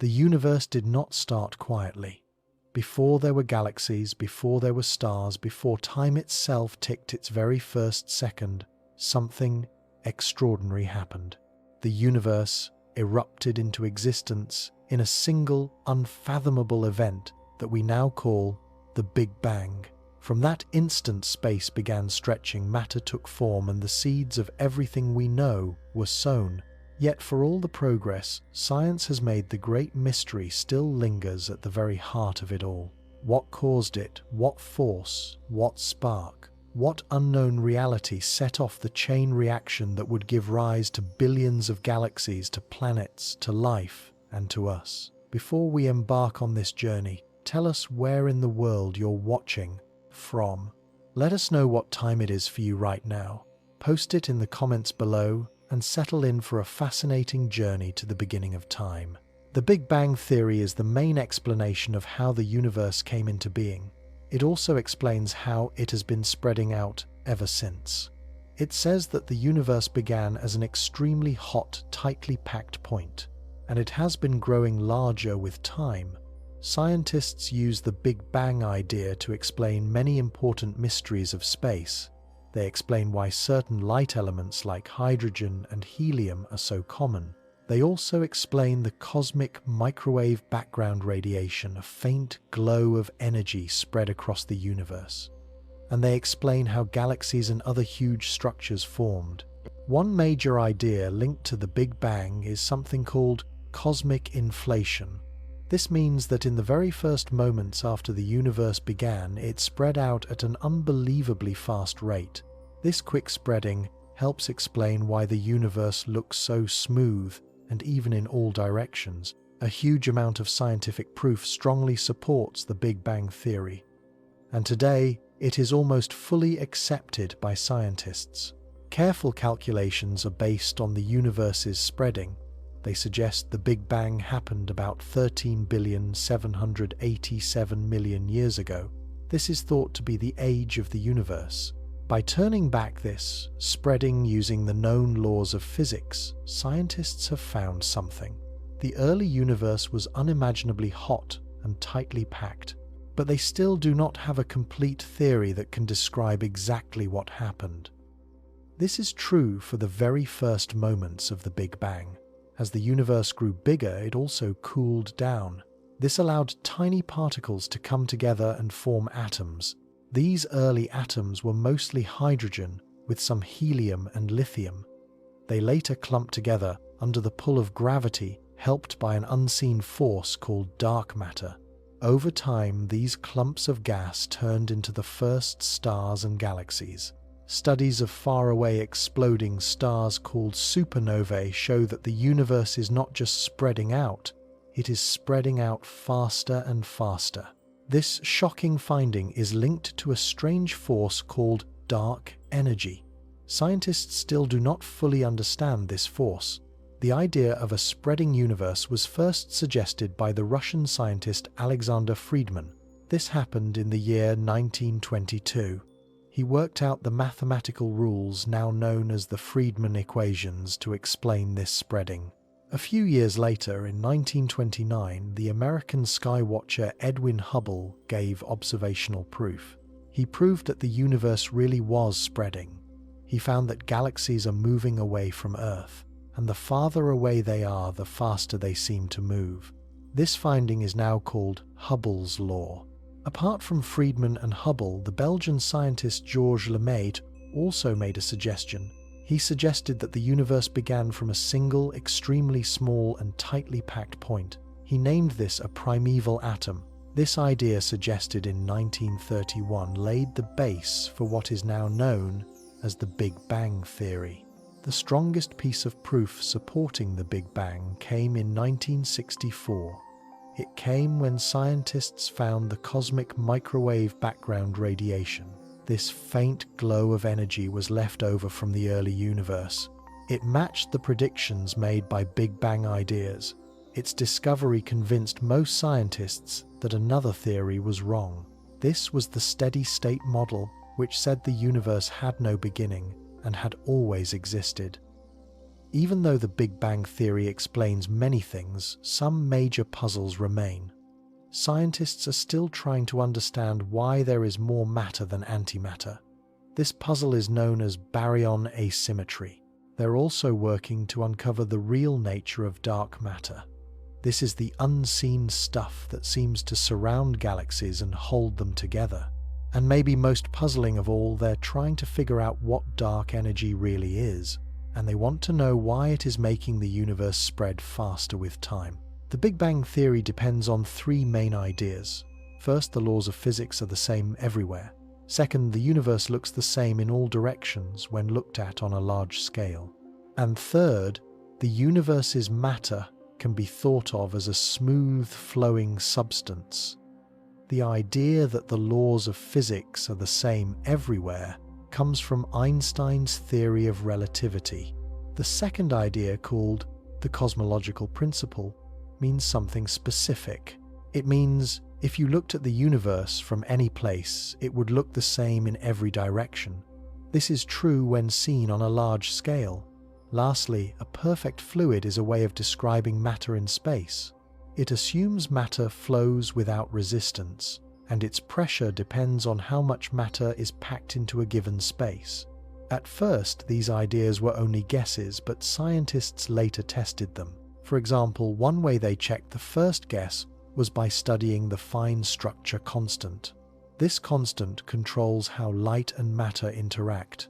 The universe did not start quietly. Before there were galaxies, before there were stars, before time itself ticked its very first second, something extraordinary happened. The universe erupted into existence in a single, unfathomable event that we now call the Big Bang. From that instant, space began stretching, matter took form, and the seeds of everything we know were sown. Yet for all the progress science has made, the great mystery still lingers at the very heart of it all. What caused it? What force? What spark? What unknown reality set off the chain reaction that would give rise to billions of galaxies, to planets, to life, and to us? Before we embark on this journey, tell us where in the world you're watching from. Let us know what time it is for you right now. Post it in the comments below and settle in for a fascinating journey to the beginning of time. The Big Bang Theory is the main explanation of how the universe came into being. It also explains how it has been spreading out ever since. It says that the universe began as an extremely hot, tightly packed point, and it has been growing larger with time. Scientists use the Big Bang idea to explain many important mysteries of space. They explain why certain light elements like hydrogen and helium are so common. They also explain the cosmic microwave background radiation, a faint glow of energy spread across the universe. And they explain how galaxies and other huge structures formed. One major idea linked to the Big Bang is something called cosmic inflation. This means that in the very first moments after the universe began, it spread out at an unbelievably fast rate. This quick spreading helps explain why the universe looks so smooth and even in all directions. A huge amount of scientific proof strongly supports the Big Bang Theory, and today it is almost fully accepted by scientists. Careful calculations are based on the universe's spreading. They suggest the Big Bang happened about 13,787,000,000 years ago. This is thought to be the age of the universe. By turning back this spreading using the known laws of physics, scientists have found something. The early universe was unimaginably hot and tightly packed, but they still do not have a complete theory that can describe exactly what happened. This is true for the very first moments of the Big Bang. As the universe grew bigger, it also cooled down. This allowed tiny particles to come together and form atoms. These early atoms were mostly hydrogen with some helium and lithium. They later clumped together under the pull of gravity, helped by an unseen force called dark matter. Over time, these clumps of gas turned into the first stars and galaxies. Studies of faraway exploding stars called supernovae show that the universe is not just spreading out, it is spreading out faster and faster. This shocking finding is linked to a strange force called dark energy. Scientists still do not fully understand this force. The idea of a spreading universe was first suggested by the Russian scientist Alexander Friedmann. This happened in the year 1922. He worked out the mathematical rules now known as the Friedmann equations to explain this spreading. A few years later, in 1929, the American skywatcher Edwin Hubble gave observational proof. He proved that the universe really was spreading. He found that galaxies are moving away from Earth, and the farther away they are, the faster they seem to move. This finding is now called Hubble's law. Apart from Friedmann and Hubble, the Belgian scientist Georges Lemaître also made a suggestion. He suggested that the universe began from a single, extremely small and tightly packed point. He named this a primeval atom. This idea, suggested in 1931, laid the base for what is now known as the Big Bang Theory. The strongest piece of proof supporting the Big Bang came in 1964. It came when scientists found the cosmic microwave background radiation. This faint glow of energy was left over from the early universe. It matched the predictions made by Big Bang ideas. Its discovery convinced most scientists that another theory was wrong. This was the steady-state model, which said the universe had no beginning and had always existed. Even though the Big Bang Theory explains many things, some major puzzles remain. Scientists are still trying to understand why there is more matter than antimatter. This puzzle is known as baryon asymmetry. They're also working to uncover the real nature of dark matter. This is the unseen stuff that seems to surround galaxies and hold them together. And maybe most puzzling of all, they're trying to figure out what dark energy really is, and they want to know why it is making the universe spread faster with time. The Big Bang Theory depends on three main ideas. First, the laws of physics are the same everywhere. Second, the universe looks the same in all directions when looked at on a large scale. And third, the universe's matter can be thought of as a smooth, flowing substance. The idea that the laws of physics are the same everywhere comes from Einstein's theory of relativity. The second idea, called the cosmological principle, means something specific. It means if you looked at the universe from any place, it would look the same in every direction. This is true when seen on a large scale. Lastly, a perfect fluid is a way of describing matter in space. It assumes matter flows without resistance, and its pressure depends on how much matter is packed into a given space. At first, these ideas were only guesses, but scientists later tested them. For example, one way they checked the first guess was by studying the fine structure constant. This constant controls how light and matter interact.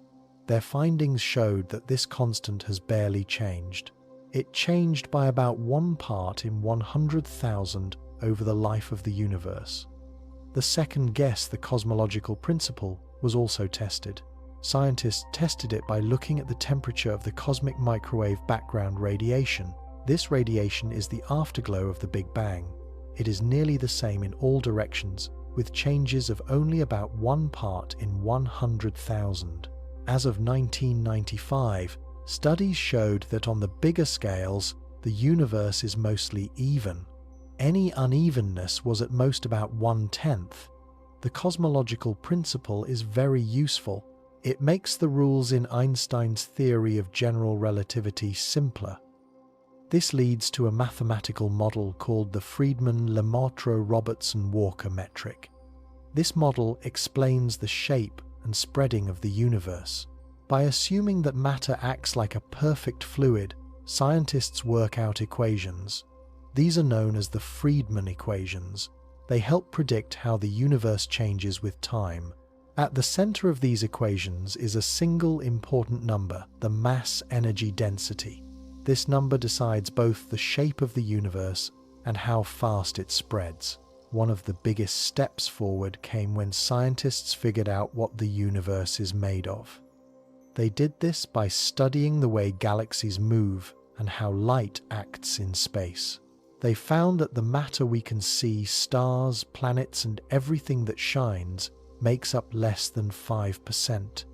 Their findings showed that this constant has barely changed. It changed by about 1 part in 100,000 over the life of the universe. The second guess, the cosmological principle, was also tested. Scientists tested it by looking at the temperature of the cosmic microwave background radiation. This radiation is the afterglow of the Big Bang. It is nearly the same in all directions, with changes of only about 1 part in 100,000. As of 1995, studies showed that on the bigger scales, the universe is mostly even. Any unevenness was at most about 1/10. The cosmological principle is very useful. It makes the rules in Einstein's theory of general relativity simpler. This leads to a mathematical model called the Friedmann-Lemaitre-Robertson-Walker metric. This model explains the shape and spreading of the universe. By assuming that matter acts like a perfect fluid, scientists work out equations. These are known as the Friedmann equations. They help predict how the universe changes with time. At the center of these equations is a single important number, the mass-energy density. This number decides both the shape of the universe and how fast it spreads. One of the biggest steps forward came when scientists figured out what the universe is made of. They did this by studying the way galaxies move and how light acts in space. They found that the matter we can see, stars, planets, and everything that shines, makes up less than 5%.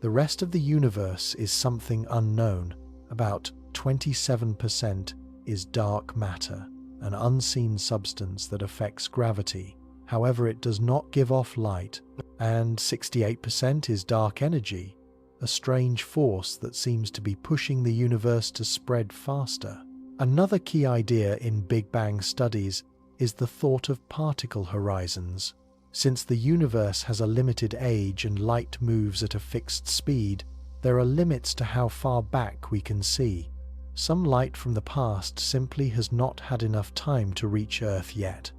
The rest of the universe is something unknown. About 27% is dark matter, an unseen substance that affects gravity. However, it does not give off light. And 68% is dark energy, a strange force that seems to be pushing the universe to spread faster. Another key idea in Big Bang studies is the thought of particle horizons. Since the universe has a limited age and light moves at a fixed speed, there are limits to how far back we can see. Some light from the past simply has not had enough time to reach Earth yet.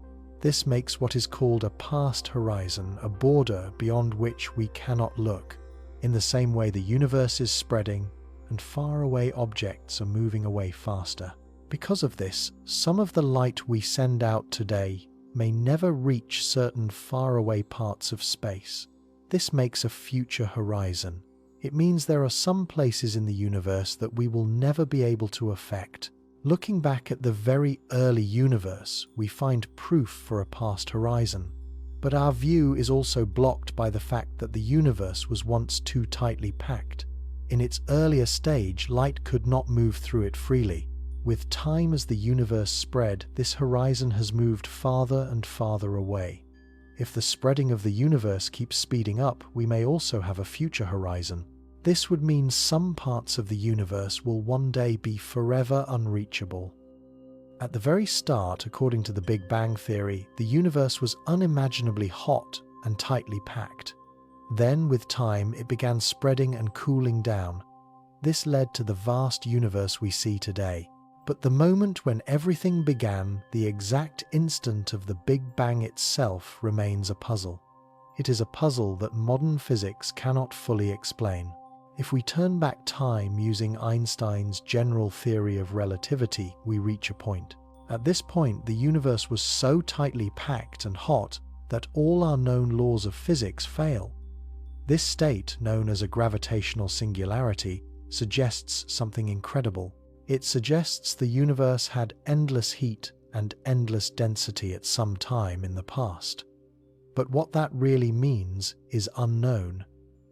This makes what is called a past horizon, a border beyond which we cannot look. In the same way, the universe is spreading and faraway objects are moving away faster. Because of this, some of the light we send out today may never reach certain faraway parts of space. This makes a future horizon. It means there are some places in the universe that we will never be able to affect. Looking back at the very early universe, we find proof for a past horizon. But our view is also blocked by the fact that the universe was once too tightly packed. In its earlier stage, light could not move through it freely. With time as the universe spread, this horizon has moved farther and farther away. If the spreading of the universe keeps speeding up, we may also have a future horizon. This would mean some parts of the universe will one day be forever unreachable. At the very start, according to the Big Bang Theory, the universe was unimaginably hot and tightly packed. Then, with time, it began spreading and cooling down. This led to the vast universe we see today. But the moment when everything began, the exact instant of the Big Bang itself, remains a puzzle. It is a puzzle that modern physics cannot fully explain. If we turn back time using Einstein's general theory of relativity, we reach a point. At this point, the universe was so tightly packed and hot that all our known laws of physics fail. This state, known as a gravitational singularity, suggests something incredible. It suggests the universe had endless heat and endless density at some time in the past. But what that really means is unknown.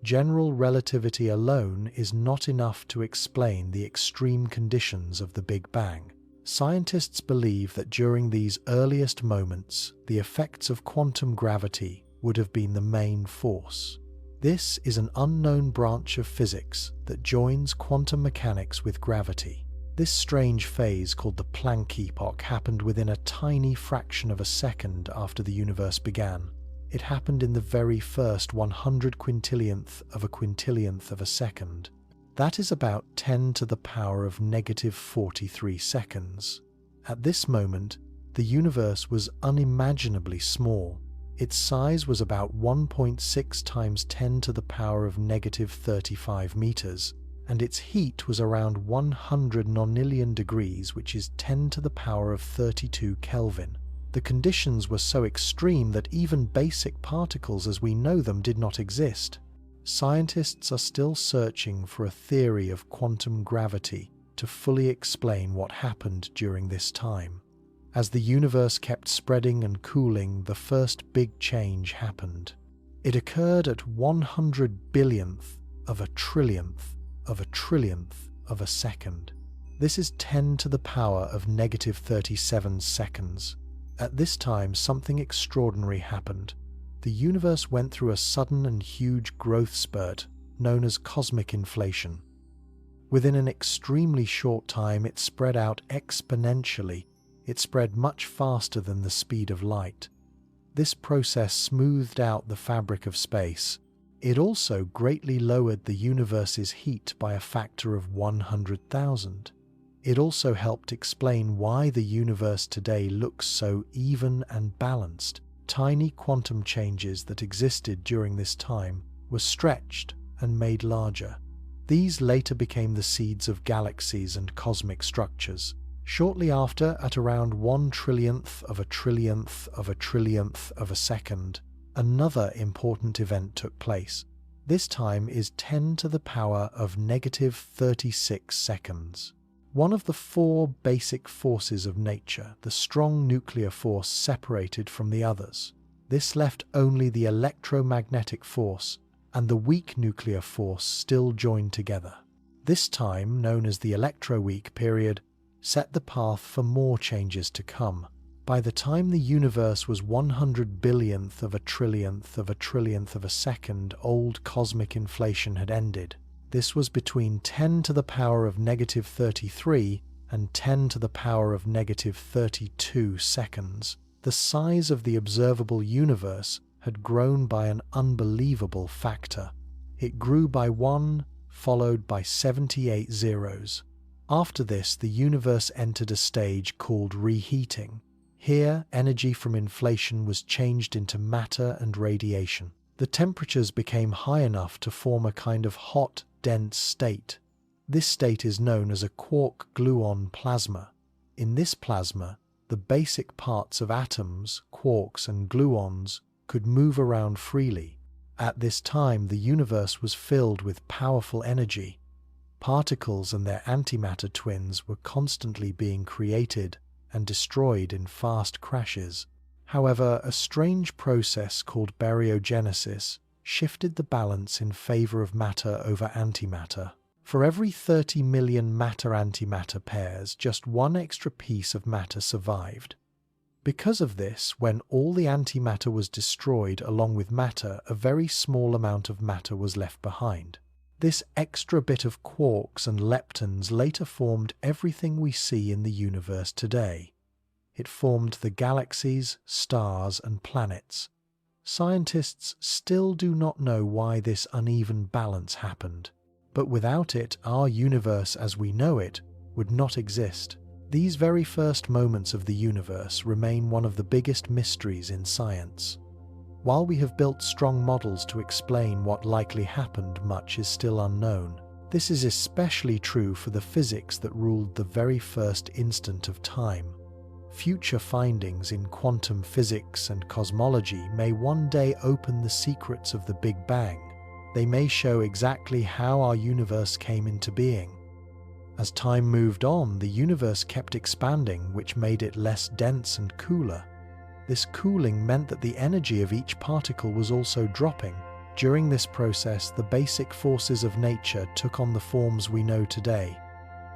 General relativity alone is not enough to explain the extreme conditions of the Big Bang. Scientists believe that during these earliest moments, the effects of quantum gravity would have been the main force. This is an unknown branch of physics that joins quantum mechanics with gravity. This strange phase, called the Planck epoch, happened within a tiny fraction of a second after the universe began. It happened in the very first 100 quintillionth of a second. That is about 10 to the power of negative 43 seconds. At this moment, the universe was unimaginably small. Its size was about 1.6 times 10 to the power of negative 35 meters, and its heat was around 100 nonillion degrees, which is 10 to the power of 32 Kelvin. The conditions were so extreme that even basic particles as we know them did not exist. Scientists are still searching for a theory of quantum gravity to fully explain what happened during this time. As the universe kept spreading and cooling, the first big change happened. It occurred at 100 billionth of a trillionth of a second. This is 10 to the power of negative 37 seconds. At this time, something extraordinary happened. The universe went through a sudden and huge growth spurt, known as cosmic inflation. Within an extremely short time, it spread out exponentially. It spread much faster than the speed of light. This process smoothed out the fabric of space. It also greatly lowered the universe's heat by a factor of 100,000. It also helped explain why the universe today looks so even and balanced. Tiny quantum changes that existed during this time were stretched and made larger. These later became the seeds of galaxies and cosmic structures. Shortly after, at around 1 trillionth of a second, another important event took place. This time is 10 to the power of negative 36 seconds. One of the four basic forces of nature, the strong nuclear force, separated from the others. This left only the electromagnetic force and the weak nuclear force still joined together. This time, known as the electroweak period, set the path for more changes to come. By the time the universe was 100 billionth of a second, old cosmic inflation had ended. This was between 10 to the power of negative 33 and 10 to the power of negative 32 seconds. The size of the observable universe had grown by an unbelievable factor. It grew by 1, followed by 78 zeros. After this, the universe entered a stage called reheating. Here, energy from inflation was changed into matter and radiation. The temperatures became high enough to form a kind of hot, dense state. This state is known as a quark-gluon plasma. In this plasma, the basic parts of atoms, quarks and gluons, could move around freely. At this time, the universe was filled with powerful energy. Particles and their antimatter twins were constantly being created and destroyed in fast crashes. However, a strange process called baryogenesis shifted the balance in favor of matter over antimatter. For every 30 million matter-antimatter pairs, just one extra piece of matter survived. Because of this, when all the antimatter was destroyed along with matter, a very small amount of matter was left behind. This extra bit of quarks and leptons later formed everything we see in the universe today. It formed the galaxies, stars, and planets. Scientists still do not know why this uneven balance happened, but without it, our universe as we know it would not exist. These very first moments of the universe remain one of the biggest mysteries in science. While we have built strong models to explain what likely happened, much is still unknown. This is especially true for the physics that ruled the very first instant of time. Future findings in quantum physics and cosmology may one day open the secrets of the Big Bang. They may show exactly how our universe came into being. As time moved on, the universe kept expanding, which made it less dense and cooler. This cooling meant that the energy of each particle was also dropping. During this process, the basic forces of nature took on the forms we know today.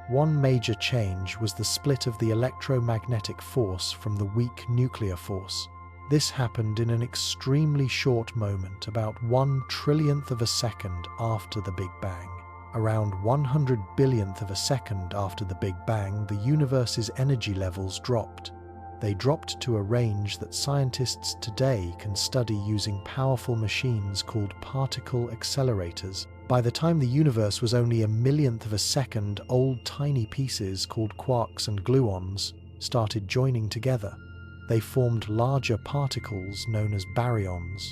One major change was the split of the electromagnetic force from the weak nuclear force. This happened in an extremely short moment, about 1/1,000,000,000th of a second after the Big Bang. Around 100 billionth of a second after the Big Bang, the universe's energy levels dropped. They dropped to a range that scientists today can study using powerful machines called particle accelerators. By the time the universe was only a millionth of a second old, tiny pieces called quarks and gluons started joining together. They formed larger particles known as baryons.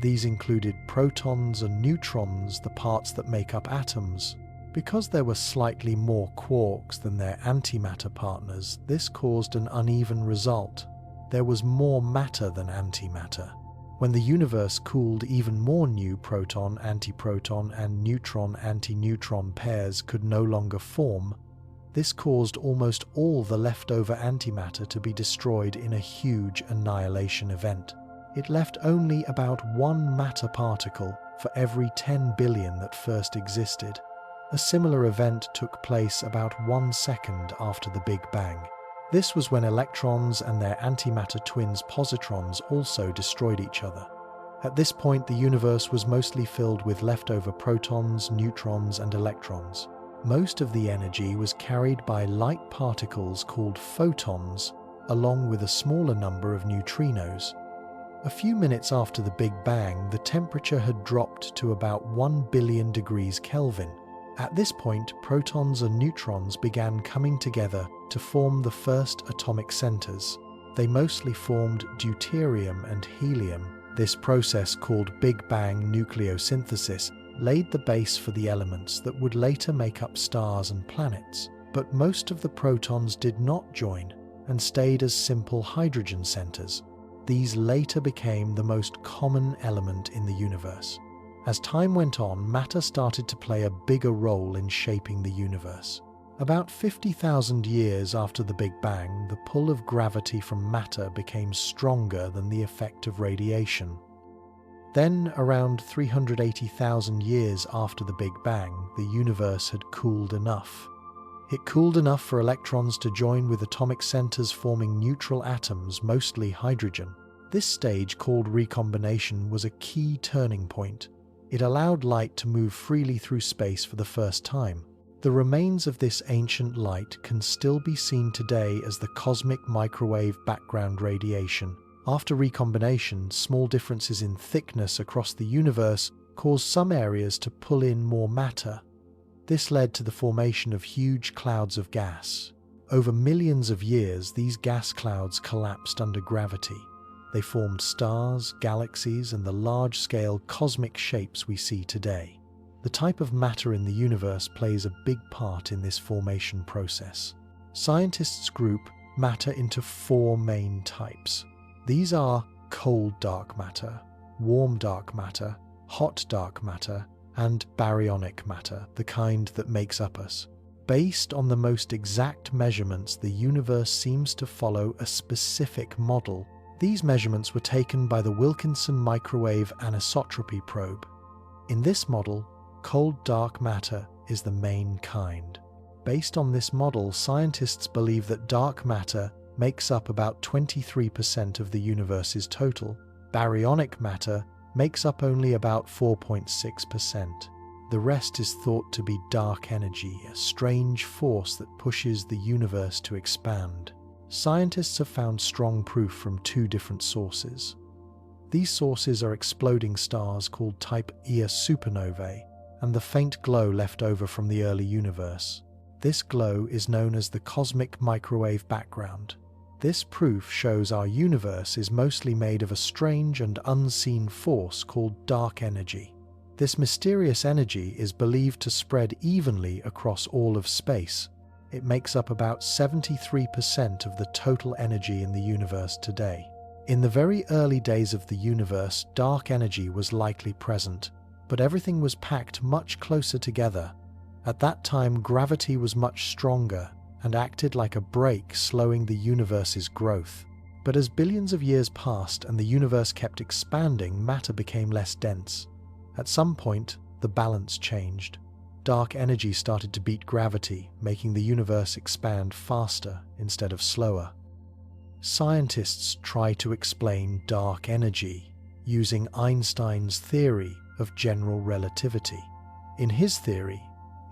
These included protons and neutrons, the parts that make up atoms. Because there were slightly more quarks than their antimatter partners, this caused an uneven result. There was more matter than antimatter. When the universe cooled, even more new proton, antiproton, and neutron, antineutron pairs could no longer form. This caused almost all the leftover antimatter to be destroyed in a huge annihilation event. It left only about one matter particle for every 10 billion that first existed. A similar event took place about 1 second after the Big Bang. This was when electrons and their antimatter twins positrons also destroyed each other. At this point, the universe was mostly filled with leftover protons, neutrons, and electrons. Most of the energy was carried by light particles called photons, along with a smaller number of neutrinos. A few minutes after the Big Bang, the temperature had dropped to about 1 billion degrees Kelvin. At this point, protons and neutrons began coming together to form the first atomic centers. They mostly formed deuterium and helium. This process, called Big Bang nucleosynthesis, laid the base for the elements that would later make up stars and planets. But most of the protons did not join and stayed as simple hydrogen centers. These later became the most common element in the universe. As time went on, matter started to play a bigger role in shaping the universe. About 50,000 years after the Big Bang, the pull of gravity from matter became stronger than the effect of radiation. Then, around 380,000 years after the Big Bang, the universe had cooled enough. It cooled enough for electrons to join with atomic centers forming neutral atoms, mostly hydrogen. This stage, called recombination, was a key turning point. It allowed light to move freely through space for the first time. The remains of this ancient light can still be seen today as the cosmic microwave background radiation. After recombination, small differences in thickness across the universe caused some areas to pull in more matter. This led to the formation of huge clouds of gas. Over millions of years, these gas clouds collapsed under gravity. They formed stars, galaxies, and the large-scale cosmic shapes we see today. The type of matter in the universe plays a big part in this formation process. Scientists group matter into 4 main types. These are cold dark matter, warm dark matter, hot dark matter, and baryonic matter, the kind that makes up us. Based on the most exact measurements, the universe seems to follow a specific model. These measurements were taken by the Wilkinson microwave anisotropy probe. In this model, cold dark matter is the main kind. Based on this model, scientists believe that dark matter makes up about 23% of the universe's total. Baryonic matter makes up only about 4.6%. The rest is thought to be dark energy, a strange force that pushes the universe to expand. Scientists have found strong proof from two different sources. These sources are exploding stars called type Ia supernovae and the faint glow left over from the early universe. This glow is known as the cosmic microwave background. This proof shows our universe is mostly made of a strange and unseen force called dark energy. This mysterious energy is believed to spread evenly across all of space. It makes up about 73% of the total energy in the universe today. In the very early days of the universe, dark energy was likely present, but everything was packed much closer together. At that time, gravity was much stronger and acted like a brake, slowing the universe's growth. But as billions of years passed and the universe kept expanding, matter became less dense. At some point, the balance changed. Dark energy started to beat gravity, making the universe expand faster instead of slower. Scientists try to explain dark energy using Einstein's theory of general relativity. In his theory,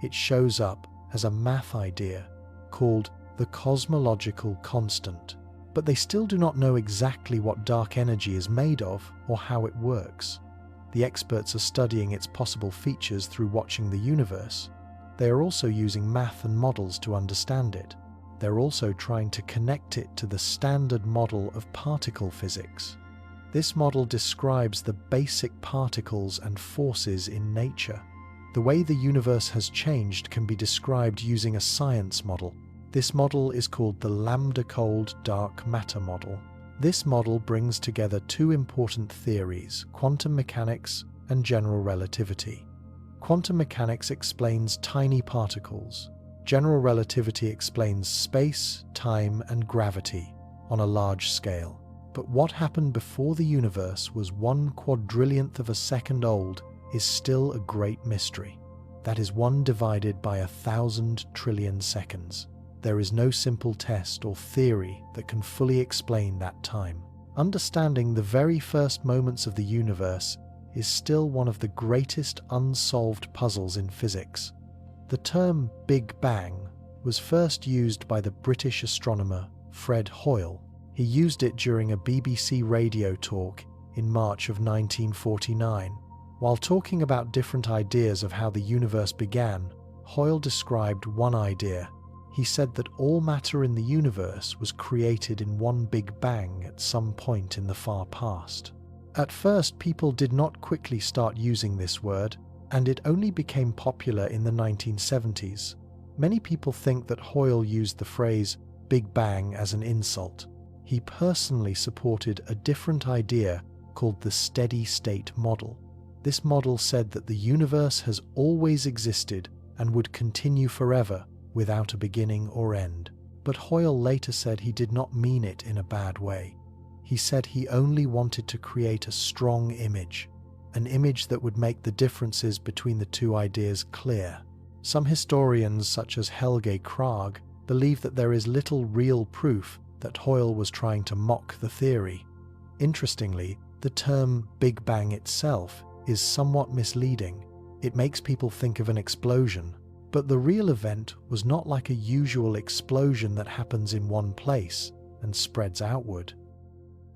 it shows up as a math idea called the cosmological constant, but they still do not know exactly what dark energy is made of or how it works. The experts are studying its possible features through watching the universe. They are also using math and models to understand it. They're also trying to connect it to the standard model of particle physics. This model describes the basic particles and forces in nature. The way the universe has changed can be described using a science model. This model is called the lambda-cold dark matter model. This model brings together two important theories, quantum mechanics and general relativity. Quantum mechanics explains tiny particles. General relativity explains space, time, and gravity on a large scale. But what happened before the universe was 1/4,000,000th of a second old is still a great mystery. That is 1 divided by 1,000 trillion seconds. There is no simple test or theory that can fully explain that time. Understanding the very first moments of the universe is still one of the greatest unsolved puzzles in physics. The term Big Bang was first used by the British astronomer Fred Hoyle. He used it during a BBC radio talk in March of 1949. While talking about different ideas of how the universe began, Hoyle described one idea. He said that all matter in the universe was created in one Big Bang at some point in the far past. At first, people did not quickly start using this word, and it only became popular in the 1970s. Many people think that Hoyle used the phrase Big Bang as an insult. He personally supported a different idea called the steady state model. This model said that the universe has always existed and would continue forever without a beginning or end. But Hoyle later said he did not mean it in a bad way. He said he only wanted to create a strong image, an image that would make the differences between the two ideas clear. Some historians, such as Helge Krag, believe that there is little real proof that Hoyle was trying to mock the theory. Interestingly, the term Big Bang itself is somewhat misleading. It makes people think of an explosion, but the real event was not like a usual explosion that happens in one place and spreads outward.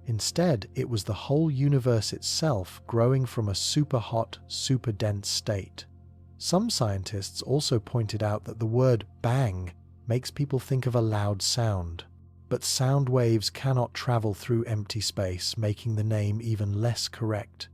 Instead, it was the whole universe itself growing from a super hot, super dense state. Some scientists also pointed out that the word bang makes people think of a loud sound, but sound waves cannot travel through empty space, making the name even less correct.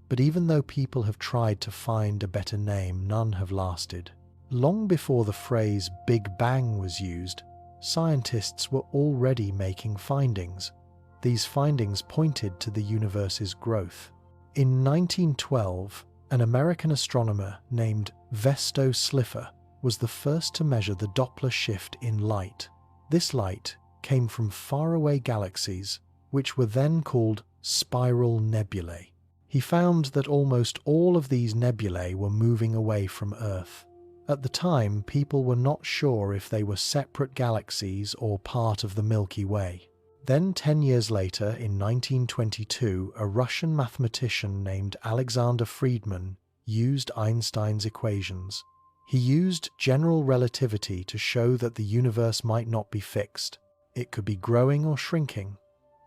But even though people have tried to find a better name, none have lasted. Long before the phrase Big Bang was used, scientists were already making findings. These findings pointed to the universe's growth. In 1912, an American astronomer named Vesto Slipher was the first to measure the Doppler shift in light. This light came from faraway galaxies, which were then called spiral nebulae. He found that almost all of these nebulae were moving away from Earth. At the time, people were not sure if they were separate galaxies or part of the Milky Way. Then 10 years later, in 1922, a Russian mathematician named Alexander Friedman used Einstein's equations. He used general relativity to show that the universe might not be fixed. It could be growing or shrinking.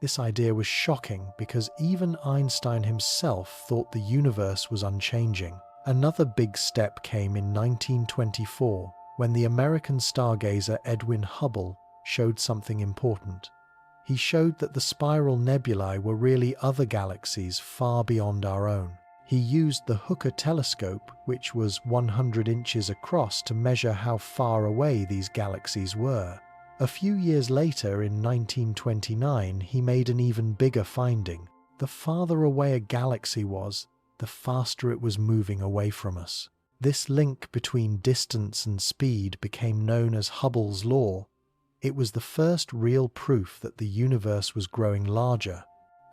This idea was shocking because even Einstein himself thought the universe was unchanging. Another big step came in 1924 when the American stargazer Edwin Hubble showed something important. He showed that the spiral nebulae were really other galaxies far beyond our own. He used the Hooker telescope, which was 100 inches across, to measure how far away these galaxies were. A few years later, in 1929, he made an even bigger finding. The farther away a galaxy was, the faster it was moving away from us. This link between distance and speed became known as Hubble's law. It was the first real proof that the universe was growing larger.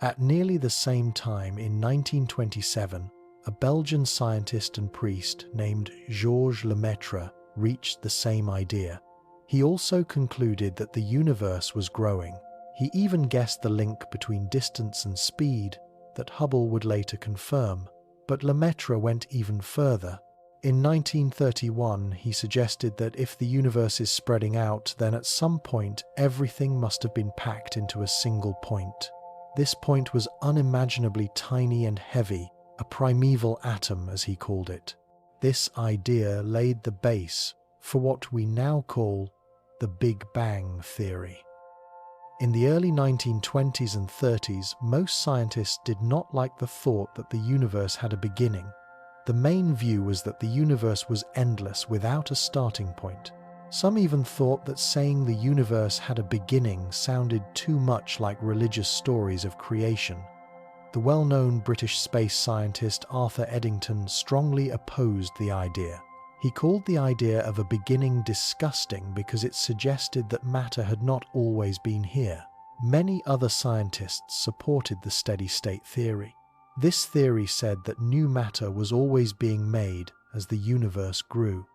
At nearly the same time, in 1927, a Belgian scientist and priest named Georges Lemaitre reached the same idea. He also concluded that the universe was growing. He even guessed the link between distance and speed that Hubble would later confirm. But Lemaitre went even further. In 1931, he suggested that if the universe is spreading out, then at some point everything must have been packed into a single point. This point was unimaginably tiny and heavy, a primeval atom as he called it. This idea laid the base for what we now call the Big Bang theory. In the early 1920s and 30s, most scientists did not like the thought that the universe had a beginning. The main view was that the universe was endless without a starting point. Some even thought that saying the universe had a beginning sounded too much like religious stories of creation. The well-known British space scientist Arthur Eddington strongly opposed the idea. He called the idea of a beginning disgusting because it suggested that matter had not always been here. Many other scientists supported the steady-state theory. This theory said that new matter was always being made as the universe grew.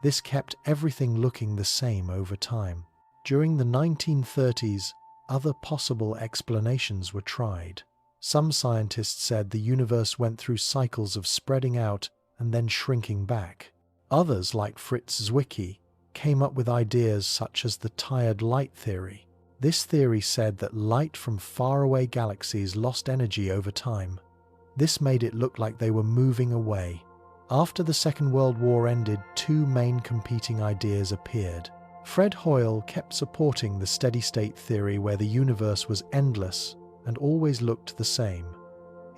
This kept everything looking the same over time. During the 1930s, other possible explanations were tried. Some scientists said the universe went through cycles of spreading out and then shrinking back. Others, like Fritz Zwicky, came up with ideas such as the tired light theory. This theory said that light from faraway galaxies lost energy over time. This made it look like they were moving away. After the Second World War ended, two main competing ideas appeared. Fred Hoyle kept supporting the steady-state theory where the universe was endless and always looked the same.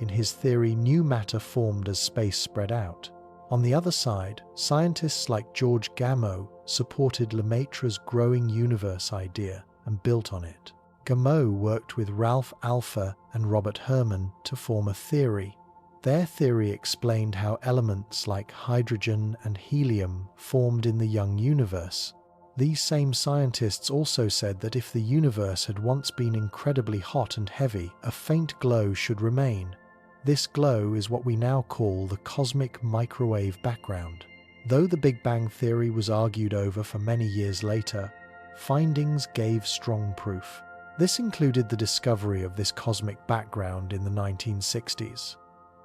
In his theory, new matter formed as space spread out. On the other side, scientists like George Gamow supported Lemaitre's growing universe idea and built on it. Gamow worked with Ralph Alpher and Robert Herman to form a theory. Their theory explained how elements like hydrogen and helium formed in the young universe. These same scientists also said that if the universe had once been incredibly hot and heavy, a faint glow should remain. This glow is what we now call the cosmic microwave background. Though the Big Bang theory was argued over for many years later, findings gave strong proof. This included the discovery of this cosmic background in the 1960s.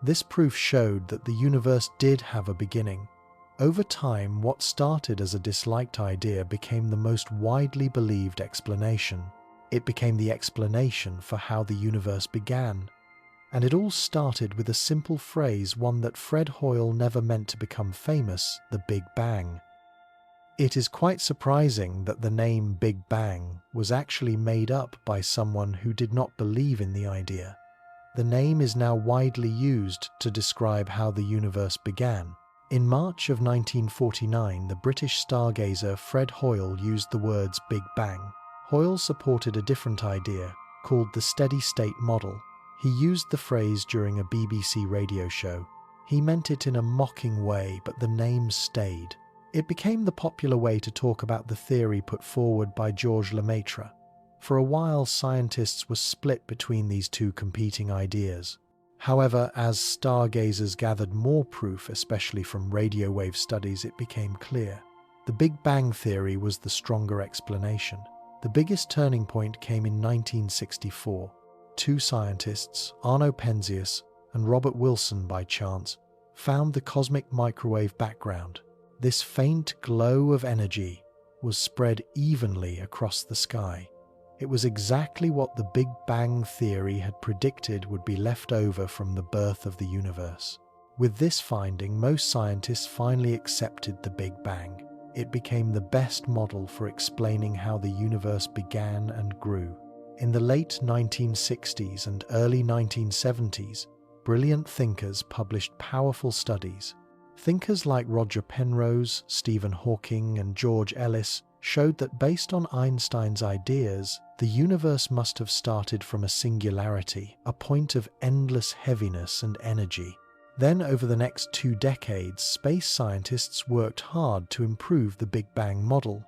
This proof showed that the universe did have a beginning. Over time, what started as a disliked idea became the most widely believed explanation. It became the explanation for how the universe began. And it all started with a simple phrase, one that Fred Hoyle never meant to become famous: the Big Bang. It is quite surprising that the name Big Bang was actually made up by someone who did not believe in the idea. The name is now widely used to describe how the universe began. In March of 1949, the British stargazer Fred Hoyle used the words Big Bang. Hoyle supported a different idea called the steady-state model. He used the phrase during a BBC radio show. He meant it in a mocking way, but the name stayed. It became the popular way to talk about the theory put forward by Georges Lemaitre. For a while, scientists were split between these two competing ideas. However, as stargazers gathered more proof, especially from radio wave studies, it became clear. The Big Bang theory was the stronger explanation. The biggest turning point came in 1964. Two scientists, Arno Penzias and Robert Wilson by chance, found the cosmic microwave background. This faint glow of energy was spread evenly across the sky. It was exactly what the Big Bang theory had predicted would be left over from the birth of the universe. With this finding, most scientists finally accepted the Big Bang. It became the best model for explaining how the universe began and grew. In the late 1960s and early 1970s, brilliant thinkers published powerful studies. Thinkers like Roger Penrose, Stephen Hawking, and George Ellis showed that based on Einstein's ideas, the universe must have started from a singularity, a point of endless heaviness and energy. Then, over the next 2 decades, space scientists worked hard to improve the Big Bang model.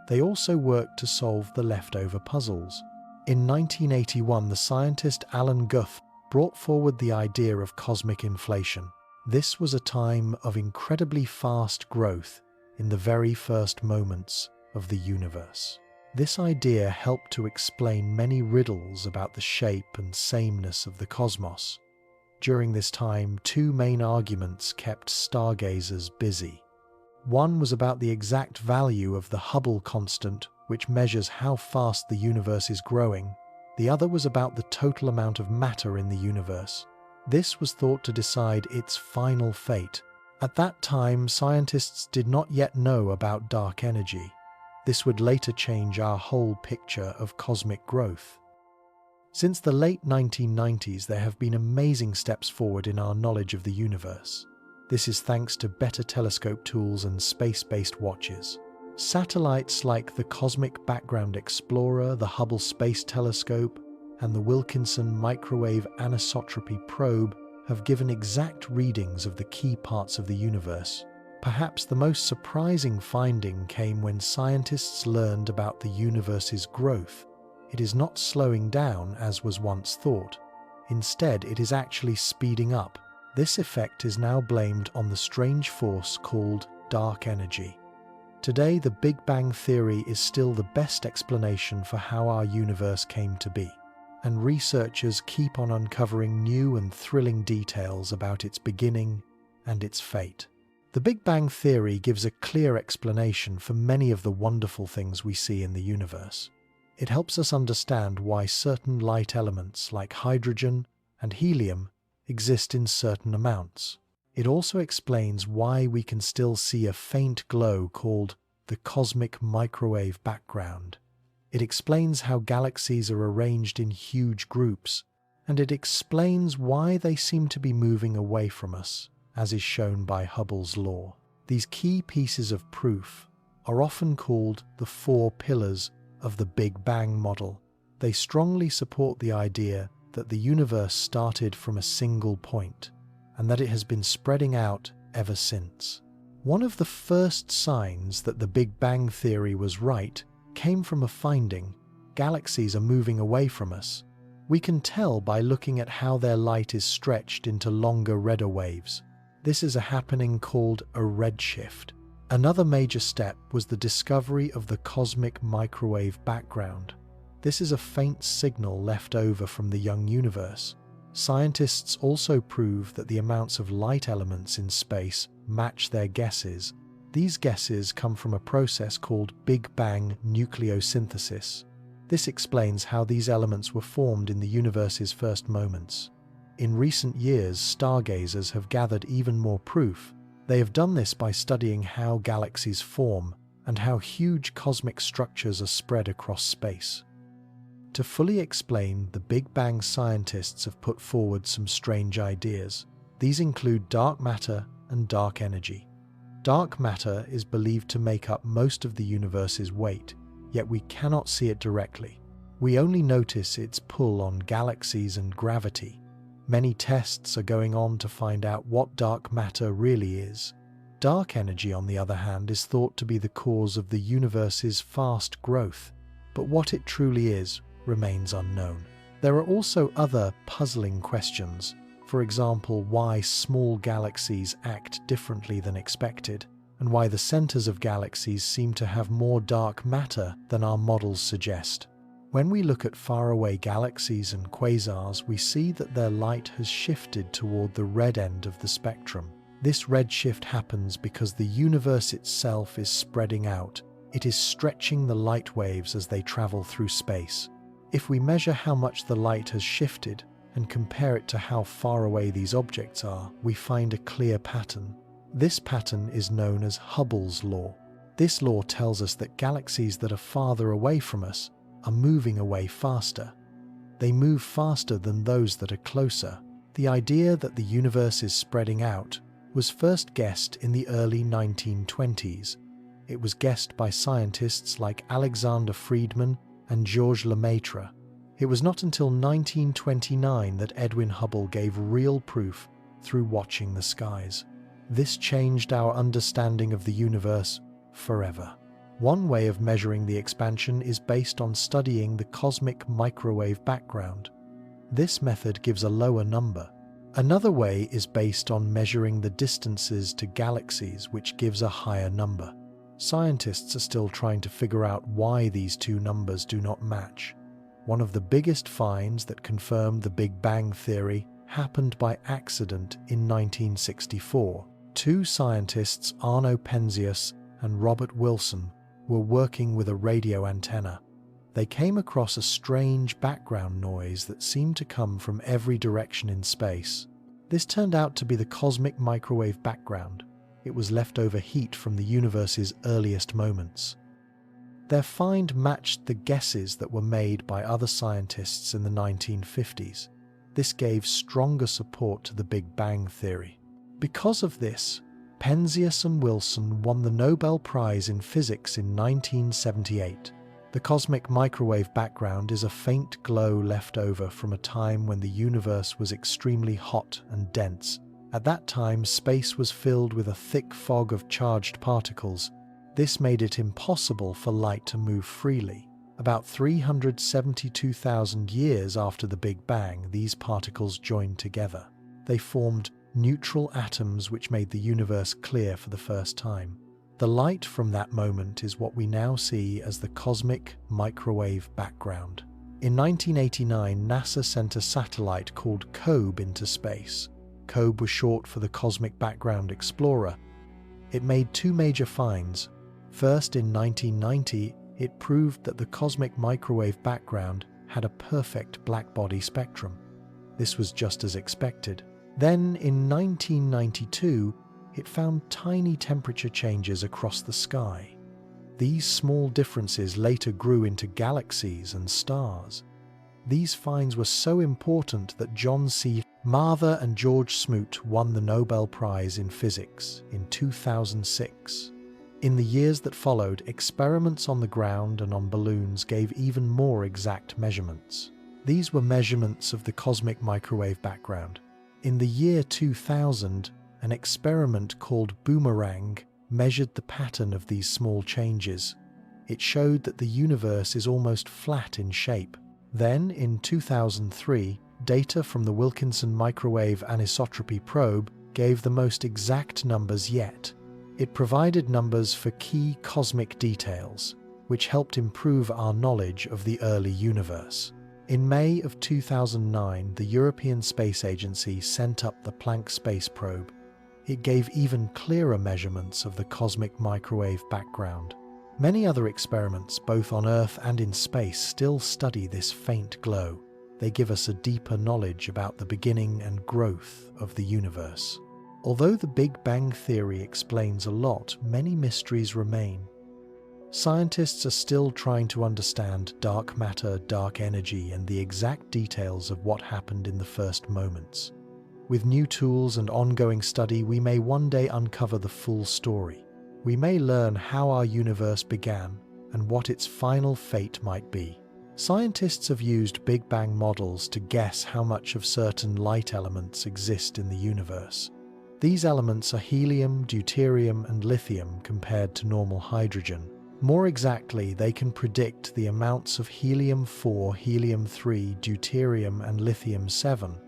They also worked to solve the leftover puzzles. In 1981, the scientist Alan Guth brought forward the idea of cosmic inflation. This was a time of incredibly fast growth in the very first moments of the universe. This idea helped to explain many riddles about the shape and sameness of the cosmos. During this time, 2 main arguments kept stargazers busy. One was about the exact value of the Hubble constant, which measures how fast the universe is growing. The other was about the total amount of matter in the universe. This was thought to decide its final fate. At that time, scientists did not yet know about dark energy. This would later change our whole picture of cosmic growth. Since the late 1990s, there have been amazing steps forward in our knowledge of the universe. This is thanks to better telescope tools and space-based watches. Satellites like the Cosmic Background Explorer, the Hubble Space Telescope, and the Wilkinson Microwave Anisotropy Probe have given exact readings of the key parts of the universe. Perhaps the most surprising finding came when scientists learned about the universe's growth. It is not slowing down as was once thought. Instead, it is actually speeding up. This effect is now blamed on the strange force called dark energy. Today, the Big Bang theory is still the best explanation for how our universe came to be, and researchers keep on uncovering new and thrilling details about its beginning and its fate. The Big Bang theory gives a clear explanation for many of the wonderful things we see in the universe. It helps us understand why certain light elements like hydrogen and helium exist in certain amounts. It also explains why we can still see a faint glow called the cosmic microwave background. It explains how galaxies are arranged in huge groups, and it explains why they seem to be moving away from us, as is shown by Hubble's law. These key pieces of proof are often called the 4 pillars of the Big Bang model. They strongly support the idea that the universe started from a single point, and that it has been spreading out ever since. One of the first signs that the Big Bang theory was right came from a finding: galaxies are moving away from us. We can tell by looking at how their light is stretched into longer, redder waves. This is a happening called a redshift. Another major step was the discovery of the cosmic microwave background. This is a faint signal left over from the young universe. Scientists also prove that the amounts of light elements in space match their guesses. These guesses come from a process called Big Bang nucleosynthesis. This explains how these elements were formed in the universe's first moments. In recent years, stargazers have gathered even more proof. They have done this by studying how galaxies form and how huge cosmic structures are spread across space. To fully explain the Big Bang, scientists have put forward some strange ideas. These include dark matter and dark energy. Dark matter is believed to make up most of the universe's weight, yet we cannot see it directly. We only notice its pull on galaxies and gravity. Many tests are going on to find out what dark matter really is. Dark energy, on the other hand, is thought to be the cause of the universe's fast growth, but what it truly is remains unknown. There are also other puzzling questions. For example, why small galaxies act differently than expected, and why the centers of galaxies seem to have more dark matter than our models suggest. When we look at faraway galaxies and quasars, we see that their light has shifted toward the red end of the spectrum. This redshift happens because the universe itself is spreading out. It is stretching the light waves as they travel through space. If we measure how much the light has shifted and compare it to how far away these objects are, we find a clear pattern. This pattern is known as Hubble's law. This law tells us that galaxies that are farther away from us are moving away faster. They move faster than those that are closer. The idea that the universe is spreading out was first guessed in the early 1920s. It was guessed by scientists like Alexander Friedmann and Georges Lemaitre. It was not until 1929 that Edwin Hubble gave real proof through watching the skies. This changed our understanding of the universe forever. One way of measuring the expansion is based on studying the cosmic microwave background. This method gives a lower number. Another way is based on measuring the distances to galaxies, which gives a higher number. Scientists are still trying to figure out why these two numbers do not match. One of the biggest finds that confirmed the Big Bang theory happened by accident in 1964. Two scientists, Arno Penzias and Robert Wilson, were working with a radio antenna. They came across a strange background noise that seemed to come from every direction in space. This turned out to be the cosmic microwave background. It was leftover heat from the universe's earliest moments. Their find matched the guesses that were made by other scientists in the 1950s. This gave stronger support to the Big Bang theory. Because of this, Penzias and Wilson won the Nobel Prize in Physics in 1978. The cosmic microwave background is a faint glow left over from a time when the universe was extremely hot and dense. At that time, space was filled with a thick fog of charged particles. This made it impossible for light to move freely. About 372,000 years after the Big Bang, these particles joined together. They formed neutral atoms which made the universe clear for the first time. The light from that moment is what we now see as the cosmic microwave background. In 1989, NASA sent a satellite called COBE into space. COBE was short for the Cosmic Background Explorer. It made two major finds. First, in 1990, it proved that the cosmic microwave background had a perfect blackbody spectrum. This was just as expected. Then, in 1992, it found tiny temperature changes across the sky. These small differences later grew into galaxies and stars. These finds were so important that John C. Mather and George Smoot won the Nobel Prize in Physics in 2006. In the years that followed, experiments on the ground and on balloons gave even more exact measurements. These were measurements of the cosmic microwave background. In the year 2000, an experiment called Boomerang measured the pattern of these small changes. It showed that the universe is almost flat in shape. Then, in 2003, data from the Wilkinson Microwave Anisotropy probe gave the most exact numbers yet. It provided numbers for key cosmic details, which helped improve our knowledge of the early universe. In May of 2009, the European Space Agency sent up the Planck space probe. It gave even clearer measurements of the cosmic microwave background. Many other experiments, both on Earth and in space, still study this faint glow. They give us a deeper knowledge about the beginning and growth of the universe. Although the Big Bang theory explains a lot, many mysteries remain. Scientists are still trying to understand dark matter, dark energy, and the exact details of what happened in the first moments. With new tools and ongoing study, we may one day uncover the full story. We may learn how our universe began and what its final fate might be. Scientists have used Big Bang models to guess how much of certain light elements exist in the universe. These elements are helium, deuterium, and lithium compared to normal hydrogen. More exactly, they can predict the amounts of helium-4, helium-3, deuterium, and lithium-7.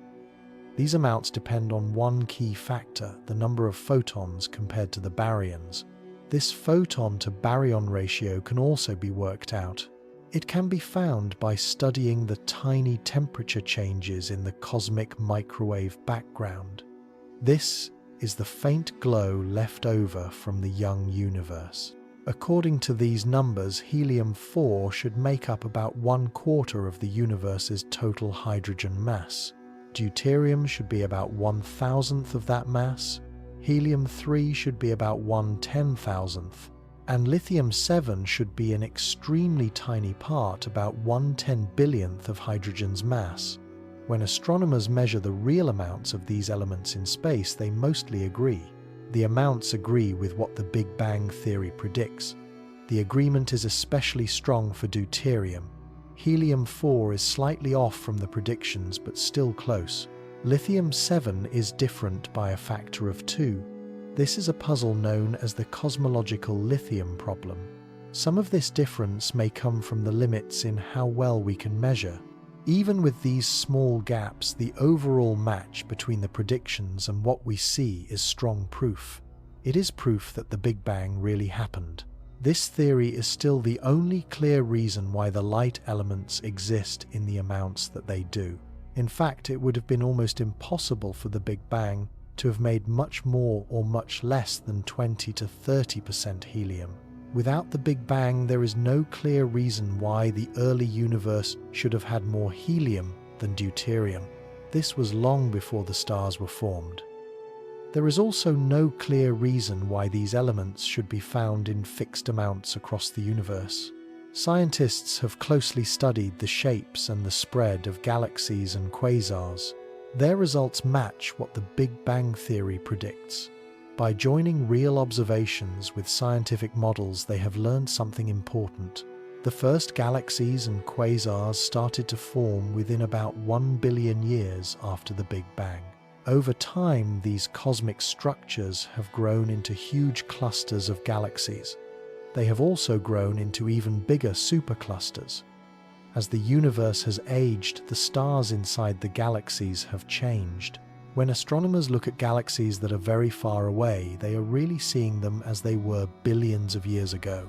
These amounts depend on one key factor, the number of photons compared to the baryons. This photon-to-baryon ratio can also be worked out. It can be found by studying the tiny temperature changes in the cosmic microwave background. This is the faint glow left over from the young universe. According to these numbers, helium-4 should make up about 1/4 of the universe's total hydrogen mass. Deuterium should be about 1/1000th of that mass, helium-3 should be about 1/10,000th, and lithium-7 should be an extremely tiny part, about 1/10 billionth of hydrogen's mass. When astronomers measure the real amounts of these elements in space, they mostly agree. The amounts agree with what the Big Bang theory predicts. The agreement is especially strong for deuterium. Helium-4 is slightly off from the predictions, but still close. Lithium-7 is different by a factor of 2. This is a puzzle known as the cosmological lithium problem. Some of this difference may come from the limits in how well we can measure. Even with these small gaps, the overall match between the predictions and what we see is strong proof. It is proof that the Big Bang really happened. This theory is still the only clear reason why the light elements exist in the amounts that they do. In fact, it would have been almost impossible for the Big Bang to have made much more or much less than 20 to 30% helium. Without the Big Bang, there is no clear reason why the early universe should have had more helium than deuterium. This was long before the stars were formed. There is also no clear reason why these elements should be found in fixed amounts across the universe. Scientists have closely studied the shapes and the spread of galaxies and quasars. Their results match what the Big Bang theory predicts. By joining real observations with scientific models, they have learned something important. The first galaxies and quasars started to form within about 1 billion years after the Big Bang. Over time, these cosmic structures have grown into huge clusters of galaxies. They have also grown into even bigger superclusters. As the universe has aged, the stars inside the galaxies have changed. When astronomers look at galaxies that are very far away, they are really seeing them as they were billions of years ago.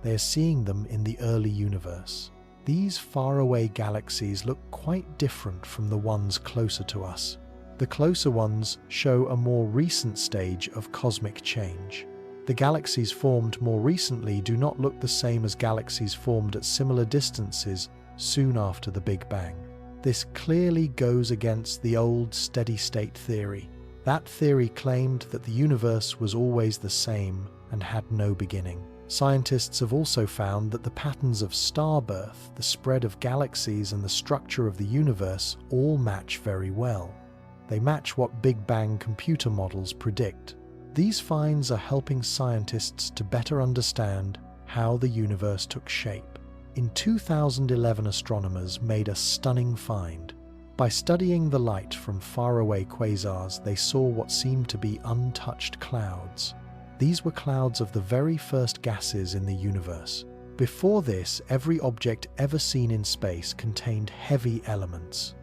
They are seeing them in the early universe. These faraway galaxies look quite different from the ones closer to us. The closer ones show a more recent stage of cosmic change. The galaxies formed more recently do not look the same as galaxies formed at similar distances soon after the Big Bang. This clearly goes against the old steady-state theory. That theory claimed that the universe was always the same and had no beginning. Scientists have also found that the patterns of star birth, the spread of galaxies, and the structure of the universe all match very well. They match what Big Bang computer models predict. These finds are helping scientists to better understand how the universe took shape. In 2011, astronomers made a stunning find. By studying the light from faraway quasars, they saw what seemed to be untouched clouds. These were clouds of the very first gases in the universe. Before this, every object ever seen in space contained heavy elements.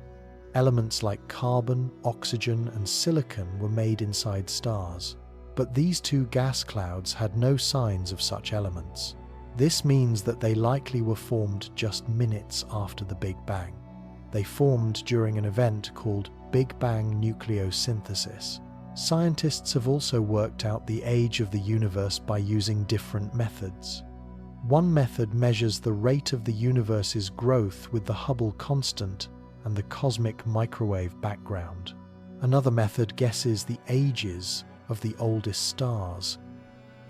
Elements like carbon, oxygen, and silicon were made inside stars. But these two gas clouds had no signs of such elements. This means that they likely were formed just minutes after the Big Bang. They formed during an event called Big Bang nucleosynthesis. Scientists have also worked out the age of the universe by using different methods. One method measures the rate of the universe's growth with the Hubble constant and the cosmic microwave background. Another method guesses the ages of the oldest stars.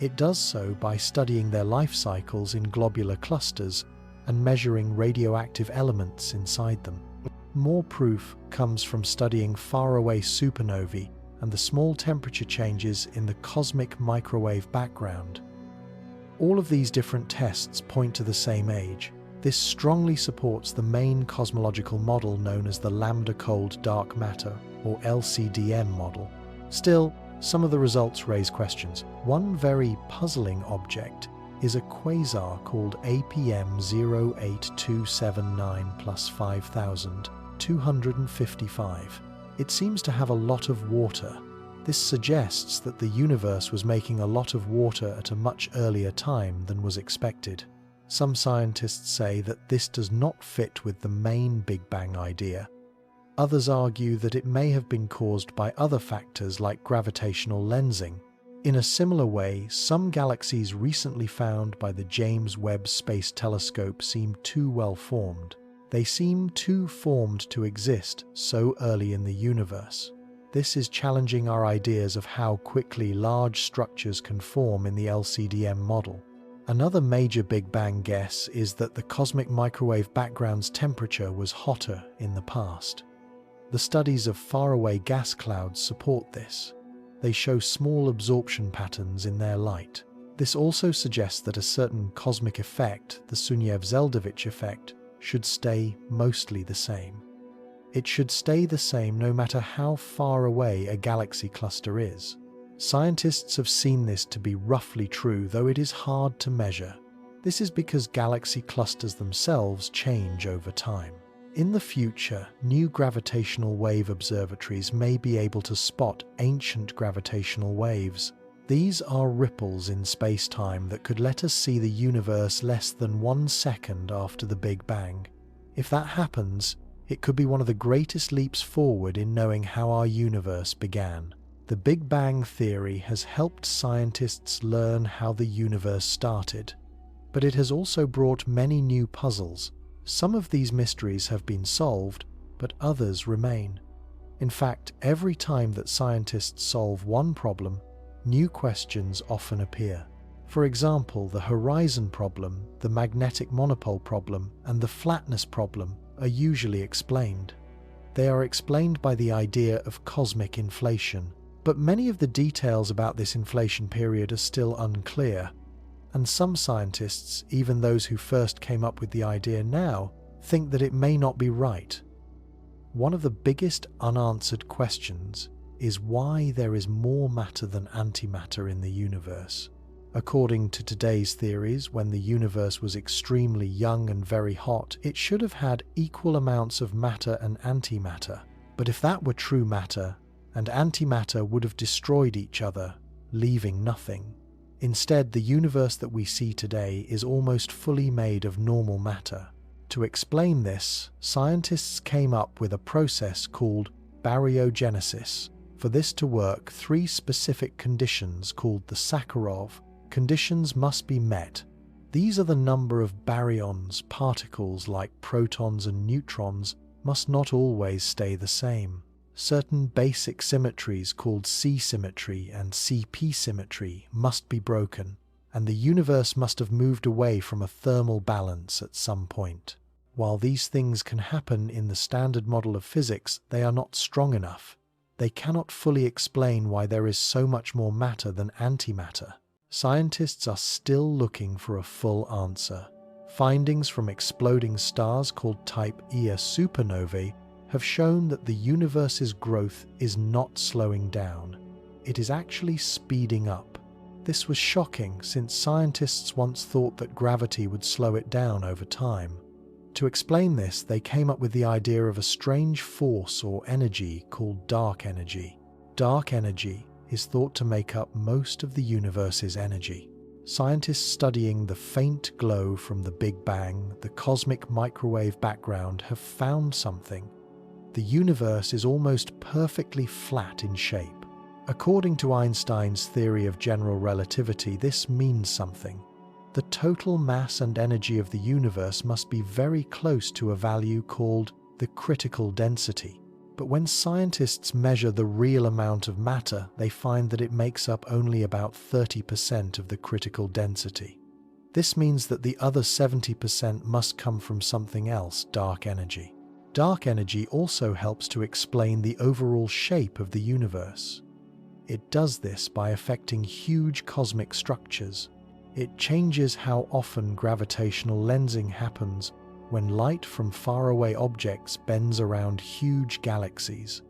It does so by studying their life cycles in globular clusters and measuring radioactive elements inside them. More proof comes from studying faraway supernovae and the small temperature changes in the cosmic microwave background. All of these different tests point to the same age. This strongly supports the main cosmological model known as the lambda-cold dark matter, or LCDM model. Still, some of the results raise questions. One very puzzling object is a quasar called APM 08279 plus 5255. It seems to have a lot of water. This suggests that the universe was making a lot of water at a much earlier time than was expected. Some scientists say that this does not fit with the main Big Bang idea. Others argue that it may have been caused by other factors like gravitational lensing. In a similar way, some galaxies recently found by the James Webb Space Telescope seem too well formed. They seem too formed to exist so early in the universe. This is challenging our ideas of how quickly large structures can form in the LCDM model. Another major Big Bang guess is that the cosmic microwave background's temperature was hotter in the past. The studies of faraway gas clouds support this. They show small absorption patterns in their light. This also suggests that a certain cosmic effect, the Sunyaev-Zeldovich effect, should stay mostly the same. It should stay the same no matter how far away a galaxy cluster is. Scientists have seen this to be roughly true, though it is hard to measure. This is because galaxy clusters themselves change over time. In the future, new gravitational wave observatories may be able to spot ancient gravitational waves. These are ripples in space-time that could let us see the universe less than 1 second after the Big Bang. If that happens, it could be one of the greatest leaps forward in knowing how our universe began. The Big Bang theory has helped scientists learn how the universe started, but it has also brought many new puzzles. Some of these mysteries have been solved, but others remain. In fact, every time that scientists solve one problem, new questions often appear. For example, the horizon problem, the magnetic monopole problem, and the flatness problem are usually explained. They are explained by the idea of cosmic inflation, but many of the details about this inflation period are still unclear. And some scientists, even those who first came up with the idea now, think that it may not be right. One of the biggest unanswered questions is why there is more matter than antimatter in the universe. According to today's theories, when the universe was extremely young and very hot, it should have had equal amounts of matter and antimatter. But if that were true, matter and antimatter would have destroyed each other, leaving nothing. Instead, the universe that we see today is almost fully made of normal matter. To explain this, scientists came up with a process called baryogenesis. For this to work, 3 specific conditions called the Sakharov conditions must be met. These are the number of baryons, particles like protons and neutrons, must not always stay the same. Certain basic symmetries called C-symmetry and CP-symmetry must be broken, and the universe must have moved away from a thermal balance at some point. While these things can happen in the standard model of physics, they are not strong enough. They cannot fully explain why there is so much more matter than antimatter. Scientists are still looking for a full answer. Findings from exploding stars called Type Ia supernovae have shown that the universe's growth is not slowing down. It is actually speeding up. This was shocking, since scientists once thought that gravity would slow it down over time. To explain this, they came up with the idea of a strange force or energy called dark energy. Dark energy is thought to make up most of the universe's energy. Scientists studying the faint glow from the Big Bang, the cosmic microwave background, have found something. The universe is almost perfectly flat in shape. According to Einstein's theory of general relativity, this means something. The total mass and energy of the universe must be very close to a value called the critical density. But when scientists measure the real amount of matter, they find that it makes up only about 30% of the critical density. This means that the other 70% must come from something else, dark energy. Dark energy also helps to explain the overall shape of the universe. It does this by affecting huge cosmic structures. It changes how often gravitational lensing happens when light from faraway objects bends around huge galaxies.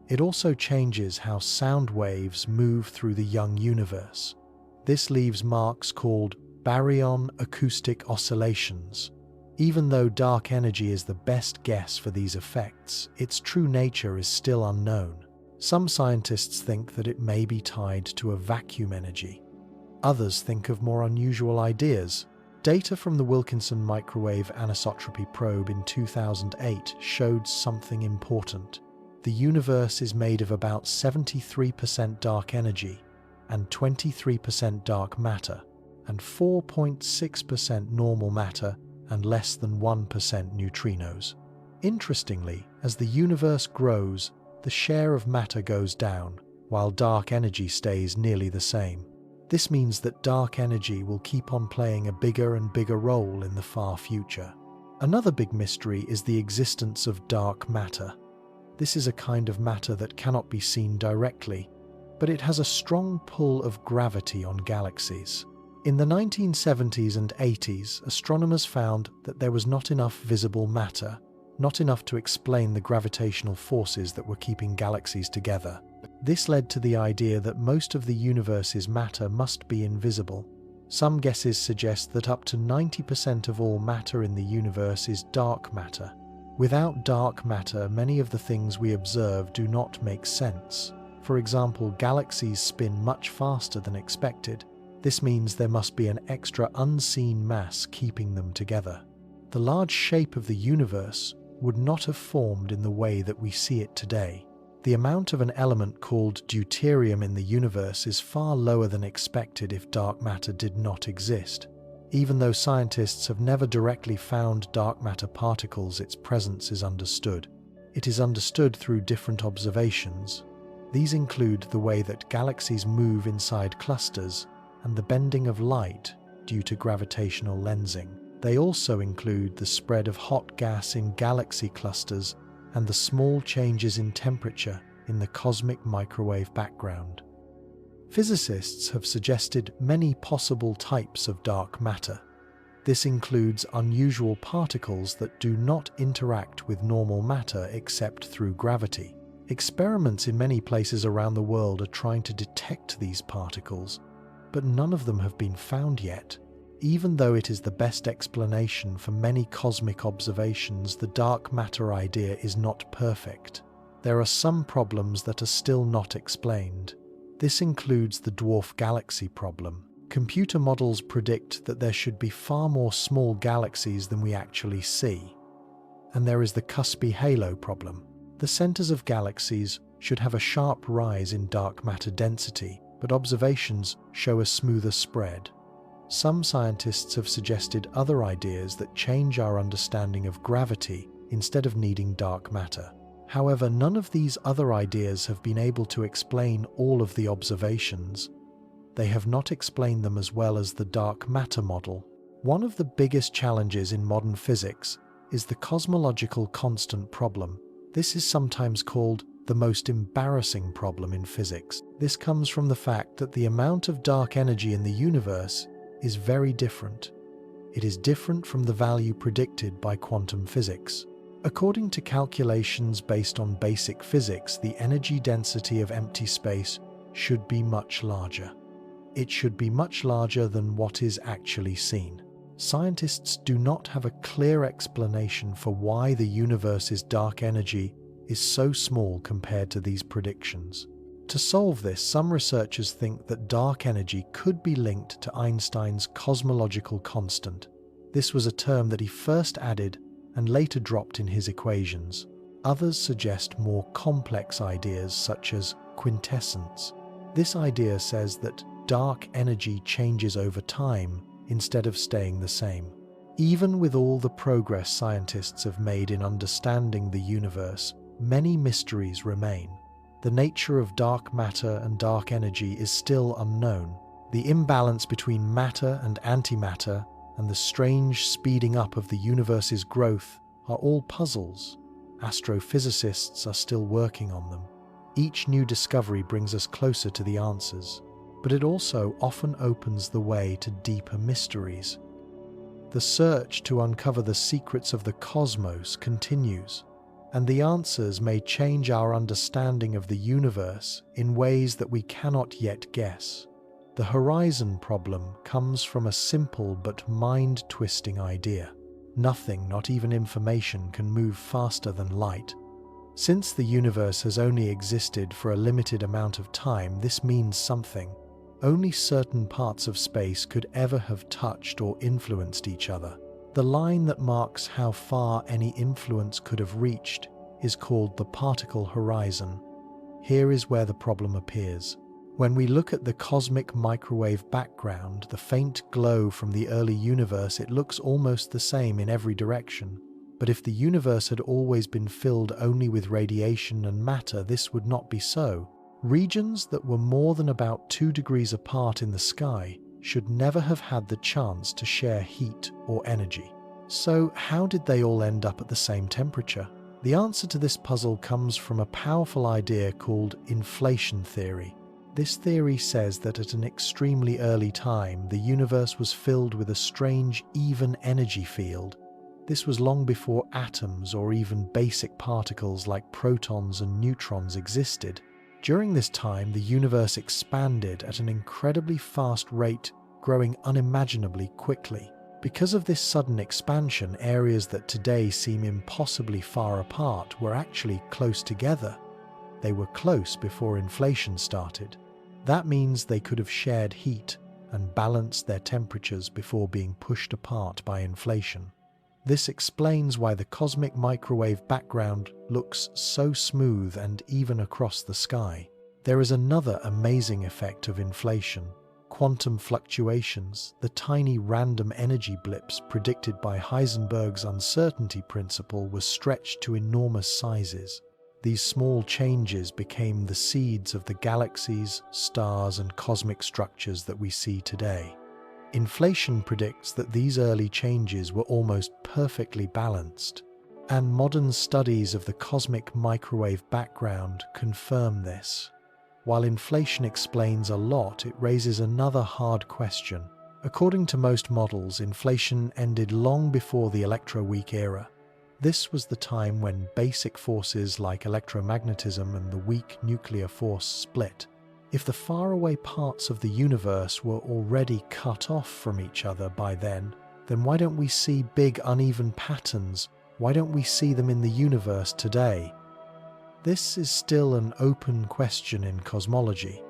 It also changes how sound waves move through the young universe. This leaves marks called baryon acoustic oscillations. Even though dark energy is the best guess for these effects, its true nature is still unknown. Some scientists think that it may be tied to a vacuum energy. Others think of more unusual ideas. Data from the Wilkinson microwave anisotropy probe in 2008 showed something important. The universe is made of about 73% dark energy and 23% dark matter, and 4.6% normal matter and less than 1% neutrinos. Interestingly, as the universe grows, the share of matter goes down, while dark energy stays nearly the same. This means that dark energy will keep on playing a bigger and bigger role in the far future. Another big mystery is the existence of dark matter. This is a kind of matter that cannot be seen directly, but it has a strong pull of gravity on galaxies. In the 1970s and 80s, astronomers found that there was not enough visible matter, not enough to explain the gravitational forces that were keeping galaxies together. This led to the idea that most of the universe's matter must be invisible. Some guesses suggest that up to 90% of all matter in the universe is dark matter. Without dark matter, many of the things we observe do not make sense. For example, galaxies spin much faster than expected. This means there must be an extra unseen mass keeping them together. The large shape of the universe would not have formed in the way that we see it today. The amount of an element called deuterium in the universe is far lower than expected if dark matter did not exist. Even though scientists have never directly found dark matter particles, its presence is understood. It is understood through different observations. These include the way that galaxies move inside clusters and the bending of light due to gravitational lensing. They also include the spread of hot gas in galaxy clusters and the small changes in temperature in the cosmic microwave background. Physicists have suggested many possible types of dark matter. This includes unusual particles that do not interact with normal matter except through gravity. Experiments in many places around the world are trying to detect these particles, but none of them have been found yet. Even though it is the best explanation for many cosmic observations, the dark matter idea is not perfect. There are some problems that are still not explained. This includes the dwarf galaxy problem. Computer models predict that there should be far more small galaxies than we actually see. And there is the cuspy halo problem. The centers of galaxies should have a sharp rise in dark matter density, but observations show a smoother spread. Some scientists have suggested other ideas that change our understanding of gravity instead of needing dark matter. However, none of these other ideas have been able to explain all of the observations. They have not explained them as well as the dark matter model. One of the biggest challenges in modern physics is the cosmological constant problem. This is sometimes called the most embarrassing problem in physics. This comes from the fact that the amount of dark energy in the universe is very different. It is different from the value predicted by quantum physics. According to calculations based on basic physics, the energy density of empty space should be much larger. It should be much larger than what is actually seen. Scientists do not have a clear explanation for why the universe's dark energy is so small compared to these predictions. To solve this, some researchers think that dark energy could be linked to Einstein's cosmological constant. This was a term that he first added and later dropped in his equations. Others suggest more complex ideas such as quintessence. This idea says that dark energy changes over time instead of staying the same. Even with all the progress scientists have made in understanding the universe, many mysteries remain. The nature of dark matter and dark energy is still unknown. The imbalance between matter and antimatter and the strange speeding up of the universe's growth are all puzzles. Astrophysicists are still working on them. Each new discovery brings us closer to the answers, but it also often opens the way to deeper mysteries. The search to uncover the secrets of the cosmos continues, and the answers may change our understanding of the universe in ways that we cannot yet guess. The horizon problem comes from a simple but mind-twisting idea. Nothing, not even information, can move faster than light. Since the universe has only existed for a limited amount of time, this means something. Only certain parts of space could ever have touched or influenced each other. The line that marks how far any influence could have reached is called the particle horizon. Here is where the problem appears. When we look at the cosmic microwave background, the faint glow from the early universe, it looks almost the same in every direction. But if the universe had always been filled only with radiation and matter, this would not be so. Regions that were more than about 2 degrees apart in the sky should never have had the chance to share heat or energy. So how did they all end up at the same temperature? The answer to this puzzle comes from a powerful idea called inflation theory. This theory says that at an extremely early time, the universe was filled with a strange even energy field. This was long before atoms or even basic particles like protons and neutrons existed. During this time, the universe expanded at an incredibly fast rate, growing unimaginably quickly. Because of this sudden expansion, areas that today seem impossibly far apart were actually close together. They were close before inflation started. That means they could have shared heat and balanced their temperatures before being pushed apart by inflation. This explains why the cosmic microwave background looks so smooth and even across the sky. There is another amazing effect of inflation: quantum fluctuations, the tiny random energy blips predicted by Heisenberg's uncertainty principle were stretched to enormous sizes. These small changes became the seeds of the galaxies, stars, and cosmic structures that we see today. Inflation predicts that these early changes were almost perfectly balanced, and modern studies of the cosmic microwave background confirm this. While inflation explains a lot, it raises another hard question. According to most models, inflation ended long before the electroweak era. This was the time when basic forces like electromagnetism and the weak nuclear force split. If the faraway parts of the universe were already cut off from each other by then why don't we see big uneven patterns? Why don't we see them in the universe today? This is still an open question in cosmology.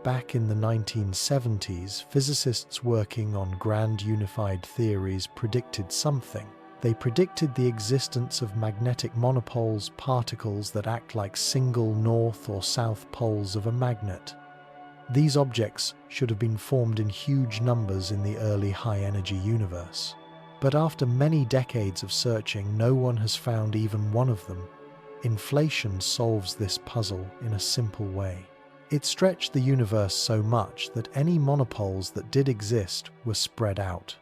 Back in the 1970s, physicists working on grand unified theories predicted something. They predicted the existence of magnetic monopoles, particles that act like single north or south poles of a magnet. These objects should have been formed in huge numbers in the early high-energy universe. But after many decades of searching, no one has found even one of them. Inflation solves this puzzle in a simple way. It stretched the universe so much that any monopoles that did exist were spread out.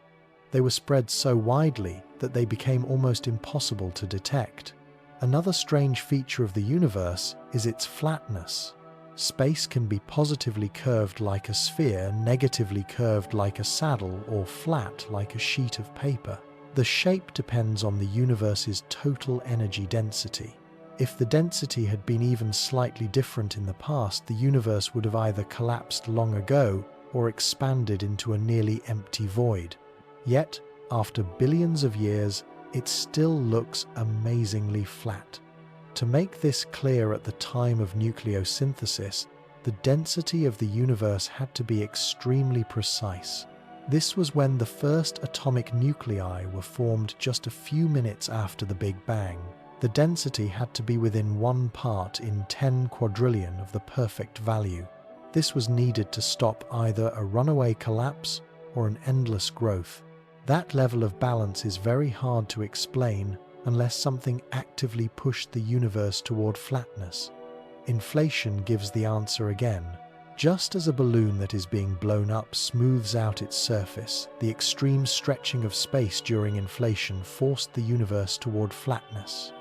They were spread so widely that they became almost impossible to detect. Another strange feature of the universe is its flatness. Space can be positively curved like a sphere, negatively curved like a saddle, or flat like a sheet of paper. The shape depends on the universe's total energy density. If the density had been even slightly different in the past, the universe would have either collapsed long ago or expanded into a nearly empty void. Yet, after billions of years, it still looks amazingly flat. To make this clear, at the time of nucleosynthesis, the density of the universe had to be extremely precise. This was when the first atomic nuclei were formed just a few minutes after the Big Bang. The density had to be within 1 part in 10 quadrillion of the perfect value. This was needed to stop either a runaway collapse or an endless growth. That level of balance is very hard to explain unless something actively pushed the universe toward flatness. Inflation gives the answer again. Just as a balloon that is being blown up smooths out its surface, the extreme stretching of space during inflation forced the universe toward flatness.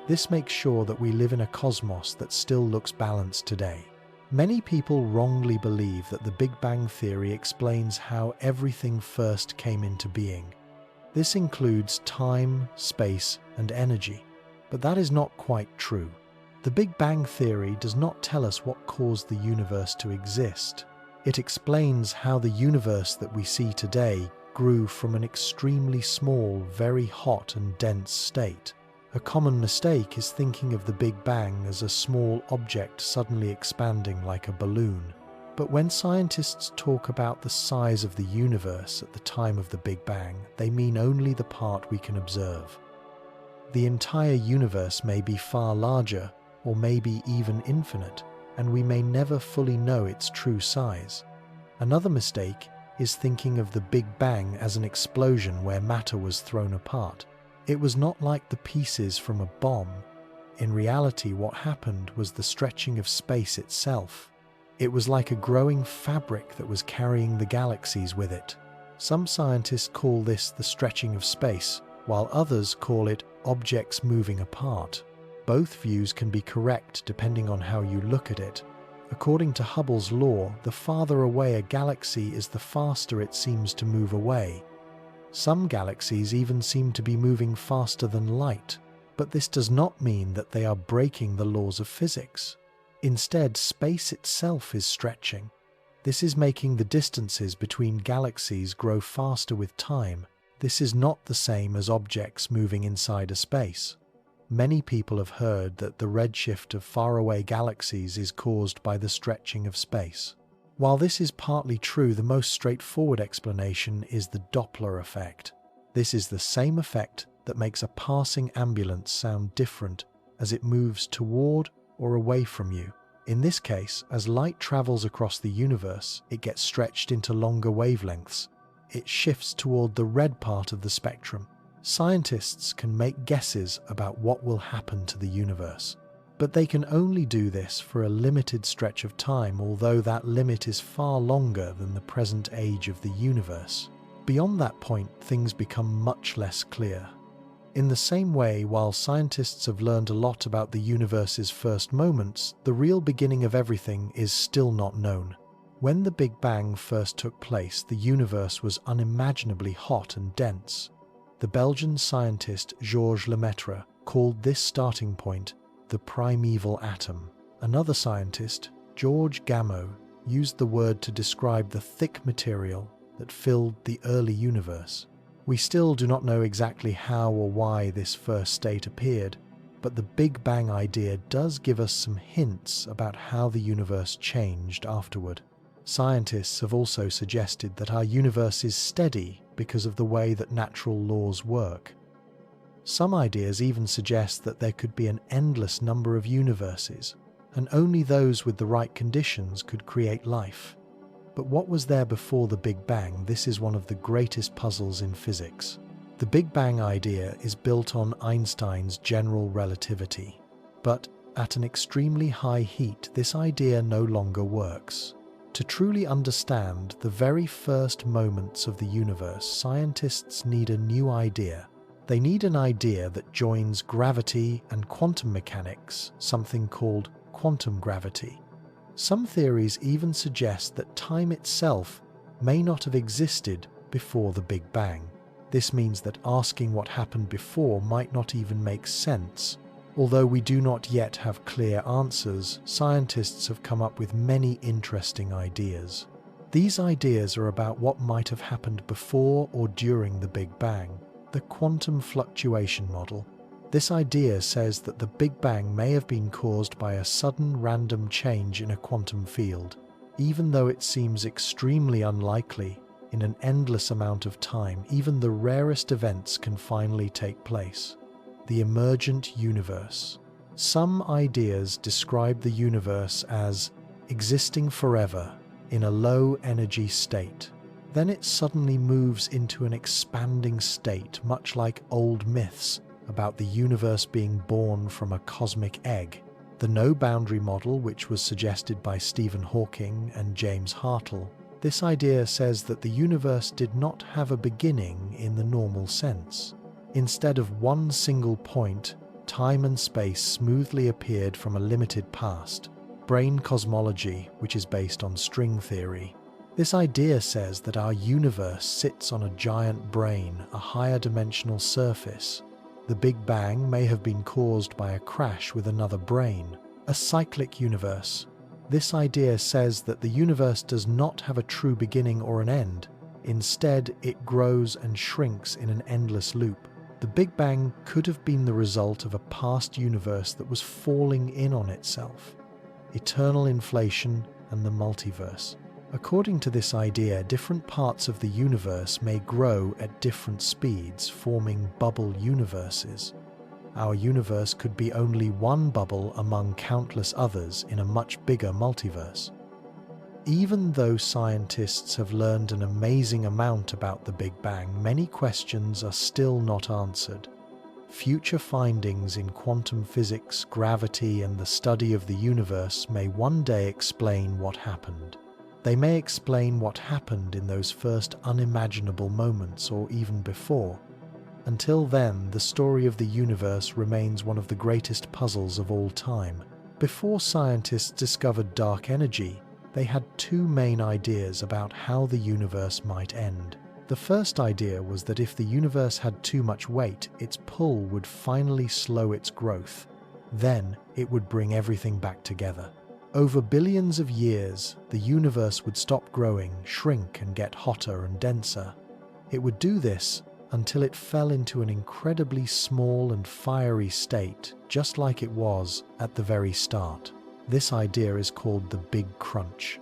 This makes sure that we live in a cosmos that still looks balanced today. Many people wrongly believe that the Big Bang Theory explains how everything first came into being. This includes time, space, and energy, but that is not quite true. The Big Bang Theory does not tell us what caused the universe to exist. It explains how the universe that we see today grew from an extremely small, very hot and dense state. A common mistake is thinking of the Big Bang as a small object suddenly expanding like a balloon. But when scientists talk about the size of the universe at the time of the Big Bang, they mean only the part we can observe. The entire universe may be far larger, or maybe even infinite, and we may never fully know its true size. Another mistake is thinking of the Big Bang as an explosion where matter was thrown apart. It was not like the pieces from a bomb. In reality, what happened was the stretching of space itself. It was like a growing fabric that was carrying the galaxies with it. Some scientists call this the stretching of space, while others call it objects moving apart. Both views can be correct depending on how you look at it. According to Hubble's law, the farther away a galaxy is, the faster it seems to move away. Some galaxies even seem to be moving faster than light, but this does not mean that they are breaking the laws of physics. Instead, space itself is stretching. This is making the distances between galaxies grow faster with time. This is not the same as objects moving inside a space. Many people have heard that the redshift of faraway galaxies is caused by the stretching of space. While this is partly true, the most straightforward explanation is the Doppler effect. This is the same effect that makes a passing ambulance sound different as it moves toward or away from you. In this case, as light travels across the universe, it gets stretched into longer wavelengths. It shifts toward the red part of the spectrum. Scientists can make guesses about what will happen to the universe, but they can only do this for a limited stretch of time, although that limit is far longer than the present age of the universe. Beyond that point, things become much less clear. In the same way, while scientists have learned a lot about the universe's first moments, the real beginning of everything is still not known. When the Big Bang first took place, the universe was unimaginably hot and dense. The Belgian scientist Georges Lemaitre called this starting point the primeval atom. Another scientist, George Gamow, used the word to describe the thick material that filled the early universe. We still do not know exactly how or why this first state appeared, but the Big Bang idea does give us some hints about how the universe changed afterward. Scientists have also suggested that our universe is steady because of the way that natural laws work. Some ideas even suggest that there could be an endless number of universes, and only those with the right conditions could create life. But what was there before the Big Bang? This is one of the greatest puzzles in physics. The Big Bang idea is built on Einstein's general relativity, but at an extremely high heat, this idea no longer works. To truly understand the very first moments of the universe, scientists need a new idea. They need an idea that joins gravity and quantum mechanics, something called quantum gravity. Some theories even suggest that time itself may not have existed before the Big Bang. This means that asking what happened before might not even make sense. Although we do not yet have clear answers, scientists have come up with many interesting ideas. These ideas are about what might have happened before or during the Big Bang. The quantum fluctuation model. This idea says that the Big Bang may have been caused by a sudden random change in a quantum field. Even though it seems extremely unlikely, in an endless amount of time, even the rarest events can finally take place. The emergent universe. Some ideas describe the universe as existing forever in a low-energy state. Then it suddenly moves into an expanding state, much like old myths about the universe being born from a cosmic egg. The no-boundary model, which was suggested by Stephen Hawking and James Hartle, this idea says that the universe did not have a beginning in the normal sense. Instead of one single point, time and space smoothly appeared from a limited past. Brain cosmology, which is based on string theory. This idea says that our universe sits on a giant brain, a higher dimensional surface. The Big Bang may have been caused by a crash with another brain. A cyclic universe. This idea says that the universe does not have a true beginning or an end. Instead, it grows and shrinks in an endless loop. The Big Bang could have been the result of a past universe that was falling in on itself. Eternal inflation, and the multiverse. According to this idea, different parts of the universe may grow at different speeds, forming bubble universes. Our universe could be only one bubble among countless others in a much bigger multiverse. Even though scientists have learned an amazing amount about the Big Bang, many questions are still not answered. Future findings in quantum physics, gravity, and the study of the universe may one day explain what happened. They may explain what happened in those first unimaginable moments or even before. Until then, the story of the universe remains one of the greatest puzzles of all time. Before scientists discovered dark energy, they had two main ideas about how the universe might end. The first idea was that if the universe had too much weight, its pull would finally slow its growth. Then it would bring everything back together. Over billions of years, the universe would stop growing, shrink, and get hotter and denser. It would do this until it fell into an incredibly small and fiery state, just like it was at the very start. This idea is called the Big Crunch.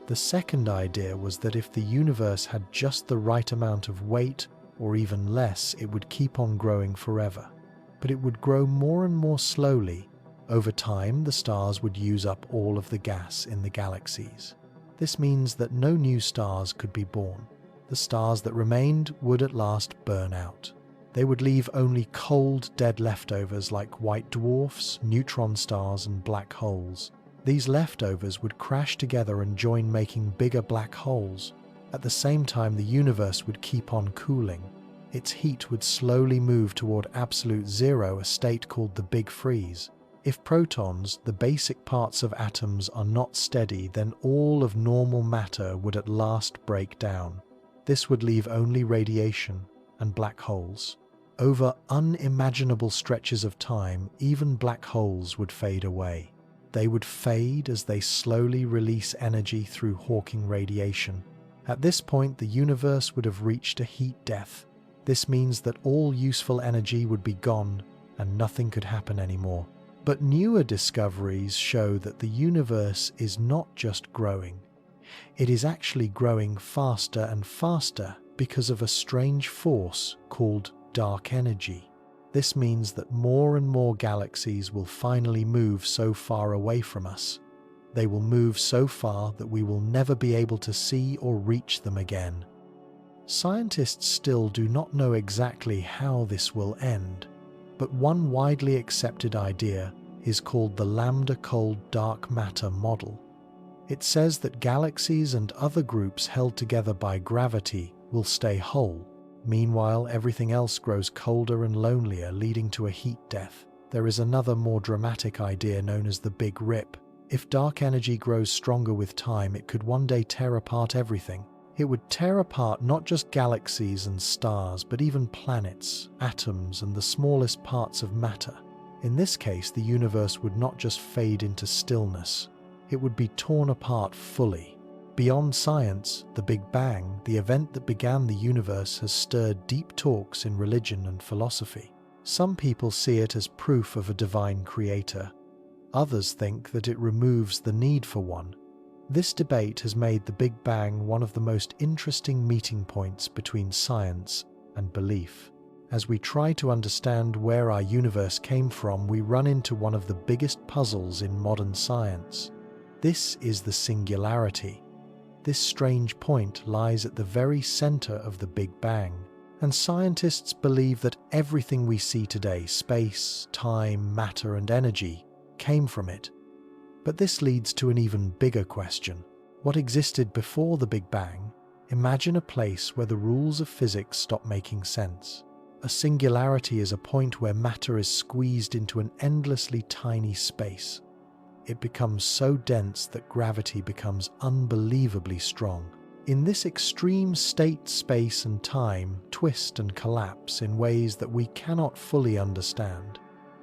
The second idea was that if the universe had just the right amount of weight, or even less, it would keep on growing forever. But it would grow more and more slowly. Over time, the stars would use up all of the gas in the galaxies. This means that no new stars could be born. The stars that remained would at last burn out. They would leave only cold, dead leftovers like white dwarfs, neutron stars, and black holes. These leftovers would crash together and join, making bigger black holes. At the same time, the universe would keep on cooling. Its heat would slowly move toward absolute zero, a state called the Big Freeze. If protons, the basic parts of atoms, are not steady, then all of normal matter would at last break down. This would leave only radiation and black holes. Over unimaginable stretches of time, even black holes would fade away. They would fade as they slowly release energy through Hawking radiation. At this point, the universe would have reached a heat death. This means that all useful energy would be gone and nothing could happen anymore. But newer discoveries show that the universe is not just growing. It is actually growing faster and faster because of a strange force called dark energy. This means that more and more galaxies will finally move so far away from us. They will move so far that we will never be able to see or reach them again. Scientists still do not know exactly how this will end, but one widely accepted idea is called the lambda-cold dark matter model. It says that galaxies and other groups held together by gravity will stay whole. Meanwhile, everything else grows colder and lonelier, leading to a heat death. There is another more dramatic idea known as the Big Rip. If dark energy grows stronger with time, it could one day tear apart everything. It would tear apart not just galaxies and stars, but even planets, atoms, and the smallest parts of matter. In this case, the universe would not just fade into stillness. It would be torn apart fully. Beyond science, the Big Bang, the event that began the universe, has stirred deep talks in religion and philosophy. Some people see it as proof of a divine creator. Others think that it removes the need for one. This debate has made the Big Bang one of the most interesting meeting points between science and belief. As we try to understand where our universe came from, we run into one of the biggest puzzles in modern science. This is the singularity. This strange point lies at the very center of the Big Bang, and scientists believe that everything we see today, space, time, matter, and energy, came from it. But this leads to an even bigger question. What existed before the Big Bang? Imagine a place where the rules of physics stop making sense. A singularity is a point where matter is squeezed into an endlessly tiny space. It becomes so dense that gravity becomes unbelievably strong. In this extreme state, space and time twist and collapse in ways that we cannot fully understand.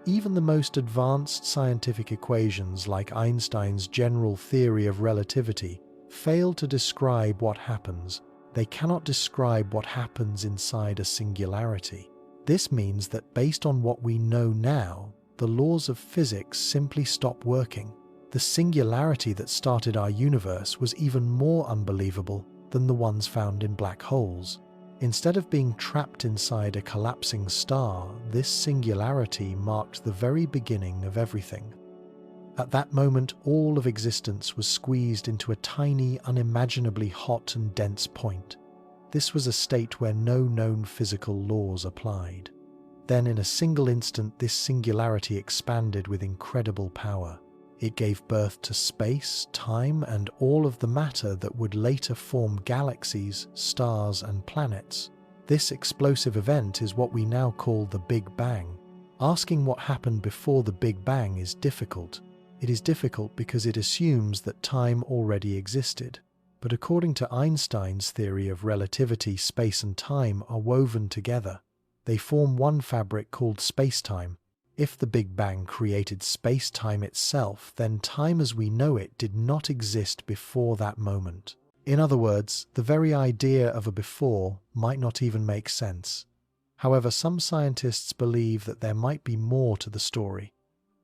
Even the most advanced scientific equations like Einstein's general theory of relativity fail to describe what happens. They cannot describe what happens inside a singularity. This means that based on what we know now, the laws of physics simply stop working. The singularity that started our universe was even more unbelievable than the ones found in black holes. Instead of being trapped inside a collapsing star, this singularity marked the very beginning of everything. At that moment, all of existence was squeezed into a tiny, unimaginably hot and dense point. This was a state where no known physical laws applied. Then, in a single instant, this singularity expanded with incredible power. It gave birth to space, time, and all of the matter that would later form galaxies, stars, and planets. This explosive event is what we now call the Big Bang. Asking what happened before the Big Bang is difficult. It is difficult because it assumes that time already existed. But according to Einstein's theory of relativity, space and time are woven together. They form one fabric called spacetime. If the Big Bang created space-time itself, then time as we know it did not exist before that moment. In other words, the very idea of a before might not even make sense. However, some scientists believe that there might be more to the story.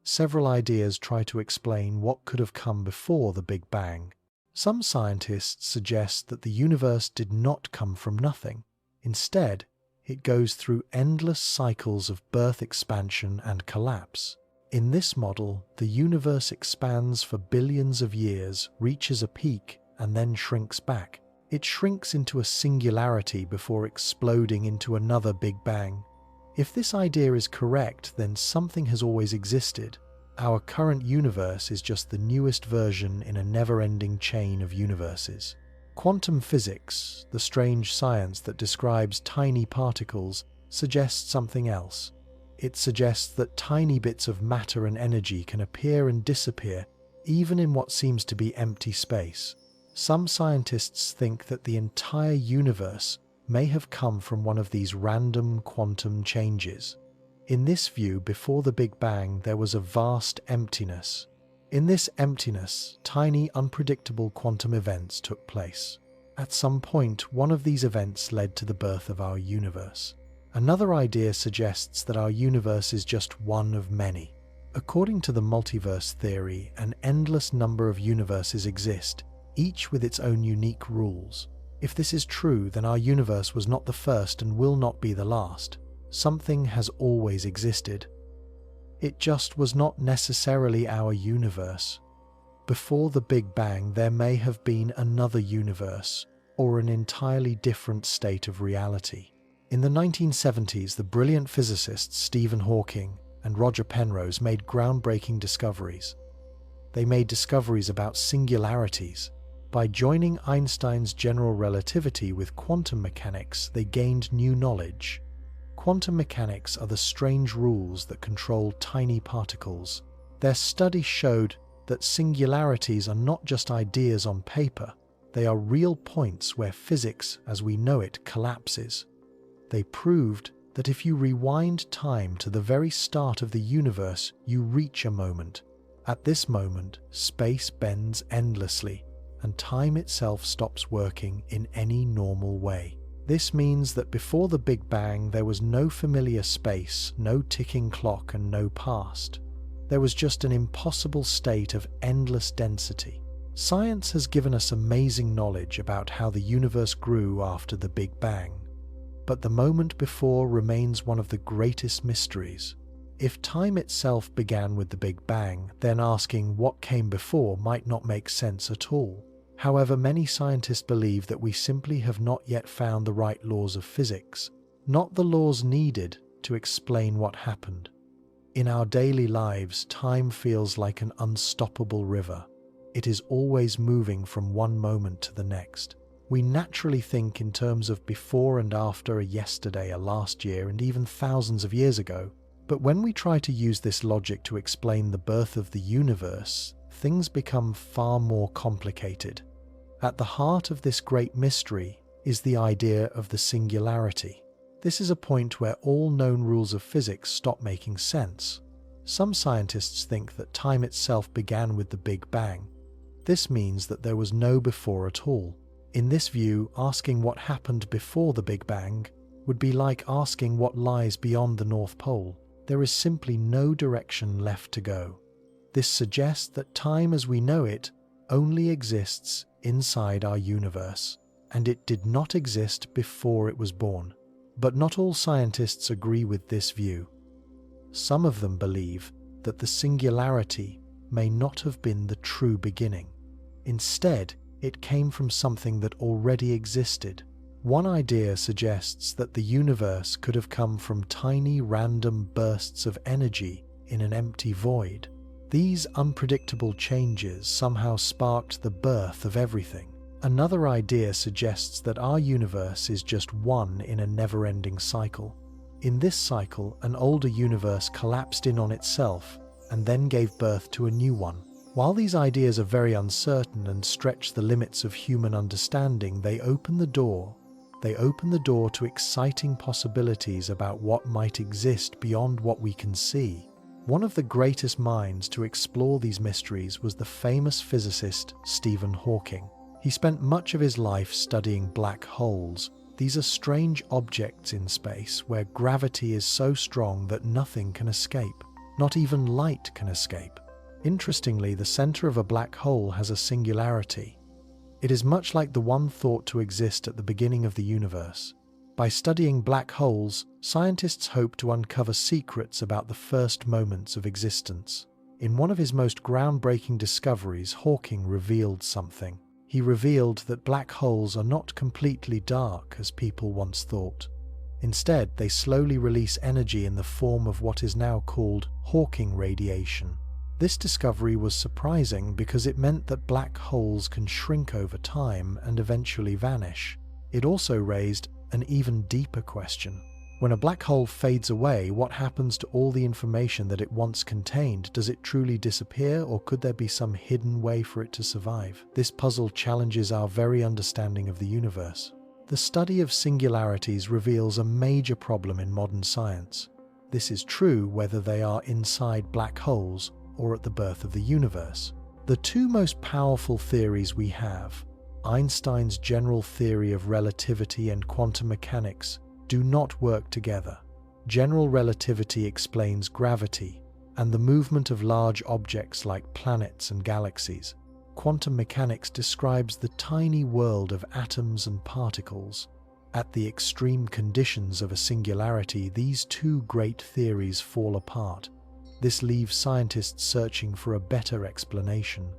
Several ideas try to explain what could have come before the Big Bang. Some scientists suggest that the universe did not come from nothing. Instead, it goes through endless cycles of birth, expansion, and collapse. In this model, the universe expands for billions of years, reaches a peak, and then shrinks back. It shrinks into a singularity before exploding into another Big Bang. If this idea is correct, then something has always existed. Our current universe is just the newest version in a never-ending chain of universes. Quantum physics, the strange science that describes tiny particles, suggests something else. It suggests that tiny bits of matter and energy can appear and disappear, even in what seems to be empty space. Some scientists think that the entire universe may have come from one of these random quantum changes. In this view, before the Big Bang, there was a vast emptiness. In this emptiness, tiny, unpredictable quantum events took place. At some point, one of these events led to the birth of our universe. Another idea suggests that our universe is just one of many. According to the multiverse theory, an endless number of universes exist, each with its own unique rules. If this is true, then our universe was not the first and will not be the last. Something has always existed. It just was not necessarily our universe. Before the Big Bang, there may have been another universe, or an entirely different state of reality. In the 1970s, the brilliant physicists Stephen Hawking and Roger Penrose made groundbreaking discoveries. They made discoveries about singularities. By joining Einstein's general relativity with quantum mechanics, they gained new knowledge. Quantum mechanics are the strange rules that control tiny particles. Their study showed that singularities are not just ideas on paper, they are real points where physics as we know it collapses. They proved that if you rewind time to the very start of the universe, you reach a moment. At this moment, space bends endlessly, and time itself stops working in any normal way. This means that before the Big Bang, there was no familiar space, no ticking clock, and no past. There was just an impossible state of endless density. Science has given us amazing knowledge about how the universe grew after the Big Bang. But the moment before remains one of the greatest mysteries. If time itself began with the Big Bang, then asking what came before might not make sense at all. However, many scientists believe that we simply have not yet found the right laws of physics, not the laws needed to explain what happened. In our daily lives, time feels like an unstoppable river. It is always moving from one moment to the next. We naturally think in terms of before and after, a yesterday, a last year, and even thousands of years ago. But when we try to use this logic to explain the birth of the universe, things become far more complicated. At the heart of this great mystery is the idea of the singularity. This is a point where all known rules of physics stop making sense. Some scientists think that time itself began with the Big Bang. This means that there was no before at all. In this view, asking what happened before the Big Bang would be like asking what lies beyond the North Pole. There is simply no direction left to go. This suggests that time as we know it only exists inside our universe, and it did not exist before it was born. But not all scientists agree with this view. Some of them believe that the singularity may not have been the true beginning. Instead, it came from something that already existed. One idea suggests that the universe could have come from tiny random bursts of energy in an empty void. These unpredictable changes somehow sparked the birth of everything. Another idea suggests that our universe is just one in a never-ending cycle. In this cycle, an older universe collapsed in on itself and then gave birth to a new one. While these ideas are very uncertain and stretch the limits of human understanding, they open the door to exciting possibilities about what might exist beyond what we can see. One of the greatest minds to explore these mysteries was the famous physicist Stephen Hawking. He spent much of his life studying black holes. These are strange objects in space where gravity is so strong that nothing can escape. Not even light can escape. Interestingly, the center of a black hole has a singularity. It is much like the one thought to exist at the beginning of the universe. By studying black holes, scientists hope to uncover secrets about the first moments of existence. In one of his most groundbreaking discoveries, Hawking revealed something. He revealed that black holes are not completely dark as people once thought. Instead, they slowly release energy in the form of what is now called Hawking radiation. This discovery was surprising because it meant that black holes can shrink over time and eventually vanish. It also raised an even deeper question. When a black hole fades away, what happens to all the information that it once contained? Does it truly disappear, or could there be some hidden way for it to survive? This puzzle challenges our very understanding of the universe. The study of singularities reveals a major problem in modern science. This is true whether they are inside black holes or at the birth of the universe. The two most powerful theories we have, Einstein's general theory of relativity and quantum mechanics, do not work together. General relativity explains gravity and the movement of large objects like planets and galaxies. Quantum mechanics describes the tiny world of atoms and particles. At the extreme conditions of a singularity, these two great theories fall apart. This leaves scientists searching for a better explanation.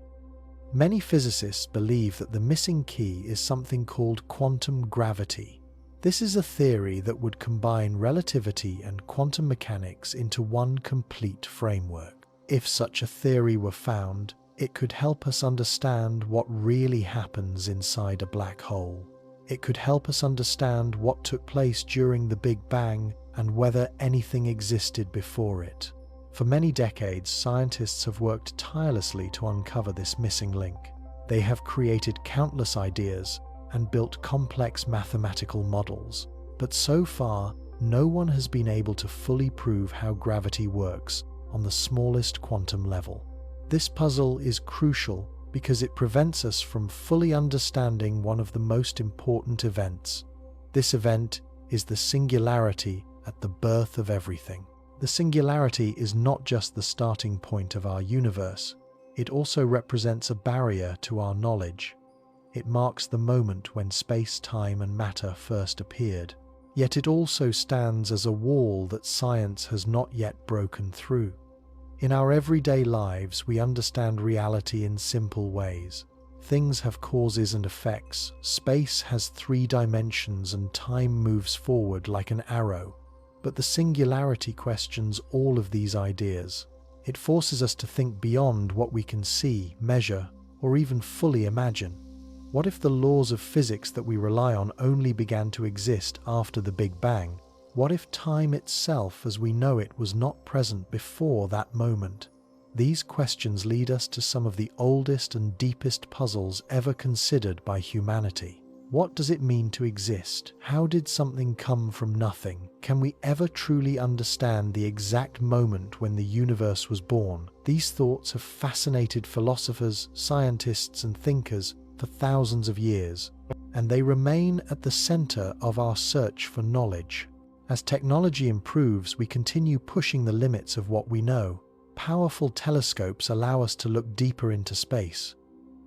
Many physicists believe that the missing key is something called quantum gravity. This is a theory that would combine relativity and quantum mechanics into one complete framework. If such a theory were found, it could help us understand what really happens inside a black hole. It could help us understand what took place during the Big Bang and whether anything existed before it. For many decades, scientists have worked tirelessly to uncover this missing link. They have created countless ideas and built complex mathematical models, but so far, no one has been able to fully prove how gravity works on the smallest quantum level. This puzzle is crucial because it prevents us from fully understanding one of the most important events. This event is the singularity at the birth of everything. The singularity is not just the starting point of our universe, it also represents a barrier to our knowledge. It marks the moment when space, time, and matter first appeared. Yet it also stands as a wall that science has not yet broken through. In our everyday lives, we understand reality in simple ways. Things have causes and effects, space has 3 dimensions, and time moves forward like an arrow. But the singularity questions all of these ideas. It forces us to think beyond what we can see, measure, or even fully imagine. What if the laws of physics that we rely on only began to exist after the Big Bang? What if time itself as we know it was not present before that moment? These questions lead us to some of the oldest and deepest puzzles ever considered by humanity. What does it mean to exist? How did something come from nothing? Can we ever truly understand the exact moment when the universe was born? These thoughts have fascinated philosophers, scientists, and thinkers for thousands of years, and they remain at the center of our search for knowledge. As technology improves, we continue pushing the limits of what we know. Powerful telescopes allow us to look deeper into space.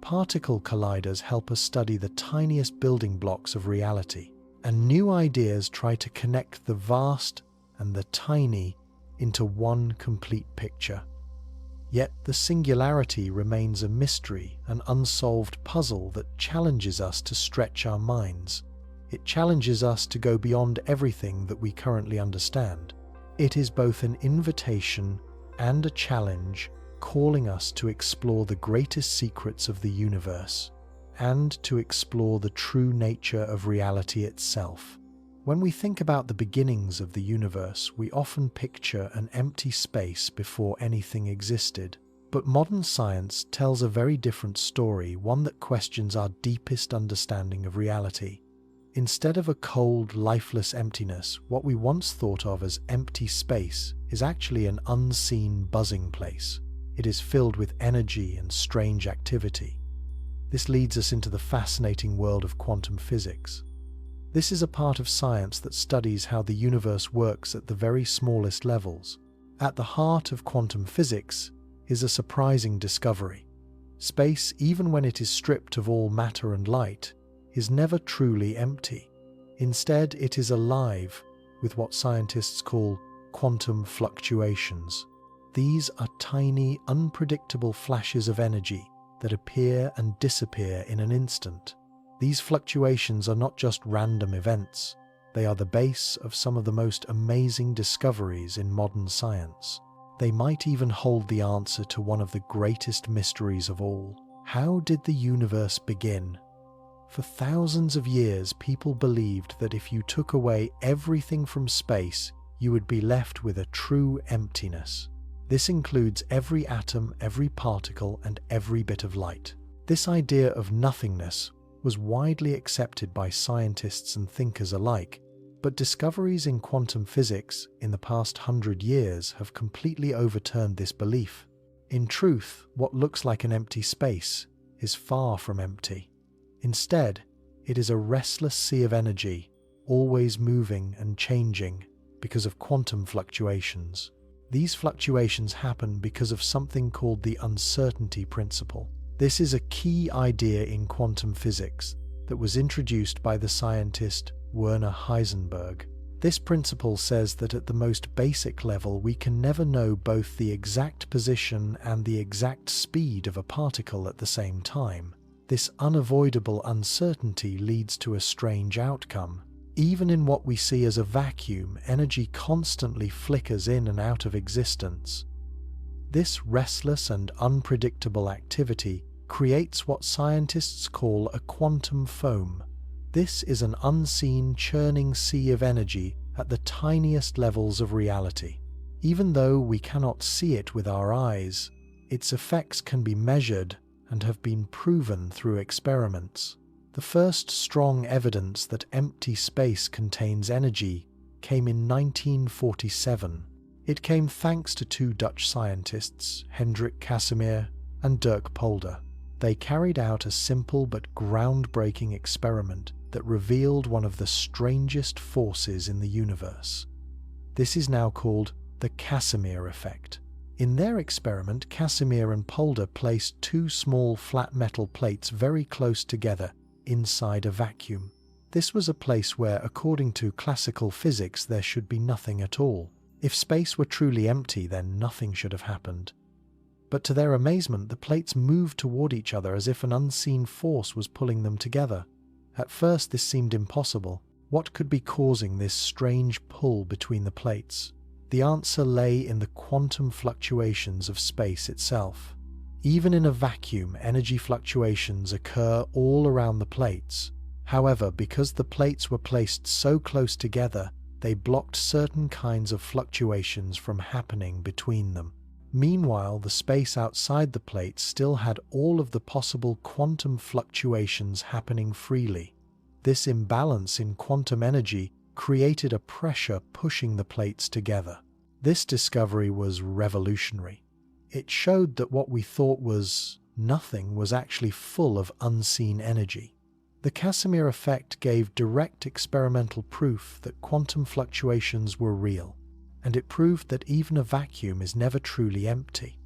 Particle colliders help us study the tiniest building blocks of reality. And new ideas try to connect the vast and the tiny into one complete picture. Yet the singularity remains a mystery, an unsolved puzzle that challenges us to stretch our minds. It challenges us to go beyond everything that we currently understand. It is both an invitation and a challenge, calling us to explore the greatest secrets of the universe and to explore the true nature of reality itself. When we think about the beginnings of the universe, we often picture an empty space before anything existed. But modern science tells a very different story, one that questions our deepest understanding of reality. Instead of a cold, lifeless emptiness, what we once thought of as empty space is actually an unseen, buzzing place. It is filled with energy and strange activity. This leads us into the fascinating world of quantum physics. This is a part of science that studies how the universe works at the very smallest levels. At the heart of quantum physics is a surprising discovery. Space, even when it is stripped of all matter and light, is never truly empty. Instead, it is alive with what scientists call quantum fluctuations. These are tiny, unpredictable flashes of energy that appear and disappear in an instant. These fluctuations are not just random events, they are the base of some of the most amazing discoveries in modern science. They might even hold the answer to one of the greatest mysteries of all. How did the universe begin? For thousands of years, people believed that if you took away everything from space, you would be left with a true emptiness. This includes every atom, every particle, and every bit of light. This idea of nothingness was widely accepted by scientists and thinkers alike, but discoveries in quantum physics in the past 100 years have completely overturned this belief. In truth, what looks like an empty space is far from empty. Instead, it is a restless sea of energy, always moving and changing because of quantum fluctuations. These fluctuations happen because of something called the uncertainty principle. This is a key idea in quantum physics that was introduced by the scientist Werner Heisenberg. This principle says that at the most basic level, we can never know both the exact position and the exact speed of a particle at the same time. This unavoidable uncertainty leads to a strange outcome. Even in what we see as a vacuum, energy constantly flickers in and out of existence. This restless and unpredictable activity creates what scientists call a quantum foam. This is an unseen, churning sea of energy at the tiniest levels of reality. Even though we cannot see it with our eyes, its effects can be measured and have been proven through experiments. The first strong evidence that empty space contains energy came in 1947. It came thanks to two Dutch scientists, Hendrik Casimir and Dirk Polder. They carried out a simple but groundbreaking experiment that revealed one of the strangest forces in the universe. This is now called the Casimir effect. In their experiment, Casimir and Polder placed two small flat metal plates very close together inside a vacuum. This was a place where, according to classical physics, there should be nothing at all. If space were truly empty, then nothing should have happened. But to their amazement, the plates moved toward each other as if an unseen force was pulling them together. At first, this seemed impossible. What could be causing this strange pull between the plates? The answer lay in the quantum fluctuations of space itself. Even in a vacuum, energy fluctuations occur all around the plates. However, because the plates were placed so close together, they blocked certain kinds of fluctuations from happening between them. Meanwhile, the space outside the plates still had all of the possible quantum fluctuations happening freely. This imbalance in quantum energy created a pressure pushing the plates together. This discovery was revolutionary. It showed that what we thought was nothing was actually full of unseen energy. The Casimir effect gave direct experimental proof that quantum fluctuations were real. and it proved that even a vacuum is never truly empty.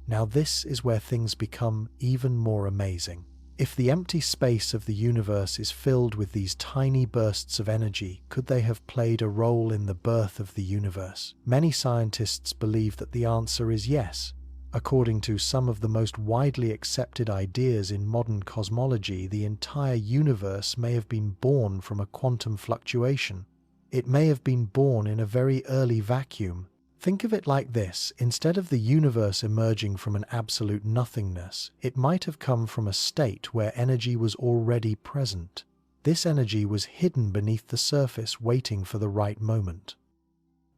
Now this is where things become even more amazing. If the empty space of the universe is filled with these tiny bursts of energy, could they have played a role in the birth of the universe? Many scientists believe that the answer is yes. According to some of the most widely accepted ideas in modern cosmology, the entire universe may have been born from a quantum fluctuation. It may have been born in a very early vacuum. Think of it like this: instead of the universe emerging from an absolute nothingness, it might have come from a state where energy was already present. This energy was hidden beneath the surface, waiting for the right moment.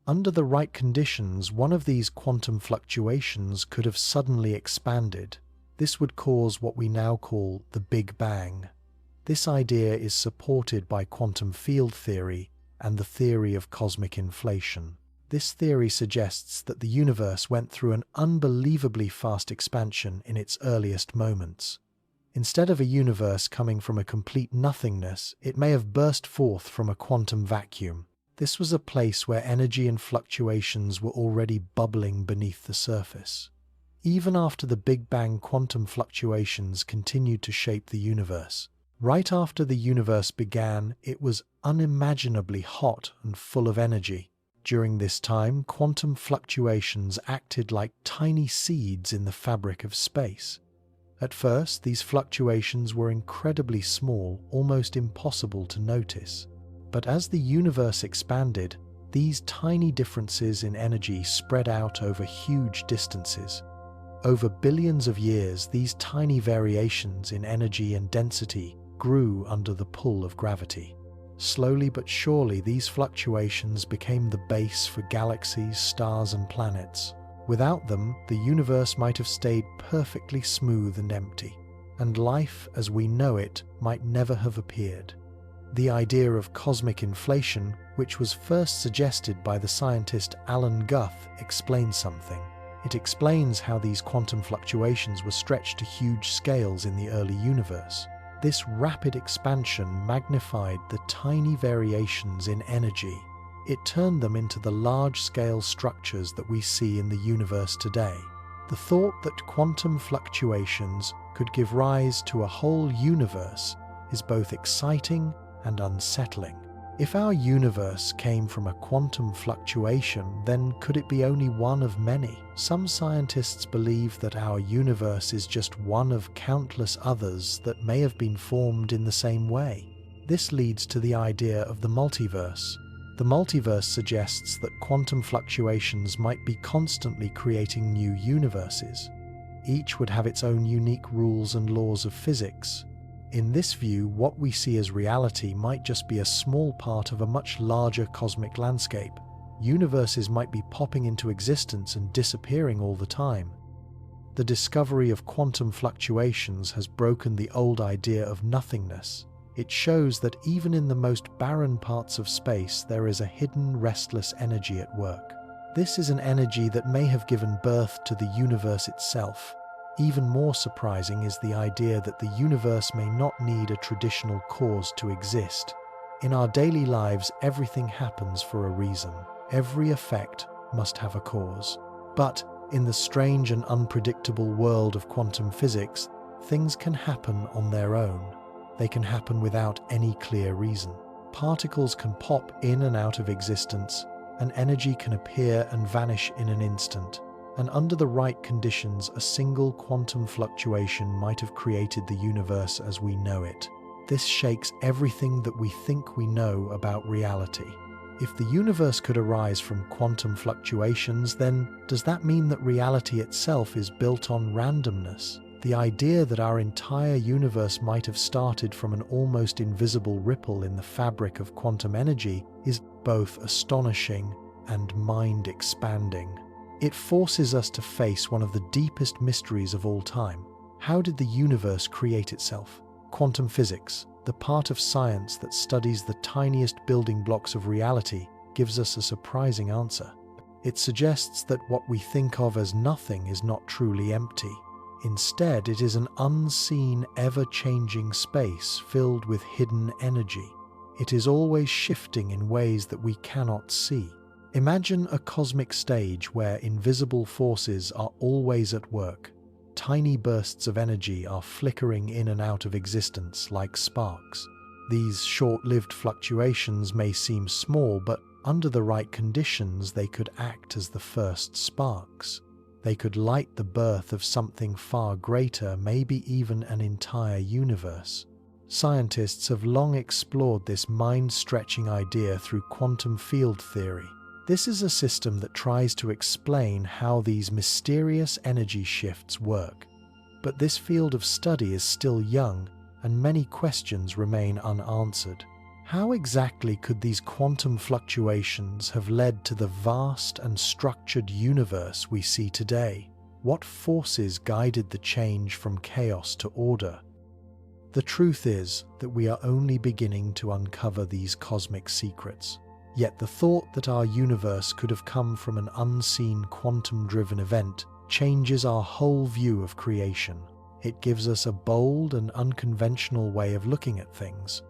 Under the right conditions, one of these quantum fluctuations could have suddenly expanded. This would cause what we now call the Big Bang. This idea is supported by quantum field theory and the theory of cosmic inflation. This theory suggests that the universe went through an unbelievably fast expansion in its earliest moments. Instead of a universe coming from a complete nothingness, it may have burst forth from a quantum vacuum. This was a place where energy and fluctuations were already bubbling beneath the surface. Even after the Big Bang, quantum fluctuations continued to shape the universe. Right after the universe began, it was unimaginably hot and full of energy. During this time, quantum fluctuations acted like tiny seeds in the fabric of space. At first, these fluctuations were incredibly small, almost impossible to notice. But as the universe expanded, these tiny differences in energy spread out over huge distances. Over billions of years, these tiny variations in energy and density grew under the pull of gravity. Slowly but surely, these fluctuations became the base for galaxies, stars, and planets. Without them, the universe might have stayed perfectly smooth and empty, and life as we know it might never have appeared. The idea of cosmic inflation, which was first suggested by the scientist Alan Guth, explains something. It explains how these quantum fluctuations were stretched to huge scales in the early universe. This rapid expansion magnified the tiny variations in energy. It turned them into the large-scale structures that we see in the universe today. The thought that quantum fluctuations could give rise to a whole universe is both exciting and unsettling. If our universe came from a quantum fluctuation, then could it be only one of many? Some scientists believe that our universe is just one of countless others that may have been formed in the same way. This leads to the idea of the multiverse. The multiverse suggests that quantum fluctuations might be constantly creating new universes. Each would have its own unique rules and laws of physics. In this view, what we see as reality might just be a small part of a much larger cosmic landscape. Universes might be popping into existence and disappearing all the time. The discovery of quantum fluctuations has broken the old idea of nothingness. It shows that even in the most barren parts of space, there is a hidden, restless energy at work. This is an energy that may have given birth to the universe itself. Even more surprising is the idea that the universe may not need a traditional cause to exist. In our daily lives, everything happens for a reason. Every effect must have a cause. But in the strange and unpredictable world of quantum physics, things can happen on their own. They can happen without any clear reason. Particles can pop in and out of existence, and energy can appear and vanish in an instant. And under the right conditions, a single quantum fluctuation might have created the universe as we know it. This shakes everything that we think we know about reality. If the universe could arise from quantum fluctuations, then does that mean that reality itself is built on randomness? The idea that our entire universe might have started from an almost invisible ripple in the fabric of quantum energy is both astonishing and mind-expanding. It forces us to face one of the deepest mysteries of all time. How did the universe create itself? Quantum physics, the part of science that studies the tiniest building blocks of reality, gives us a surprising answer. It suggests that what we think of as nothing is not truly empty. Instead, it is an unseen, ever-changing space filled with hidden energy. It is always shifting in ways that we cannot see. Imagine a cosmic stage where invisible forces are always at work. Tiny bursts of energy are flickering in and out of existence like sparks. These short-lived fluctuations may seem small, but under the right conditions they could act as the first sparks. They could light the birth of something far greater, maybe even an entire universe. Scientists have long explored this mind-stretching idea through quantum field theory. This is a system that tries to explain how these mysterious energy shifts work. But this field of study is still young, and many questions remain unanswered. How exactly could these quantum fluctuations have led to the vast and structured universe we see today? What forces guided the change from chaos to order? The truth is that we are only beginning to uncover these cosmic secrets. Yet the thought that our universe could have come from an unseen quantum-driven event changes our whole view of creation. It gives us a bold and unconventional way of looking at things.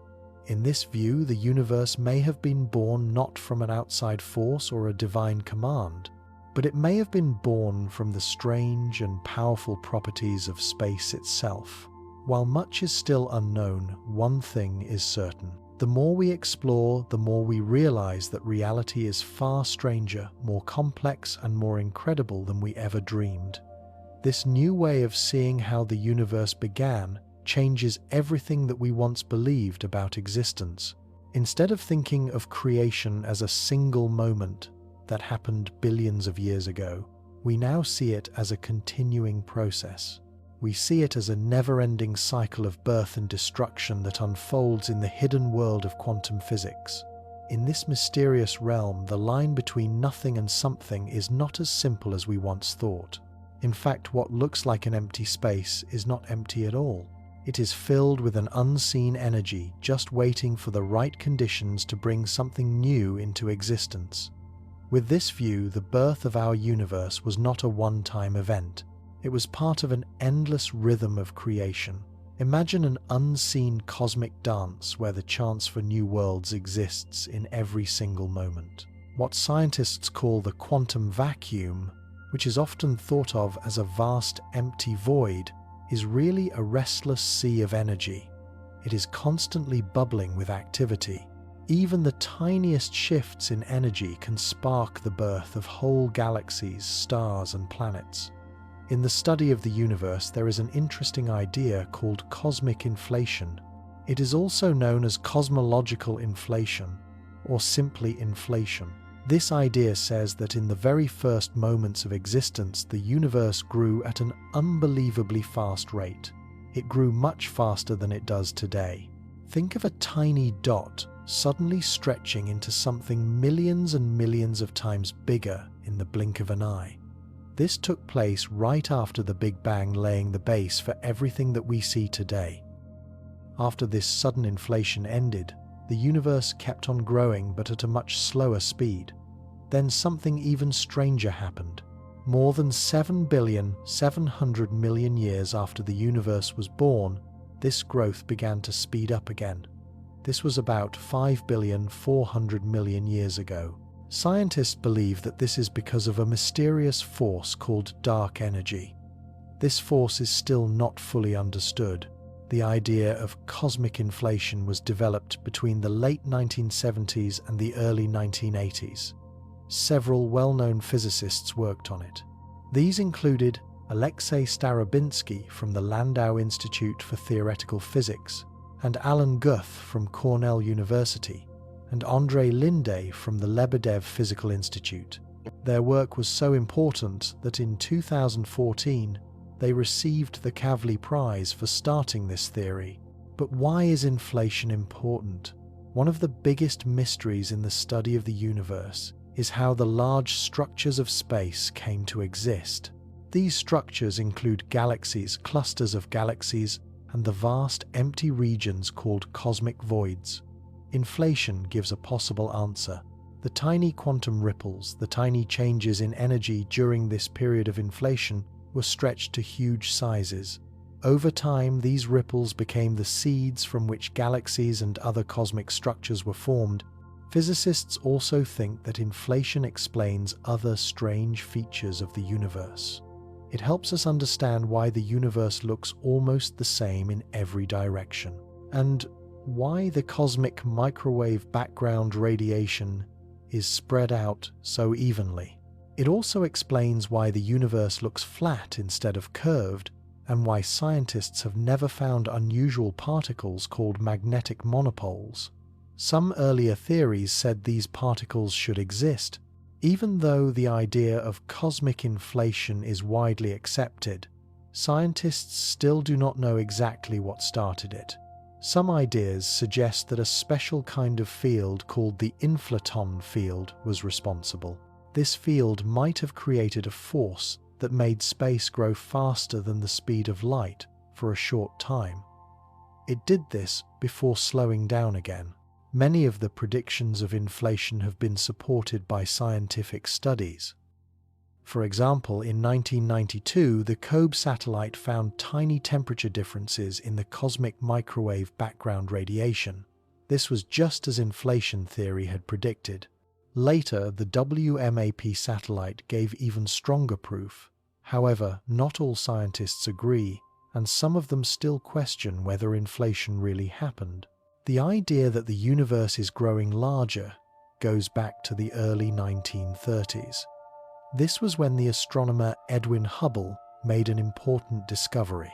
In this view, the universe may have been born not from an outside force or a divine command, but it may have been born from the strange and powerful properties of space itself. While much is still unknown, one thing is certain. The more we explore, the more we realize that reality is far stranger, more complex, and more incredible than we ever dreamed. This new way of seeing how the universe began changes everything that we once believed about existence. Instead of thinking of creation as a single moment that happened billions of years ago, we now see it as a continuing process. We see it as a never-ending cycle of birth and destruction that unfolds in the hidden world of quantum physics. In this mysterious realm, the line between nothing and something is not as simple as we once thought. In fact, what looks like an empty space is not empty at all. It is filled with an unseen energy, just waiting for the right conditions to bring something new into existence. With this view, the birth of our universe was not a one-time event. It was part of an endless rhythm of creation. Imagine an unseen cosmic dance where the chance for new worlds exists in every single moment. What scientists call the quantum vacuum, which is often thought of as a vast empty void, is really a restless sea of energy. It is constantly bubbling with activity. Even the tiniest shifts in energy can spark the birth of whole galaxies, stars, and planets. In the study of the universe, there is an interesting idea called cosmic inflation. It is also known as cosmological inflation, or simply inflation. This idea says that in the very first moments of existence, the universe grew at an unbelievably fast rate. It grew much faster than it does today. Think of a tiny dot suddenly stretching into something millions and millions of times bigger in the blink of an eye. This took place right after the Big Bang, laying the base for everything that we see today. After this sudden inflation ended, the universe kept on growing, but at a much slower speed. Then something even stranger happened. More than 7,700,000,000 years after the universe was born, this growth began to speed up again. This was about 5,400,000,000 years ago. Scientists believe that this is because of a mysterious force called dark energy. This force is still not fully understood. The idea of cosmic inflation was developed between the late 1970s and the early 1980s. Several well-known physicists worked on it. These included Alexei Starobinsky from the Landau Institute for Theoretical Physics, and Alan Guth from Cornell University, and Andrei Linde from the Lebedev Physical Institute. Their work was so important that in 2014 they received the Kavli Prize for starting this theory. But why is inflation important? One of the biggest mysteries in the study of the universe is how the large structures of space came to exist. These structures include galaxies, clusters of galaxies, and the vast empty regions called cosmic voids. Inflation gives a possible answer. The tiny quantum ripples, the tiny changes in energy during this period of inflation, were stretched to huge sizes. Over time, these ripples became the seeds from which galaxies and other cosmic structures were formed. Physicists also think that inflation explains other strange features of the universe. It helps us understand why the universe looks almost the same in every direction, and why the cosmic microwave background radiation is spread out so evenly. It also explains why the universe looks flat instead of curved, and why scientists have never found unusual particles called magnetic monopoles. Some earlier theories said these particles should exist, even though the idea of cosmic inflation is widely accepted. Scientists still do not know exactly what started it. Some ideas suggest that a special kind of field called the inflaton field was responsible. This field might have created a force that made space grow faster than the speed of light for a short time. It did this before slowing down again. Many of the predictions of inflation have been supported by scientific studies. For example, in 1992, the COBE satellite found tiny temperature differences in the cosmic microwave background radiation. This was just as inflation theory had predicted. Later, the WMAP satellite gave even stronger proof. However, not all scientists agree, and some of them still question whether inflation really happened. The idea that the universe is growing larger goes back to the early 1930s. This was when the astronomer Edwin Hubble made an important discovery.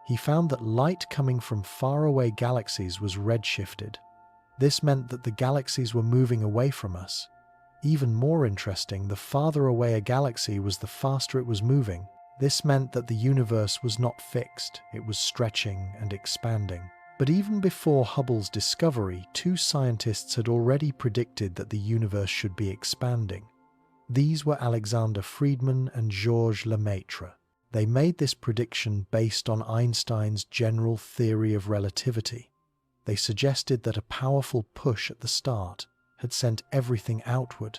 He found that light coming from faraway galaxies was redshifted. This meant that the galaxies were moving away from us. Even more interesting, the farther away a galaxy was, the faster it was moving. This meant that the universe was not fixed, it was stretching and expanding. But even before Hubble's discovery, two scientists had already predicted that the universe should be expanding. These were Alexander Friedmann and Georges Lemaitre. They made this prediction based on Einstein's general theory of relativity. They suggested that a powerful push at the start had sent everything outward,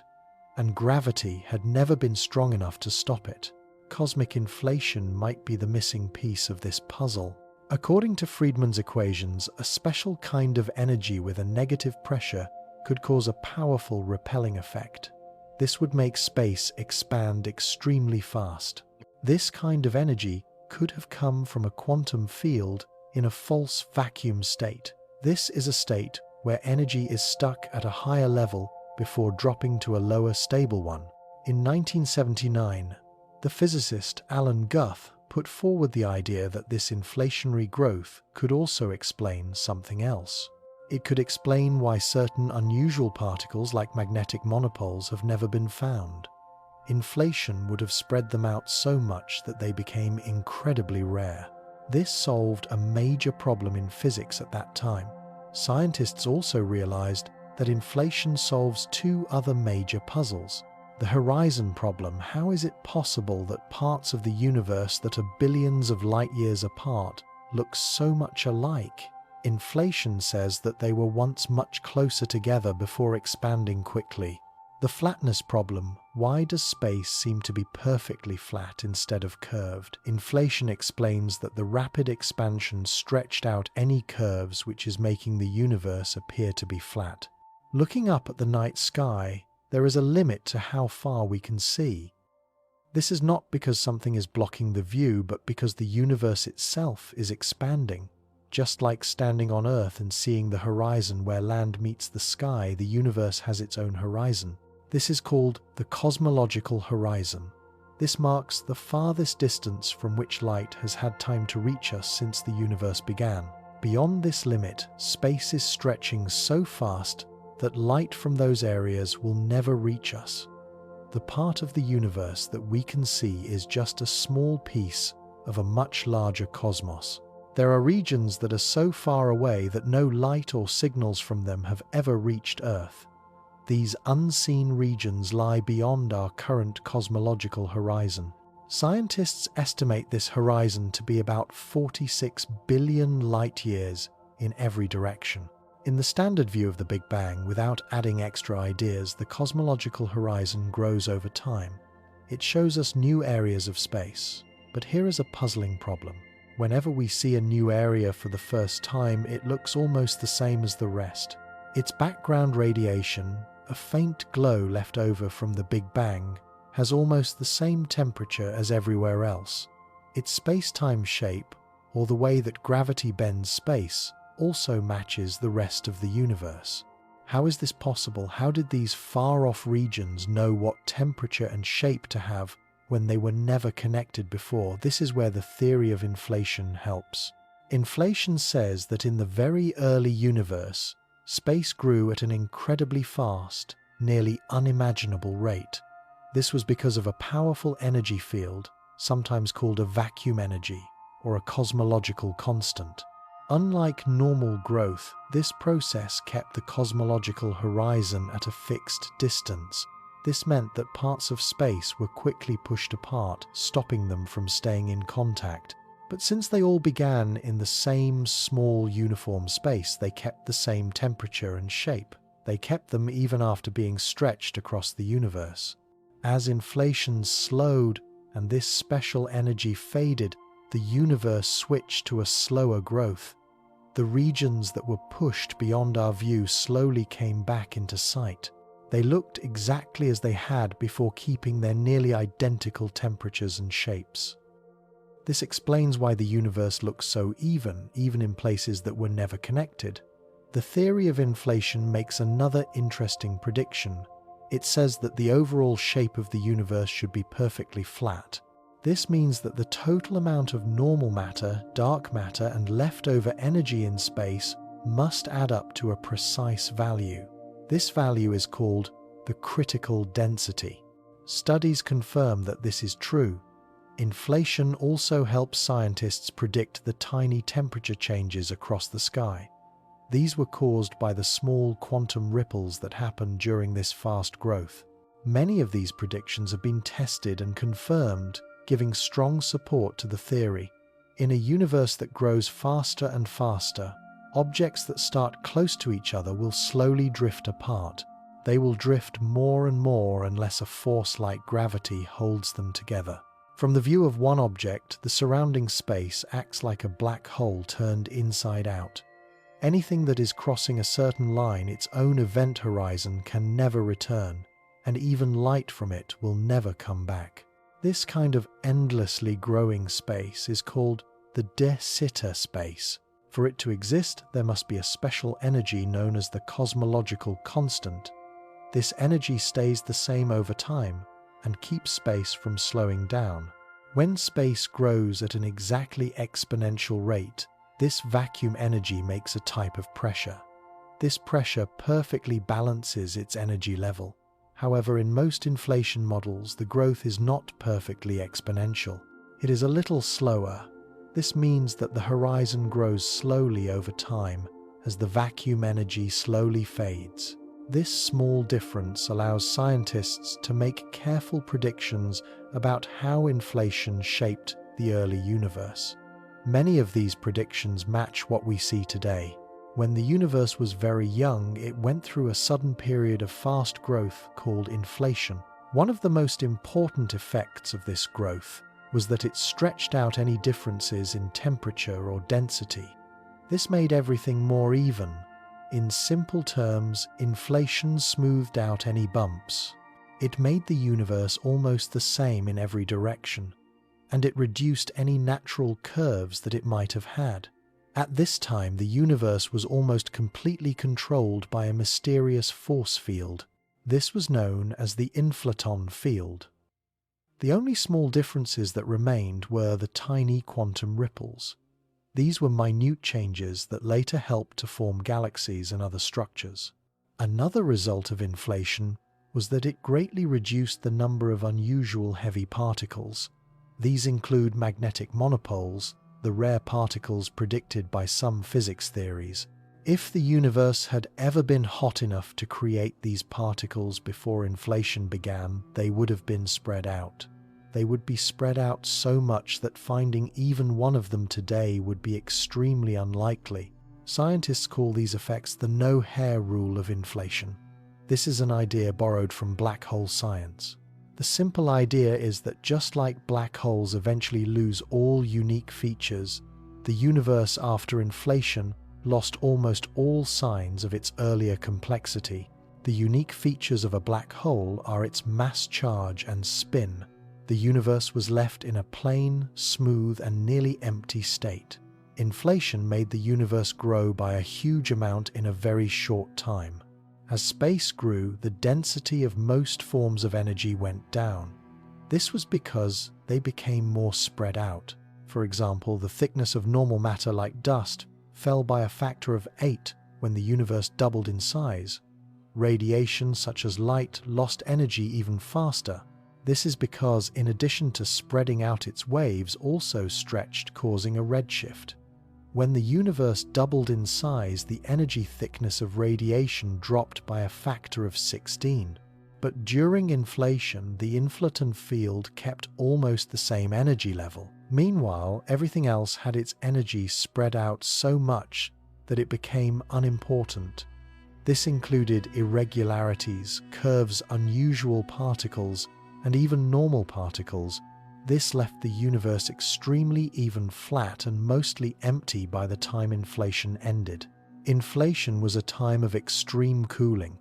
and gravity had never been strong enough to stop it. Cosmic inflation might be the missing piece of this puzzle. According to Friedmann's equations, a special kind of energy with a negative pressure could cause a powerful repelling effect. This would make space expand extremely fast. This kind of energy could have come from a quantum field in a false vacuum state. This is a state where energy is stuck at a higher level before dropping to a lower stable one. In 1979, the physicist Alan Guth put forward the idea that this inflationary growth could also explain something else. It could explain why certain unusual particles like magnetic monopoles have never been found. Inflation would have spread them out so much that they became incredibly rare. This solved a major problem in physics at that time. Scientists also realized that inflation solves two other major puzzles. The horizon problem: how is it possible that parts of the universe that are billions of light years apart look so much alike? Inflation says that they were once much closer together before expanding quickly. The flatness problem: why does space seem to be perfectly flat instead of curved? Inflation explains that the rapid expansion stretched out any curves, which is making the universe appear to be flat. Looking up at the night sky, there is a limit to how far we can see. This is not because something is blocking the view, but because the universe itself is expanding. Just like standing on Earth and seeing the horizon where land meets the sky, the universe has its own horizon. This is called the cosmological horizon. This marks the farthest distance from which light has had time to reach us since the universe began. Beyond this limit, space is stretching so fast that light from those areas will never reach us. The part of the universe that we can see is just a small piece of a much larger cosmos. There are regions that are so far away that no light or signals from them have ever reached Earth. These unseen regions lie beyond our current cosmological horizon. Scientists estimate this horizon to be about 46 billion light-years in every direction. In the standard view of the Big Bang, without adding extra ideas, the cosmological horizon grows over time. It shows us new areas of space. But here is a puzzling problem. Whenever we see a new area for the first time, it looks almost the same as the rest. Its background radiation, a faint glow left over from the Big Bang, has almost the same temperature as everywhere else. Its space-time shape, or the way that gravity bends space, also matches the rest of the universe. How is this possible? How did these far-off regions know what temperature and shape to have when they were never connected before? This is where the theory of inflation helps. Inflation says that in the very early universe, space grew at an incredibly fast, nearly unimaginable rate. This was because of a powerful energy field, sometimes called a vacuum energy, or a cosmological constant. Unlike normal growth, this process kept the cosmological horizon at a fixed distance. This meant that parts of space were quickly pushed apart, stopping them from staying in contact. But since they all began in the same small uniform space, they kept the same temperature and shape. They kept them even after being stretched across the universe. As inflation slowed and this special energy faded, the universe switched to a slower growth. The regions that were pushed beyond our view slowly came back into sight. They looked exactly as they had before, keeping their nearly identical temperatures and shapes. This explains why the universe looks so even in places that were never connected. The theory of inflation makes another interesting prediction. It says that the overall shape of the universe should be perfectly flat. This means that the total amount of normal matter, dark matter, and leftover energy in space must add up to a precise value. This value is called the critical density. Studies confirm that this is true. Inflation also helps scientists predict the tiny temperature changes across the sky. These were caused by the small quantum ripples that happen during this fast growth. Many of these predictions have been tested and confirmed, giving strong support to the theory. In a universe that grows faster and faster, objects that start close to each other will slowly drift apart. They will drift more and more unless a force like gravity holds them together. From the view of one object, the surrounding space acts like a black hole turned inside out. Anything that is crossing a certain line, its own event horizon, can never return, and even light from it will never come back. This kind of endlessly growing space is called the de Sitter space. For it to exist, there must be a special energy known as the cosmological constant. This energy stays the same over time and keeps space from slowing down. When space grows at an exactly exponential rate, this vacuum energy makes a type of pressure. This pressure perfectly balances its energy level. However, in most inflation models, the growth is not perfectly exponential. It is a little slower. This means that the horizon grows slowly over time as the vacuum energy slowly fades. This small difference allows scientists to make careful predictions about how inflation shaped the early universe. Many of these predictions match what we see today. When the universe was very young, it went through a sudden period of fast growth called inflation. One of the most important effects of this growth was that it stretched out any differences in temperature or density. This made everything more even. In simple terms, inflation smoothed out any bumps. It made the universe almost the same in every direction, and it reduced any natural curves that it might have had. At this time, the universe was almost completely controlled by a mysterious force field. This was known as the inflaton field. The only small differences that remained were the tiny quantum ripples. These were minute changes that later helped to form galaxies and other structures. Another result of inflation was that it greatly reduced the number of unusual heavy particles. These include magnetic monopoles, the rare particles predicted by some physics theories. If the universe had ever been hot enough to create these particles before inflation began, they would have been spread out. They would be spread out so much that finding even one of them today would be extremely unlikely. Scientists call these effects the no-hair rule of inflation. This is an idea borrowed from black hole science. The simple idea is that just like black holes eventually lose all unique features, the universe after inflation lost almost all signs of its earlier complexity. The unique features of a black hole are its mass charge and spin. The universe was left in a plain, smooth, and nearly empty state. Inflation made the universe grow by a huge amount in a very short time. As space grew, the density of most forms of energy went down. This was because they became more spread out. For example, the thickness of normal matter like dust fell by a factor of 8 when the universe doubled in size. Radiation such as light lost energy even faster. This is because, in addition to spreading out its waves, also stretched, causing a redshift. When the universe doubled in size, the energy thickness of radiation dropped by a factor of 16. But during inflation, the inflaton field kept almost the same energy level. Meanwhile, everything else had its energy spread out so much that it became unimportant. This included irregularities, curves, unusual particles, and even normal particles. This left the universe extremely even, flat, and mostly empty by the time inflation ended. Inflation was a time of extreme cooling.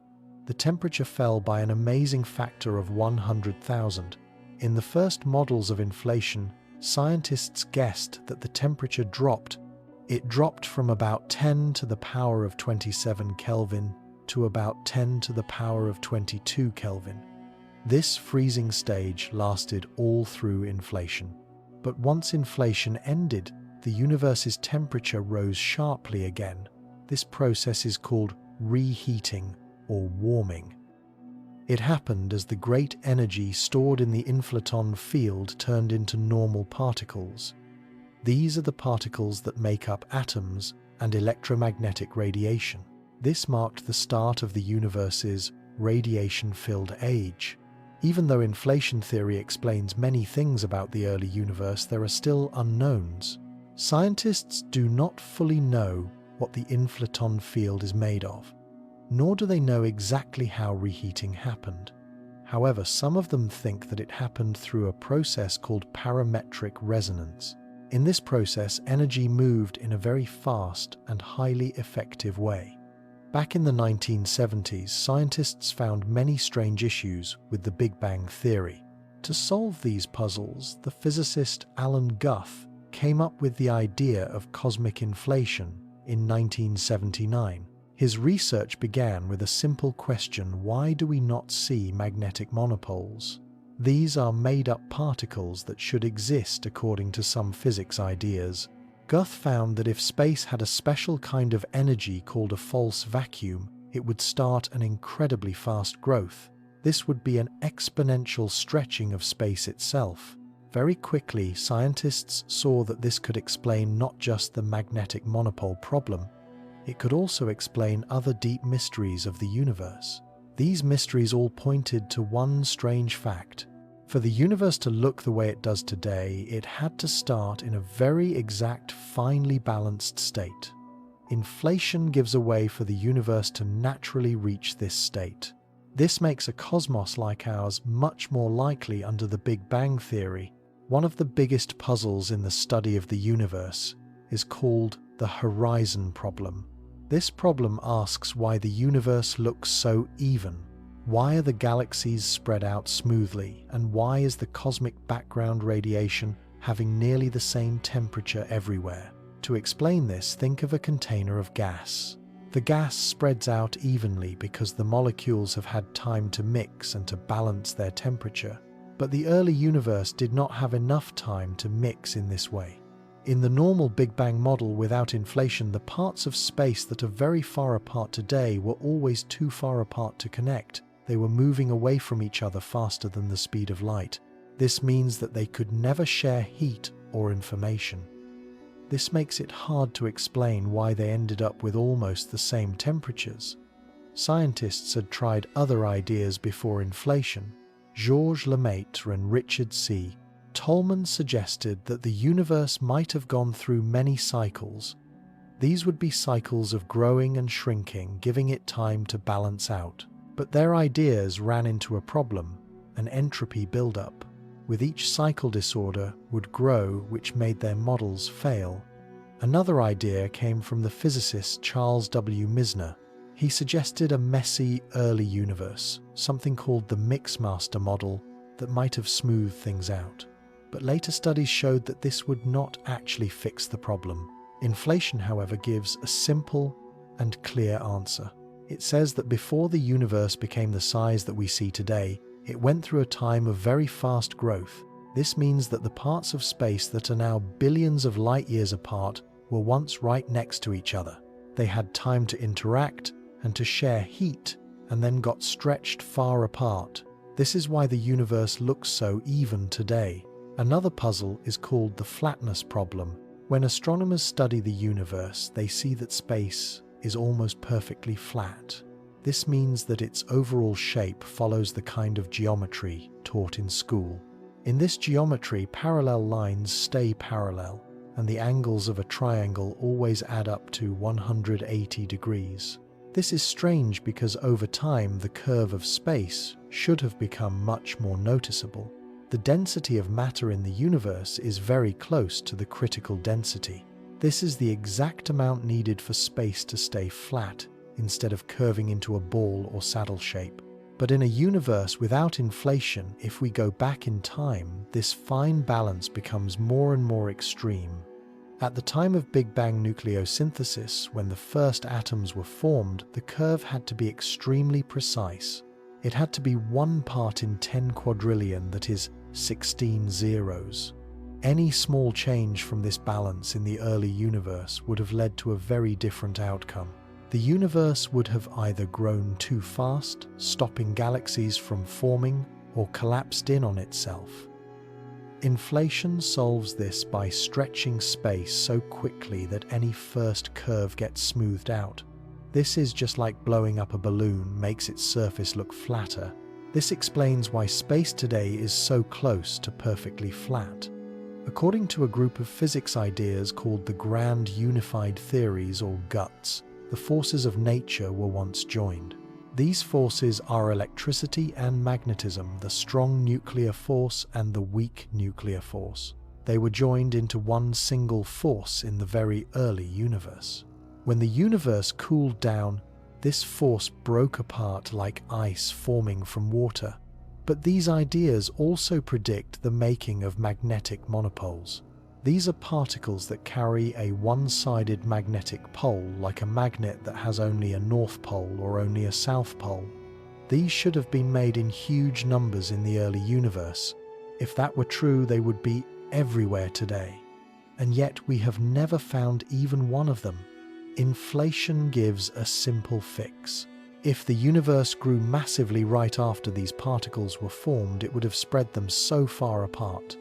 The temperature fell by an amazing factor of 100,000. In the first models of inflation, scientists guessed that the temperature dropped. It dropped from about 10 to the power of 27 Kelvin to about 10 to the power of 22 Kelvin. This freezing stage lasted all through inflation. But once inflation ended, the universe's temperature rose sharply again. This process is called reheating or warming. It happened as the great energy stored in the inflaton field turned into normal particles. These are the particles that make up atoms and electromagnetic radiation. This marked the start of the universe's radiation-filled age. Even though inflation theory explains many things about the early universe, there are still unknowns. Scientists do not fully know what the inflaton field is made of, nor do they know exactly how reheating happened. However, some of them think that it happened through a process called parametric resonance. In this process, energy moved in a very fast and highly effective way. Back in the 1970s, scientists found many strange issues with the Big Bang theory. To solve these puzzles, the physicist Alan Guth came up with the idea of cosmic inflation in 1979. His research began with a simple question: why do we not see magnetic monopoles? These are made-up particles that should exist according to some physics ideas. Guth found that if space had a special kind of energy called a false vacuum, it would start an incredibly fast growth. This would be an exponential stretching of space itself. Very quickly, scientists saw that this could explain not just the magnetic monopole problem, it could also explain other deep mysteries of the universe. These mysteries all pointed to one strange fact. For the universe to look the way it does today, it had to start in a very exact, finely balanced state. Inflation gives a way for the universe to naturally reach this state. This makes a cosmos like ours much more likely under the Big Bang theory. One of the biggest puzzles in the study of the universe is called the horizon problem. This problem asks why the universe looks so even. Why are the galaxies spread out smoothly, and why is the cosmic background radiation having nearly the same temperature everywhere? To explain this, think of a container of gas. The gas spreads out evenly because the molecules have had time to mix and to balance their temperature. But the early universe did not have enough time to mix in this way. In the normal Big Bang model without inflation, the parts of space that are very far apart today were always too far apart to connect. They were moving away from each other faster than the speed of light. This means that they could never share heat or information. This makes it hard to explain why they ended up with almost the same temperatures. Scientists had tried other ideas before inflation. Georges Lemaitre and Richard C. Tolman suggested that the universe might have gone through many cycles. These would be cycles of growing and shrinking, giving it time to balance out. But their ideas ran into a problem, an entropy buildup. With each cycle, disorder would grow, which made their models fail. Another idea came from the physicist Charles W. Misner. He suggested a messy, early universe, something called the Mixmaster model, that might have smoothed things out. But later studies showed that this would not actually fix the problem. Inflation, however, gives a simple and clear answer. It says that before the universe became the size that we see today, it went through a time of very fast growth. This means that the parts of space that are now billions of light years apart were once right next to each other. They had time to interact and to share heat, and then got stretched far apart. This is why the universe looks so even today. Another puzzle is called the flatness problem. When astronomers study the universe, they see that space is almost perfectly flat. This means that its overall shape follows the kind of geometry taught in school. In this geometry, parallel lines stay parallel, and the angles of a triangle always add up to 180 degrees. This is strange because over time the curve of space should have become much more noticeable. The density of matter in the universe is very close to the critical density. This is the exact amount needed for space to stay flat instead of curving into a ball or saddle shape. But in a universe without inflation, if we go back in time, this fine balance becomes more and more extreme. At the time of Big Bang nucleosynthesis, when the first atoms were formed, the curve had to be extremely precise. It had to be 1 part in 10 quadrillion, that is 16 zeros. Any small change from this balance in the early universe would have led to a very different outcome. The universe would have either grown too fast, stopping galaxies from forming, or collapsed in on itself. Inflation solves this by stretching space so quickly that any first curve gets smoothed out. This is just like blowing up a balloon makes its surface look flatter. This explains why space today is so close to perfectly flat. According to a group of physics ideas called the Grand Unified Theories, or GUTS, the forces of nature were once joined. These forces are electricity and magnetism, the strong nuclear force and the weak nuclear force. They were joined into one single force in the very early universe. When the universe cooled down, this force broke apart like ice forming from water. But these ideas also predict the making of magnetic monopoles. These are particles that carry a one-sided magnetic pole, like a magnet that has only a north pole or only a south pole. These should have been made in huge numbers in the early universe. If that were true, they would be everywhere today. And yet we have never found even one of them. Inflation gives a simple fix. If the universe grew massively right after these particles were formed, it would have spread them so far apart.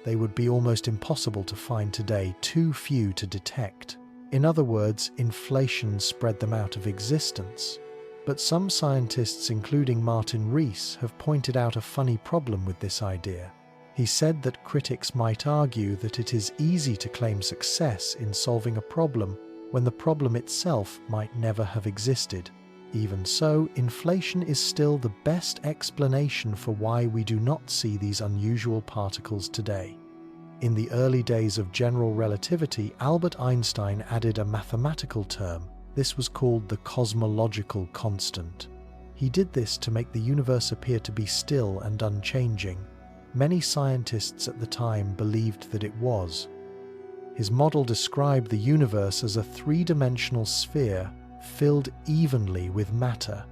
They would be almost impossible to find today, too few to detect. In other words, inflation spread them out of existence. But some scientists, including Martin Rees, have pointed out a funny problem with this idea. He said that critics might argue that it is easy to claim success in solving a problem when the problem itself might never have existed. Even so, inflation is still the best explanation for why we do not see these unusual particles today. In the early days of general relativity, Albert Einstein added a mathematical term. This was called the cosmological constant. He did this to make the universe appear to be still and unchanging. Many scientists at the time believed that it was. His model described the universe as a three-dimensional sphere filled evenly with matter,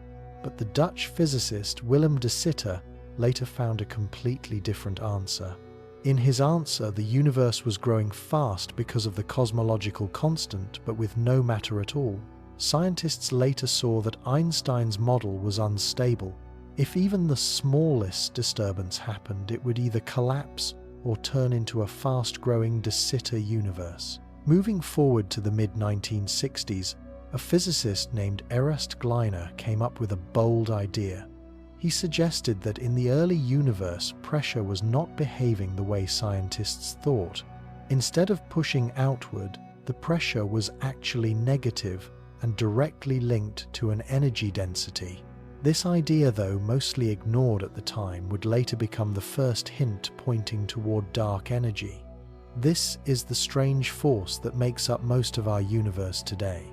but the Dutch physicist Willem de Sitter later found a completely different answer. In his answer, the universe was growing fast because of the cosmological constant, but with no matter at all. Scientists later saw that Einstein's model was unstable. If even the smallest disturbance happened, it would either collapse or turn into a fast-growing de Sitter universe. Moving forward to the mid-1960s, a physicist named Ernst Gleiner came up with a bold idea. He suggested that in the early universe, pressure was not behaving the way scientists thought. Instead of pushing outward, the pressure was actually negative and directly linked to an energy density. This idea, though mostly ignored at the time, would later become the first hint pointing toward dark energy. This is the strange force that makes up most of our universe today.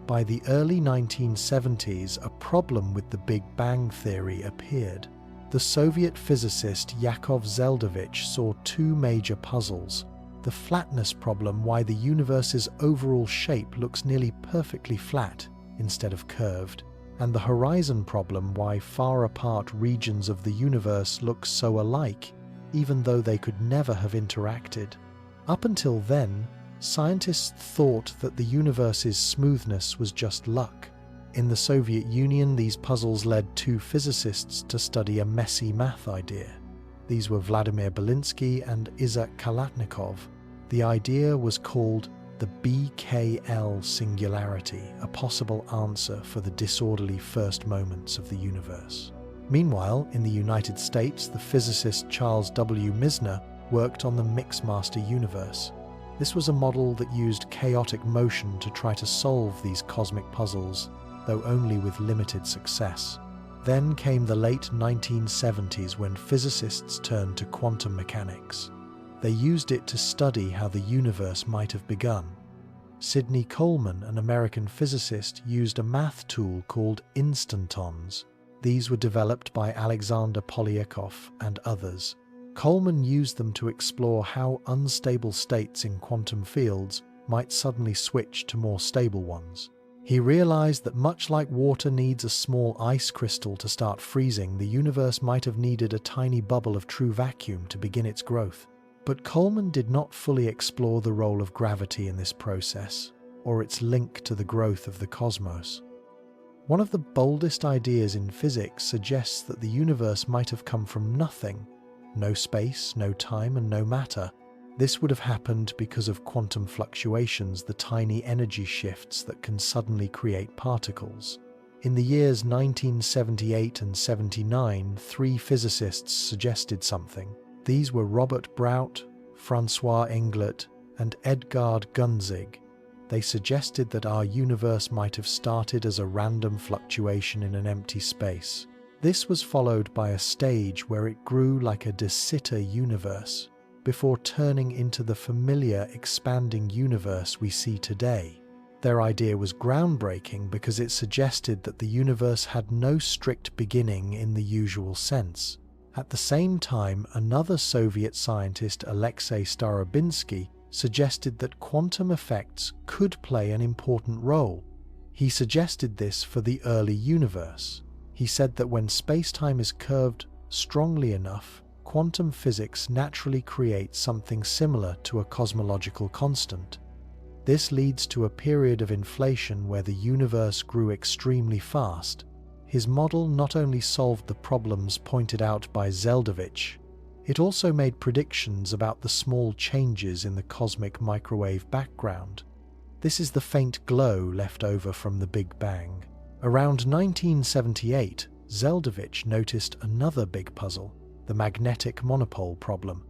By the early 1970s, a problem with the Big Bang theory appeared. The Soviet physicist Yakov Zeldovich saw two major puzzles: the flatness problem, why the universe's overall shape looks nearly perfectly flat instead of curved, and the horizon problem, why far apart regions of the universe look so alike, even though they could never have interacted. Up until then, scientists thought that the universe's smoothness was just luck. In the Soviet Union, these puzzles led two physicists to study a messy math idea. These were Vladimir Belinsky and Isaac Kalatnikov. The idea was called the BKL singularity, a possible answer for the disorderly first moments of the universe. Meanwhile, in the United States, the physicist Charles W. Misner worked on the Mixmaster universe. This was a model that used chaotic motion to try to solve these cosmic puzzles, though only with limited success. Then came the late 1970s, when physicists turned to quantum mechanics. They used it to study how the universe might have begun. Sidney Coleman, an American physicist, used a math tool called instantons. These were developed by Alexander Polyakov and others. Coleman used them to explore how unstable states in quantum fields might suddenly switch to more stable ones. He realized that much like water needs a small ice crystal to start freezing, the universe might have needed a tiny bubble of true vacuum to begin its growth. But Coleman did not fully explore the role of gravity in this process, or its link to the growth of the cosmos. One of the boldest ideas in physics suggests that the universe might have come from nothing: no space, no time, and no matter. This would have happened because of quantum fluctuations, the tiny energy shifts that can suddenly create particles. In the years 1978 and 79, three physicists suggested something. These were Robert Brout, Francois Englert, and Edgard Gunzig. They suggested that our universe might have started as a random fluctuation in an empty space. This was followed by a stage where it grew like a de Sitter universe, before turning into the familiar expanding universe we see today. Their idea was groundbreaking because it suggested that the universe had no strict beginning in the usual sense. At the same time, another Soviet scientist, Alexei Starobinsky, suggested that quantum effects could play an important role. He suggested this for the early universe. He said that when space-time is curved strongly enough, quantum physics naturally creates something similar to a cosmological constant. This leads to a period of inflation where the universe grew extremely fast. His model not only solved the problems pointed out by Zeldovich, it also made predictions about the small changes in the cosmic microwave background. This is the faint glow left over from the Big Bang. Around 1978, Zeldovich noticed another big puzzle: the magnetic monopole problem.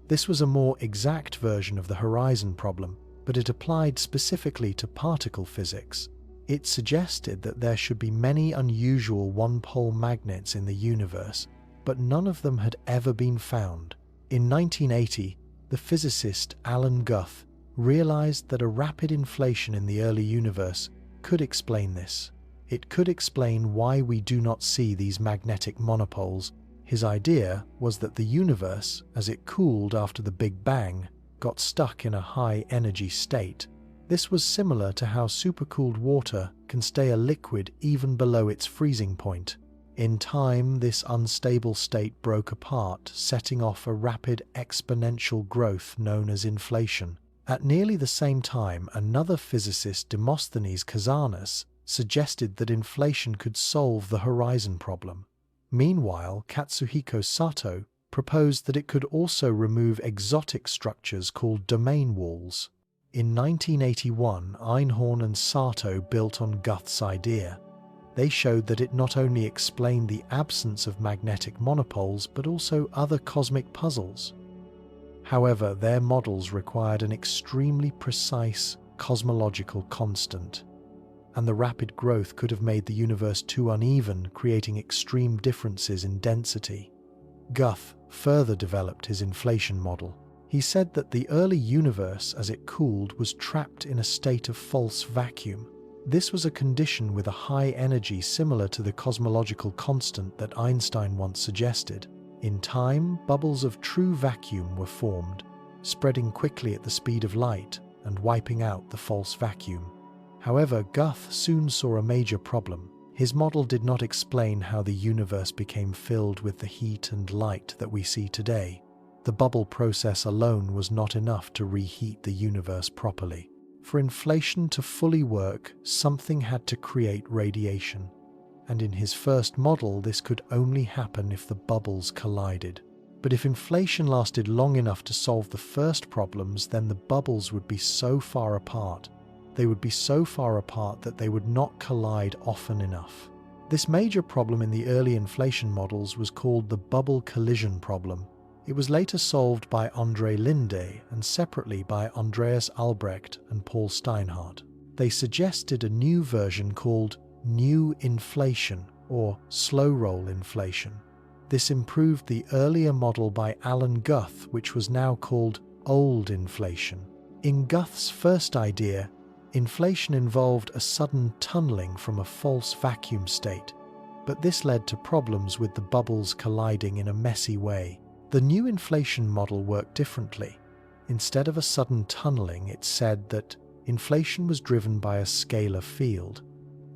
This was a more exact version of the horizon problem, but it applied specifically to particle physics. It suggested that there should be many unusual one-pole magnets in the universe, but none of them had ever been found. In 1980, the physicist Alan Guth realized that a rapid inflation in the early universe could explain this. It could explain why we do not see these magnetic monopoles. His idea was that the universe, as it cooled after the Big Bang, got stuck in a high-energy state. This was similar to how supercooled water can stay a liquid even below its freezing point. In time, this unstable state broke apart, setting off a rapid exponential growth known as inflation. At nearly the same time, another physicist, Demosthenes Kazanis, suggested that inflation could solve the horizon problem. Meanwhile, Katsuhiko Sato proposed that it could also remove exotic structures called domain walls. In 1981, Einhorn and Sato built on Guth's idea. They showed that it not only explained the absence of magnetic monopoles, but also other cosmic puzzles. However, their models required an extremely precise cosmological constant, and the rapid growth could have made the universe too uneven, creating extreme differences in density. Guth further developed his inflation model. He said that the early universe, as it cooled, was trapped in a state of false vacuum. This was a condition with a high energy similar to the cosmological constant that Einstein once suggested. In time, bubbles of true vacuum were formed, spreading quickly at the speed of light and wiping out the false vacuum. However, Guth soon saw a major problem. His model did not explain how the universe became filled with the heat and light that we see today. The bubble process alone was not enough to reheat the universe properly. For inflation to fully work, something had to create radiation. And in his first model, this could only happen if the bubbles collided. But if inflation lasted long enough to solve the first problems, then the bubbles would be so far apart. They would be so far apart that they would not collide often enough. This major problem in the early inflation models was called the bubble collision problem. It was later solved by André Linde and separately by Andreas Albrecht and Paul Steinhardt. They suggested a new version called new inflation or slow roll inflation. This improved the earlier model by Alan Guth, which was now called old inflation. In Guth's first idea, inflation involved a sudden tunneling from a false vacuum state, but this led to problems with the bubbles colliding in a messy way. The new inflation model worked differently. Instead of a sudden tunneling, it said that inflation was driven by a scalar field.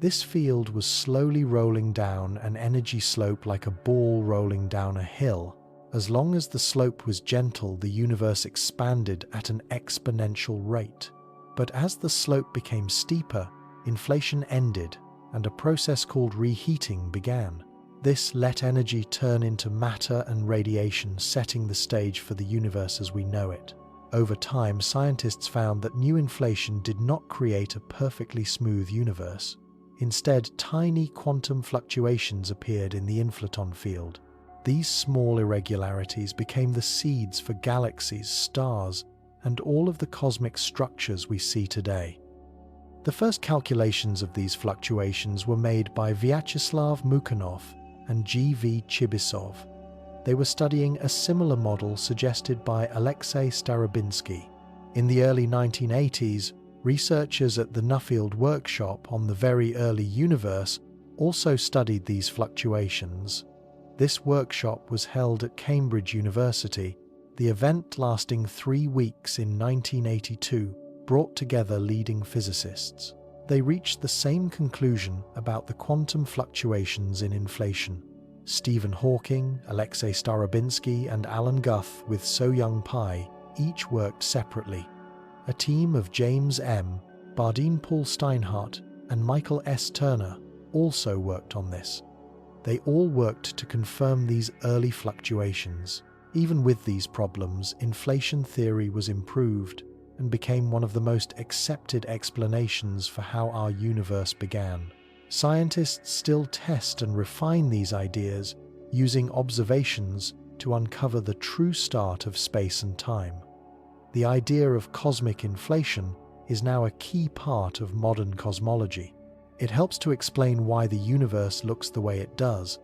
This field was slowly rolling down an energy slope like a ball rolling down a hill. As long as the slope was gentle, the universe expanded at an exponential rate. But as the slope became steeper, inflation ended, and a process called reheating began. This let energy turn into matter and radiation, setting the stage for the universe as we know it. Over time, scientists found that new inflation did not create a perfectly smooth universe. Instead, tiny quantum fluctuations appeared in the inflaton field. These small irregularities became the seeds for galaxies, stars, and all of the cosmic structures we see today. The first calculations of these fluctuations were made by Vyacheslav Mukhanov and G.V. Chibisov. They were studying a similar model suggested by Alexei Starobinsky. In the early 1980s, researchers at the Nuffield workshop on the very early universe also studied these fluctuations. This workshop was held at Cambridge University. The event, lasting 3 weeks in 1982, brought together leading physicists. They reached the same conclusion about the quantum fluctuations in inflation. Stephen Hawking, Alexei Starobinsky, and Alan Guth with So-Young Pai each worked separately. A team of James M. Bardeen, Paul Steinhardt, and Michael S. Turner also worked on this. They all worked to confirm these early fluctuations. Even with these problems, inflation theory was improved and became one of the most accepted explanations for how our universe began. Scientists still test and refine these ideas using observations to uncover the true start of space and time. The idea of cosmic inflation is now a key part of modern cosmology. It helps to explain why the universe looks the way it does,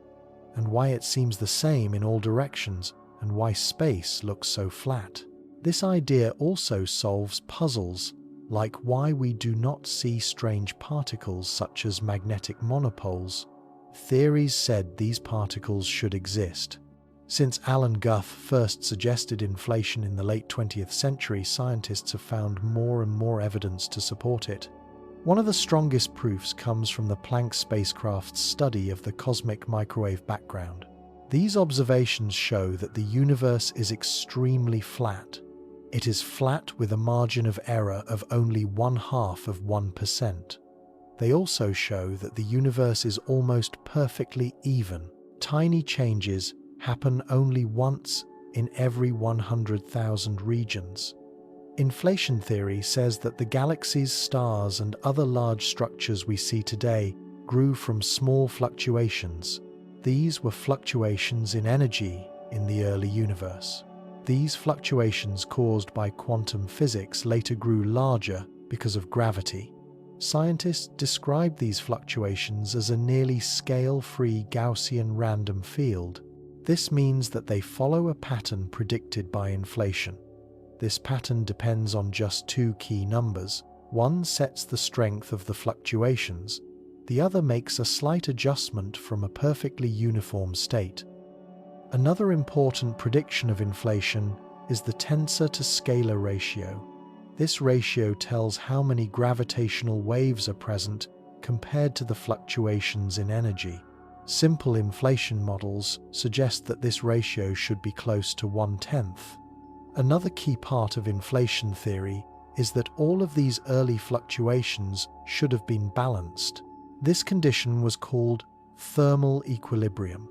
and why it seems the same in all directions, and why space looks so flat. This idea also solves puzzles, like why we do not see strange particles such as magnetic monopoles. Theories said these particles should exist. Since Alan Guth first suggested inflation in the late 20th century, scientists have found more and more evidence to support it. One of the strongest proofs comes from the Planck spacecraft's study of the cosmic microwave background. These observations show that the universe is extremely flat. It is flat with a margin of error of only 0.1%. They also show that the universe is almost perfectly even. Tiny changes happen only once in every 100,000 regions. Inflation theory says that the galaxies, stars, and other large structures we see today grew from small fluctuations. These were fluctuations in energy in the early universe. These fluctuations caused by quantum physics later grew larger because of gravity. Scientists describe these fluctuations as a nearly scale-free Gaussian random field. This means that they follow a pattern predicted by inflation. This pattern depends on just two key numbers. One sets the strength of the fluctuations, the other makes a slight adjustment from a perfectly uniform state. Another important prediction of inflation is the tensor to scalar ratio. This ratio tells how many gravitational waves are present compared to the fluctuations in energy. Simple inflation models suggest that this ratio should be close to 1/10. Another key part of inflation theory is that all of these early fluctuations should have been balanced. This condition was called thermal equilibrium.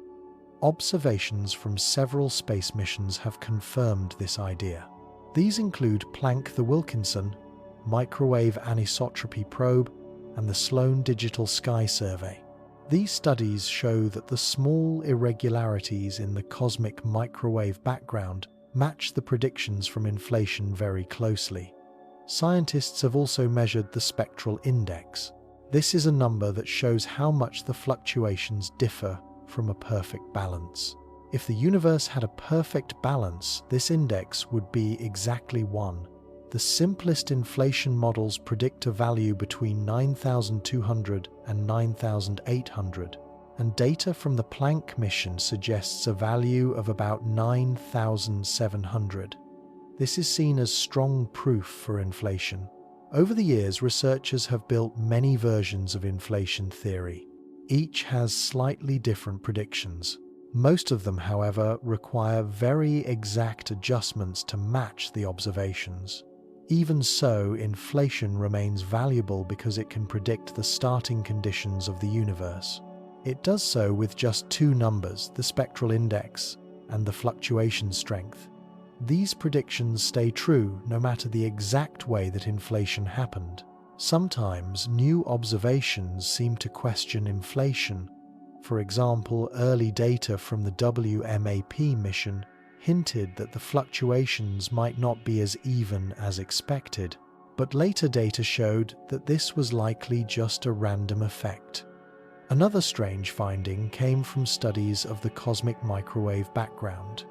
Observations from several space missions have confirmed this idea. These include Planck the Wilkinson, Microwave Anisotropy Probe, and the Sloan Digital Sky Survey. These studies show that the small irregularities in the cosmic microwave background match the predictions from inflation very closely. Scientists have also measured the spectral index. This is a number that shows how much the fluctuations differ from a perfect balance. If the universe had a perfect balance, this index would be exactly 1. The simplest inflation models predict a value between 9,200 and 9,800, and data from the Planck mission suggests a value of about 9,700. This is seen as strong proof for inflation. Over the years, researchers have built many versions of inflation theory. Each has slightly different predictions. Most of them, however, require very exact adjustments to match the observations. Even so, inflation remains valuable because it can predict the starting conditions of the universe. It does so with just two numbers, the spectral index and the fluctuation strength. These predictions stay true no matter the exact way that inflation happened. Sometimes new observations seem to question inflation. For example, early data from the WMAP mission hinted that the fluctuations might not be as even as expected, but later data showed that this was likely just a random effect. Another strange finding came from studies of the cosmic microwave background.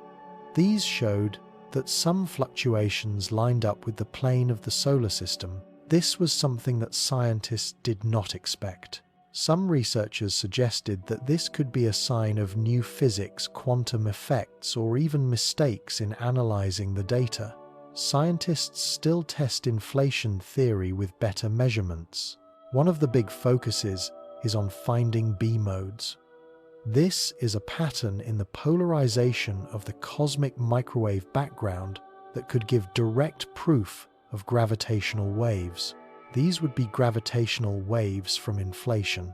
These showed that some fluctuations lined up with the plane of the solar system. This was something that scientists did not expect. Some researchers suggested that this could be a sign of new physics, quantum effects, or even mistakes in analyzing the data. Scientists still test inflation theory with better measurements. One of the big focuses is on finding B modes. This is a pattern in the polarization of the cosmic microwave background that could give direct proof of gravitational waves. These would be gravitational waves from inflation.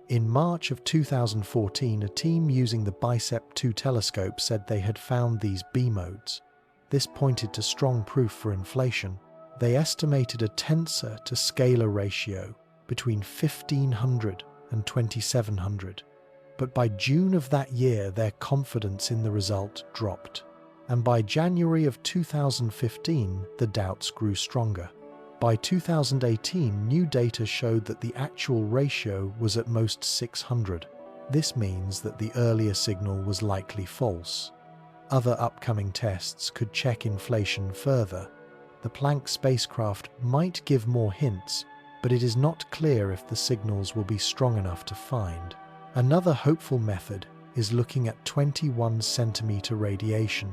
In March of 2014, a team using the BICEP 2 telescope said they had found these B modes. This pointed to strong proof for inflation. They estimated a tensor to scalar ratio between 1500 and 2700. But by June of that year, their confidence in the result dropped. And by January of 2015, the doubts grew stronger. By 2018, new data showed that the actual ratio was at most 600. This means that the earlier signal was likely false. Other upcoming tests could check inflation further. The Planck spacecraft might give more hints, but it is not clear if the signals will be strong enough to find. Another hopeful method is looking at 21 centimeter radiation.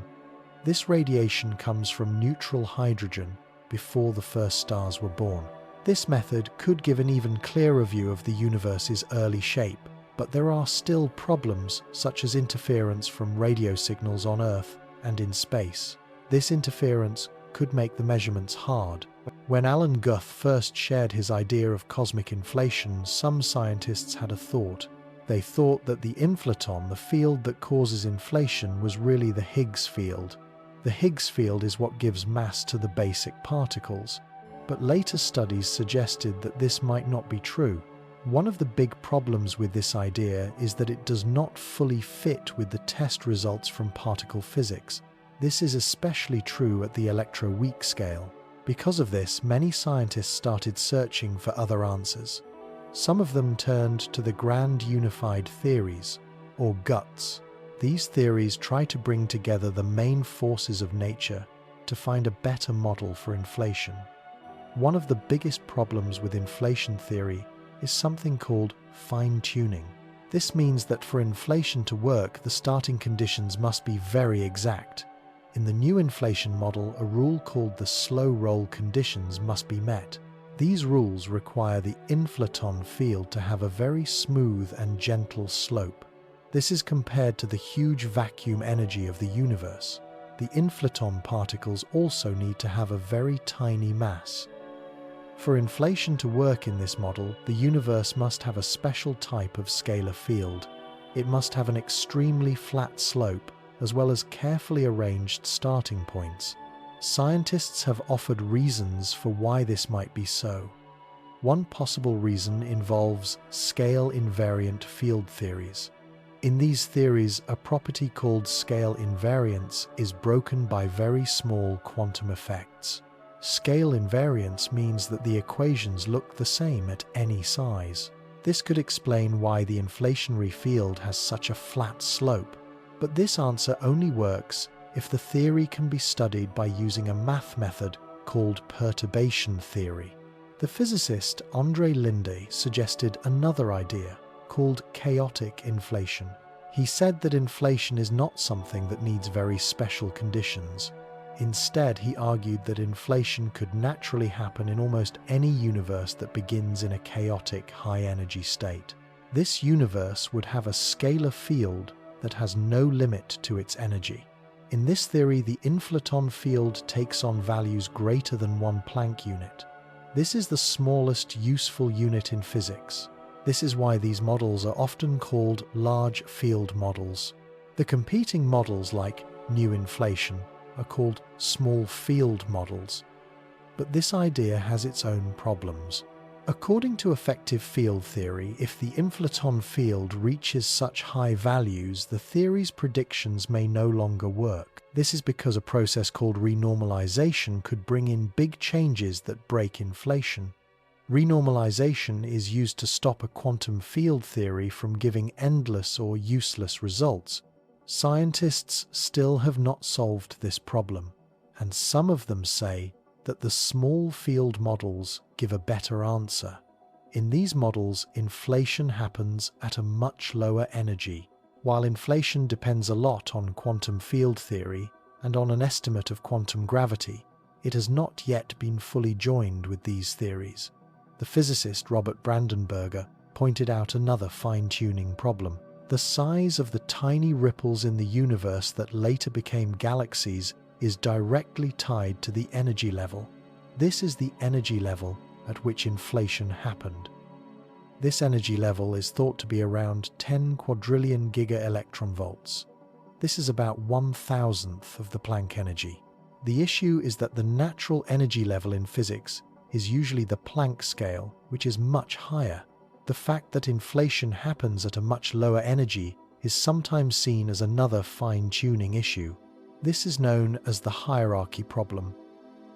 This radiation comes from neutral hydrogen before the first stars were born. This method could give an even clearer view of the universe's early shape, but there are still problems such as interference from radio signals on Earth and in space. This interference could make the measurements hard. When Alan Guth first shared his idea of cosmic inflation, some scientists had a thought. They thought that the inflaton, the field that causes inflation, was really the Higgs field. The Higgs field is what gives mass to the basic particles, but later studies suggested that this might not be true. One of the big problems with this idea is that it does not fully fit with the test results from particle physics. This is especially true at the electroweak scale. Because of this, many scientists started searching for other answers. Some of them turned to the Grand Unified Theories, or GUTS. These theories try to bring together the main forces of nature to find a better model for inflation. One of the biggest problems with inflation theory is something called fine-tuning. This means that for inflation to work, the starting conditions must be very exact. In the new inflation model, a rule called the slow roll conditions must be met. These rules require the inflaton field to have a very smooth and gentle slope. This is compared to the huge vacuum energy of the universe. The inflaton particles also need to have a very tiny mass. For inflation to work in this model, the universe must have a special type of scalar field. It must have an extremely flat slope, as well as carefully arranged starting points. Scientists have offered reasons for why this might be so. One possible reason involves scale invariant field theories. In these theories, a property called scale invariance is broken by very small quantum effects. Scale invariance means that the equations look the same at any size. This could explain why the inflationary field has such a flat slope. But this answer only works if the theory can be studied by using a math method called perturbation theory. The physicist André Linde suggested another idea called chaotic inflation. He said that inflation is not something that needs very special conditions. Instead, he argued that inflation could naturally happen in almost any universe that begins in a chaotic high-energy state. This universe would have a scalar field that has no limit to its energy. In this theory, the inflaton field takes on values greater than 1 Planck unit. This is the smallest useful unit in physics. This is why these models are often called large field models. The competing models like new inflation are called small field models. But this idea has its own problems. According to effective field theory, if the inflaton field reaches such high values, the theory's predictions may no longer work. This is because a process called renormalization could bring in big changes that break inflation. Renormalization is used to stop a quantum field theory from giving endless or useless results. Scientists still have not solved this problem, and some of them say that the small field models give a better answer. In these models, inflation happens at a much lower energy. While inflation depends a lot on quantum field theory and on an estimate of quantum gravity, it has not yet been fully joined with these theories. The physicist Robert Brandenberger pointed out another fine-tuning problem. The size of the tiny ripples in the universe that later became galaxies is directly tied to the energy level. This is the energy level at which inflation happened. This energy level is thought to be around 10 quadrillion giga-electronvolts. This is about 1,000th of the Planck energy. The issue is that the natural energy level in physics is usually the Planck scale, which is much higher. The fact that inflation happens at a much lower energy is sometimes seen as another fine-tuning issue. This is known as the hierarchy problem.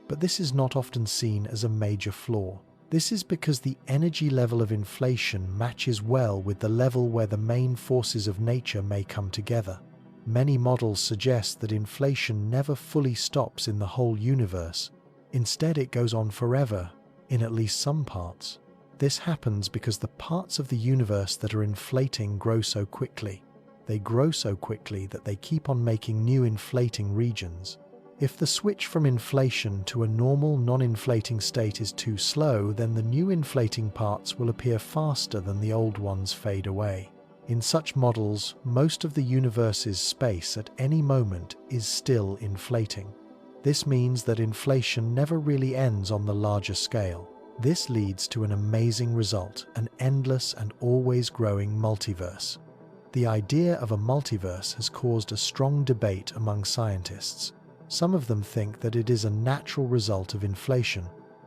But this is not often seen as a major flaw. This is because the energy level of inflation matches well with the level where the main forces of nature may come together. Many models suggest that inflation never fully stops in the whole universe. Instead, it goes on forever, in at least some parts. This happens because the parts of the universe that are inflating grow so quickly. They grow so quickly that they keep on making new inflating regions. If the switch from inflation to a normal non-inflating state is too slow, then the new inflating parts will appear faster than the old ones fade away. In such models, most of the universe's space at any moment is still inflating. This means that inflation never really ends on the larger scale. This leads to an amazing result, an endless and always growing multiverse. The idea of a multiverse has caused a strong debate among scientists. Some of them think that it is a natural result of inflation.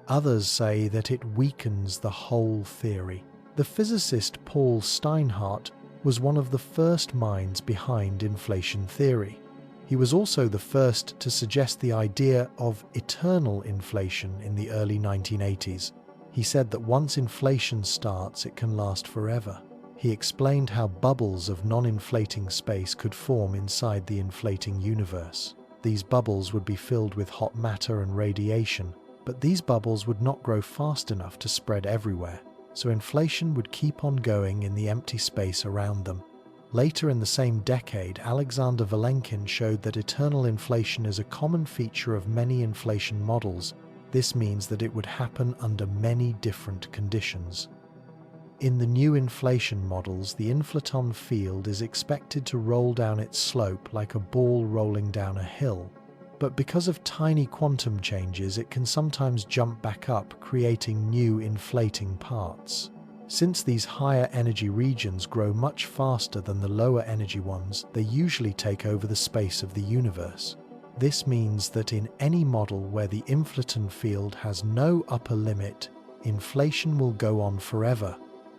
Others say that it weakens the whole theory. The physicist Paul Steinhardt was one of the first minds behind inflation theory. He was also the first to suggest the idea of eternal inflation in the early 1980s. He said that once inflation starts, it can last forever. He explained how bubbles of non-inflating space could form inside the inflating universe. These bubbles would be filled with hot matter and radiation, but these bubbles would not grow fast enough to spread everywhere, so inflation would keep on going in the empty space around them. Later in the same decade, Alexander Vilenkin showed that eternal inflation is a common feature of many inflation models. This means that it would happen under many different conditions. In the new inflation models, the inflaton field is expected to roll down its slope like a ball rolling down a hill. But because of tiny quantum changes, it can sometimes jump back up, creating new inflating parts. Since these higher energy regions grow much faster than the lower energy ones, they usually take over the space of the universe. This means that in any model where the inflaton field has no upper limit, inflation will go on forever.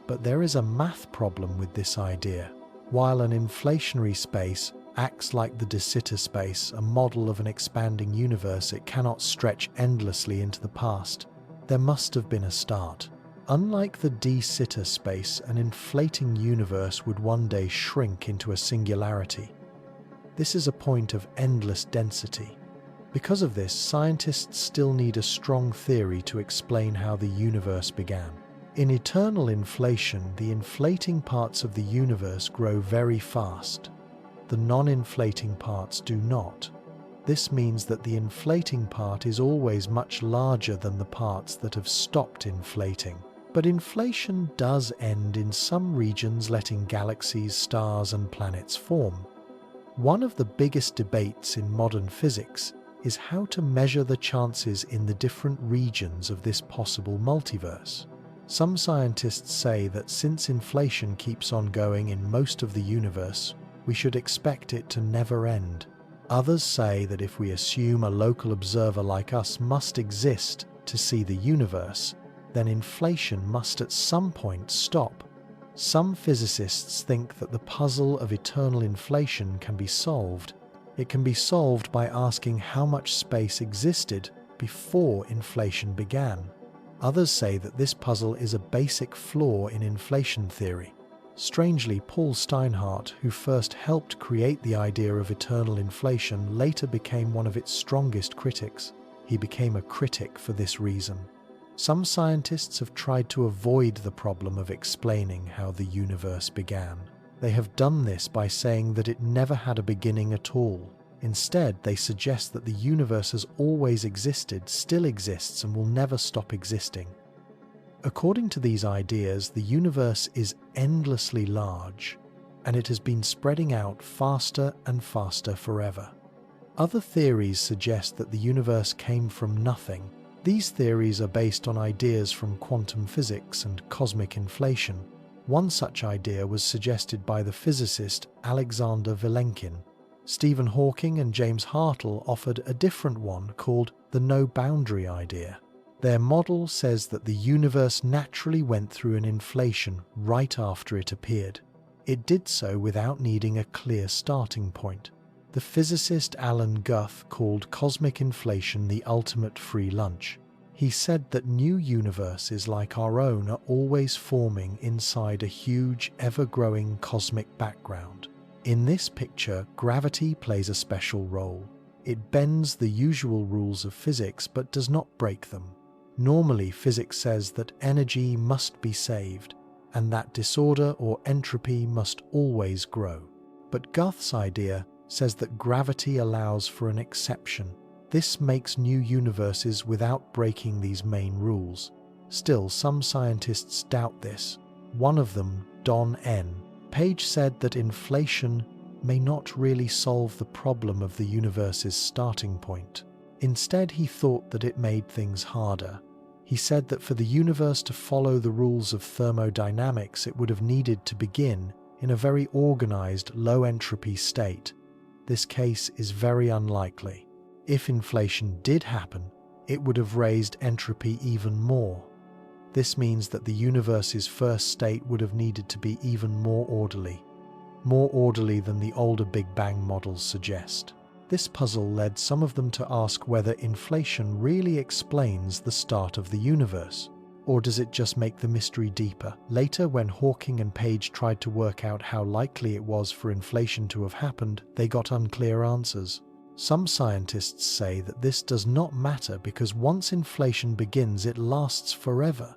But there is a math problem with this idea. While an inflationary space acts like the de Sitter space, a model of an expanding universe, it cannot stretch endlessly into the past. There must have been a start. Unlike the de Sitter space, an inflating universe would one day shrink into a singularity. This is a point of endless density. Because of this, scientists still need a strong theory to explain how the universe began. In eternal inflation, the inflating parts of the universe grow very fast. The non-inflating parts do not. This means that the inflating part is always much larger than the parts that have stopped inflating. But inflation does end in some regions, letting galaxies, stars, and planets form. One of the biggest debates in modern physics is how to measure the chances in the different regions of this possible multiverse. Some scientists say that since inflation keeps on going in most of the universe, we should expect it to never end. Others say that if we assume a local observer like us must exist to see the universe, then inflation must at some point stop. Some physicists think that the puzzle of eternal inflation can be solved. It can be solved by asking how much space existed before inflation began. Others say that this puzzle is a basic flaw in inflation theory. Strangely, Paul Steinhardt, who first helped create the idea of eternal inflation, later became one of its strongest critics. He became a critic for this reason. Some scientists have tried to avoid the problem of explaining how the universe began. They have done this by saying that it never had a beginning at all. Instead, they suggest that the universe has always existed, still exists, and will never stop existing. According to these ideas, the universe is endlessly large, and it has been spreading out faster and faster forever. Other theories suggest that the universe came from nothing. These theories are based on ideas from quantum physics and cosmic inflation. One such idea was suggested by the physicist Alexander Vilenkin. Stephen Hawking and James Hartle offered a different one called the no-boundary idea. Their model says that the universe naturally went through an inflation right after it appeared. It did so without needing a clear starting point. The physicist Alan Guth called cosmic inflation the ultimate free lunch. He said that new universes like our own are always forming inside a huge, ever-growing cosmic background. In this picture, gravity plays a special role. It bends the usual rules of physics but does not break them. Normally, physics says that energy must be saved, and that disorder or entropy must always grow. But Guth's idea says that gravity allows for an exception. This makes new universes without breaking these main rules. Still, some scientists doubt this. One of them, Don N. Page, said that inflation may not really solve the problem of the universe's starting point. Instead, he thought that it made things harder. He said that for the universe to follow the rules of thermodynamics, it would have needed to begin in a very organized, low-entropy state. This case is very unlikely. If inflation did happen, it would have raised entropy even more. This means that the universe's first state would have needed to be even more orderly than the older Big Bang models suggest. This puzzle led some of them to ask whether inflation really explains the start of the universe, or does it just make the mystery deeper? Later, when Hawking and Page tried to work out how likely it was for inflation to have happened, they got unclear answers. Some scientists say that this does not matter because once inflation begins, it lasts forever.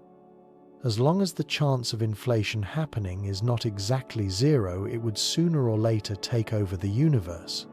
As long as the chance of inflation happening is not exactly zero, it would sooner or later take over the universe.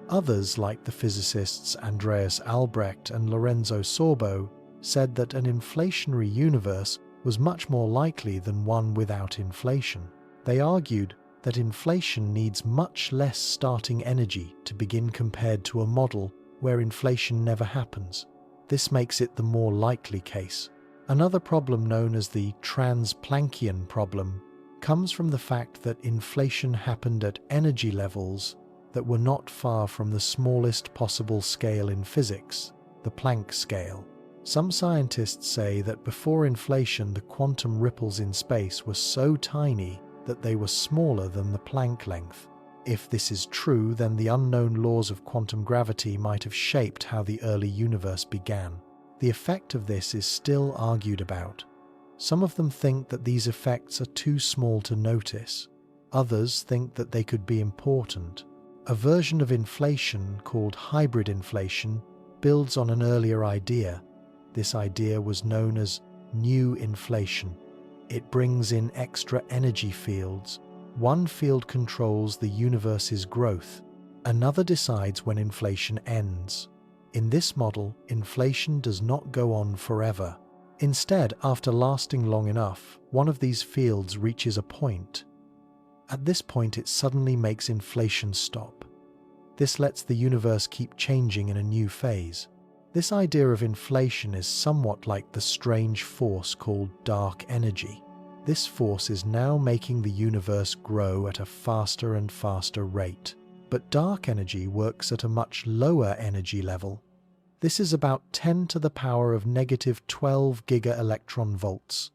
Others, like the physicists Andreas Albrecht and Lorenzo Sorbo, said that an inflationary universe was much more likely than one without inflation. They argued that inflation needs much less starting energy to begin compared to a model where inflation never happens. This makes it the more likely case. Another problem, known as the trans-Planckian problem, comes from the fact that inflation happened at energy levels that were not far from the smallest possible scale in physics, the Planck scale. Some scientists say that before inflation, the quantum ripples in space were so tiny that they were smaller than the Planck length. If this is true, then the unknown laws of quantum gravity might have shaped how the early universe began. The effect of this is still argued about. Some of them think that these effects are too small to notice. Others think that they could be important. A version of inflation called hybrid inflation builds on an earlier idea. This idea was known as new inflation. It brings in extra energy fields. One field controls the universe's growth. Another decides when inflation ends. In this model, inflation does not go on forever. Instead, after lasting long enough, one of these fields reaches a point. At this point, it suddenly makes inflation stop. This lets the universe keep changing in a new phase. This idea of inflation is somewhat like the strange force called dark energy. This force is now making the universe grow at a faster and faster rate. But dark energy works at a much lower energy level. This is about 10 to the power of negative 12 giga-electron volts.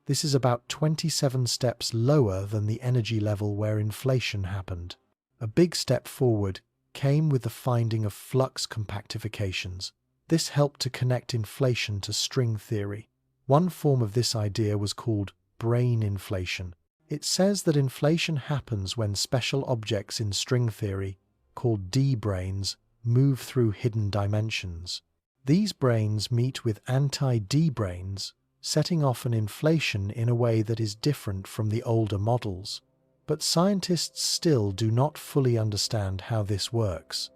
This is about 27 steps lower than the energy level where inflation happened. A big step forward came with the finding of flux compactifications. This helped to connect inflation to string theory. One form of this idea was called brane inflation. It says that inflation happens when special objects in string theory, called D-branes, move through hidden dimensions. These branes meet with anti-D-branes, setting off an inflation in a way that is different from the older models. But scientists still do not fully understand how this works.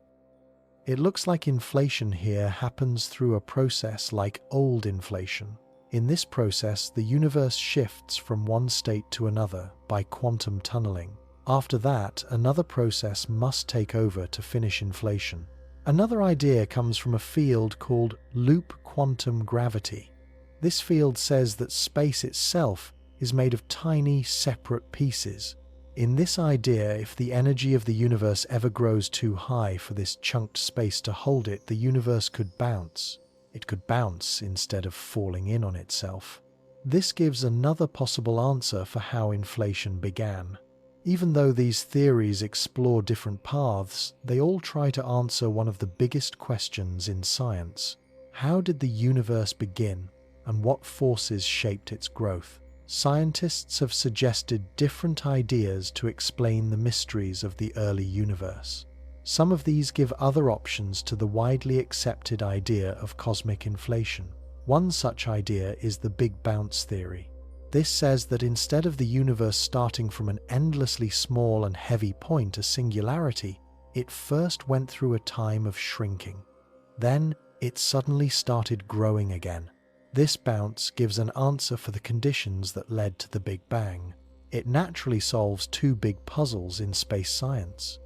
It looks like inflation here happens through a process like old inflation. In this process, the universe shifts from one state to another by quantum tunneling. After that, another process must take over to finish inflation. Another idea comes from a field called loop quantum gravity. This field says that space itself is made of tiny, separate pieces. In this idea, if the energy of the universe ever grows too high for this chunked space to hold it, the universe could bounce. It could bounce instead of falling in on itself. This gives another possible answer for how inflation began. Even though these theories explore different paths, they all try to answer one of the biggest questions in science. How did the universe begin, and what forces shaped its growth? Scientists have suggested different ideas to explain the mysteries of the early universe. Some of these give other options to the widely accepted idea of cosmic inflation. One such idea is the Big Bounce theory. This says that instead of the universe starting from an endlessly small and heavy point, a singularity, it first went through a time of shrinking. Then it suddenly started growing again. This bounce gives an answer for the conditions that led to the Big Bang. It naturally solves two big puzzles in space science.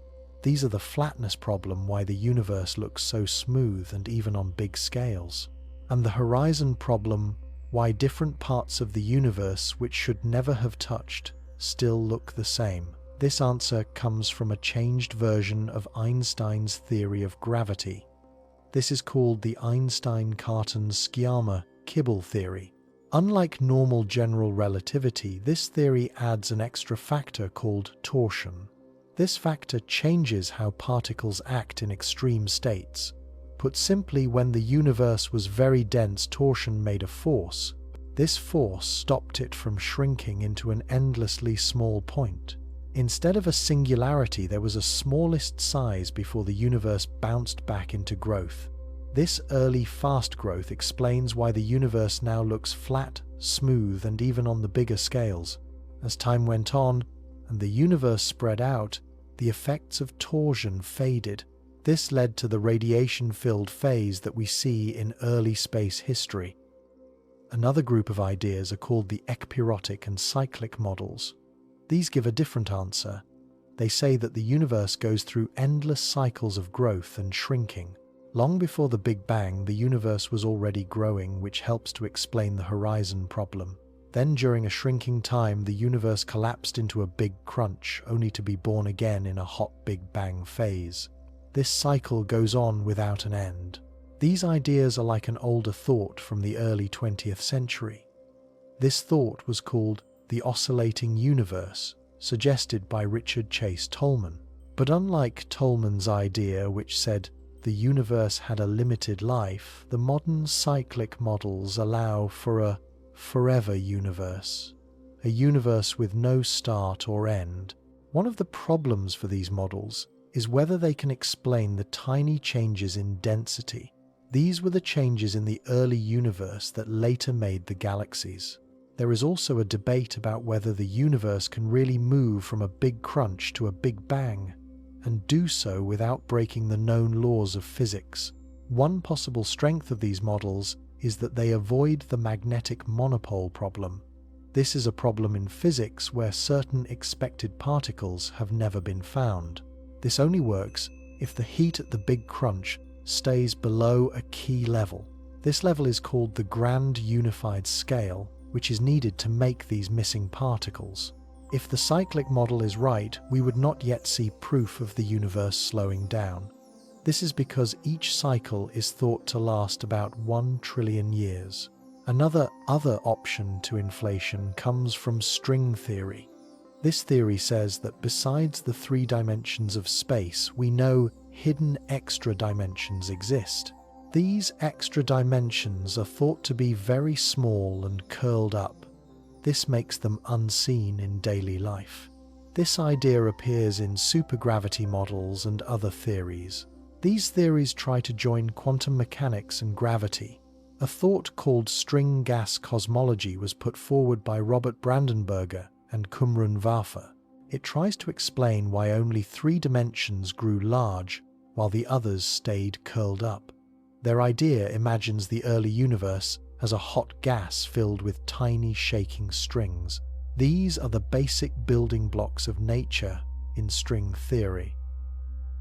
These are the flatness problem, why the universe looks so smooth and even on big scales, and the horizon problem, why different parts of the universe which should never have touched still look the same. This answer comes from a changed version of Einstein's theory of gravity. This is called the Einstein-Cartan-Sciama-Kibble theory. Unlike normal general relativity, this theory adds an extra factor called torsion. This factor changes how particles act in extreme states. Put simply, when the universe was very dense, torsion made a force. This force stopped it from shrinking into an endlessly small point. Instead of a singularity, there was a smallest size before the universe bounced back into growth. This early fast growth explains why the universe now looks flat, smooth, and even on the bigger scales. As time went on and the universe spread out, the effects of torsion faded. This led to the radiation-filled phase that we see in early space history. Another group of ideas are called the ekpyrotic and cyclic models. These give a different answer. They say that the universe goes through endless cycles of growth and shrinking. Long before the Big Bang, the universe was already growing, which helps to explain the horizon problem. Then, during a shrinking time, the universe collapsed into a big crunch, only to be born again in a hot Big Bang phase. This cycle goes on without an end. These ideas are like an older thought from the early 20th century. This thought was called the oscillating universe, suggested by Richard Chase Tolman. But unlike Tolman's idea, which said the universe had a limited life, the modern cyclic models allow for a forever universe, a universe with no start or end. One of the problems for these models is whether they can explain the tiny changes in density. These were the changes in the early universe that later made the galaxies. There is also a debate about whether the universe can really move from a big crunch to a big bang, and do so without breaking the known laws of physics. One possible strength of these models is that they avoid the magnetic monopole problem. This is a problem in physics where certain expected particles have never been found. This only works if the heat at the Big Crunch stays below a key level. This level is called the Grand Unified Scale, which is needed to make these missing particles. If the cyclic model is right, we would not yet see proof of the universe slowing down. This is because each cycle is thought to last about 1 trillion years. Another option to inflation comes from string theory. This theory says that besides the 3 dimensions of space, we know hidden extra dimensions exist. These extra dimensions are thought to be very small and curled up. This makes them unseen in daily life. This idea appears in supergravity models and other theories. These theories try to join quantum mechanics and gravity. A thought called string gas cosmology was put forward by Robert Brandenburger and Kumran Vafa. It tries to explain why only 3 dimensions grew large while the others stayed curled up. Their idea imagines the early universe as a hot gas filled with tiny shaking strings. These are the basic building blocks of nature in string theory.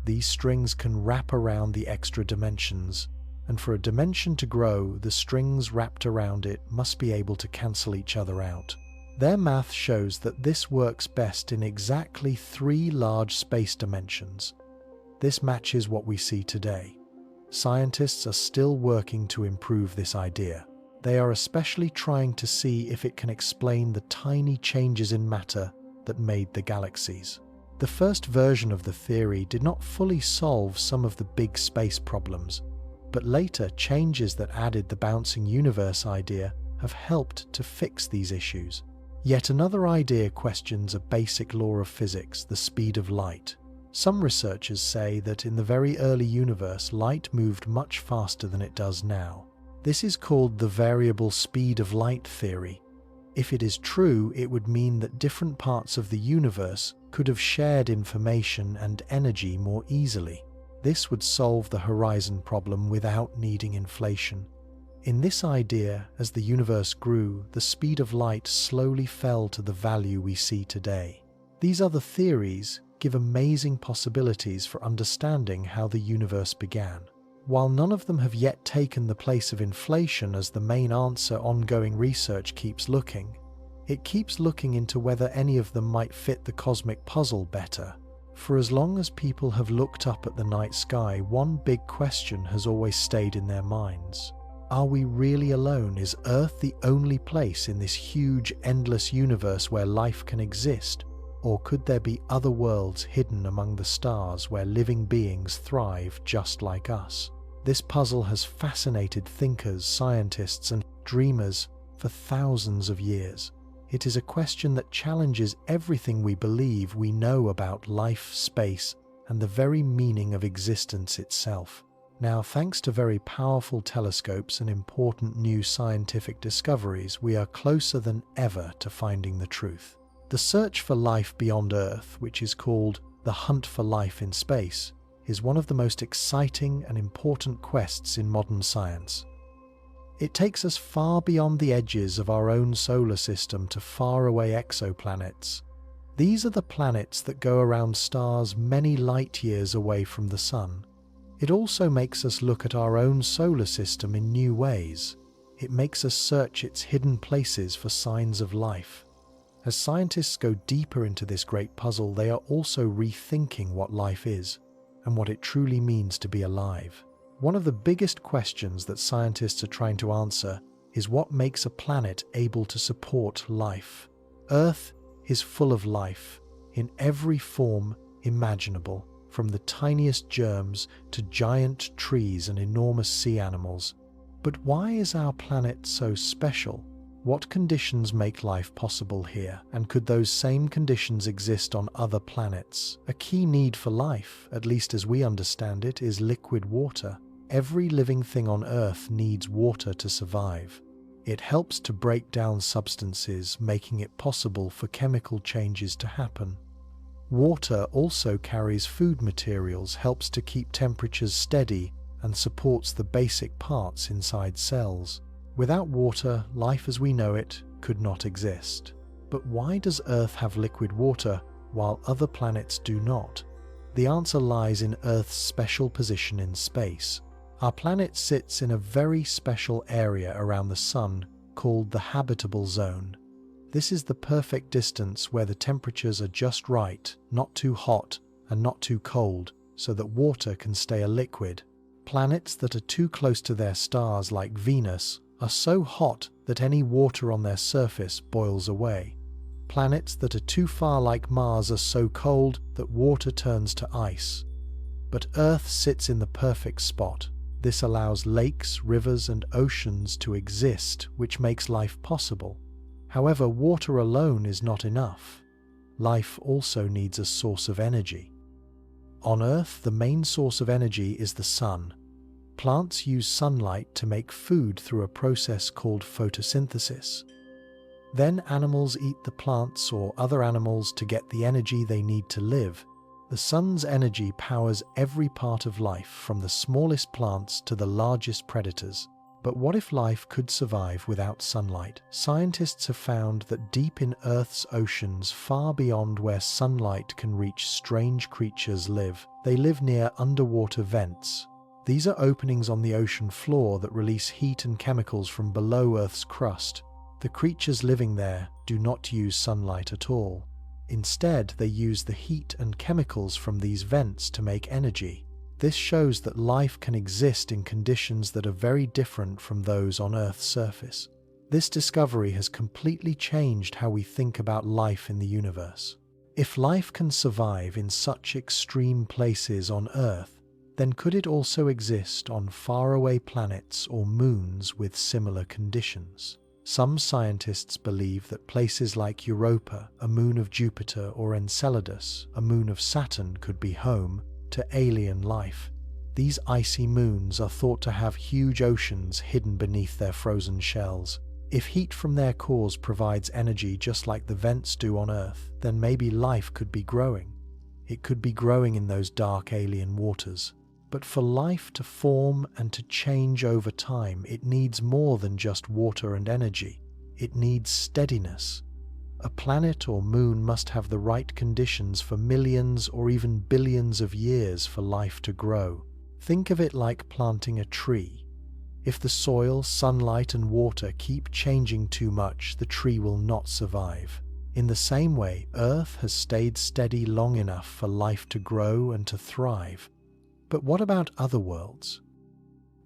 These strings can wrap around the extra dimensions, and for a dimension to grow, the strings wrapped around it must be able to cancel each other out. Their math shows that this works best in exactly 3 large space dimensions. This matches what we see today. Scientists are still working to improve this idea. They are especially trying to see if it can explain the tiny changes in matter that made the galaxies. The first version of the theory did not fully solve some of the big space problems, but later changes that added the bouncing universe idea have helped to fix these issues. Yet another idea questions a basic law of physics, the speed of light. Some researchers say that in the very early universe, light moved much faster than it does now. This is called the variable speed of light theory. If it is true, it would mean that different parts of the universe could have shared information and energy more easily. This would solve the horizon problem without needing inflation. In this idea, as the universe grew, the speed of light slowly fell to the value we see today. These other theories give amazing possibilities for understanding how the universe began. While none of them have yet taken the place of inflation as the main answer, ongoing research keeps looking. It keeps looking into whether any of them might fit the cosmic puzzle better. For as long as people have looked up at the night sky, one big question has always stayed in their minds. Are we really alone? Is Earth the only place in this huge, endless universe where life can exist? Or could there be other worlds hidden among the stars where living beings thrive just like us? This puzzle has fascinated thinkers, scientists, and dreamers for thousands of years. It is a question that challenges everything we believe we know about life, space, and the very meaning of existence itself. Now, thanks to very powerful telescopes and important new scientific discoveries, we are closer than ever to finding the truth. The search for life beyond Earth, which is called the hunt for life in space, is one of the most exciting and important quests in modern science. It takes us far beyond the edges of our own solar system to faraway exoplanets. These are the planets that go around stars many light years away from the Sun. It also makes us look at our own solar system in new ways. It makes us search its hidden places for signs of life. As scientists go deeper into this great puzzle, they are also rethinking what life is and what it truly means to be alive. One of the biggest questions that scientists are trying to answer is what makes a planet able to support life. Earth is full of life in every form imaginable, from the tiniest germs to giant trees and enormous sea animals. But why is our planet so special? What conditions make life possible here? And could those same conditions exist on other planets? A key need for life, at least as we understand it, is liquid water. Every living thing on Earth needs water to survive. It helps to break down substances, making it possible for chemical changes to happen. Water also carries food materials, helps to keep temperatures steady, and supports the basic parts inside cells. Without water, life as we know it could not exist. But why does Earth have liquid water while other planets do not? The answer lies in Earth's special position in space. Our planet sits in a very special area around the Sun called the habitable zone. This is the perfect distance where the temperatures are just right, not too hot and not too cold, so that water can stay a liquid. Planets that are too close to their stars, like Venus, are so hot that any water on their surface boils away. Planets that are too far, like Mars, are so cold that water turns to ice. But Earth sits in the perfect spot. This allows lakes, rivers, and oceans to exist, which makes life possible. However, water alone is not enough. Life also needs a source of energy. On Earth, the main source of energy is the sun. Plants use sunlight to make food through a process called photosynthesis. Then animals eat the plants or other animals to get the energy they need to live. The sun's energy powers every part of life, from the smallest plants to the largest predators. But what if life could survive without sunlight? Scientists have found that deep in Earth's oceans, far beyond where sunlight can reach, strange creatures live. They live near underwater vents. These are openings on the ocean floor that release heat and chemicals from below Earth's crust. The creatures living there do not use sunlight at all. Instead, they use the heat and chemicals from these vents to make energy. This shows that life can exist in conditions that are very different from those on Earth's surface. This discovery has completely changed how we think about life in the universe. If life can survive in such extreme places on Earth, then could it also exist on faraway planets or moons with similar conditions? Some scientists believe that places like Europa, a moon of Jupiter, or Enceladus, a moon of Saturn, could be home to alien life. These icy moons are thought to have huge oceans hidden beneath their frozen shells. If heat from their cores provides energy just like the vents do on Earth, then maybe life could be growing. It could be growing in those dark alien waters. But for life to form and to change over time, it needs more than just water and energy. It needs steadiness. A planet or moon must have the right conditions for millions or even billions of years for life to grow. Think of it like planting a tree. If the soil, sunlight, and water keep changing too much, the tree will not survive. In the same way, Earth has stayed steady long enough for life to grow and to thrive. But what about other worlds?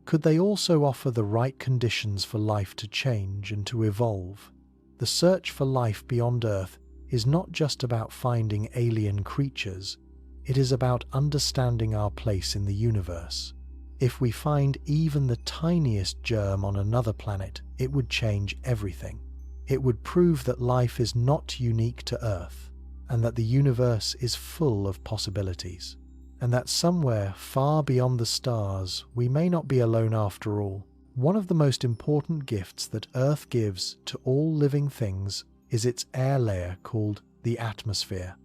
Could they also offer the right conditions for life to change and to evolve? The search for life beyond Earth is not just about finding alien creatures, it is about understanding our place in the universe. If we find even the tiniest germ on another planet, it would change everything. It would prove that life is not unique to Earth, and that the universe is full of possibilities, and that somewhere far beyond the stars we may not be alone after all. One of the most important gifts that Earth gives to all living things is its air layer called the atmosphere.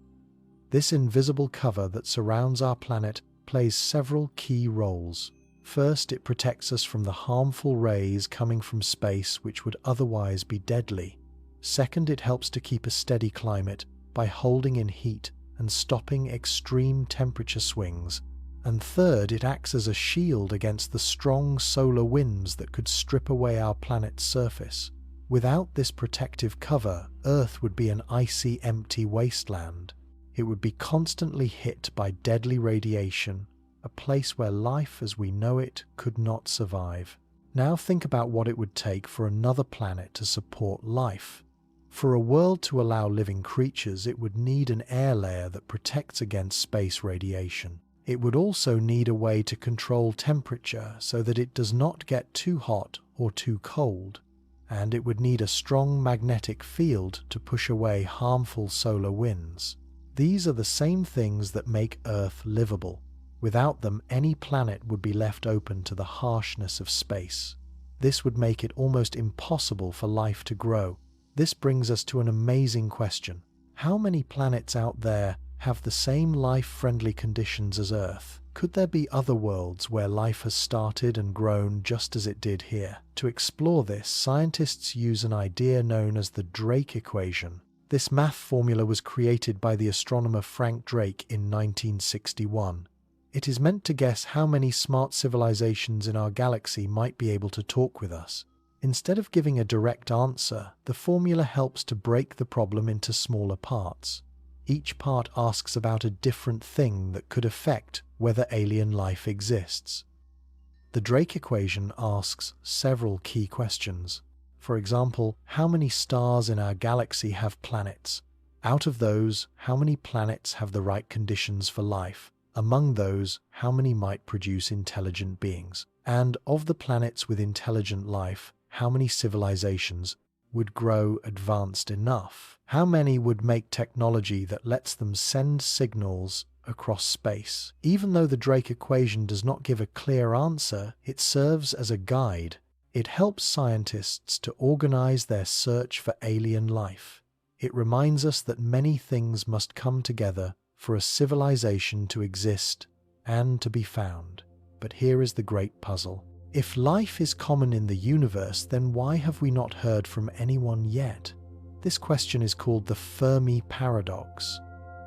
This invisible cover that surrounds our planet plays several key roles. First, it protects us from the harmful rays coming from space which would otherwise be deadly. Second, it helps to keep a steady climate by holding in heat and stopping extreme temperature swings. And third, it acts as a shield against the strong solar winds that could strip away our planet's surface. Without this protective cover, Earth would be an icy, empty wasteland. It would be constantly hit by deadly radiation, a place where life as we know it could not survive. Now think about what it would take for another planet to support life. For a world to allow living creatures, it would need an air layer that protects against space radiation. It would also need a way to control temperature so that it does not get too hot or too cold. And it would need a strong magnetic field to push away harmful solar winds. These are the same things that make Earth livable. Without them, any planet would be left open to the harshness of space. This would make it almost impossible for life to grow. This brings us to an amazing question. How many planets out there have the same life-friendly conditions as Earth? Could there be other worlds where life has started and grown just as it did here? To explore this, scientists use an idea known as the Drake equation. This math formula was created by the astronomer Frank Drake in 1961. It is meant to guess how many smart civilizations in our galaxy might be able to talk with us. Instead of giving a direct answer, the formula helps to break the problem into smaller parts. Each part asks about a different thing that could affect whether alien life exists. The Drake equation asks several key questions. For example, how many stars in our galaxy have planets? Out of those, how many planets have the right conditions for life? Among those, how many might produce intelligent beings? And of the planets with intelligent life, how many civilizations would grow advanced enough? How many would make technology that lets them send signals across space? Even though the Drake equation does not give a clear answer, it serves as a guide. It helps scientists to organize their search for alien life. It reminds us that many things must come together for a civilization to exist and to be found. But here is the great puzzle. If life is common in the universe, then why have we not heard from anyone yet? This question is called the Fermi paradox.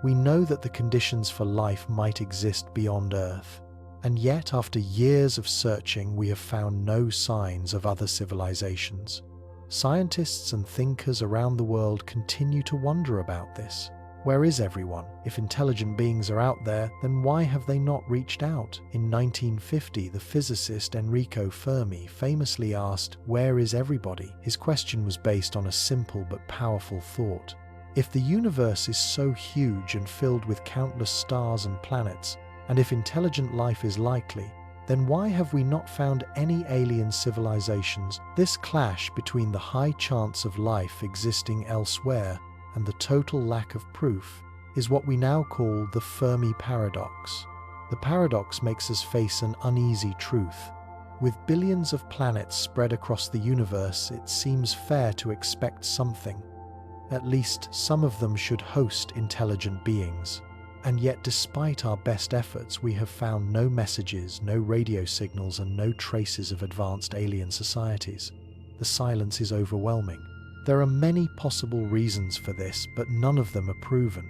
We know that the conditions for life might exist beyond Earth, and yet after years of searching we have found no signs of other civilizations. Scientists and thinkers around the world continue to wonder about this. Where is everyone? If intelligent beings are out there, then why have they not reached out? In 1950, the physicist Enrico Fermi famously asked, "Where is everybody?" His question was based on a simple but powerful thought. If the universe is so huge and filled with countless stars and planets, and if intelligent life is likely, then why have we not found any alien civilizations? This clash between the high chance of life existing elsewhere and the total lack of proof is what we now call the Fermi paradox. The paradox makes us face an uneasy truth. With billions of planets spread across the universe, it seems fair to expect something. At least some of them should host intelligent beings. And yet, despite our best efforts, we have found no messages, no radio signals, and no traces of advanced alien societies. The silence is overwhelming. There are many possible reasons for this, but none of them are proven.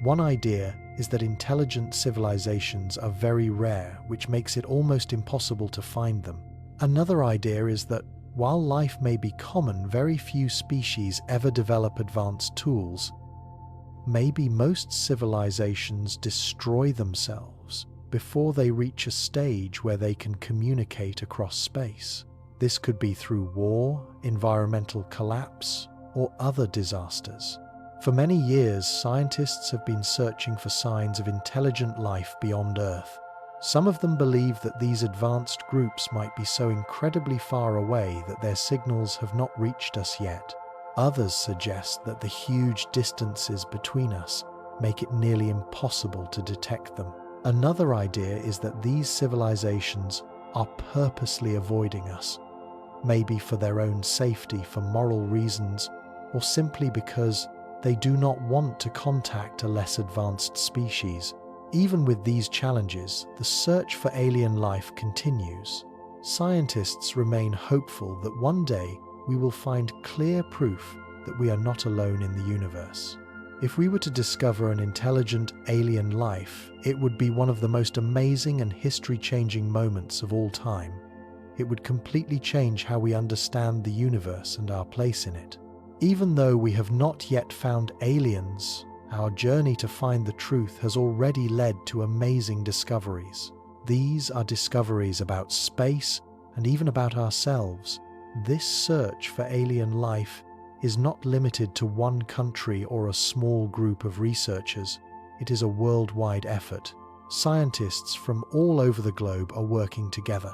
One idea is that intelligent civilizations are very rare, which makes it almost impossible to find them. Another idea is that while life may be common, very few species ever develop advanced tools. Maybe most civilizations destroy themselves before they reach a stage where they can communicate across space. This could be through war, environmental collapse, or other disasters. For many years, scientists have been searching for signs of intelligent life beyond Earth. Some of them believe that these advanced groups might be so incredibly far away that their signals have not reached us yet. Others suggest that the huge distances between us make it nearly impossible to detect them. Another idea is that these civilizations are purposely avoiding us, maybe for their own safety, for moral reasons, or simply because they do not want to contact a less advanced species. Even with these challenges, the search for alien life continues. Scientists remain hopeful that one day we will find clear proof that we are not alone in the universe. If we were to discover an intelligent alien life, it would be one of the most amazing and history-changing moments of all time. It would completely change how we understand the universe and our place in it. Even though we have not yet found aliens, our journey to find the truth has already led to amazing discoveries. These are discoveries about space and even about ourselves. This search for alien life is not limited to one country or a small group of researchers. It is a worldwide effort. Scientists from all over the globe are working together.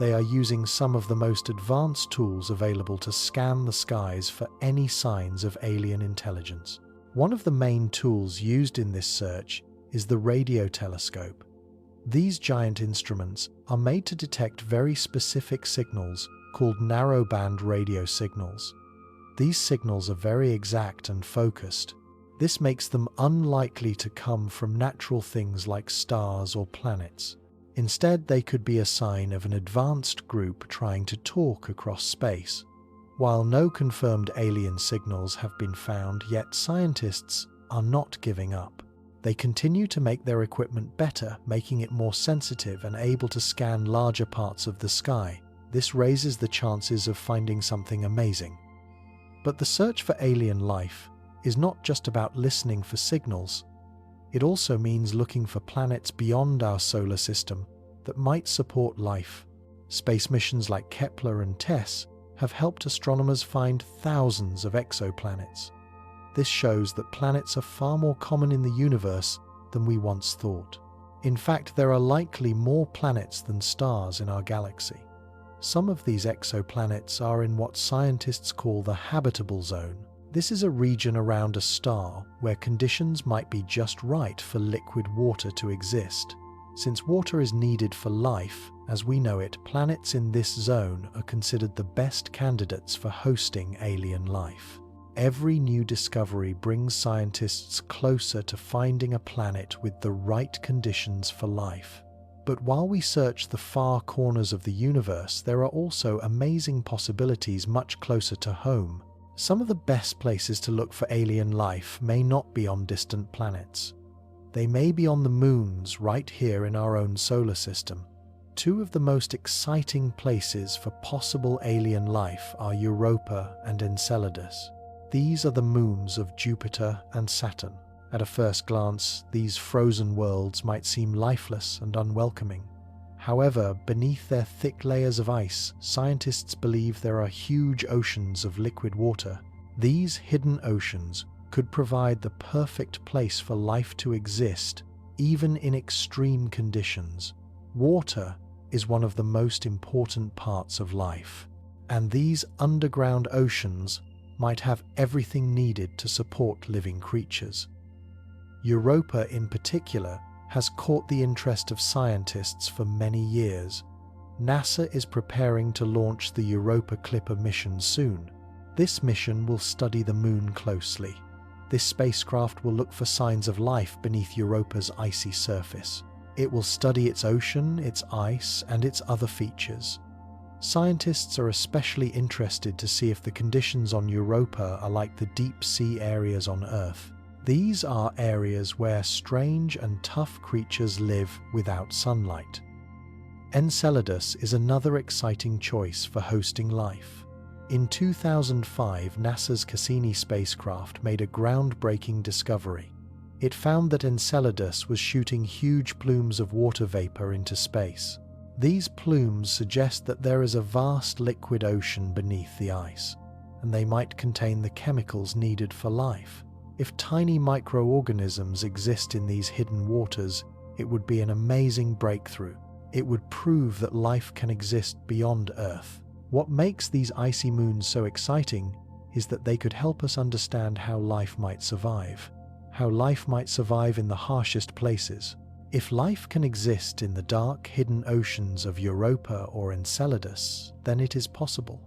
They are using some of the most advanced tools available to scan the skies for any signs of alien intelligence. One of the main tools used in this search is the radio telescope. These giant instruments are made to detect very specific signals called narrowband radio signals. These signals are very exact and focused. This makes them unlikely to come from natural things like stars or planets. Instead, they could be a sign of an advanced group trying to talk across space. While no confirmed alien signals have been found, yet scientists are not giving up. They continue to make their equipment better, making it more sensitive and able to scan larger parts of the sky. This raises the chances of finding something amazing. But the search for alien life is not just about listening for signals. It also means looking for planets beyond our solar system that might support life. Space missions like Kepler and TESS have helped astronomers find thousands of exoplanets. This shows that planets are far more common in the universe than we once thought. In fact, there are likely more planets than stars in our galaxy. Some of these exoplanets are in what scientists call the habitable zone. This is a region around a star where conditions might be just right for liquid water to exist. Since water is needed for life, as we know it, planets in this zone are considered the best candidates for hosting alien life. Every new discovery brings scientists closer to finding a planet with the right conditions for life. But while we search the far corners of the universe, there are also amazing possibilities much closer to home. Some of the best places to look for alien life may not be on distant planets. They may be on the moons right here in our own solar system. Two of the most exciting places for possible alien life are Europa and Enceladus. These are the moons of Jupiter and Saturn. At a first glance, these frozen worlds might seem lifeless and unwelcoming. However, beneath their thick layers of ice, scientists believe there are huge oceans of liquid water. These hidden oceans could provide the perfect place for life to exist, even in extreme conditions. Water is one of the most important parts of life, and these underground oceans might have everything needed to support living creatures. Europa, in particular, has caught the interest of scientists for many years. NASA is preparing to launch the Europa Clipper mission soon. This mission will study the Moon closely. This spacecraft will look for signs of life beneath Europa's icy surface. It will study its ocean, its ice, and its other features. Scientists are especially interested to see if the conditions on Europa are like the deep sea areas on Earth. These are areas where strange and tough creatures live without sunlight. Enceladus is another exciting choice for hosting life. In 2005, NASA's Cassini spacecraft made a groundbreaking discovery. It found that Enceladus was shooting huge plumes of water vapor into space. These plumes suggest that there is a vast liquid ocean beneath the ice, and they might contain the chemicals needed for life. If tiny microorganisms exist in these hidden waters, it would be an amazing breakthrough. It would prove that life can exist beyond Earth. What makes these icy moons so exciting is that they could help us understand how life might survive. How life might survive in the harshest places. If life can exist in the dark, hidden oceans of Europa or Enceladus, then it is possible.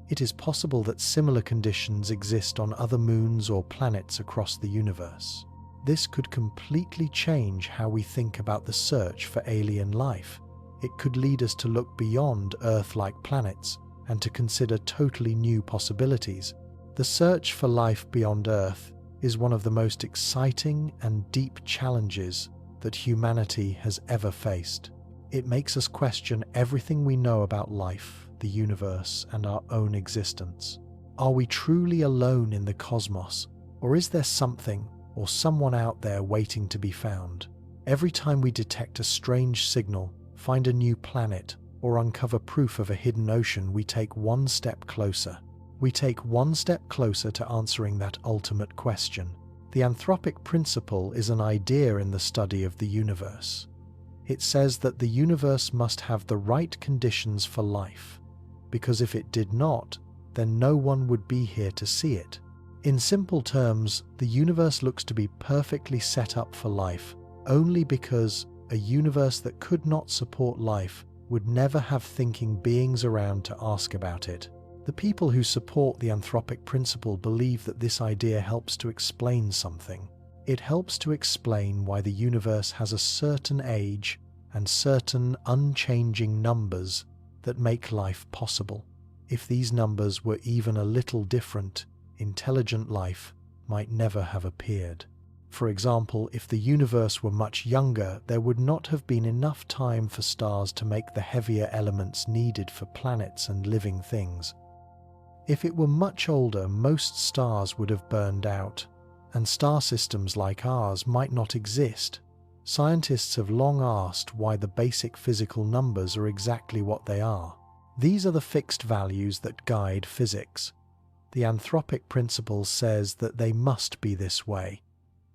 It is possible that similar conditions exist on other moons or planets across the universe. This could completely change how we think about the search for alien life. It could lead us to look beyond Earth-like planets and to consider totally new possibilities. The search for life beyond Earth is one of the most exciting and deep challenges that humanity has ever faced. It makes us question everything we know about life, the universe, and our own existence. Are we truly alone in the cosmos, or is there something or someone out there waiting to be found? Every time we detect a strange signal, find a new planet, or uncover proof of a hidden ocean, we take one step closer. We take one step closer to answering that ultimate question. The anthropic principle is an idea in the study of the universe. It says that the universe must have the right conditions for life, because if it did not, then no one would be here to see it. In simple terms, the universe looks to be perfectly set up for life only because a universe that could not support life would never have thinking beings around to ask about it. The people who support the anthropic principle believe that this idea helps to explain something. It helps to explain why the universe has a certain age and certain unchanging numbers that make life possible. If these numbers were even a little different, intelligent life might never have appeared. For example, if the universe were much younger, there would not have been enough time for stars to make the heavier elements needed for planets and living things. If it were much older, most stars would have burned out, and star systems like ours might not exist. Scientists have long asked why the basic physical numbers are exactly what they are. These are the fixed values that guide physics. The anthropic principle says that they must be this way.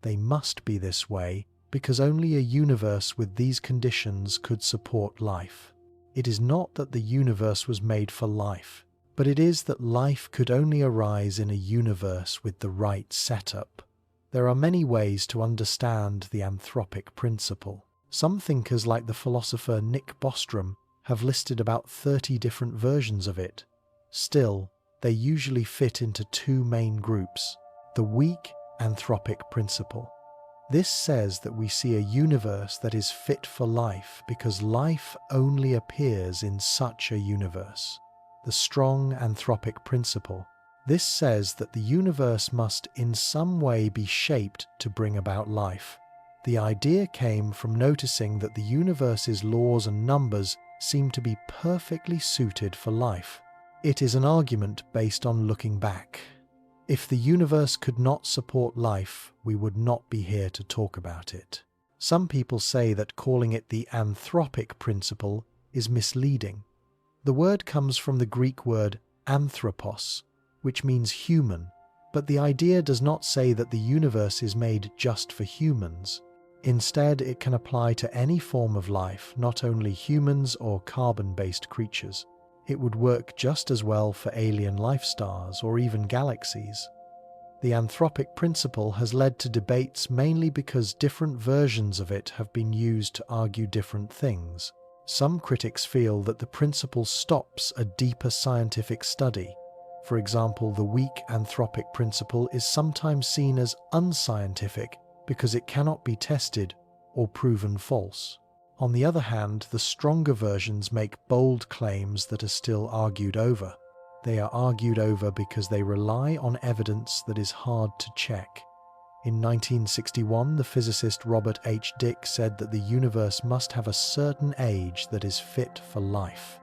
They must be this way because only a universe with these conditions could support life. It is not that the universe was made for life, but it is that life could only arise in a universe with the right setup. There are many ways to understand the anthropic principle. Some thinkers, like the philosopher Nick Bostrom, have listed about 30 different versions of it. Still, they usually fit into two main groups: the weak anthropic principle. This says that we see a universe that is fit for life because life only appears in such a universe. The strong anthropic principle. This says that the universe must in some way be shaped to bring about life. The idea came from noticing that the universe's laws and numbers seem to be perfectly suited for life. It is an argument based on looking back. If the universe could not support life, we would not be here to talk about it. Some people say that calling it the anthropic principle is misleading. The word comes from the Greek word anthropos, which means human, but the idea does not say that the universe is made just for humans. Instead, it can apply to any form of life, not only humans or carbon-based creatures. It would work just as well for alien life stars or even galaxies. The anthropic principle has led to debates mainly because different versions of it have been used to argue different things. Some critics feel that the principle stops a deeper scientific study. For example, the weak anthropic principle is sometimes seen as unscientific because it cannot be tested or proven false. On the other hand, the stronger versions make bold claims that are still argued over. They are argued over because they rely on evidence that is hard to check. In 1961, the physicist Robert H. Dicke said that the universe must have a certain age that is fit for life.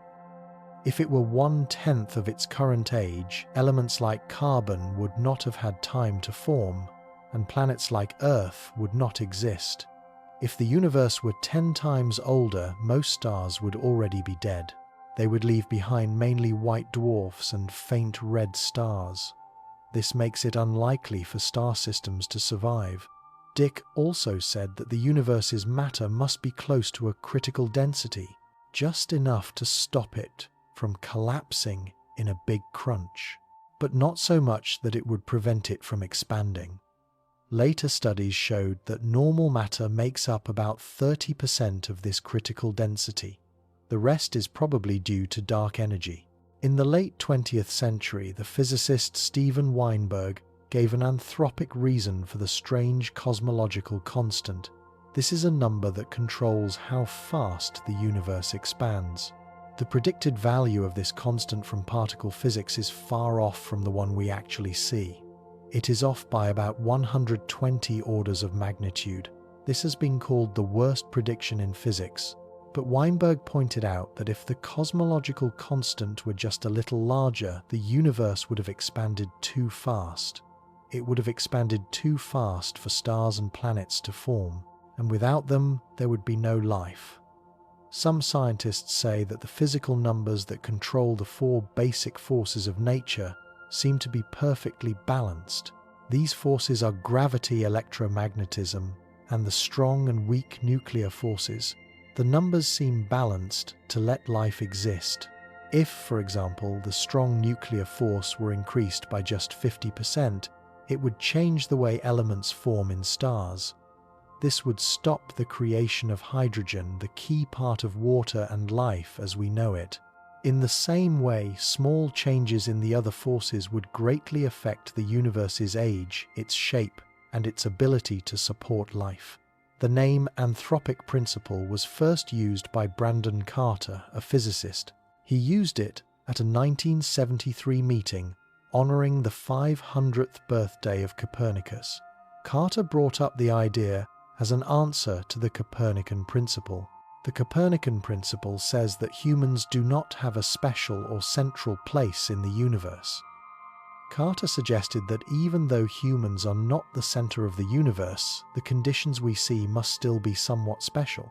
If it were 1/10 of its current age, elements like carbon would not have had time to form, and planets like Earth would not exist. If the universe were 10 times older, most stars would already be dead. They would leave behind mainly white dwarfs and faint red stars. This makes it unlikely for star systems to survive. Dicke also said that the universe's matter must be close to a critical density, just enough to stop it from collapsing in a big crunch. but not so much that it would prevent it from expanding. Later studies showed that normal matter makes up about 30% of this critical density. The rest is probably due to dark energy. In the late 20th century, the physicist Steven Weinberg gave an anthropic reason for the strange cosmological constant. This is a number that controls how fast the universe expands. The predicted value of this constant from particle physics is far off from the one we actually see. It is off by about 120 orders of magnitude. This has been called the worst prediction in physics. But Weinberg pointed out that if the cosmological constant were just a little larger, the universe would have expanded too fast. It would have expanded too fast for stars and planets to form, and without them, there would be no life. Some scientists say that the physical numbers that control the four basic forces of nature seem to be perfectly balanced. These forces are gravity, electromagnetism, and the strong and weak nuclear forces. The numbers seem balanced to let life exist. If, for example, the strong nuclear force were increased by just 50%, it would change the way elements form in stars. This would stop the creation of hydrogen, the key part of water and life as we know it. In the same way, small changes in the other forces would greatly affect the universe's age, its shape, and its ability to support life. The name anthropic principle was first used by Brandon Carter, a physicist. He used it at a 1973 meeting honoring the 500th birthday of Copernicus. Carter brought up the idea as an answer to the Copernican principle. The Copernican principle says that humans do not have a special or central place in the universe. Carter suggested that even though humans are not the center of the universe, the conditions we see must still be somewhat special.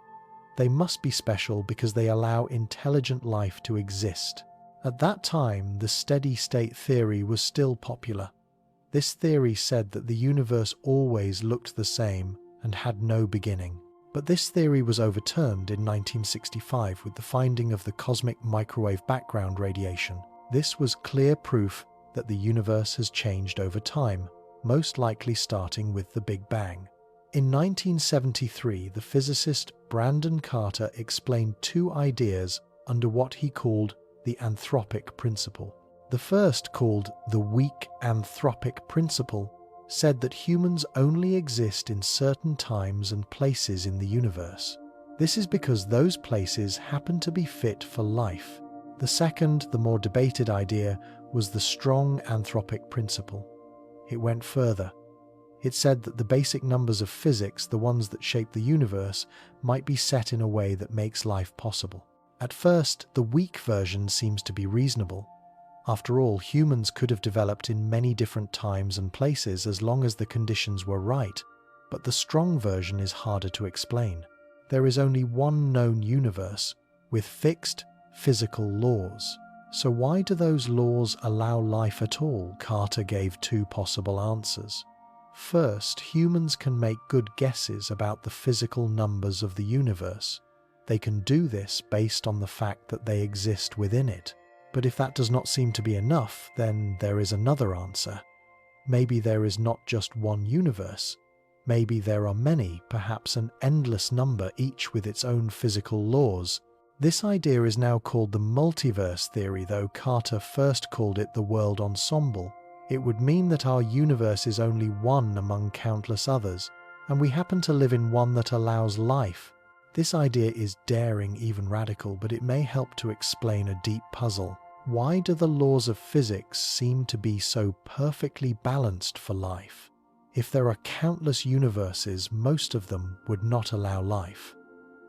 They must be special because they allow intelligent life to exist. At that time, the steady-state theory was still popular. This theory said that the universe always looked the same and had no beginning. But this theory was overturned in 1965 with the finding of the cosmic microwave background radiation. This was clear proof that the universe has changed over time, most likely starting with the Big Bang. In 1973, the physicist Brandon Carter explained two ideas under what he called the anthropic principle. The first, called the weak anthropic principle, said that humans only exist in certain times and places in the universe. This is because those places happen to be fit for life. The second, the more debated idea, was the strong anthropic principle. It went further. It said that the basic numbers of physics, the ones that shape the universe, might be set in a way that makes life possible. At first, the weak version seems to be reasonable. After all, humans could have developed in many different times and places as long as the conditions were right, but the strong version is harder to explain. There is only one known universe, with fixed, physical laws. So why do those laws allow life at all? Carter gave two possible answers. First, humans can make good guesses about the physical numbers of the universe. They can do this based on the fact that they exist within it. But if that does not seem to be enough, then there is another answer. Maybe there is not just one universe. Maybe there are many, perhaps an endless number, each with its own physical laws. This idea is now called the multiverse theory, though Carter first called it the world ensemble. It would mean that our universe is only one among countless others, and we happen to live in one that allows life. This idea is daring, even radical, but it may help to explain a deep puzzle. Why do the laws of physics seem to be so perfectly balanced for life? If there are countless universes, most of them would not allow life,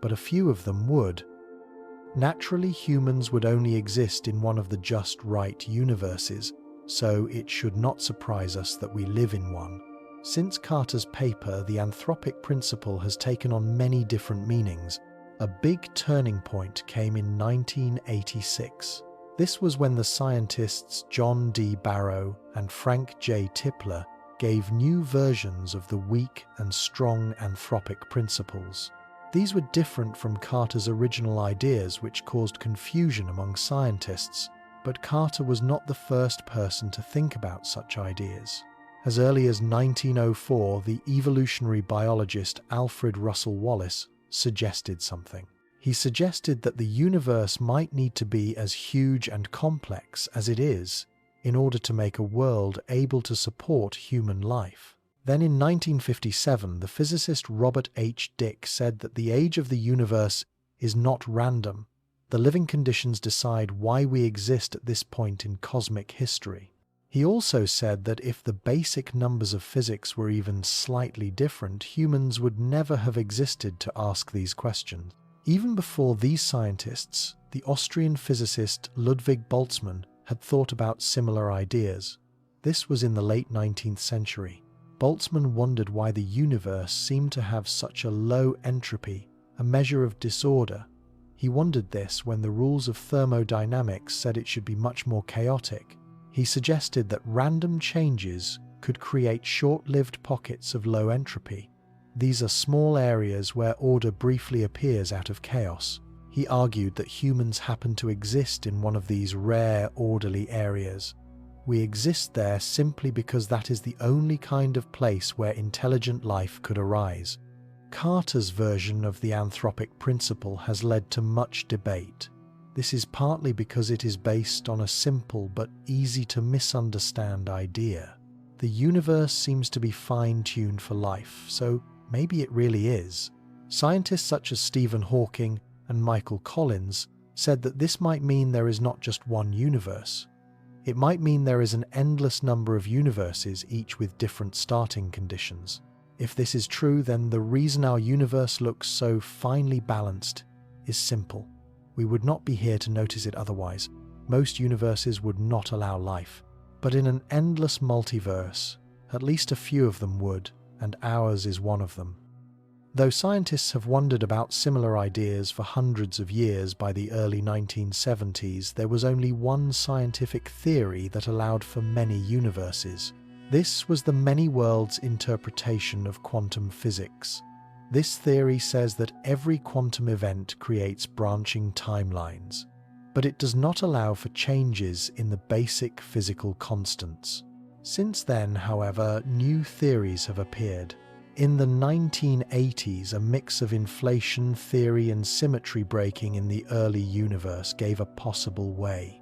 but a few of them would. Naturally, humans would only exist in one of the just right universes, so it should not surprise us that we live in one. Since Carter's paper, the anthropic principle has taken on many different meanings. A big turning point came in 1986. This was when the scientists John D. Barrow and Frank J. Tipler gave new versions of the weak and strong anthropic principles. These were different from Carter's original ideas, which caused confusion among scientists. But Carter was not the first person to think about such ideas. As early as 1904, the evolutionary biologist Alfred Russel Wallace suggested something. He suggested that the universe might need to be as huge and complex as it is in order to make a world able to support human life. Then in 1957, the physicist Robert H. Dick said that the age of the universe is not random. The living conditions decide why we exist at this point in cosmic history. He also said that if the basic numbers of physics were even slightly different, humans would never have existed to ask these questions. Even before these scientists, the Austrian physicist Ludwig Boltzmann had thought about similar ideas. This was in the late 19th century. Boltzmann wondered why the universe seemed to have such a low entropy, a measure of disorder. He wondered this when the rules of thermodynamics said it should be much more chaotic. He suggested that random changes could create short-lived pockets of low entropy. These are small areas where order briefly appears out of chaos. He argued that humans happen to exist in one of these rare, orderly areas. We exist there simply because that is the only kind of place where intelligent life could arise. Carter's version of the anthropic principle has led to much debate. This is partly because it is based on a simple but easy to misunderstand idea. The universe seems to be fine-tuned for life, so maybe it really is. Scientists such as Stephen Hawking and Michael Collins said that this might mean there is not just one universe. It might mean there is an endless number of universes, each with different starting conditions. If this is true, then the reason our universe looks so finely balanced is simple. We would not be here to notice it otherwise. Most universes would not allow life. But in an endless multiverse, at least a few of them would, and ours is one of them. Though scientists have wondered about similar ideas for hundreds of years, by the early 1970s, there was only one scientific theory that allowed for many universes. This was the many worlds interpretation of quantum physics. This theory says that every quantum event creates branching timelines, but it does not allow for changes in the basic physical constants. Since then, however, new theories have appeared. In the 1980s, a mix of inflation theory and symmetry breaking in the early universe gave a possible way.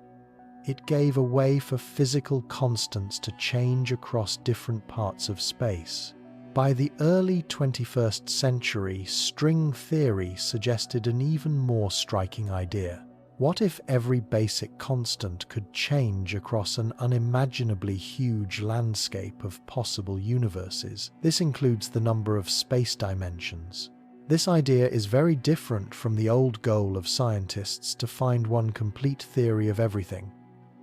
It gave a way for physical constants to change across different parts of space. By the early 21st century, string theory suggested an even more striking idea. What if every basic constant could change across an unimaginably huge landscape of possible universes? This includes the number of space dimensions. This idea is very different from the old goal of scientists to find one complete theory of everything,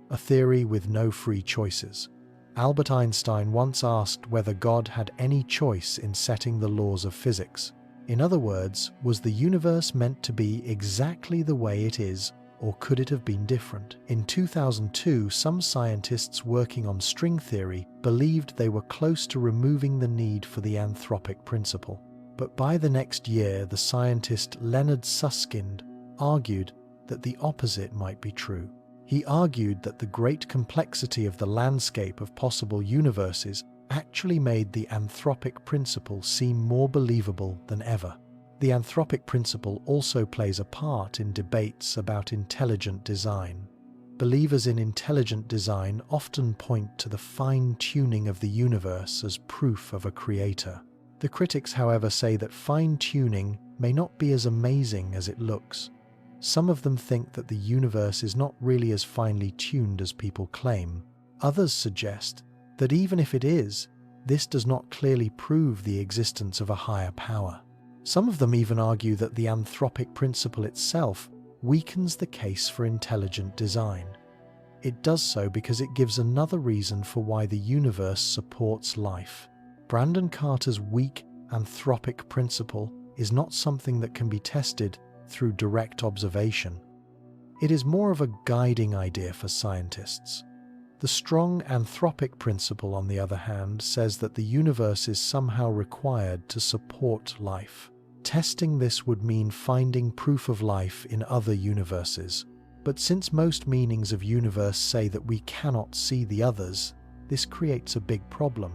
a theory with no free choices. Albert Einstein once asked whether God had any choice in setting the laws of physics. In other words, was the universe meant to be exactly the way it is, or could it have been different? In 2002, some scientists working on string theory believed they were close to removing the need for the anthropic principle. But by the next year, the scientist Leonard Susskind argued that the opposite might be true. He argued that the great complexity of the landscape of possible universes actually made the anthropic principle seem more believable than ever. The anthropic principle also plays a part in debates about intelligent design. Believers in intelligent design often point to the fine-tuning of the universe as proof of a creator. The critics, however, say that fine-tuning may not be as amazing as it looks. Some of them think that the universe is not really as finely tuned as people claim. Others suggest that even if it is, this does not clearly prove the existence of a higher power. Some of them even argue that the anthropic principle itself weakens the case for intelligent design. It does so because it gives another reason for why the universe supports life. Brandon Carter's weak anthropic principle is not something that can be tested through direct observation. It is more of a guiding idea for scientists. The strong anthropic principle, on the other hand, says that the universe is somehow required to support life. Testing this would mean finding proof of life in other universes. But since most meanings of universe say that we cannot see the others, this creates a big problem.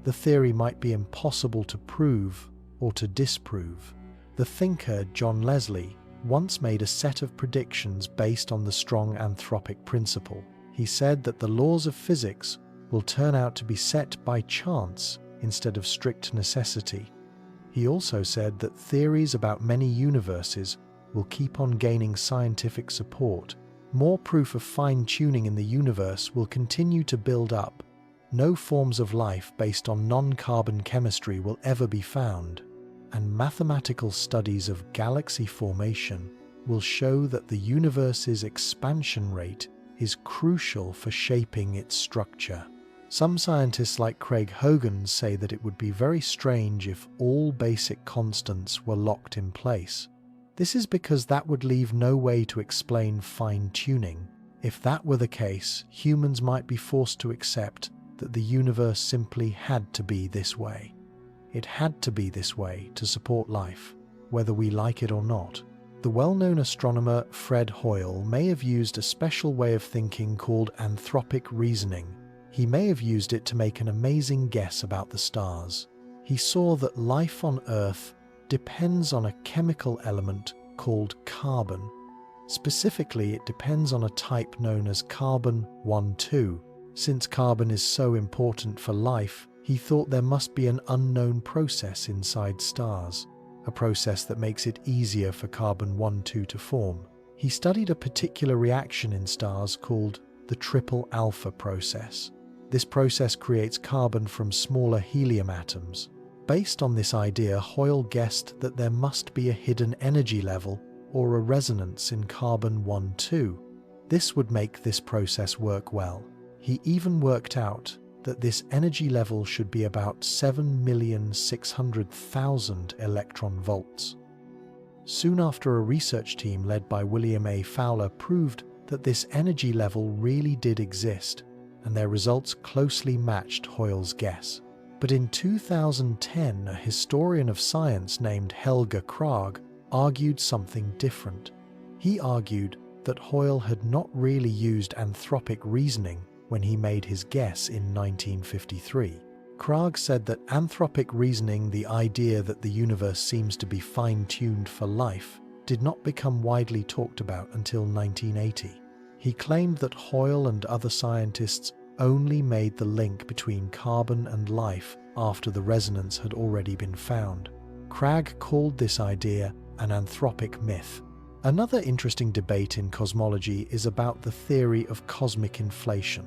The theory might be impossible to prove or to disprove. The thinker John Leslie once made a set of predictions based on the strong anthropic principle. He said that the laws of physics will turn out to be set by chance instead of strict necessity. He also said that theories about many universes will keep on gaining scientific support. More proof of fine-tuning in the universe will continue to build up. No forms of life based on non-carbon chemistry will ever be found, and mathematical studies of galaxy formation will show that the universe's expansion rate is crucial for shaping its structure. Some scientists like Craig Hogan say that it would be very strange if all basic constants were locked in place. This is because that would leave no way to explain fine-tuning. If that were the case, humans might be forced to accept that the universe simply had to be this way. It had to be this way to support life, whether we like it or not. The well-known astronomer Fred Hoyle may have used a special way of thinking called anthropic reasoning. He may have used it to make an amazing guess about the stars. He saw that life on Earth depends on a chemical element called carbon. Specifically, it depends on a type known as carbon-12. Since carbon is so important for life, he thought there must be an unknown process inside stars, a process that makes it easier for carbon-12 to form. He studied a particular reaction in stars called the triple alpha process. This process creates carbon from smaller helium atoms. Based on this idea, Hoyle guessed that there must be a hidden energy level or a resonance in carbon-12. This would make this process work well. He even worked out that this energy level should be about 7,600,000 electron volts. Soon after, a research team led by William A. Fowler proved that this energy level really did exist, and their results closely matched Hoyle's guess. But in 2010, a historian of science named Helge Krag argued something different. He argued that Hoyle had not really used anthropic reasoning when he made his guess in 1953. Krag said that anthropic reasoning, the idea that the universe seems to be fine-tuned for life, did not become widely talked about until 1980. He claimed that Hoyle and other scientists only made the link between carbon and life after the resonance had already been found. Krag called this idea an anthropic myth. Another interesting debate in cosmology is about the theory of cosmic inflation.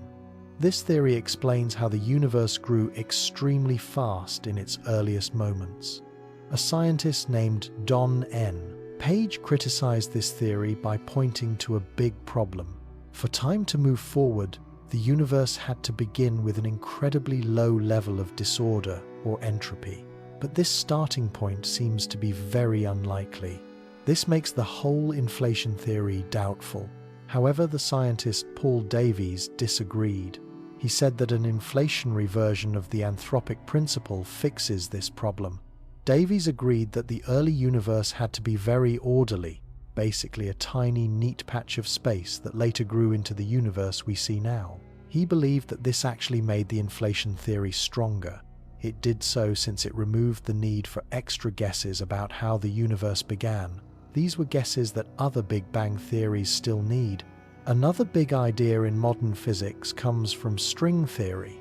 This theory explains how the universe grew extremely fast in its earliest moments. A scientist named Don N. Page criticized this theory by pointing to a big problem. For time to move forward, the universe had to begin with an incredibly low level of disorder or entropy. But this starting point seems to be very unlikely. This makes the whole inflation theory doubtful. However, the scientist Paul Davies disagreed. He said that an inflationary version of the anthropic principle fixes this problem. Davies agreed that the early universe had to be very orderly, basically a tiny, neat patch of space that later grew into the universe we see now. He believed that this actually made the inflation theory stronger. It did so since it removed the need for extra guesses about how the universe began. These were guesses that other Big Bang theories still need. Another big idea in modern physics comes from string theory.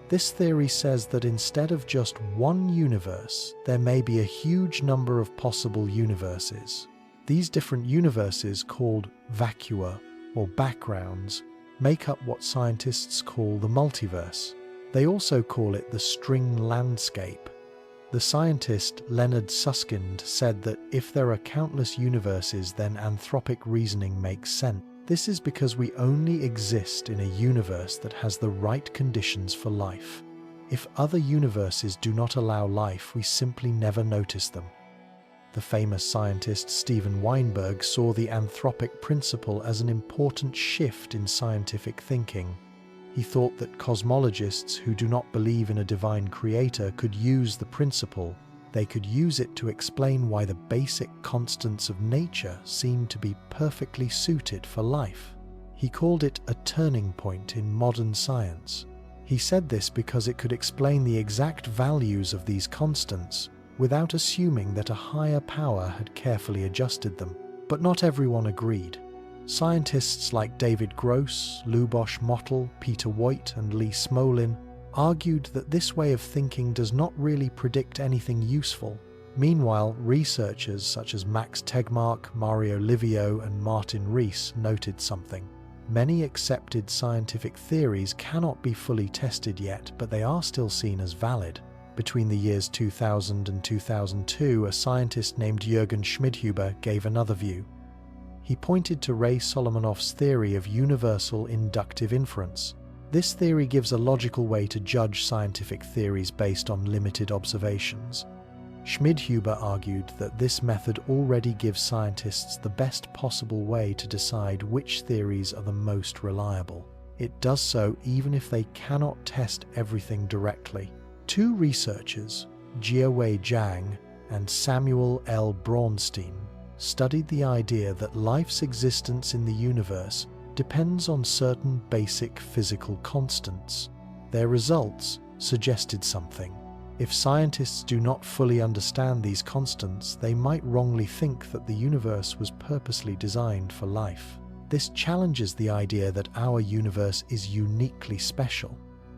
This theory says that instead of just one universe, there may be a huge number of possible universes. These different universes, called vacua or backgrounds, make up what scientists call the multiverse. They also call it the string landscape. The scientist Leonard Susskind said that if there are countless universes, then anthropic reasoning makes sense. This is because we only exist in a universe that has the right conditions for life. If other universes do not allow life, we simply never notice them. The famous scientist Steven Weinberg saw the anthropic principle as an important shift in scientific thinking. He thought that cosmologists who do not believe in a divine creator could use the principle. they could use it to explain why the basic constants of nature seemed to be perfectly suited for life. He called it a turning point in modern science. He said this because it could explain the exact values of these constants without assuming that a higher power had carefully adjusted them. But not everyone agreed. Scientists like David Gross, Luboš Motl, Peter Voigt, and Lee Smolin argued that this way of thinking does not really predict anything useful. Meanwhile, researchers such as Max Tegmark, Mario Livio, and Martin Rees noted something. Many accepted scientific theories cannot be fully tested yet, but they are still seen as valid. Between the years 2000 and 2002, a scientist named Jürgen Schmidhuber gave another view. He pointed to Ray Solomonov's theory of universal inductive inference. This theory gives a logical way to judge scientific theories based on limited observations. Schmidhuber argued that this method already gives scientists the best possible way to decide which theories are the most reliable. It does so even if they cannot test everything directly. Two researchers, Jiawei Zhang and Samuel L. Braunstein, studied the idea that life's existence in the universe depends on certain basic physical constants. Their results suggested something. If scientists do not fully understand these constants, they might wrongly think that the universe was purposely designed for life. This challenges the idea that our universe is uniquely special.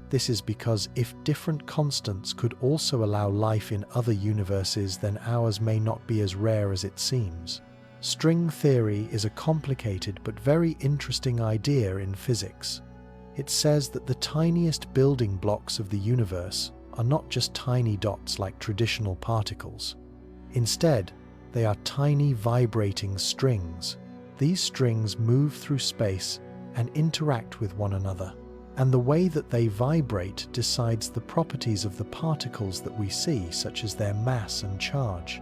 This is because if different constants could also allow life in other universes, then ours may not be as rare as it seems. String theory is a complicated but very interesting idea in physics. It says that the tiniest building blocks of the universe are not just tiny dots like traditional particles. Instead, they are tiny vibrating strings. These strings move through space and interact with one another, and the way that they vibrate decides the properties of the particles that we see, such as their mass and charge.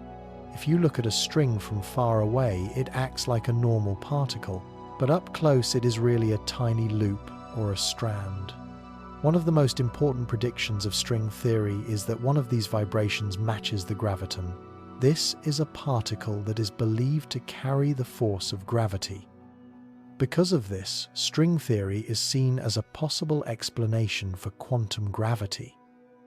If you look at a string from far away, it acts like a normal particle, but up close it is really a tiny loop or a strand. One of the most important predictions of string theory is that one of these vibrations matches the graviton. This is a particle that is believed to carry the force of gravity. Because of this, string theory is seen as a possible explanation for quantum gravity.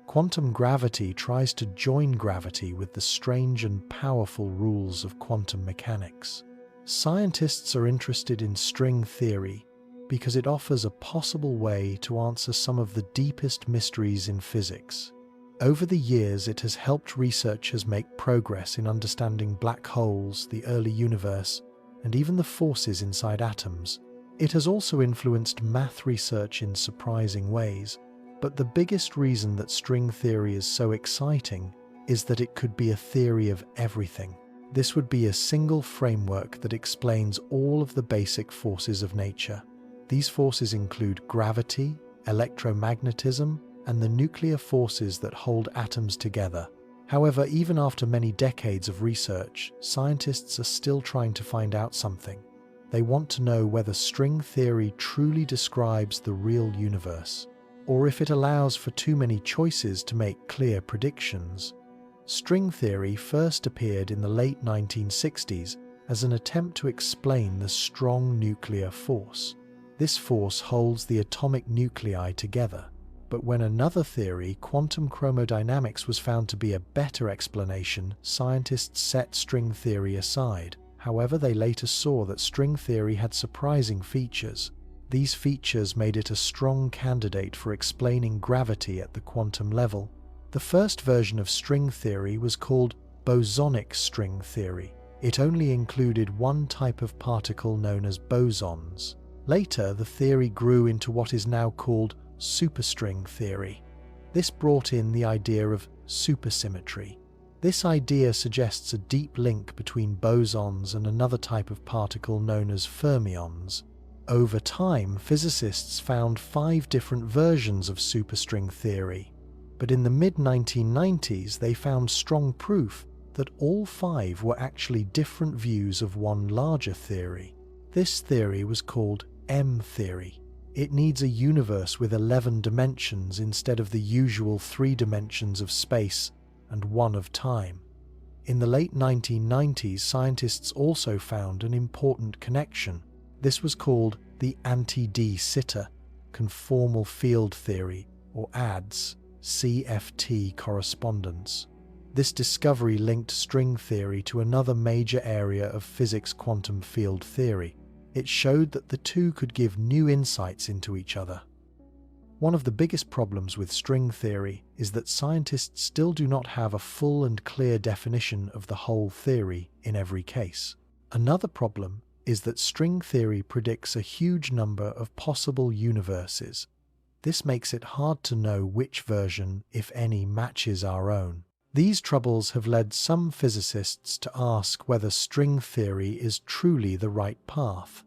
Quantum gravity tries to join gravity with the strange and powerful rules of quantum mechanics. Scientists are interested in string theory because it offers a possible way to answer some of the deepest mysteries in physics. Over the years, it has helped researchers make progress in understanding black holes, the early universe, and even the forces inside atoms. It has also influenced math research in surprising ways. But the biggest reason that string theory is so exciting is that it could be a theory of everything. This would be a single framework that explains all of the basic forces of nature. These forces include gravity, electromagnetism, and the nuclear forces that hold atoms together. However, even after many decades of research, scientists are still trying to find out something. They want to know whether string theory truly describes the real universe, or if it allows for too many choices to make clear predictions. String theory first appeared in the late 1960s as an attempt to explain the strong nuclear force. This force holds the atomic nuclei together. But when another theory, quantum chromodynamics, was found to be a better explanation, scientists set string theory aside. However, they later saw that string theory had surprising features. These features made it a strong candidate for explaining gravity at the quantum level. The first version of string theory was called bosonic string theory. It only included one type of particle known as bosons. Later, the theory grew into what is now called superstring theory. This brought in the idea of supersymmetry. This idea suggests a deep link between bosons and another type of particle known as fermions. Over time, physicists found 5 different versions of superstring theory, but in the mid-1990s they found strong proof that all 5 were actually different views of one larger theory. This theory was called M-theory. It needs a universe with 11 dimensions instead of the usual 3 dimensions of space, and one of time. In the late 1990s, scientists also found an important connection. This was called the anti-de Sitter conformal field theory, or ADS, CFT correspondence. This discovery linked string theory to another major area of physics, quantum field theory. It showed that the two could give new insights into each other. One of the biggest problems with string theory is that scientists still do not have a full and clear definition of the whole theory in every case. Another problem is that string theory predicts a huge number of possible universes. This makes it hard to know which version, if any, matches our own. These troubles have led some physicists to ask whether string theory is truly the right path,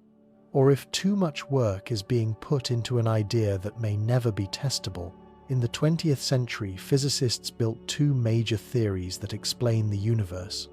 or if too much work is being put into an idea that may never be testable. In the 20th century, physicists built two major theories that explain the universe.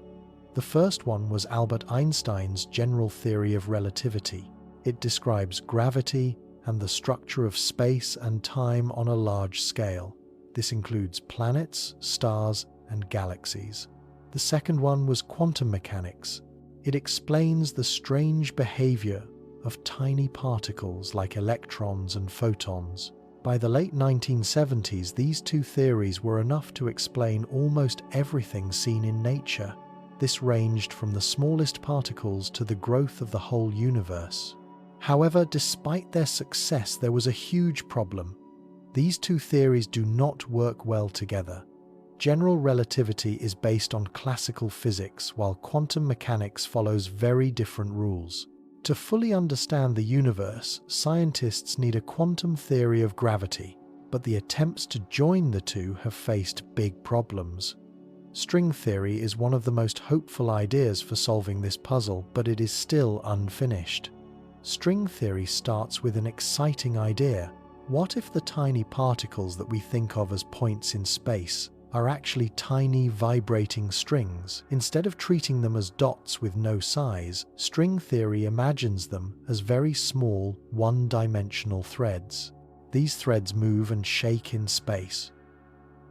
The first one was Albert Einstein's general theory of relativity. It describes gravity and the structure of space and time on a large scale. This includes planets, stars, and galaxies. The second one was quantum mechanics. It explains the strange behavior of tiny particles like electrons and photons. By the late 1970s, these two theories were enough to explain almost everything seen in nature. This ranged from the smallest particles to the growth of the whole universe. However, despite their success, there was a huge problem. These two theories do not work well together. General relativity is based on classical physics, while quantum mechanics follows very different rules. To fully understand the universe, scientists need a quantum theory of gravity, but the attempts to join the two have faced big problems. String theory is one of the most hopeful ideas for solving this puzzle, but it is still unfinished. String theory starts with an exciting idea. What if the tiny particles that we think of as points in space are actually tiny vibrating strings? Instead of treating them as dots with no size, string theory imagines them as very small, one-dimensional threads. These threads move and shake in space.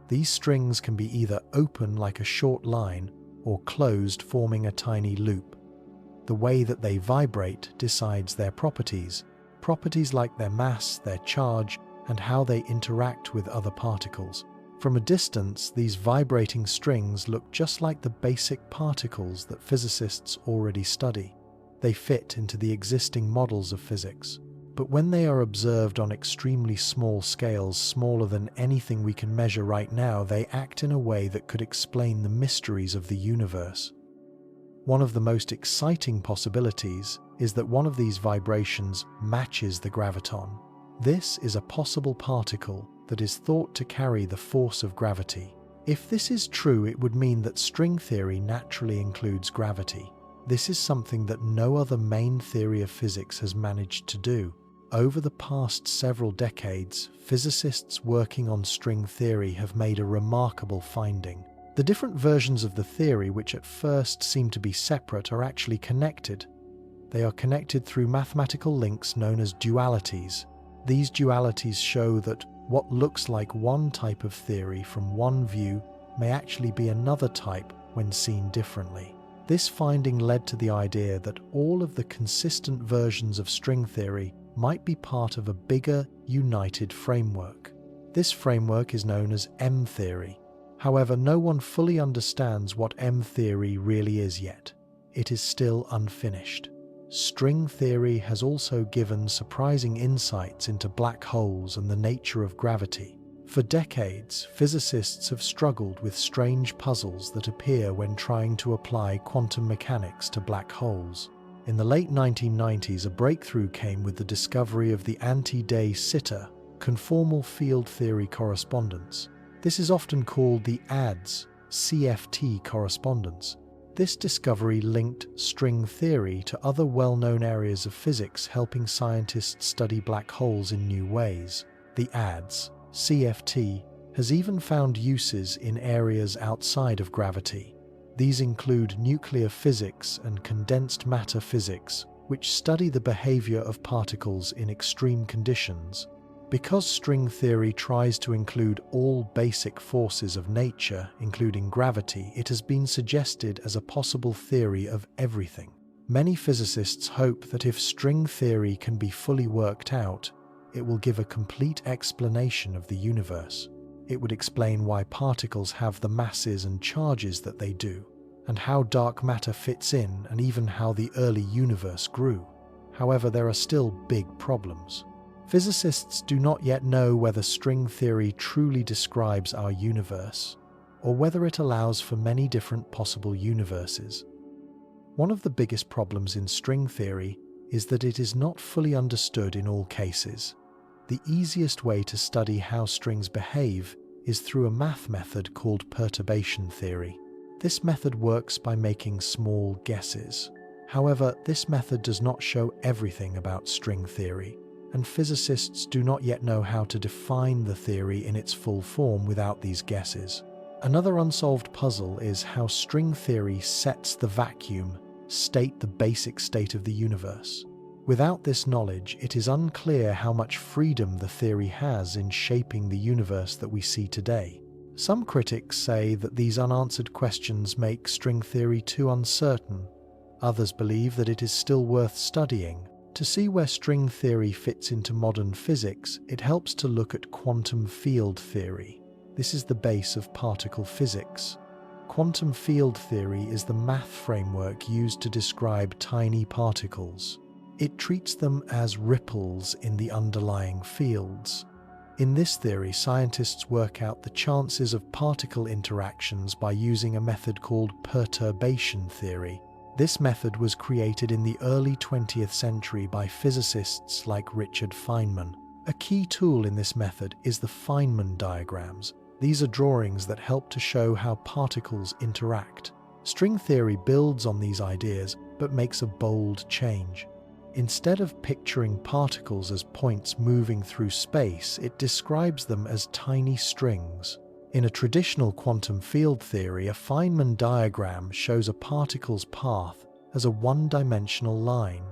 These strings can be either open like a short line or closed, forming a tiny loop. The way that they vibrate decides their properties like their mass, their charge, and how they interact with other particles. From a distance, these vibrating strings look just like the basic particles that physicists already study. They fit into the existing models of physics. But when they are observed on extremely small scales, smaller than anything we can measure right now, they act in a way that could explain the mysteries of the universe. One of the most exciting possibilities is that one of these vibrations matches the graviton. This is a possible particle that is thought to carry the force of gravity. If this is true, it would mean that string theory naturally includes gravity. This is something that no other main theory of physics has managed to do. Over the past several decades, physicists working on string theory have made a remarkable finding. The different versions of the theory, which at first seemed to be separate, are actually connected. They are connected through mathematical links known as dualities. These dualities show that what looks like one type of theory from one view may actually be another type when seen differently. This finding led to the idea that all of the consistent versions of string theory might be part of a bigger, united framework. This framework is known as M-theory. However, no one fully understands what M-theory really is yet. It is still unfinished. String theory has also given surprising insights into black holes and the nature of gravity. For decades, physicists have struggled with strange puzzles that appear when trying to apply quantum mechanics to black holes. In the late 1990s, a breakthrough came with the discovery of the anti-de Sitter conformal field theory correspondence. This is often called the ADS, CFT correspondence. This discovery linked string theory to other well-known areas of physics, helping scientists study black holes in new ways. The ADS, CFT, has even found uses in areas outside of gravity. These include nuclear physics and condensed matter physics, which study the behavior of particles in extreme conditions. Because string theory tries to include all basic forces of nature, including gravity, it has been suggested as a possible theory of everything. Many physicists hope that if string theory can be fully worked out, it will give a complete explanation of the universe. It would explain why particles have the masses and charges that they do, and how dark matter fits in, and even how the early universe grew. However, there are still big problems. Physicists do not yet know whether string theory truly describes our universe, or whether it allows for many different possible universes. One of the biggest problems in string theory is that it is not fully understood in all cases. The easiest way to study how strings behave is through a math method called perturbation theory. This method works by making small guesses. However, this method does not show everything about string theory, and physicists do not yet know how to define the theory in its full form without these guesses. Another unsolved puzzle is how string theory sets the vacuum, the basic state of the universe. Without this knowledge, it is unclear how much freedom the theory has in shaping the universe that we see today. Some critics say that these unanswered questions make string theory too uncertain. Others believe that it is still worth studying. To see where string theory fits into modern physics, it helps to look at quantum field theory. This is the base of particle physics. Quantum field theory is the math framework used to describe tiny particles. It treats them as ripples in the underlying fields. In this theory, scientists work out the chances of particle interactions by using a method called perturbation theory. This method was created in the early 20th century by physicists like Richard Feynman. A key tool in this method is the Feynman diagrams. These are drawings that help to show how particles interact. String theory builds on these ideas, but makes a bold change. Instead of picturing particles as points moving through space, it describes them as tiny strings. In a traditional quantum field theory, a Feynman diagram shows a particle's path as a one-dimensional line.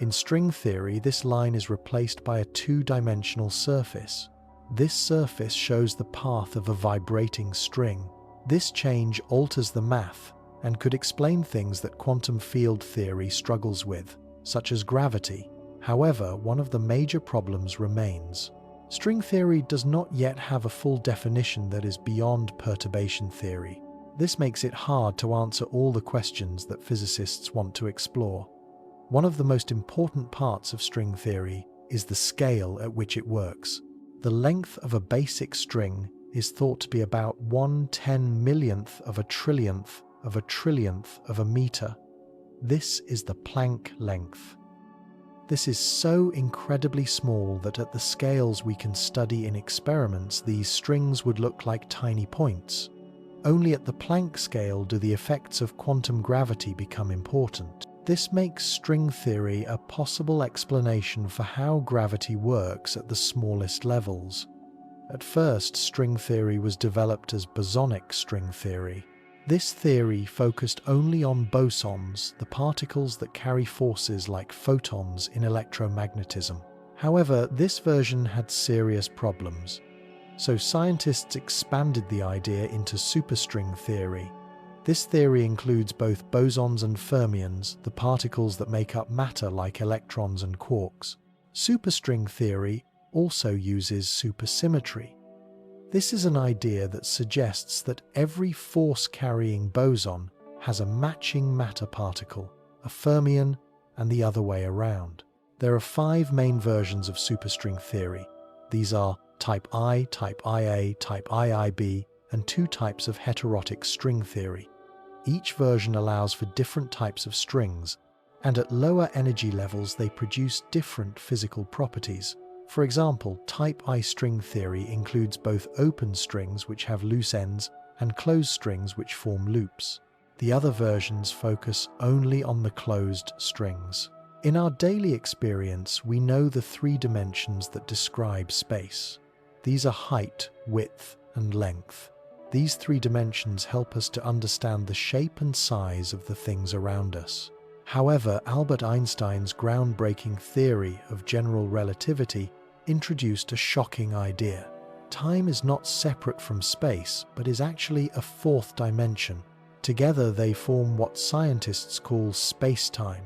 In string theory, this line is replaced by a two-dimensional surface. This surface shows the path of a vibrating string. This change alters the math and could explain things that quantum field theory struggles with, such as gravity. However, one of the major problems remains. String theory does not yet have a full definition that is beyond perturbation theory. This makes it hard to answer all the questions that physicists want to explore. One of the most important parts of string theory is the scale at which it works. The length of a basic string is thought to be about 1/10,000,000th of a trillionth of a trillionth of a meter. This is the Planck length. This is so incredibly small that at the scales we can study in experiments, these strings would look like tiny points. Only at the Planck scale do the effects of quantum gravity become important. This makes string theory a possible explanation for how gravity works at the smallest levels. At first, string theory was developed as bosonic string theory. This theory focused only on bosons, the particles that carry forces like photons in electromagnetism. However, this version had serious problems, so scientists expanded the idea into superstring theory. This theory includes both bosons and fermions, the particles that make up matter like electrons and quarks. Superstring theory also uses supersymmetry. This is an idea that suggests that every force-carrying boson has a matching matter particle, a fermion, and the other way around. There are 5 main versions of superstring theory. These are type I, type IA, type IIB, and 2 types of heterotic string theory. Each version allows for different types of strings, and at lower energy levels they produce different physical properties. For example, type I string theory includes both open strings which have loose ends and closed strings which form loops. The other versions focus only on the closed strings. In our daily experience, we know the 3 dimensions that describe space. These are height, width, and length. These 3 dimensions help us to understand the shape and size of the things around us. However, Albert Einstein's groundbreaking theory of general relativity introduced a shocking idea. Time is not separate from space, but is actually a fourth dimension. Together they form what scientists call space-time,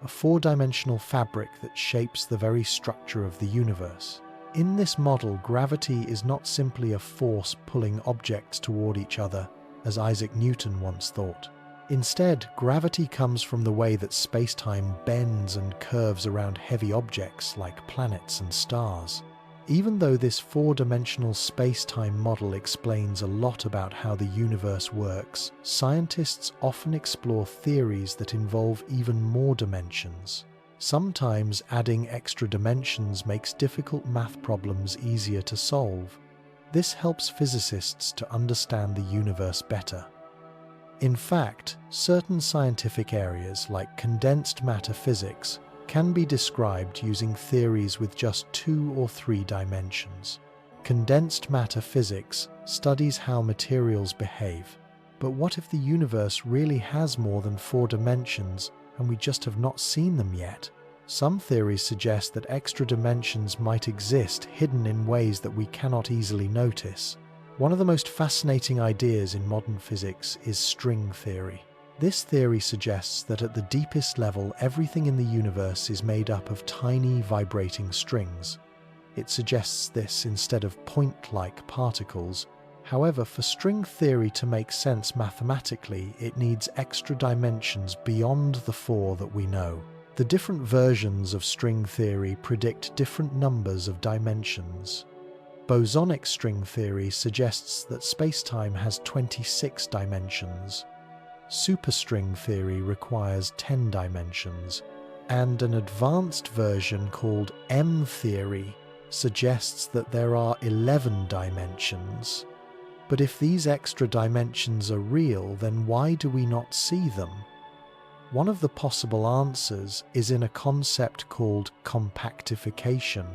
a four-dimensional fabric that shapes the very structure of the universe. In this model, gravity is not simply a force pulling objects toward each other, as Isaac Newton once thought. Instead, gravity comes from the way that space-time bends and curves around heavy objects like planets and stars. Even though this four-dimensional space-time model explains a lot about how the universe works, scientists often explore theories that involve even more dimensions. Sometimes adding extra dimensions makes difficult math problems easier to solve. This helps physicists to understand the universe better. In fact, certain scientific areas like condensed matter physics can be described using theories with just 2 or 3 dimensions. Condensed matter physics studies how materials behave. But what if the universe really has more than 4 dimensions and we just have not seen them yet? Some theories suggest that extra dimensions might exist hidden in ways that we cannot easily notice. One of the most fascinating ideas in modern physics is string theory. This theory suggests that at the deepest level, everything in the universe is made up of tiny vibrating strings. It suggests this instead of point-like particles. However, for string theory to make sense mathematically, it needs extra dimensions beyond the 4 that we know. The different versions of string theory predict different numbers of dimensions. Bosonic string theory suggests that spacetime has 26 dimensions. Superstring theory requires 10 dimensions, and an advanced version called M theory suggests that there are 11 dimensions. But if these extra dimensions are real, then why do we not see them? One of the possible answers is in a concept called compactification.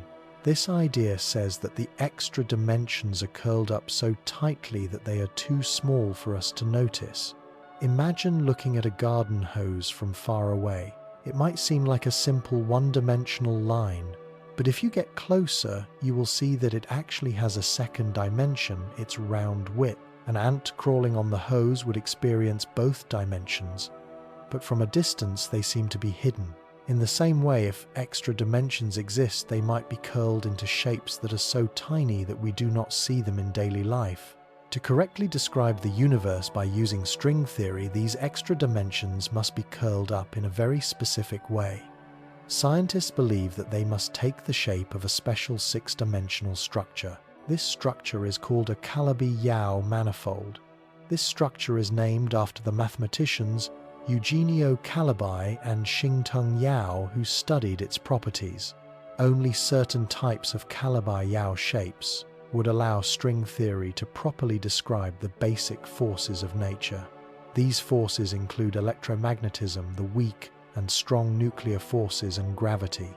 This idea says that the extra dimensions are curled up so tightly that they are too small for us to notice. Imagine looking at a garden hose from far away. It might seem like a simple one-dimensional line, but if you get closer, you will see that it actually has a second dimension, its round width. An ant crawling on the hose would experience both dimensions, but from a distance they seem to be hidden. In the same way, if extra dimensions exist, they might be curled into shapes that are so tiny that we do not see them in daily life. To correctly describe the universe by using string theory, these extra dimensions must be curled up in a very specific way. Scientists believe that they must take the shape of a special 6-dimensional structure. This structure is called a Calabi-Yau manifold. This structure is named after the mathematicians Eugenio Calabi and Xingtung Yau, who studied its properties. Only certain types of Calabi-Yau shapes would allow string theory to properly describe the basic forces of nature. These forces include electromagnetism, the weak and strong nuclear forces, and gravity.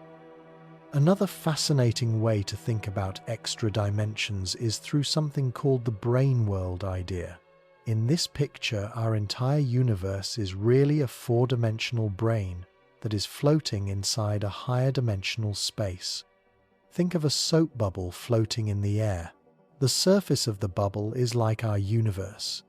Another fascinating way to think about extra dimensions is through something called the brain world idea. In this picture, our entire universe is really a 4-dimensional brain that is floating inside a higher dimensional space. Think of a soap bubble floating in the air. The surface of the bubble is like our universe.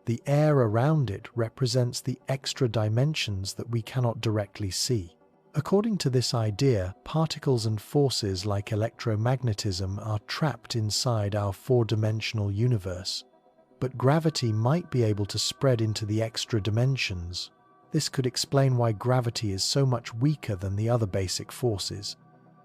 The air around it represents the extra dimensions that we cannot directly see. According to this idea, particles and forces like electromagnetism are trapped inside our 4-dimensional universe, but gravity might be able to spread into the extra dimensions. This could explain why gravity is so much weaker than the other basic forces.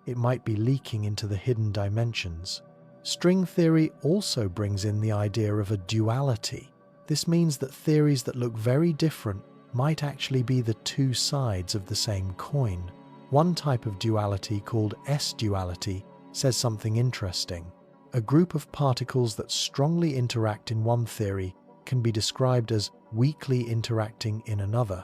It might be leaking into the hidden dimensions. String theory also brings in the idea of a duality. This means that theories that look very different might actually be the 2 sides of the same coin. One type of duality, called S-duality, says something interesting. A group of particles that strongly interact in one theory can be described as weakly interacting in another.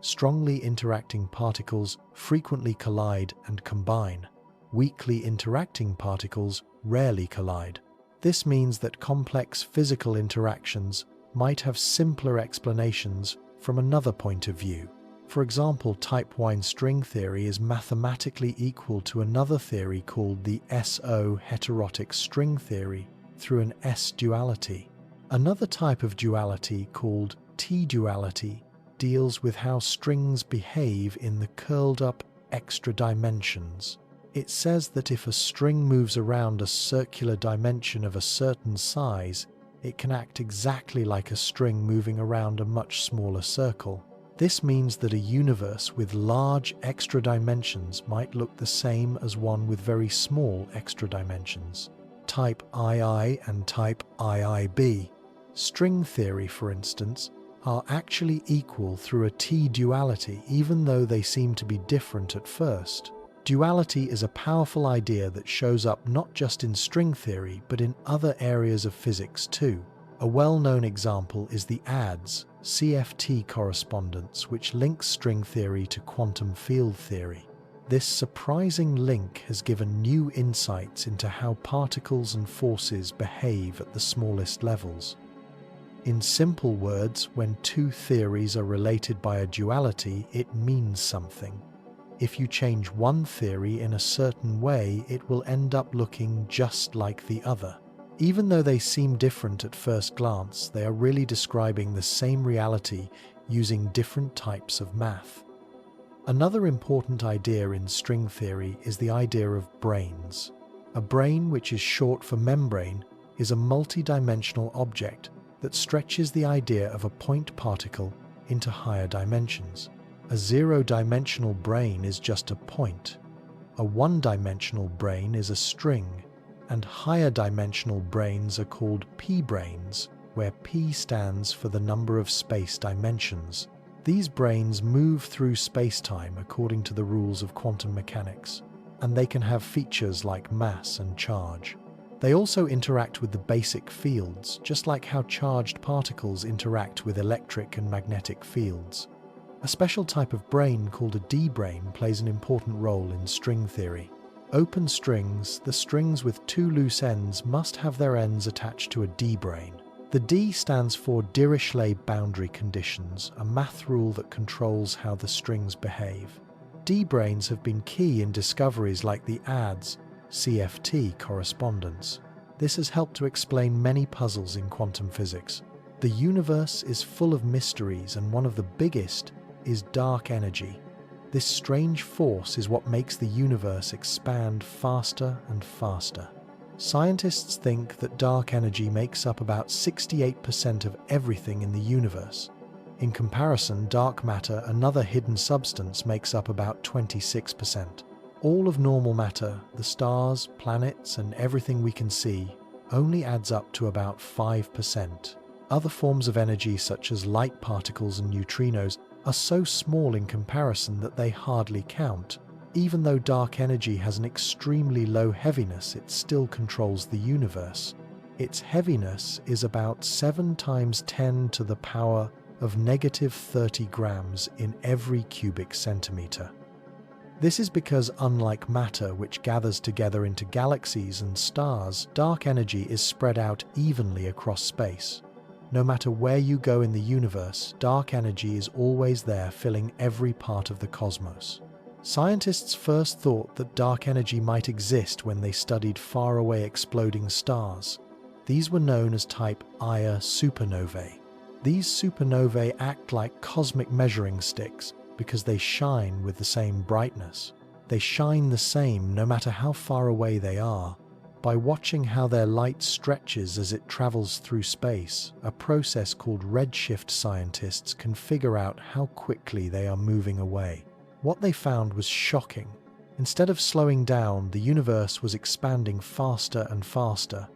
Strongly interacting particles frequently collide and combine. Weakly interacting particles rarely collide. This means that complex physical interactions might have simpler explanations from another point of view. For example, type wine string theory is mathematically equal to another theory called the SO heterotic string theory through an S-duality. Another type of duality called T-duality deals with how strings behave in the curled-up extra dimensions. It says that if a string moves around a circular dimension of a certain size, it can act exactly like a string moving around a much smaller circle. This means that a universe with large extra dimensions might look the same as one with very small extra dimensions. Type II and type IIB. String theory, for instance, are actually equal through a T-duality, even though they seem to be different at first. Duality is a powerful idea that shows up not just in string theory, but in other areas of physics too. A well-known example is the ADS, CFT correspondence, which links string theory to quantum field theory. This surprising link has given new insights into how particles and forces behave at the smallest levels. In simple words, when two theories are related by a duality, it means something. If you change one theory in a certain way, it will end up looking just like the other. Even though they seem different at first glance, they are really describing the same reality using different types of math. Another important idea in string theory is the idea of branes. A brane, which is short for membrane, is a multidimensional object that stretches the idea of a point particle into higher dimensions. A zero-dimensional brane is just a point. A one-dimensional brane is a string, and higher dimensional branes are called p-branes, where p stands for the number of space dimensions. These branes move through space-time according to the rules of quantum mechanics, and they can have features like mass and charge. They also interact with the basic fields, just like how charged particles interact with electric and magnetic fields. A special type of brane called a D-brane plays an important role in string theory. Open strings, the strings with two loose ends, must have their ends attached to a D-brane. The D stands for Dirichlet boundary conditions, a math rule that controls how the strings behave. D-branes have been key in discoveries like the ADS, CFT correspondence. This has helped to explain many puzzles in quantum physics. The universe is full of mysteries, and one of the biggest is dark energy. This strange force is what makes the universe expand faster and faster. Scientists think that dark energy makes up about 68% of everything in the universe. In comparison, dark matter, another hidden substance, makes up about 26%. All of normal matter, the stars, planets, and everything we can see, only adds up to about 5%. Other forms of energy, such as light particles and neutrinos, are so small in comparison that they hardly count. Even though dark energy has an extremely low heaviness, it still controls the universe. Its heaviness is about 7 times 10 to the power of negative 30 grams in every cubic centimeter. This is because, unlike matter, which gathers together into galaxies and stars, dark energy is spread out evenly across space. No matter where you go in the universe, dark energy is always there, filling every part of the cosmos. Scientists first thought that dark energy might exist when they studied faraway exploding stars. These were known as type Ia supernovae. These supernovae act like cosmic measuring sticks because they shine with the same brightness. They shine the same no matter how far away they are. By watching how their light stretches as it travels through space, a process called redshift, scientists can figure out how quickly they are moving away. What they found was shocking. Instead of slowing down, the universe was expanding faster and faster.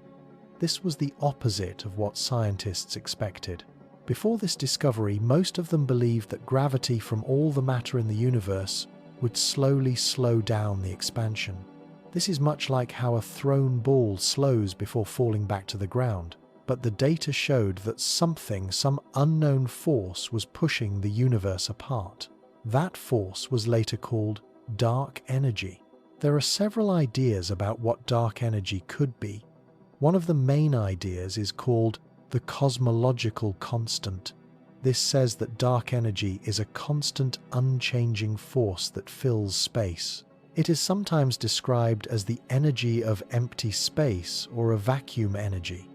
This was the opposite of what scientists expected. Before this discovery, most of them believed that gravity from all the matter in the universe would slowly slow down the expansion. This is much like how a thrown ball slows before falling back to the ground. But the data showed that some unknown force was pushing the universe apart. That force was later called dark energy. There are several ideas about what dark energy could be. One of the main ideas is called the cosmological constant. This says that dark energy is a constant, unchanging force that fills space. It is sometimes described as the energy of empty space or a vacuum energy.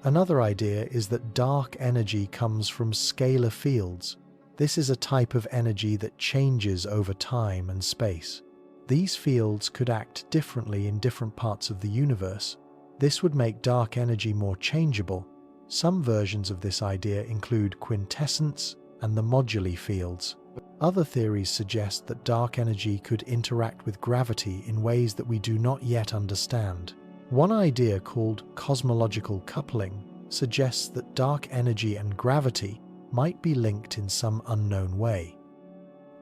Another idea is that dark energy comes from scalar fields. This is a type of energy that changes over time and space. These fields could act differently in different parts of the universe. This would make dark energy more changeable. Some versions of this idea include quintessence and the moduli fields. Other theories suggest that dark energy could interact with gravity in ways that we do not yet understand. One idea, called cosmological coupling, suggests that dark energy and gravity might be linked in some unknown way.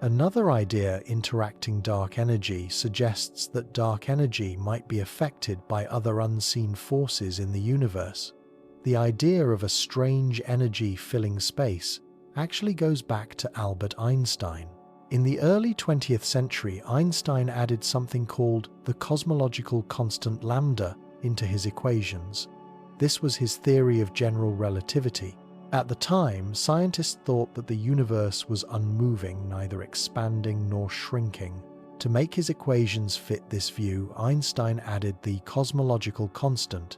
Another idea interacting dark energy suggests that dark energy might be affected by other unseen forces in the universe. The idea of a strange energy filling space actually goes back to Albert Einstein. In the early 20th century, Einstein added something called the cosmological constant lambda into his equations. This was his theory of general relativity. At the time, scientists thought that the universe was unmoving, neither expanding nor shrinking. To make his equations fit this view, Einstein added the cosmological constant.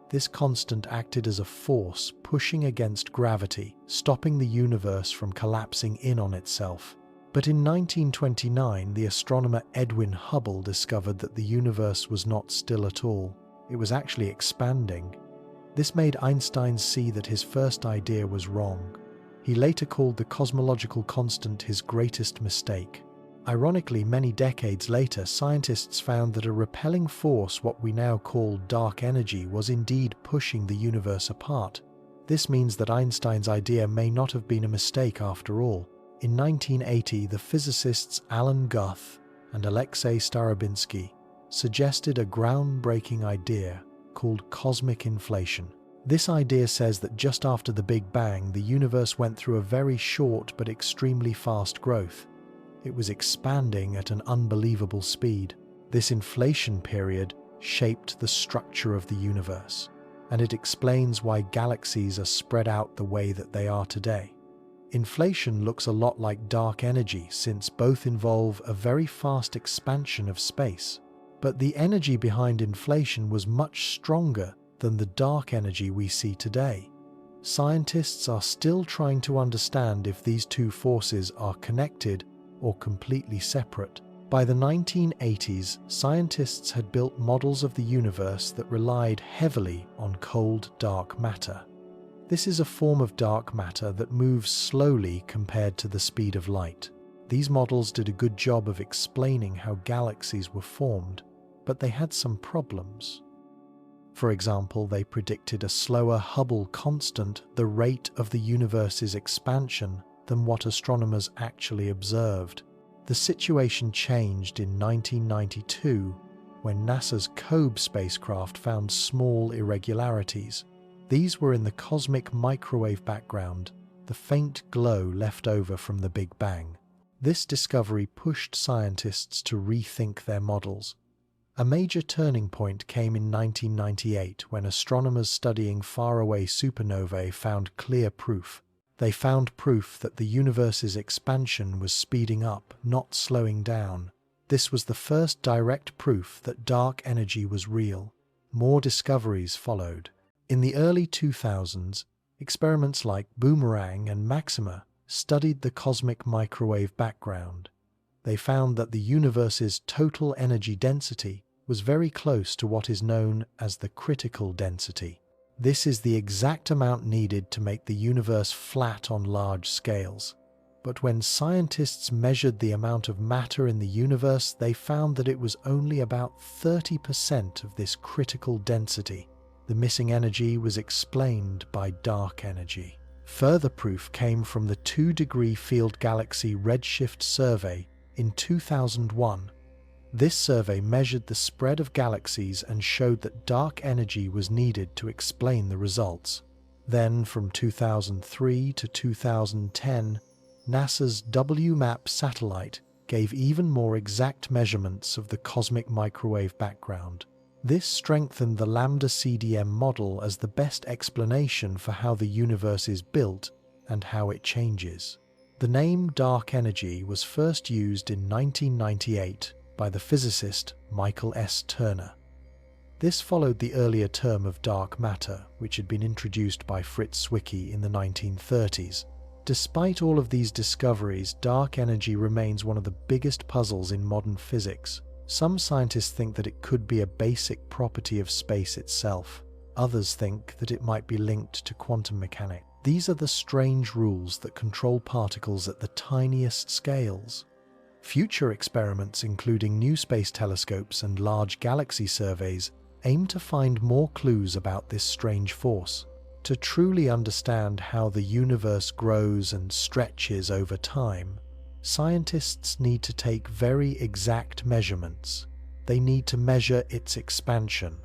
This constant acted as a force pushing against gravity, stopping the universe from collapsing in on itself. But in 1929, the astronomer Edwin Hubble discovered that the universe was not still at all. It was actually expanding. This made Einstein see that his first idea was wrong. He later called the cosmological constant his greatest mistake. Ironically, many decades later, scientists found that a repelling force, what we now call dark energy, was indeed pushing the universe apart. This means that Einstein's idea may not have been a mistake after all. In 1980, the physicists Alan Guth and Alexei Starobinsky suggested a groundbreaking idea called cosmic inflation. This idea says that just after the Big Bang, the universe went through a very short but extremely fast growth. It was expanding at an unbelievable speed. This inflation period shaped the structure of the universe, and it explains why galaxies are spread out the way that they are today. Inflation looks a lot like dark energy, since both involve a very fast expansion of space. But the energy behind inflation was much stronger than the dark energy we see today. Scientists are still trying to understand if these two forces are connected or completely separate. By the 1980s, scientists had built models of the universe that relied heavily on cold dark matter. This is a form of dark matter that moves slowly compared to the speed of light. These models did a good job of explaining how galaxies were formed, but they had some problems. For example, they predicted a slower Hubble constant, the rate of the universe's expansion, than what astronomers actually observed. The situation changed in 1992 when NASA's COBE spacecraft found small irregularities. These were in the cosmic microwave background, the faint glow left over from the Big Bang. This discovery pushed scientists to rethink their models. A major turning point came in 1998 when astronomers studying faraway supernovae found clear proof. They found proof that the universe's expansion was speeding up, not slowing down. This was the first direct proof that dark energy was real. More discoveries followed. In the early 2000s, experiments like Boomerang and Maxima studied the cosmic microwave background. They found that the universe's total energy density was very close to what is known as the critical density. This is the exact amount needed to make the universe flat on large scales. But when scientists measured the amount of matter in the universe, they found that it was only about 30% of this critical density. The missing energy was explained by dark energy. Further proof came from the 2-degree field galaxy redshift survey in 2001. This survey measured the spread of galaxies and showed that dark energy was needed to explain the results. Then, from 2003 to 2010, NASA's WMAP satellite gave even more exact measurements of the cosmic microwave background. This strengthened the lambda CDM model as the best explanation for how the universe is built and how it changes. The name dark energy was first used in 1998 by the physicist Michael S. Turner. This followed the earlier term of dark matter, which had been introduced by Fritz Zwicky in the 1930s. Despite all of these discoveries, dark energy remains one of the biggest puzzles in modern physics. Some scientists think that it could be a basic property of space itself. Others think that it might be linked to quantum mechanics. These are the strange rules that control particles at the tiniest scales. Future experiments, including new space telescopes and large galaxy surveys, aim to find more clues about this strange force. To truly understand how the universe grows and stretches over time, scientists need to take very exact measurements. They need to measure its expansion.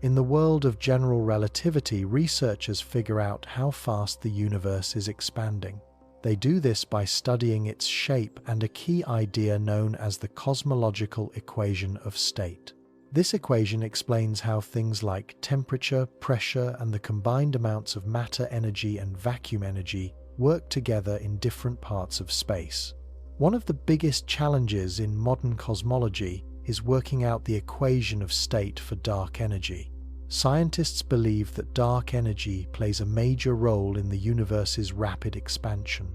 In the world of general relativity, researchers figure out how fast the universe is expanding. They do this by studying its shape and a key idea known as the cosmological equation of state. This equation explains how things like temperature, pressure, and the combined amounts of matter energy and vacuum energy work together in different parts of space. One of the biggest challenges in modern cosmology is working out the equation of state for dark energy. Scientists believe that dark energy plays a major role in the universe's rapid expansion,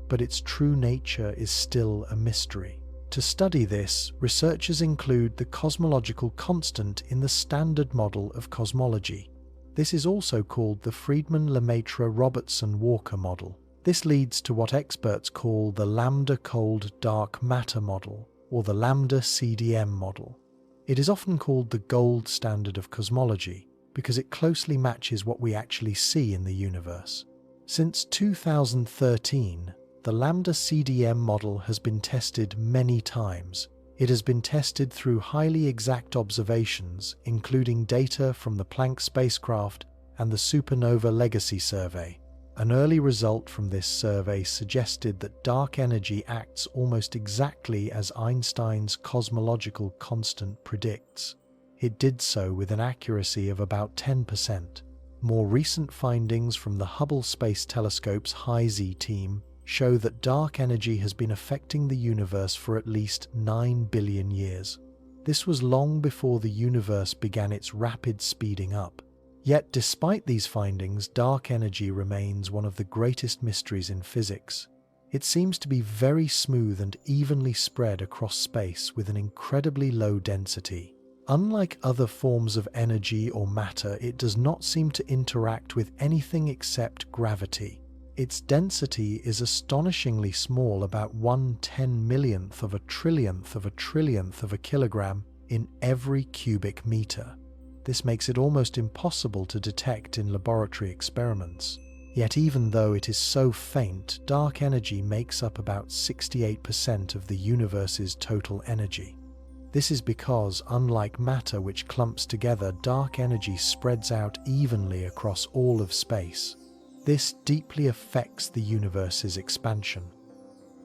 but its true nature is still a mystery. To study this, researchers include the cosmological constant in the Standard Model of Cosmology. This is also called the Friedmann-Lemaitre-Robertson-Walker model. This leads to what experts call the lambda-cold dark matter model, or the lambda CDM model. It is often called the gold standard of cosmology because it closely matches what we actually see in the universe. Since 2013, the lambda CDM model has been tested many times. It has been tested through highly exact observations, including data from the Planck spacecraft and the Supernova Legacy Survey. An early result from this survey suggested that dark energy acts almost exactly as Einstein's cosmological constant predicts. It did so with an accuracy of about 10%. More recent findings from the Hubble Space Telescope's High-Z team show that dark energy has been affecting the universe for at least 9 billion years. This was long before the universe began its rapid speeding up. Yet despite these findings, dark energy remains one of the greatest mysteries in physics. It seems to be very smooth and evenly spread across space with an incredibly low density. Unlike other forms of energy or matter, it does not seem to interact with anything except gravity. Its density is astonishingly small, about 1/10,000,000th of a trillionth of a trillionth of a kilogram in every cubic meter. This makes it almost impossible to detect in laboratory experiments. Yet even though it is so faint, dark energy makes up about 68% of the universe's total energy. This is because, unlike matter which clumps together, dark energy spreads out evenly across all of space. This deeply affects the universe's expansion.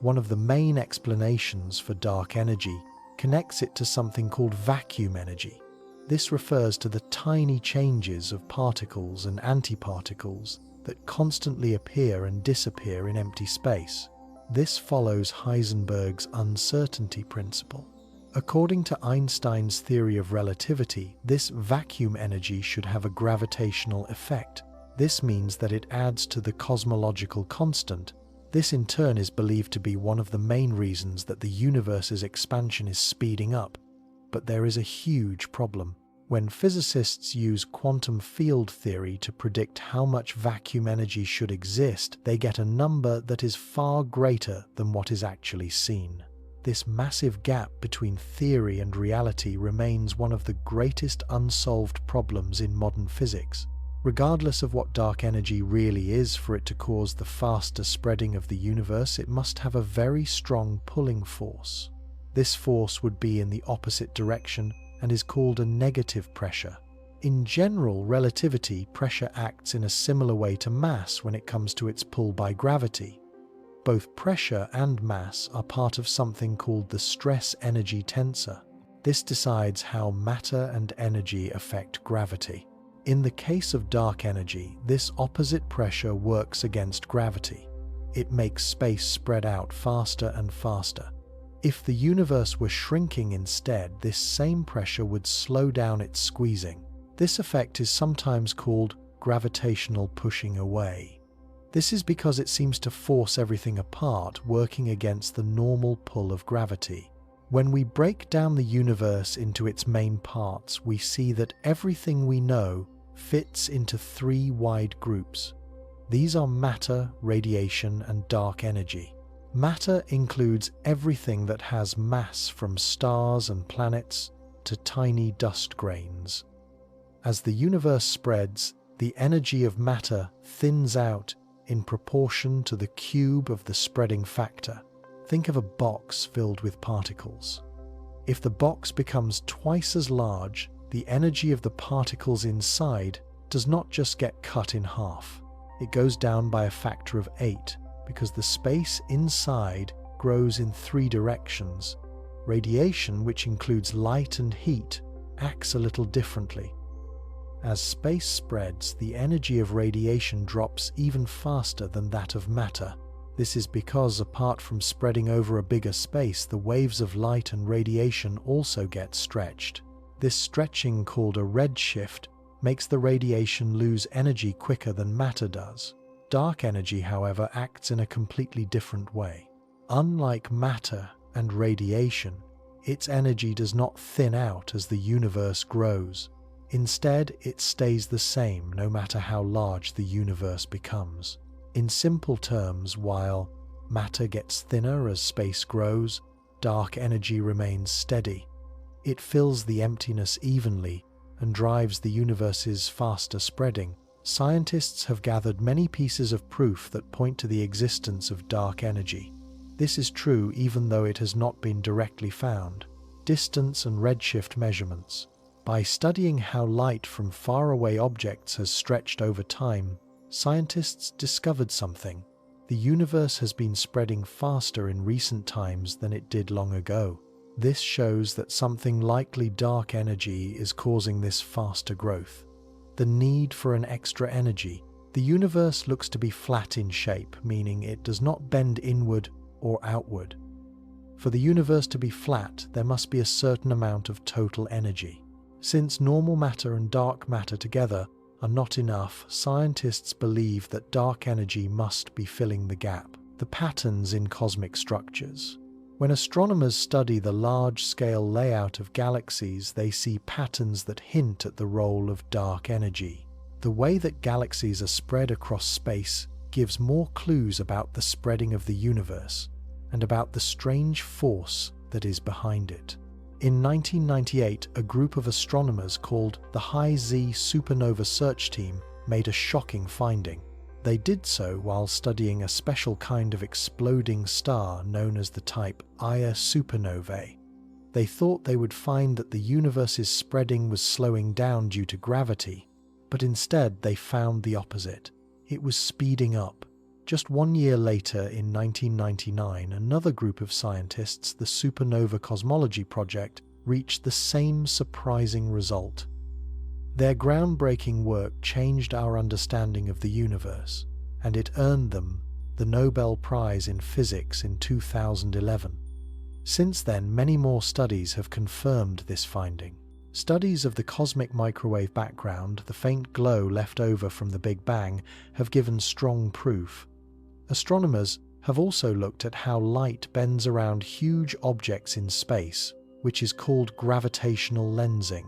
One of the main explanations for dark energy connects it to something called vacuum energy. This refers to the tiny changes of particles and antiparticles that constantly appear and disappear in empty space. This follows Heisenberg's uncertainty principle. According to Einstein's theory of relativity, this vacuum energy should have a gravitational effect. This means that it adds to the cosmological constant. This in turn is believed to be one of the main reasons that the universe's expansion is speeding up. But there is a huge problem. When physicists use quantum field theory to predict how much vacuum energy should exist, they get a number that is far greater than what is actually seen. This massive gap between theory and reality remains one of the greatest unsolved problems in modern physics. Regardless of what dark energy really is, for it to cause the faster spreading of the universe, it must have a very strong pulling force. This force would be in the opposite direction and is called a negative pressure. In general relativity, pressure acts in a similar way to mass when it comes to its pull by gravity. Both pressure and mass are part of something called the stress-energy tensor. This decides how matter and energy affect gravity. In the case of dark energy, this opposite pressure works against gravity. It makes space spread out faster and faster. If the universe were shrinking instead, this same pressure would slow down its squeezing. This effect is sometimes called gravitational pushing away. This is because it seems to force everything apart, working against the normal pull of gravity. When we break down the universe into its main parts, we see that everything we know fits into three wide groups. These are matter, radiation, and dark energy. Matter includes everything that has mass, from stars and planets to tiny dust grains. As the universe spreads, the energy of matter thins out in proportion to the cube of the spreading factor. Think of a box filled with particles. If the box becomes twice as large, the energy of the particles inside does not just get cut in half. It goes down by a factor of 8 because the space inside grows in 3 directions. Radiation, which includes light and heat, acts a little differently. As space spreads, the energy of radiation drops even faster than that of matter. This is because, apart from spreading over a bigger space, the waves of light and radiation also get stretched. This stretching, called a redshift, makes the radiation lose energy quicker than matter does. Dark energy, however, acts in a completely different way. Unlike matter and radiation, its energy does not thin out as the universe grows. Instead, it stays the same no matter how large the universe becomes. In simple terms, while matter gets thinner as space grows, dark energy remains steady. It fills the emptiness evenly and drives the universe's faster spreading. Scientists have gathered many pieces of proof that point to the existence of dark energy. This is true even though it has not been directly found. Distance and redshift measurements. By studying how light from faraway objects has stretched over time, scientists discovered something. The universe has been spreading faster in recent times than it did long ago. This shows that something likely dark energy is causing this faster growth. The need for an extra energy. The universe looks to be flat in shape, meaning it does not bend inward or outward. For the universe to be flat, there must be a certain amount of total energy. Since normal matter and dark matter together are not enough, scientists believe that dark energy must be filling the gap. The patterns in cosmic structures. When astronomers study the large-scale layout of galaxies, they see patterns that hint at the role of dark energy. The way that galaxies are spread across space gives more clues about the spreading of the universe and about the strange force that is behind it. In 1998, a group of astronomers called the High Z Supernova Search Team made a shocking finding. They did so while studying a special kind of exploding star known as the type Ia supernovae. They thought they would find that the universe's spreading was slowing down due to gravity, but instead they found the opposite. It was speeding up. Just 1 year later, in 1999, another group of scientists, the Supernova Cosmology Project, reached the same surprising result. Their groundbreaking work changed our understanding of the universe, and it earned them the Nobel Prize in Physics in 2011. Since then, many more studies have confirmed this finding. Studies of the cosmic microwave background, the faint glow left over from the Big Bang, have given strong proof. Astronomers have also looked at how light bends around huge objects in space, which is called gravitational lensing,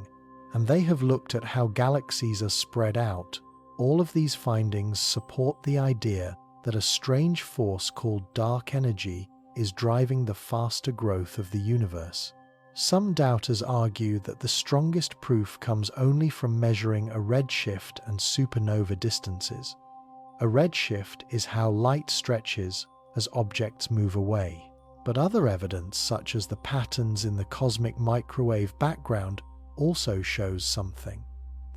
and they have looked at how galaxies are spread out. All of these findings support the idea that a strange force called dark energy is driving the faster growth of the universe. Some doubters argue that the strongest proof comes only from measuring a redshift and supernova distances. A redshift is how light stretches as objects move away. But other evidence, such as the patterns in the cosmic microwave background, also shows something.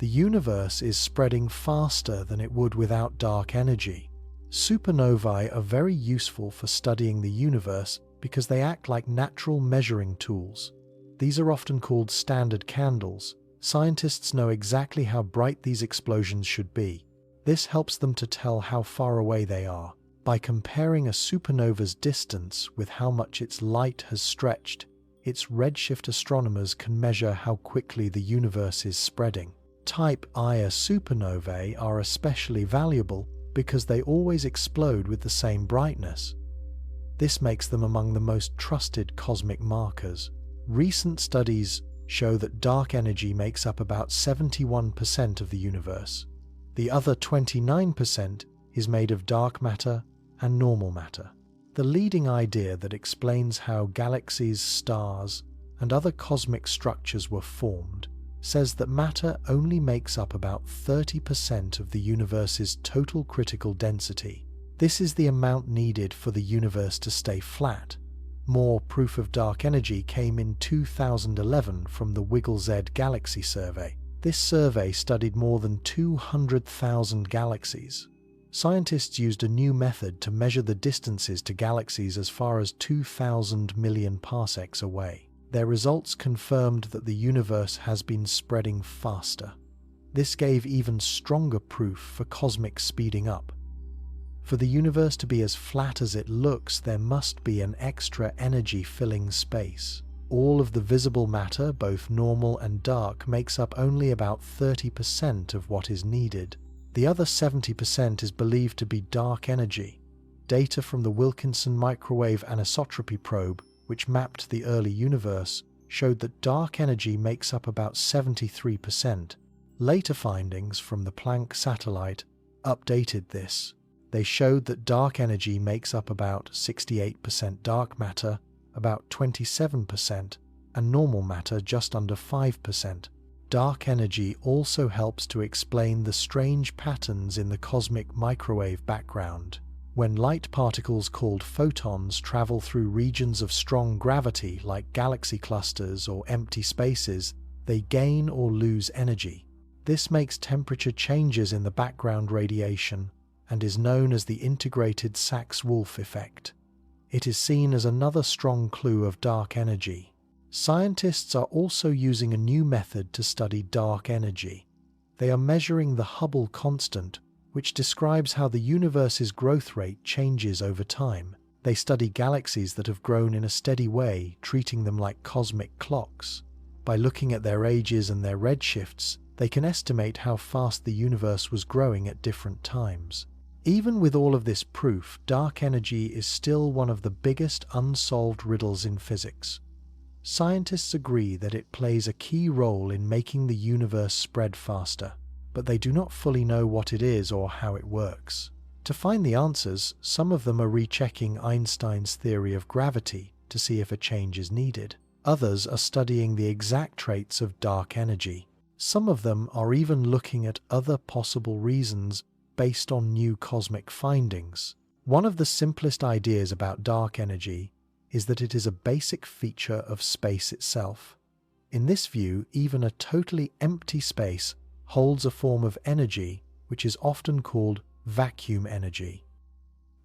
The universe is spreading faster than it would without dark energy. Supernovae are very useful for studying the universe because they act like natural measuring tools. These are often called standard candles, Scientists know exactly how bright these explosions should be. This helps them to tell how far away they are. By comparing a supernova's distance with how much its light has stretched, its redshift astronomers can measure how quickly the universe is spreading. Type Ia supernovae are especially valuable because they always explode with the same brightness. This makes them among the most trusted cosmic markers. Recent studies show that dark energy makes up about 71% of the universe. The other 29% is made of dark matter and normal matter. The leading idea that explains how galaxies, stars, and other cosmic structures were formed says that matter only makes up about 30% of the universe's total critical density. This is the amount needed for the universe to stay flat. More proof of dark energy came in 2011 from the Wiggle-Z Galaxy Survey. This survey studied more than 200,000 galaxies. Scientists used a new method to measure the distances to galaxies as far as 2,000 million parsecs away. Their results confirmed that the universe has been spreading faster. This gave even stronger proof for cosmic speeding up. For the universe to be as flat as it looks, there must be an extra energy filling space. All of the visible matter, both normal and dark, makes up only about 30% of what is needed. The other 70% is believed to be dark energy. Data from the Wilkinson microwave anisotropy probe, which mapped the early universe, showed that dark energy makes up about 73%. Later findings from the Planck satellite updated this. They showed that dark energy makes up about 68% dark matter, about 27%, and normal matter just under 5%. Dark energy also helps to explain the strange patterns in the cosmic microwave background. When light particles called photons travel through regions of strong gravity like galaxy clusters or empty spaces, they gain or lose energy. This makes temperature changes in the background radiation and is known as the integrated Sachs-Wolfe effect. It is seen as another strong clue of dark energy. Scientists are also using a new method to study dark energy. They are measuring the Hubble constant, which describes how the universe's growth rate changes over time. They study galaxies that have grown in a steady way, treating them like cosmic clocks. By looking at their ages and their redshifts, they can estimate how fast the universe was growing at different times. Even with all of this proof, dark energy is still one of the biggest unsolved riddles in physics. Scientists agree that it plays a key role in making the universe spread faster, but they do not fully know what it is or how it works. To find the answers, some of them are rechecking Einstein's theory of gravity to see if a change is needed. Others are studying the exact traits of dark energy. Some of them are even looking at other possible reasons based on new cosmic findings. One of the simplest ideas about dark energy is that it is a basic feature of space itself. In this view, even a totally empty space holds a form of energy which is often called vacuum energy.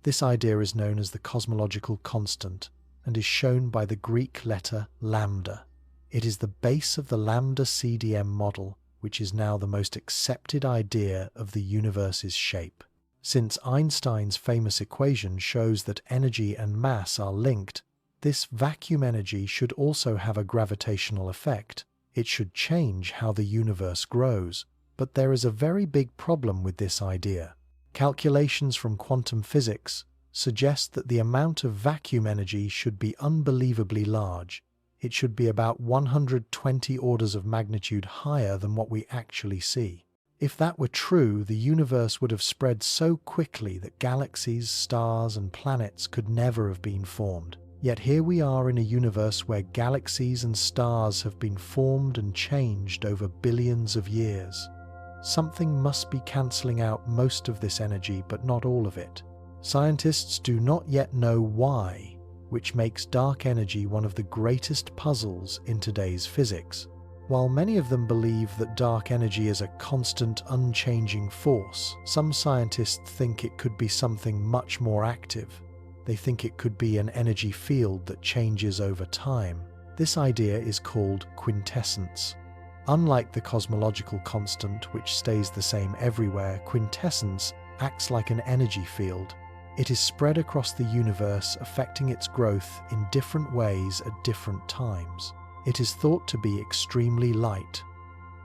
This idea is known as the cosmological constant and is shown by the Greek letter lambda. It is the base of the lambda CDM model, which is now the most accepted idea of the universe's shape. Since Einstein's famous equation shows that energy and mass are linked, this vacuum energy should also have a gravitational effect. It should change how the universe grows. But there is a very big problem with this idea. Calculations from quantum physics suggest that the amount of vacuum energy should be unbelievably large. It should be about 120 orders of magnitude higher than what we actually see. If that were true, the universe would have spread so quickly that galaxies, stars, and planets could never have been formed. Yet here we are in a universe where galaxies and stars have been formed and changed over billions of years. Something must be cancelling out most of this energy, but not all of it. Scientists do not yet know why, which makes dark energy one of the greatest puzzles in today's physics. While many of them believe that dark energy is a constant, unchanging force, some scientists think it could be something much more active. They think it could be an energy field that changes over time. This idea is called quintessence. Unlike the cosmological constant, which stays the same everywhere, quintessence acts like an energy field. It is spread across the universe, affecting its growth in different ways at different times. It is thought to be extremely light,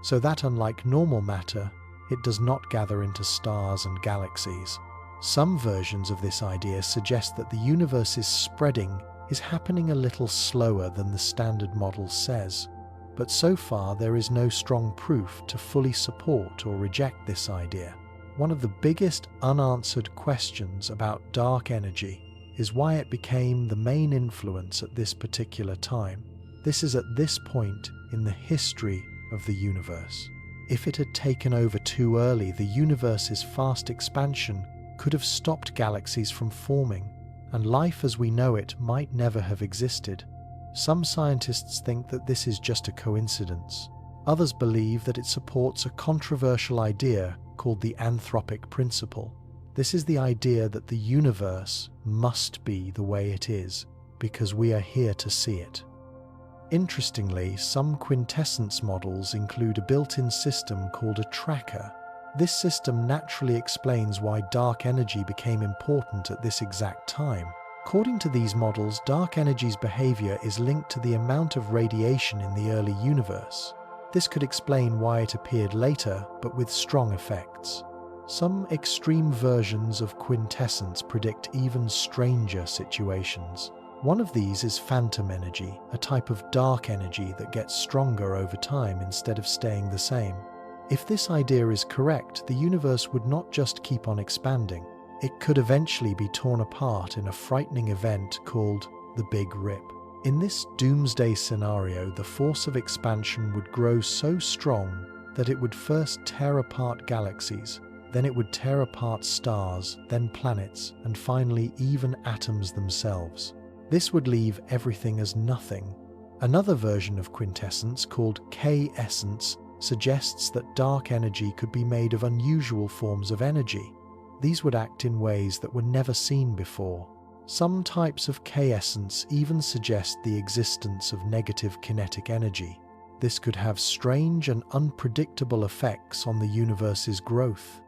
so that unlike normal matter, it does not gather into stars and galaxies. Some versions of this idea suggest that the universe's spreading is happening a little slower than the standard model says, but so far there is no strong proof to fully support or reject this idea. One of the biggest unanswered questions about dark energy is why it became the main influence at this particular time. This is at this point in the history of the universe. If it had taken over too early, the universe's fast expansion could have stopped galaxies from forming, and life as we know it might never have existed. Some scientists think that this is just a coincidence. Others believe that it supports a controversial idea called the anthropic principle. This is the idea that the universe must be the way it is because we are here to see it. Interestingly, some quintessence models include a built-in system called a tracker. This system naturally explains why dark energy became important at this exact time. According to these models, dark energy's behavior is linked to the amount of radiation in the early universe. This could explain why it appeared later, but with strong effects. Some extreme versions of quintessence predict even stranger situations. One of these is phantom energy, a type of dark energy that gets stronger over time instead of staying the same. If this idea is correct, the universe would not just keep on expanding. It could eventually be torn apart in a frightening event called the Big Rip. In this doomsday scenario, the force of expansion would grow so strong that it would first tear apart galaxies, then it would tear apart stars, then planets, and finally even atoms themselves. This would leave everything as nothing. Another version of quintessence, called K-essence, suggests that dark energy could be made of unusual forms of energy. These would act in ways that were never seen before. Some types of K-essence even suggest the existence of negative kinetic energy. This could have strange and unpredictable effects on the universe's growth.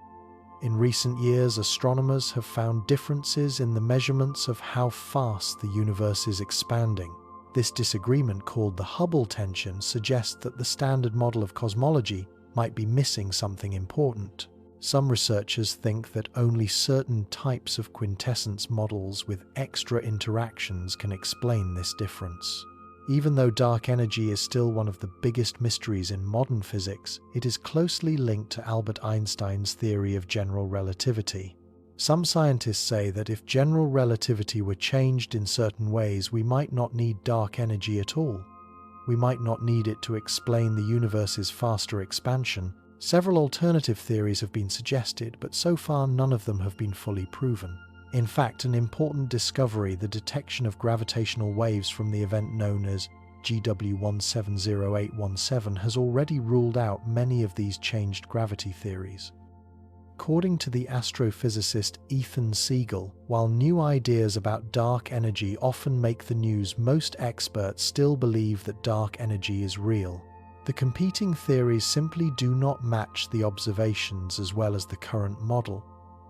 In recent years, astronomers have found differences in the measurements of how fast the universe is expanding. This disagreement, called the Hubble tension, suggests that the standard model of cosmology might be missing something important. Some researchers think that only certain types of quintessence models with extra interactions can explain this difference. Even though dark energy is still one of the biggest mysteries in modern physics, it is closely linked to Albert Einstein's theory of general relativity. Some scientists say that if general relativity were changed in certain ways, we might not need dark energy at all. We might not need it to explain the universe's faster expansion. Several alternative theories have been suggested, but so far none of them have been fully proven. In fact, an important discovery, the detection of gravitational waves from the event known as GW170817, has already ruled out many of these changed gravity theories. According to the astrophysicist Ethan Siegel, while new ideas about dark energy often make the news, most experts still believe that dark energy is real. The competing theories simply do not match the observations as well as the current model.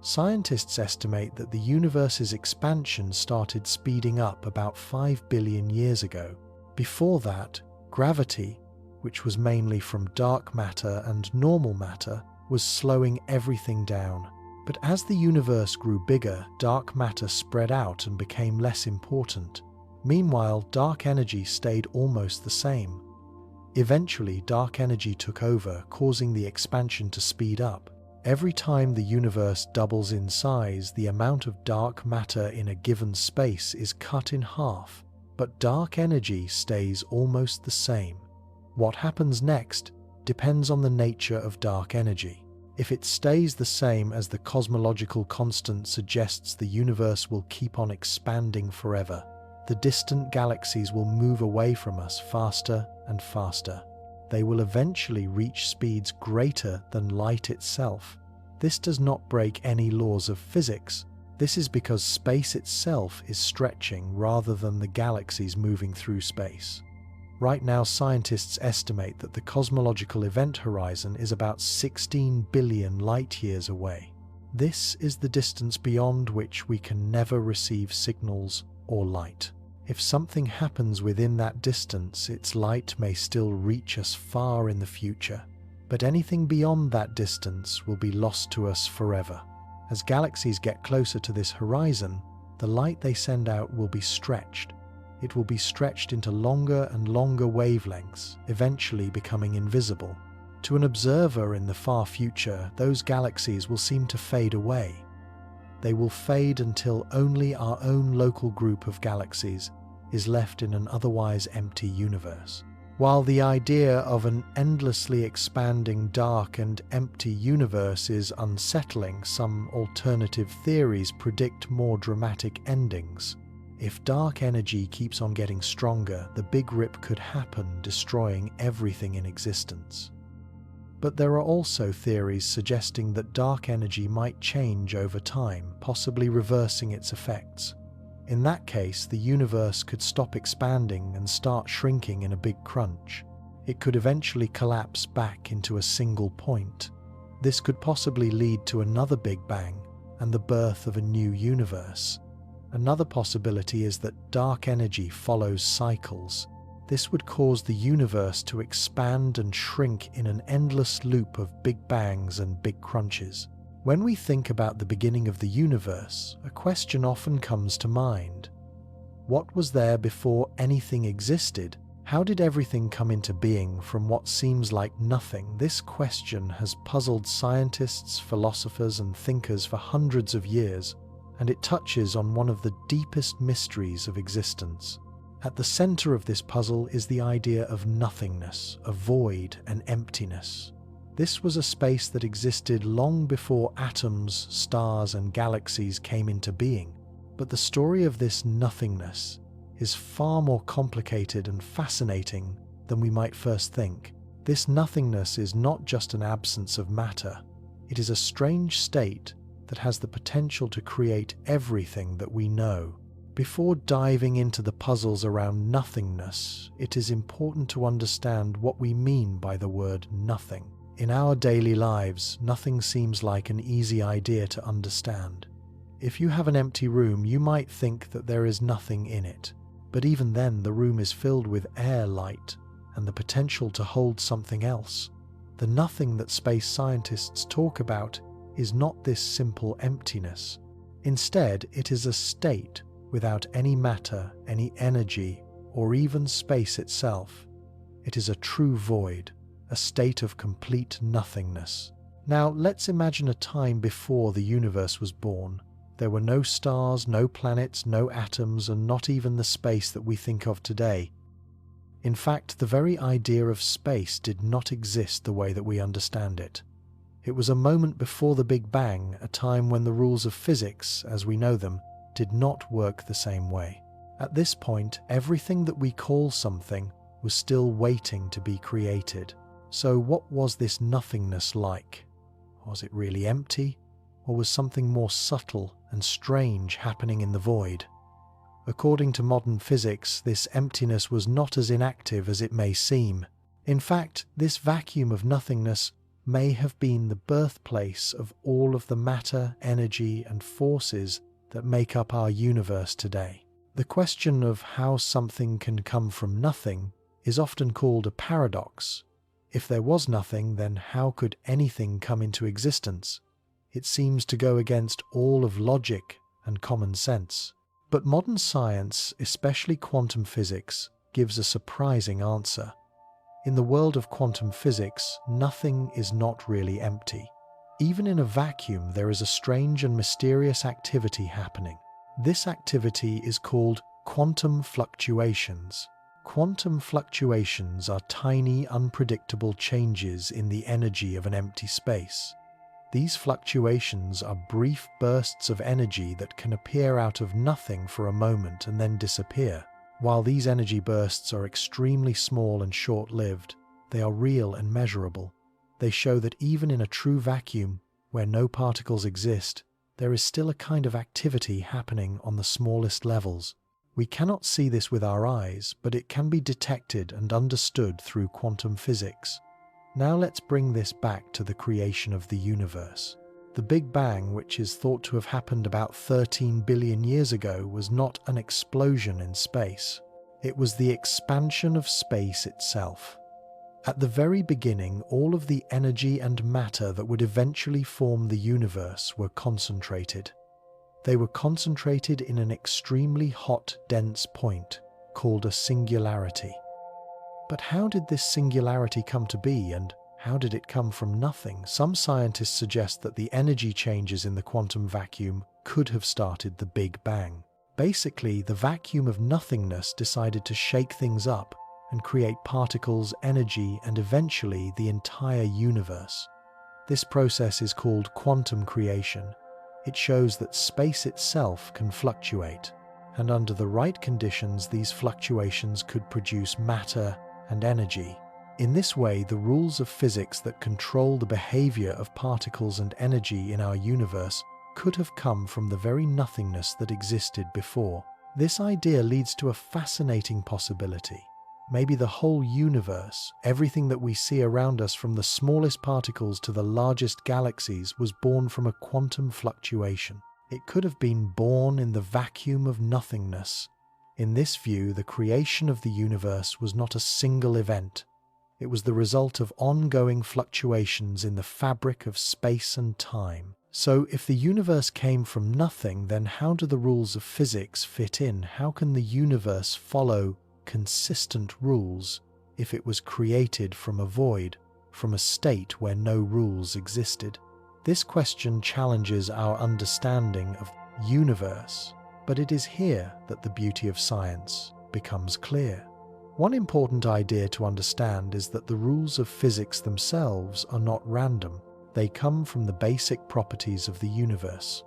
Scientists estimate that the universe's expansion started speeding up about 5 billion years ago. Before that, gravity, which was mainly from dark matter and normal matter, was slowing everything down. But as the universe grew bigger, dark matter spread out and became less important. Meanwhile, dark energy stayed almost the same. Eventually, dark energy took over, causing the expansion to speed up. Every time the universe doubles in size, the amount of dark matter in a given space is cut in half, but dark energy stays almost the same. What happens next depends on the nature of dark energy. If it stays the same as the cosmological constant suggests, the universe will keep on expanding forever. The distant galaxies will move away from us faster and faster. They will eventually reach speeds greater than light itself. This does not break any laws of physics. This is because space itself is stretching rather than the galaxies moving through space. Right now, scientists estimate that the cosmological event horizon is about 16 billion light-years away. This is the distance beyond which we can never receive signals or light. If something happens within that distance, its light may still reach us far in the future, but anything beyond that distance will be lost to us forever. As galaxies get closer to this horizon, the light they send out will be stretched. It will be stretched into longer and longer wavelengths, eventually becoming invisible. To an observer in the far future, those galaxies will seem to fade away. They will fade until only our own local group of galaxies is left in an otherwise empty universe. While the idea of an endlessly expanding dark and empty universe is unsettling, some alternative theories predict more dramatic endings. If dark energy keeps on getting stronger, the Big Rip could happen, destroying everything in existence. But there are also theories suggesting that dark energy might change over time, possibly reversing its effects. In that case, the universe could stop expanding and start shrinking in a big crunch. It could eventually collapse back into a single point. This could possibly lead to another Big Bang and the birth of a new universe. Another possibility is that dark energy follows cycles. This would cause the universe to expand and shrink in an endless loop of big bangs and big crunches. When we think about the beginning of the universe, a question often comes to mind. What was there before anything existed? How did everything come into being from what seems like nothing? This question has puzzled scientists, philosophers, and thinkers for hundreds of years, and it touches on one of the deepest mysteries of existence. At the center of this puzzle is the idea of nothingness, a void, an emptiness. This was a space that existed long before atoms, stars, and galaxies came into being. But the story of this nothingness is far more complicated and fascinating than we might first think. This nothingness is not just an absence of matter. It is a strange state that has the potential to create everything that we know. Before diving into the puzzles around nothingness, it is important to understand what we mean by the word nothing. In our daily lives, nothing seems like an easy idea to understand. If you have an empty room, you might think that there is nothing in it. But even then, the room is filled with air, light, and the potential to hold something else. The nothing that space scientists talk about is not this simple emptiness. Instead, it is a state without any matter, any energy, or even space itself. It is a true void, a state of complete nothingness. Now, let's imagine a time before the universe was born. There were no stars, no planets, no atoms, and not even the space that we think of today. In fact, the very idea of space did not exist the way that we understand it. It was a moment before the Big Bang, a time when the rules of physics, as we know them, did not work the same way. At this point, everything that we call something was still waiting to be created. So what was this nothingness like? Was it really empty, or was something more subtle and strange happening in the void? According to modern physics, this emptiness was not as inactive as it may seem. In fact, this vacuum of nothingness may have been the birthplace of all of the matter, energy, and forces that make up our universe today. The question of how something can come from nothing is often called a paradox. If there was nothing, then how could anything come into existence? It seems to go against all of logic and common sense. But modern science, especially quantum physics, gives a surprising answer. In the world of quantum physics, nothing is not really empty. Even in a vacuum, there is a strange and mysterious activity happening. This activity is called quantum fluctuations. Quantum fluctuations are tiny, unpredictable changes in the energy of an empty space. These fluctuations are brief bursts of energy that can appear out of nothing for a moment and then disappear. While these energy bursts are extremely small and short-lived, they are real and measurable. They show that even in a true vacuum, where no particles exist, there is still a kind of activity happening on the smallest levels. We cannot see this with our eyes, but it can be detected and understood through quantum physics. Now let's bring this back to the creation of the universe. The Big Bang, which is thought to have happened about 13 billion years ago, was not an explosion in space. It was the expansion of space itself. At the very beginning, all of the energy and matter that would eventually form the universe were concentrated. They were concentrated in an extremely hot, dense point called a singularity. But how did this singularity come to be, and how did it come from nothing? Some scientists suggest that the energy changes in the quantum vacuum could have started the Big Bang. Basically, the vacuum of nothingness decided to shake things up and create particles, energy, and eventually the entire universe. This process is called quantum creation. It shows that space itself can fluctuate, and under the right conditions, these fluctuations could produce matter and energy. In this way, the rules of physics that control the behavior of particles and energy in our universe could have come from the very nothingness that existed before. This idea leads to a fascinating possibility. Maybe the whole universe, everything that we see around us from the smallest particles to the largest galaxies, was born from a quantum fluctuation. It could have been born in the vacuum of nothingness. In this view, the creation of the universe was not a single event. It was the result of ongoing fluctuations in the fabric of space and time. So, if the universe came from nothing, then how do the rules of physics fit in? How can the universe follow consistent rules if it was created from a void, from a state where no rules existed? This question challenges our understanding of the universe, but it is here that the beauty of science becomes clear. One important idea to understand is that the rules of physics themselves are not random. They come from the basic properties of the universe.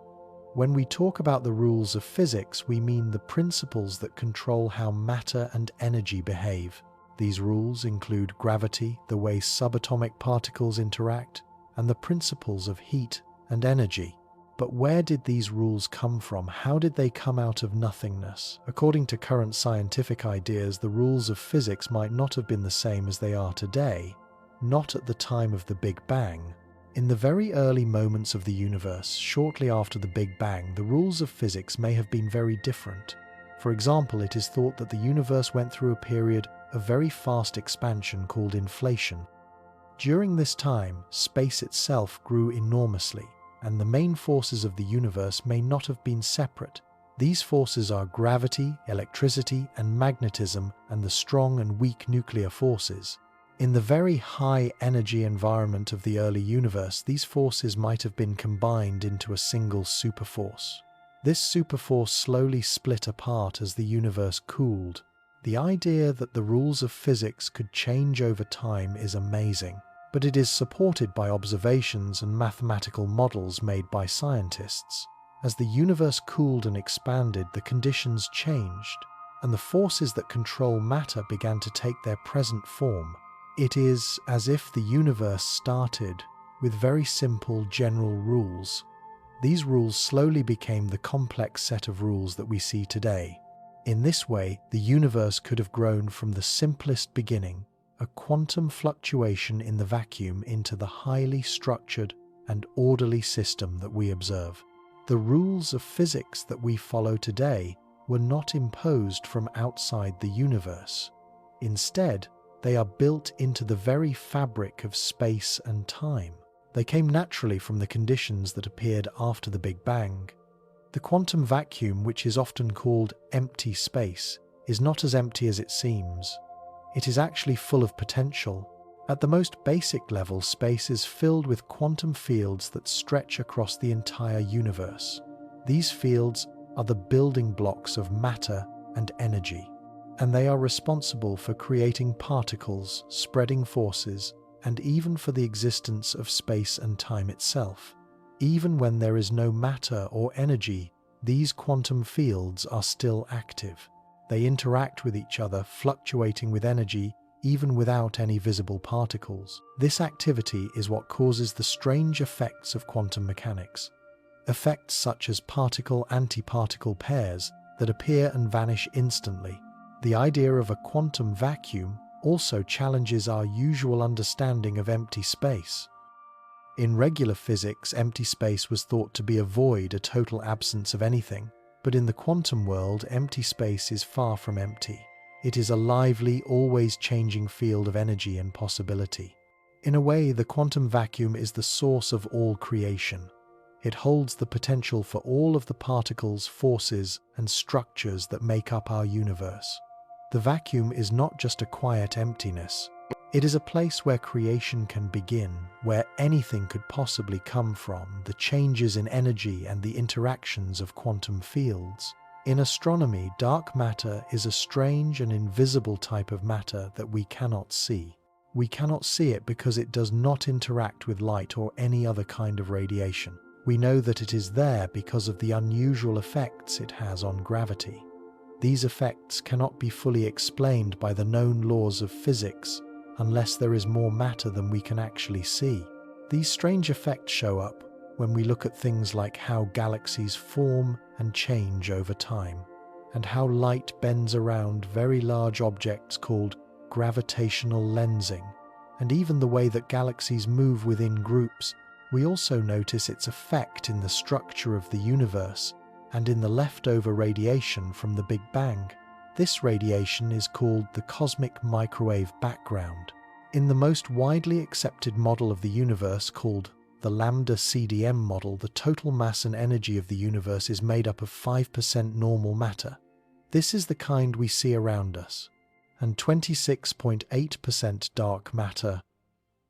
When we talk about the rules of physics, we mean the principles that control how matter and energy behave. These rules include gravity, the way subatomic particles interact, and the principles of heat and energy. But where did these rules come from? How did they come out of nothingness? According to current scientific ideas, the rules of physics might not have been the same as they are today, not at the time of the Big Bang. In the very early moments of the universe, shortly after the Big Bang, the rules of physics may have been very different. For example, it is thought that the universe went through a period of very fast expansion called inflation. During this time, space itself grew enormously, and the main forces of the universe may not have been separate. These forces are gravity, electricity, and magnetism, and the strong and weak nuclear forces. In the very high energy environment of the early universe, these forces might have been combined into a single superforce. This superforce slowly split apart as the universe cooled. The idea that the rules of physics could change over time is amazing, but it is supported by observations and mathematical models made by scientists. As the universe cooled and expanded, the conditions changed, and the forces that control matter began to take their present form. It is as if the universe started with very simple general rules. These rules slowly became the complex set of rules that we see today. In this way, the universe could have grown from the simplest beginning, a quantum fluctuation in the vacuum, into the highly structured and orderly system that we observe. The rules of physics that we follow today were not imposed from outside the universe. Instead, they are built into the very fabric of space and time. They came naturally from the conditions that appeared after the Big Bang. The quantum vacuum, which is often called empty space, is not as empty as it seems. It is actually full of potential. At the most basic level, space is filled with quantum fields that stretch across the entire universe. These fields are the building blocks of matter and energy, and they are responsible for creating particles, spreading forces, and even for the existence of space and time itself. Even when there is no matter or energy, these quantum fields are still active. They interact with each other, fluctuating with energy even without any visible particles. This activity is what causes the strange effects of quantum mechanics. Effects such as particle-antiparticle pairs that appear and vanish instantly. The idea of a quantum vacuum also challenges our usual understanding of empty space. In regular physics, empty space was thought to be a void, a total absence of anything. But in the quantum world, empty space is far from empty. It is a lively, always changing field of energy and possibility. In a way, the quantum vacuum is the source of all creation. It holds the potential for all of the particles, forces, and structures that make up our universe. The vacuum is not just a quiet emptiness. It is a place where creation can begin, where anything could possibly come from, the changes in energy and the interactions of quantum fields. In astronomy, dark matter is a strange and invisible type of matter that we cannot see. We cannot see it because it does not interact with light or any other kind of radiation. We know that it is there because of the unusual effects it has on gravity. These effects cannot be fully explained by the known laws of physics unless there is more matter than we can actually see. These strange effects show up when we look at things like how galaxies form and change over time, and how light bends around very large objects called gravitational lensing, and even the way that galaxies move within groups. We also notice its effect in the structure of the universe and in the leftover radiation from the Big Bang. This radiation is called the cosmic microwave background. In the most widely accepted model of the universe, called the lambda CDM model, the total mass and energy of the universe is made up of 5% normal matter. This is the kind we see around us, and 26.8% dark matter,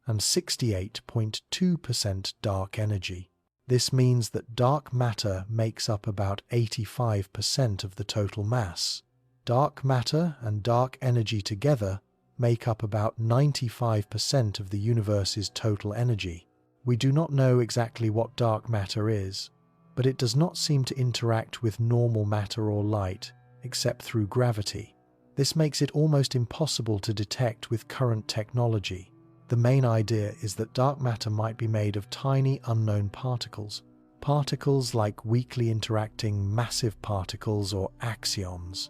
and 68.2% dark energy. This means that dark matter makes up about 85% of the total mass. Dark matter and dark energy together make up about 95% of the universe's total energy. We do not know exactly what dark matter is, but it does not seem to interact with normal matter or light, except through gravity. This makes it almost impossible to detect with current technology. The main idea is that dark matter might be made of tiny unknown particles. Particles like weakly interacting massive particles or axions.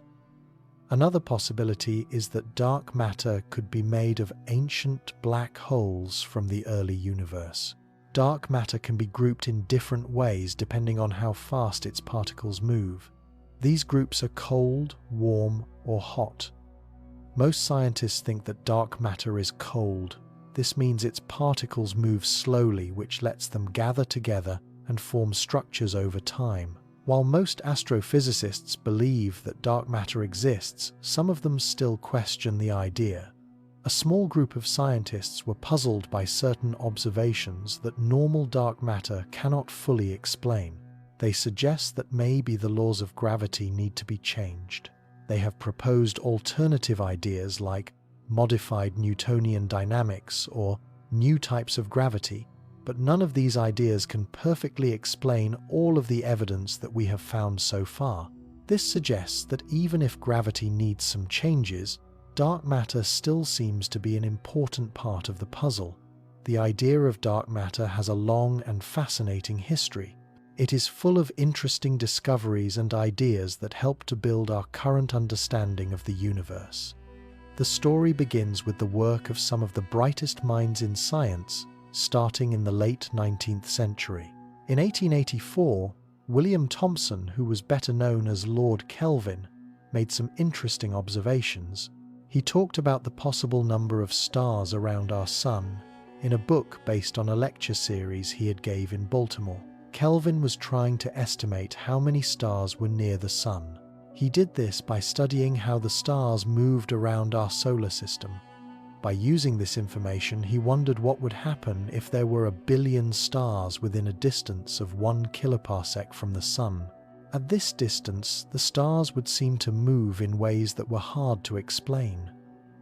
Another possibility is that dark matter could be made of ancient black holes from the early universe. Dark matter can be grouped in different ways depending on how fast its particles move. These groups are cold, warm, or hot. Most scientists think that dark matter is cold. This means its particles move slowly, which lets them gather together and form structures over time. While most astrophysicists believe that dark matter exists, some of them still question the idea. A small group of scientists were puzzled by certain observations that normal dark matter cannot fully explain. They suggest that maybe the laws of gravity need to be changed. They have proposed alternative ideas like modified Newtonian dynamics or new types of gravity, but none of these ideas can perfectly explain all of the evidence that we have found so far. This suggests that even if gravity needs some changes, dark matter still seems to be an important part of the puzzle. The idea of dark matter has a long and fascinating history. It is full of interesting discoveries and ideas that help to build our current understanding of the universe. The story begins with the work of some of the brightest minds in science, starting in the late 19th century. In 1884, William Thomson, who was better known as Lord Kelvin, made some interesting observations. He talked about the possible number of stars around our sun in a book based on a lecture series he had gave in Baltimore. Kelvin was trying to estimate how many stars were near the sun. He did this by studying how the stars moved around our solar system. By using this information, he wondered what would happen if there were 1 billion stars within a distance of 1 kiloparsec from the sun. At this distance, the stars would seem to move in ways that were hard to explain.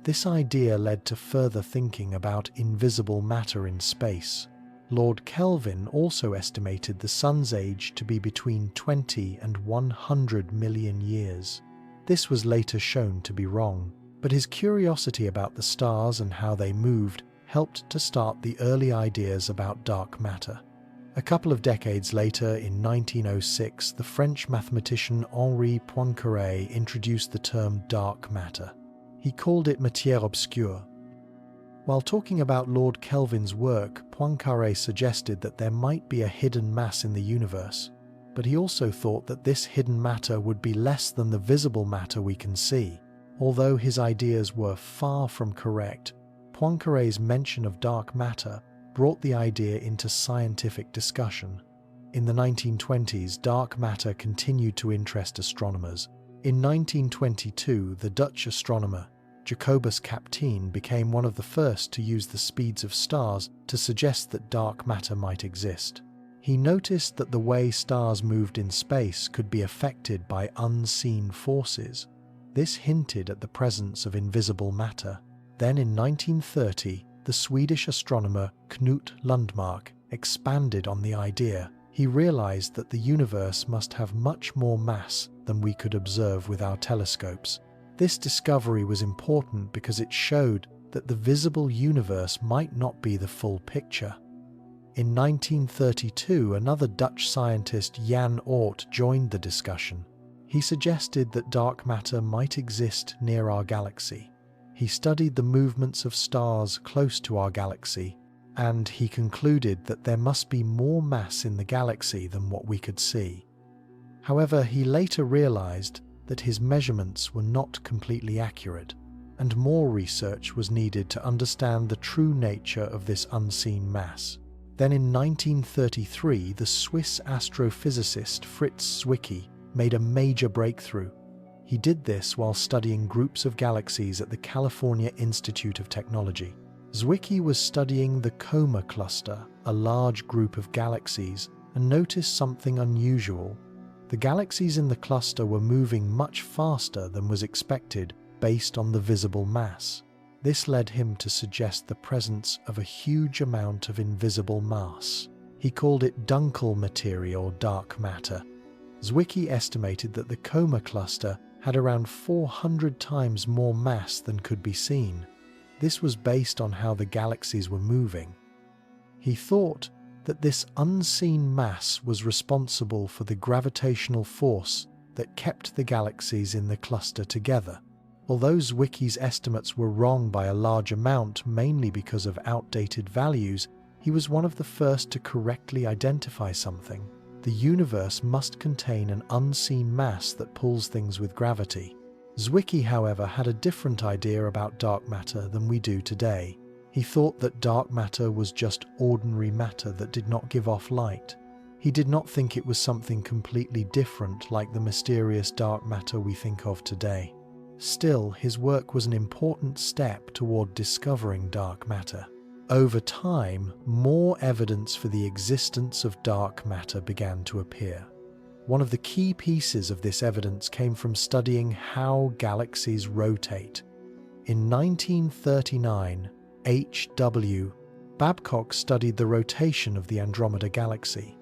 This idea led to further thinking about invisible matter in space. Lord Kelvin also estimated the sun's age to be between 20 and 100 million years. This was later shown to be wrong, but his curiosity about the stars and how they moved helped to start the early ideas about dark matter. A couple of decades later, in 1906, the French mathematician Henri Poincaré introduced the term dark matter. He called it matière obscure. While talking about Lord Kelvin's work, Poincaré suggested that there might be a hidden mass in the universe, but he also thought that this hidden matter would be less than the visible matter we can see. Although his ideas were far from correct, Poincaré's mention of dark matter brought the idea into scientific discussion. In the 1920s, dark matter continued to interest astronomers. In 1922, the Dutch astronomer Jacobus Kapteyn became one of the first to use the speeds of stars to suggest that dark matter might exist. He noticed that the way stars moved in space could be affected by unseen forces. This hinted at the presence of invisible matter. Then in 1930, the Swedish astronomer Knut Lundmark expanded on the idea. He realized that the universe must have much more mass than we could observe with our telescopes. This discovery was important because it showed that the visible universe might not be the full picture. In 1932, another Dutch scientist, Jan Oort, joined the discussion. He suggested that dark matter might exist near our galaxy. He studied the movements of stars close to our galaxy, and he concluded that there must be more mass in the galaxy than what we could see. However, he later realized that his measurements were not completely accurate, and more research was needed to understand the true nature of this unseen mass. Then in 1933, the Swiss astrophysicist Fritz Zwicky made a major breakthrough. He did this while studying groups of galaxies at the California Institute of Technology. Zwicky was studying the Coma cluster, a large group of galaxies, and noticed something unusual. The galaxies in the cluster were moving much faster than was expected based on the visible mass. This led him to suggest the presence of a huge amount of invisible mass. He called it Dunkel materie or dark matter. Zwicky estimated that the Coma cluster had around 400 times more mass than could be seen. This was based on how the galaxies were moving. He thought that this unseen mass was responsible for the gravitational force that kept the galaxies in the cluster together. Although Zwicky's estimates were wrong by a large amount, mainly because of outdated values, he was one of the first to correctly identify something. The universe must contain an unseen mass that pulls things with gravity. Zwicky, however, had a different idea about dark matter than we do today. He thought that dark matter was just ordinary matter that did not give off light. He did not think it was something completely different like the mysterious dark matter we think of today. Still, his work was an important step toward discovering dark matter. Over time, more evidence for the existence of dark matter began to appear. One of the key pieces of this evidence came from studying how galaxies rotate. In 1939, H.W. Babcock studied the rotation of the Andromeda Galaxy.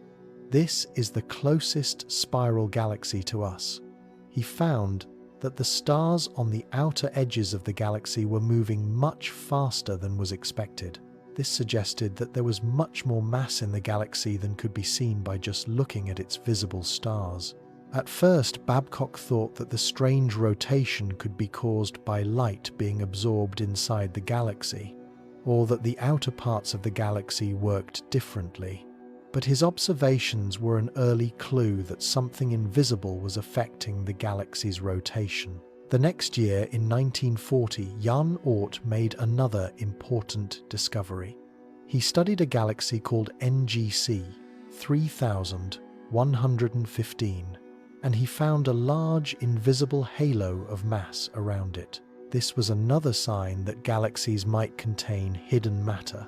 This is the closest spiral galaxy to us. He found that the stars on the outer edges of the galaxy were moving much faster than was expected. This suggested that there was much more mass in the galaxy than could be seen by just looking at its visible stars. At first, Babcock thought that the strange rotation could be caused by light being absorbed inside the galaxy, or that the outer parts of the galaxy worked differently. But his observations were an early clue that something invisible was affecting the galaxy's rotation. The next year, in 1940, Jan Oort made another important discovery. He studied a galaxy called NGC 3115, and he found a large invisible halo of mass around it. This was another sign that galaxies might contain hidden matter.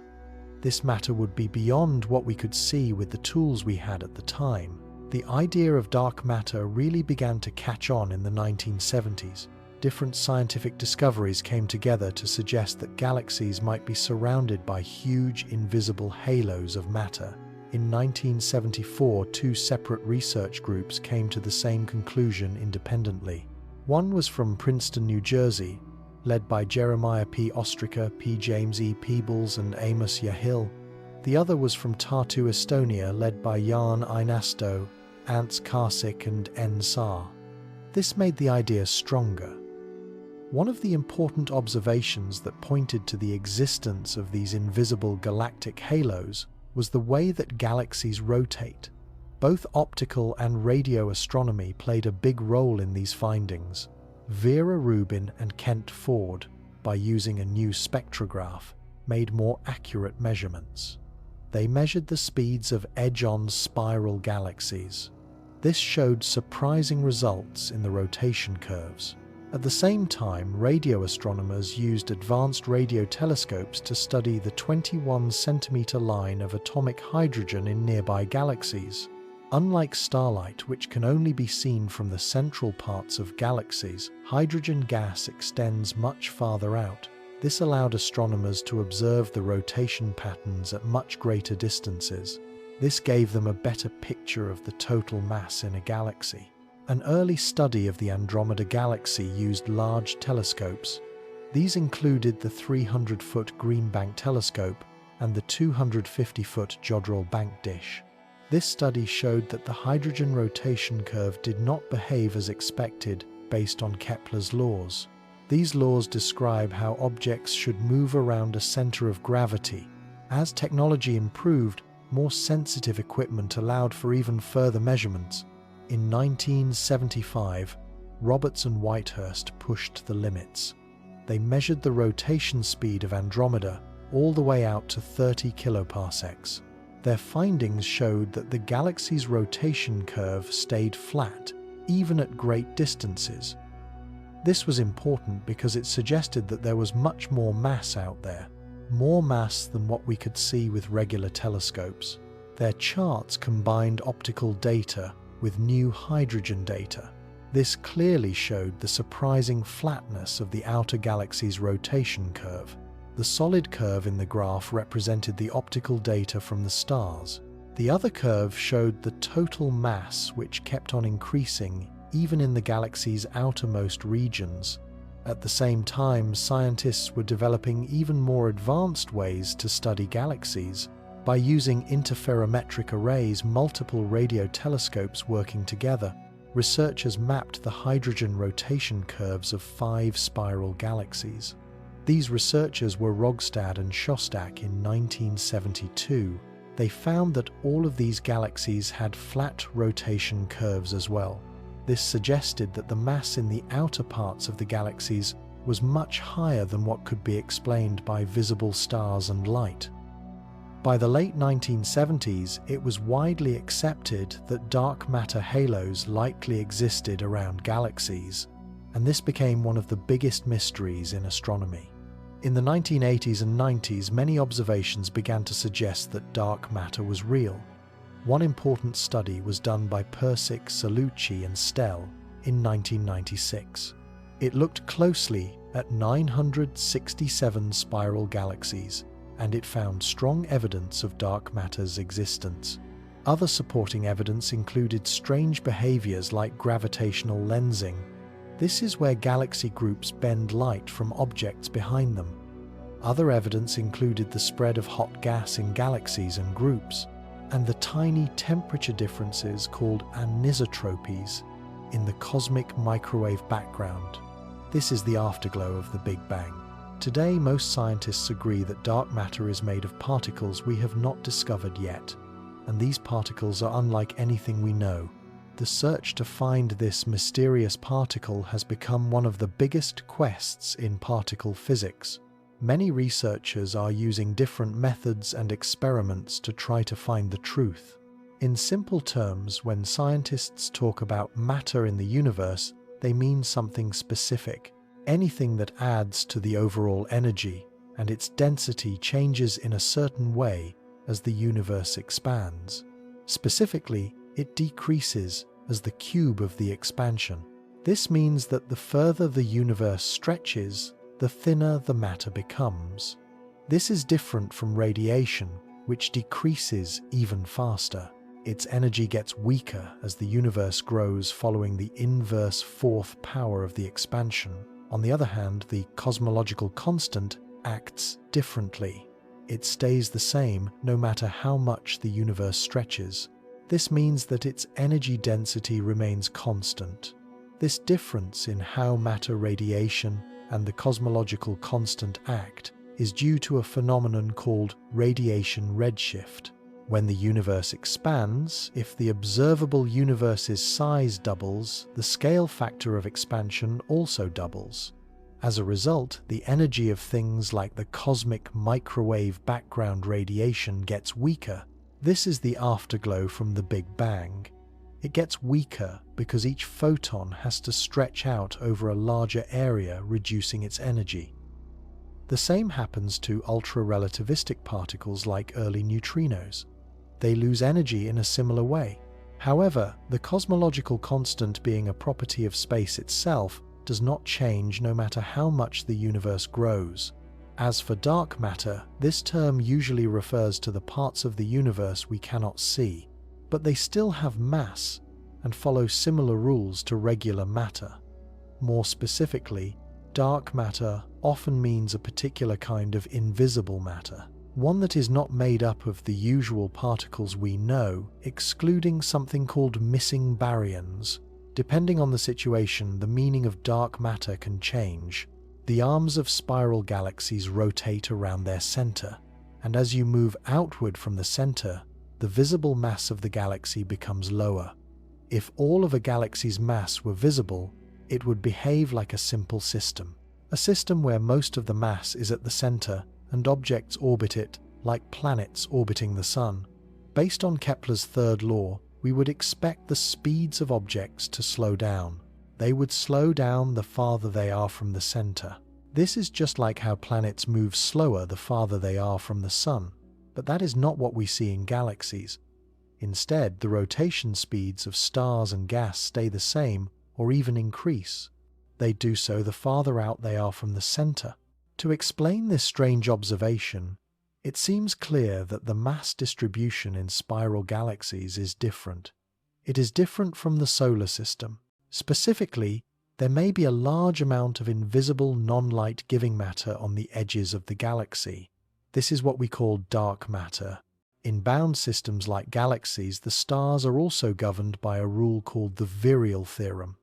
This matter would be beyond what we could see with the tools we had at the time. The idea of dark matter really began to catch on in the 1970s. Different scientific discoveries came together to suggest that galaxies might be surrounded by huge invisible halos of matter. In 1974, two separate research groups came to the same conclusion independently. One was from Princeton, New Jersey, led by Jeremiah P. Ostriker, P. James E. Peebles, and Amos Yahill. The other was from Tartu, Estonia, led by Jan Einasto, Ants Karsik and N. Saar. This made the idea stronger. One of the important observations that pointed to the existence of these invisible galactic halos was the way that galaxies rotate. Both optical and radio astronomy played a big role in these findings. Vera Rubin and Kent Ford, by using a new spectrograph, made more accurate measurements. They measured the speeds of edge-on spiral galaxies. This showed surprising results in the rotation curves. At the same time, radio astronomers used advanced radio telescopes to study the 21-centimeter line of atomic hydrogen in nearby galaxies. Unlike starlight, which can only be seen from the central parts of galaxies, hydrogen gas extends much farther out. This allowed astronomers to observe the rotation patterns at much greater distances. This gave them a better picture of the total mass in a galaxy. An early study of the Andromeda Galaxy used large telescopes. These included the 300-foot Green Bank telescope and the 250-foot Jodrell Bank dish. This study showed that the hydrogen rotation curve did not behave as expected based on Kepler's laws. These laws describe how objects should move around a center of gravity. As technology improved, more sensitive equipment allowed for even further measurements. In 1975, Roberts and Whitehurst pushed the limits. They measured the rotation speed of Andromeda all the way out to 30 kiloparsecs. Their findings showed that the galaxy's rotation curve stayed flat, even at great distances. This was important because it suggested that there was much more mass out there, more mass than what we could see with regular telescopes. Their charts combined optical data with new hydrogen data. This clearly showed the surprising flatness of the outer galaxy's rotation curve. The solid curve in the graph represented the optical data from the stars. The other curve showed the total mass, which kept on increasing even in the galaxy's outermost regions. At the same time, scientists were developing even more advanced ways to study galaxies. By using interferometric arrays, multiple radio telescopes working together, researchers mapped the hydrogen rotation curves of 5 spiral galaxies. These researchers were Rogstad and Shostak in 1972. They found that all of these galaxies had flat rotation curves as well. This suggested that the mass in the outer parts of the galaxies was much higher than what could be explained by visible stars and light. By the late 1970s, it was widely accepted that dark matter halos likely existed around galaxies, and this became one of the biggest mysteries in astronomy. In the 1980s and 90s, many observations began to suggest that dark matter was real. One important study was done by Persic, Salucci and Stell in 1996. It looked closely at 967 spiral galaxies, and it found strong evidence of dark matter's existence. Other supporting evidence included strange behaviors like gravitational lensing. This is where galaxy groups bend light from objects behind them. Other evidence included the spread of hot gas in galaxies and groups, and the tiny temperature differences called anisotropies in the cosmic microwave background. This is the afterglow of the Big Bang. Today, most scientists agree that dark matter is made of particles we have not discovered yet, and these particles are unlike anything we know. The search to find this mysterious particle has become one of the biggest quests in particle physics. Many researchers are using different methods and experiments to try to find the truth. In simple terms, when scientists talk about matter in the universe, they mean something specific. Anything that adds to the overall energy, and its density changes in a certain way as the universe expands. Specifically, it decreases as the cube of the expansion. This means that the further the universe stretches, the thinner the matter becomes. This is different from radiation, which decreases even faster. Its energy gets weaker as the universe grows following the inverse fourth power of the expansion. On the other hand, the cosmological constant acts differently. it stays the same no matter how much the universe stretches. This means that its energy density remains constant. This difference in how matter radiation and the cosmological constant act is due to a phenomenon called radiation redshift. When the universe expands, if the observable universe's size doubles, the scale factor of expansion also doubles. As a result, the energy of things like the cosmic microwave background radiation gets weaker. This is the afterglow from the Big Bang. It gets weaker because each photon has to stretch out over a larger area, reducing its energy. The same happens to ultra-relativistic particles like early neutrinos. They lose energy in a similar way. However, the cosmological constant being a property of space itself does not change no matter how much the universe grows. As for dark matter, this term usually refers to the parts of the universe we cannot see, but they still have mass and follow similar rules to regular matter. More specifically, dark matter often means a particular kind of invisible matter, one that is not made up of the usual particles we know, excluding something called missing baryons. Depending on the situation, the meaning of dark matter can change. The arms of spiral galaxies rotate around their center, and as you move outward from the center, the visible mass of the galaxy becomes lower. If all of a galaxy's mass were visible, it would behave like a simple system. A system where most of the mass is at the center and objects orbit it, like planets orbiting the Sun. Based on Kepler's third law, we would expect the speeds of objects to slow down. They would slow down the farther they are from the center. This is just like how planets move slower the farther they are from the Sun, but that is not what we see in galaxies. Instead, the rotation speeds of stars and gas stay the same or even increase. They do so the farther out they are from the center. To explain this strange observation, it seems clear that the mass distribution in spiral galaxies is different. It is different from the solar system. Specifically, there may be a large amount of invisible non-light-giving matter on the edges of the galaxy. This is what we call dark matter. In bound systems like galaxies, the stars are also governed by a rule called the virial theorem.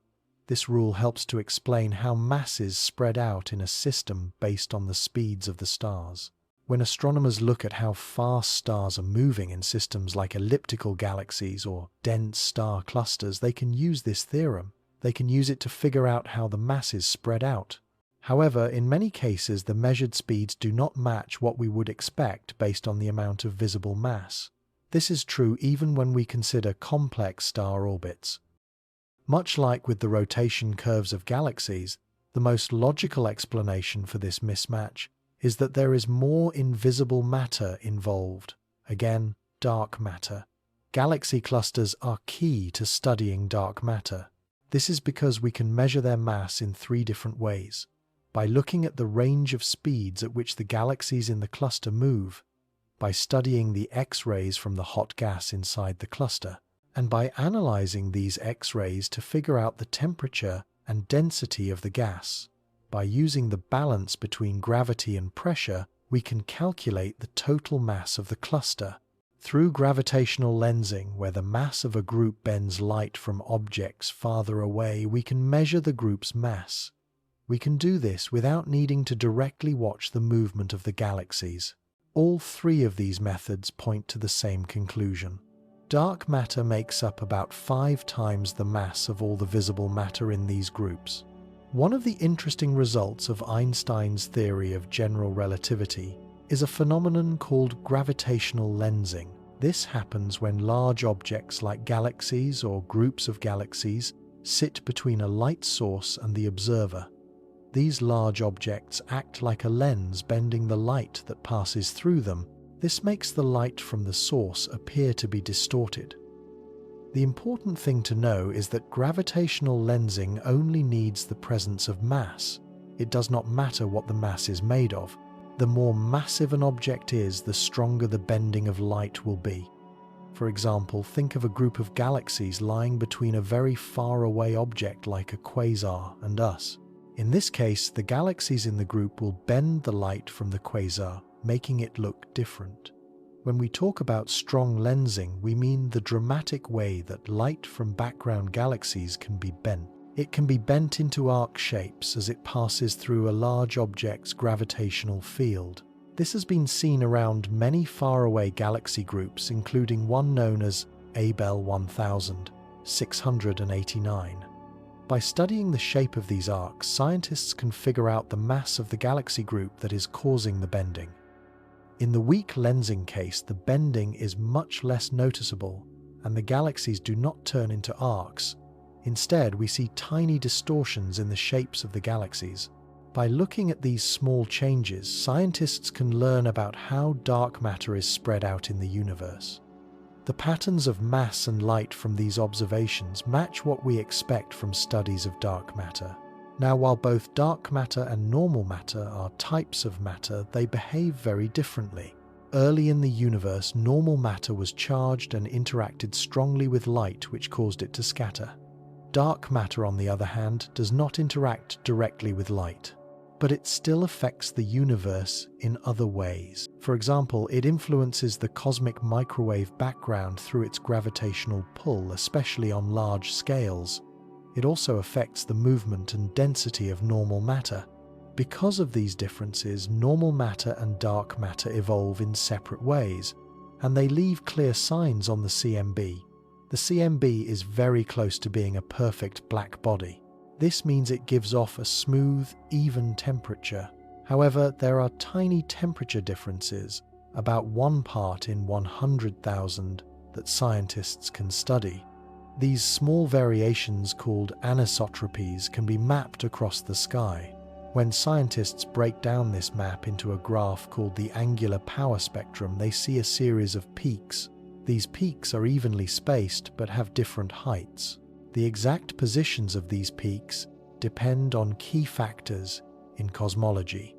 This rule helps to explain how masses spread out in a system based on the speeds of the stars. When astronomers look at how fast stars are moving in systems like elliptical galaxies or dense star clusters, they can use this theorem. They can use it to figure out how the masses spread out. However, in many cases, the measured speeds do not match what we would expect based on the amount of visible mass. This is true even when we consider complex star orbits. Much like with the rotation curves of galaxies, the most logical explanation for this mismatch is that there is more invisible matter involved. Again, dark matter. Galaxy clusters are key to studying dark matter. This is because we can measure their mass in 3 different ways. By looking at the range of speeds at which the galaxies in the cluster move, by studying the X-rays from the hot gas inside the cluster, and by analyzing these X-rays to figure out the temperature and density of the gas. By using the balance between gravity and pressure, we can calculate the total mass of the cluster. Through gravitational lensing, where the mass of a group bends light from objects farther away, we can measure the group's mass. We can do this without needing to directly watch the movement of the galaxies. All 3 of these methods point to the same conclusion. Dark matter makes up about 5 times the mass of all the visible matter in these groups. One of the interesting results of Einstein's theory of general relativity is a phenomenon called gravitational lensing. This happens when large objects like galaxies or groups of galaxies sit between a light source and the observer. These large objects act like a lens bending the light that passes through them. This makes the light from the source appear to be distorted. The important thing to know is that gravitational lensing only needs the presence of mass. It does not matter what the mass is made of. The more massive an object is, the stronger the bending of light will be. For example, think of a group of galaxies lying between a very far away object like a quasar and us. In this case, the galaxies in the group will bend the light from the quasar, making it look different. When we talk about strong lensing, we mean the dramatic way that light from background galaxies can be bent. It can be bent into arc shapes as it passes through a large object's gravitational field. This has been seen around many faraway galaxy groups, including one known as Abell 1689. By studying the shape of these arcs, scientists can figure out the mass of the galaxy group that is causing the bending. In the weak lensing case, the bending is much less noticeable, and the galaxies do not turn into arcs. Instead, we see tiny distortions in the shapes of the galaxies. By looking at these small changes, scientists can learn about how dark matter is spread out in the universe. The patterns of mass and light from these observations match what we expect from studies of dark matter. Now, while both dark matter and normal matter are types of matter, they behave very differently. Early in the universe, normal matter was charged and interacted strongly with light, which caused it to scatter. Dark matter, on the other hand, does not interact directly with light, but it still affects the universe in other ways. For example, it influences the cosmic microwave background through its gravitational pull, especially on large scales. It also affects the movement and density of normal matter. Because of these differences, normal matter and dark matter evolve in separate ways, and they leave clear signs on the CMB. The CMB is very close to being a perfect black body. This means it gives off a smooth, even temperature. However, there are tiny temperature differences, about 1 part in 100,000, that scientists can study. These small variations, called anisotropies, can be mapped across the sky. When scientists break down this map into a graph called the angular power spectrum, they see a series of peaks. These peaks are evenly spaced but have different heights. The exact positions of these peaks depend on key factors in cosmology.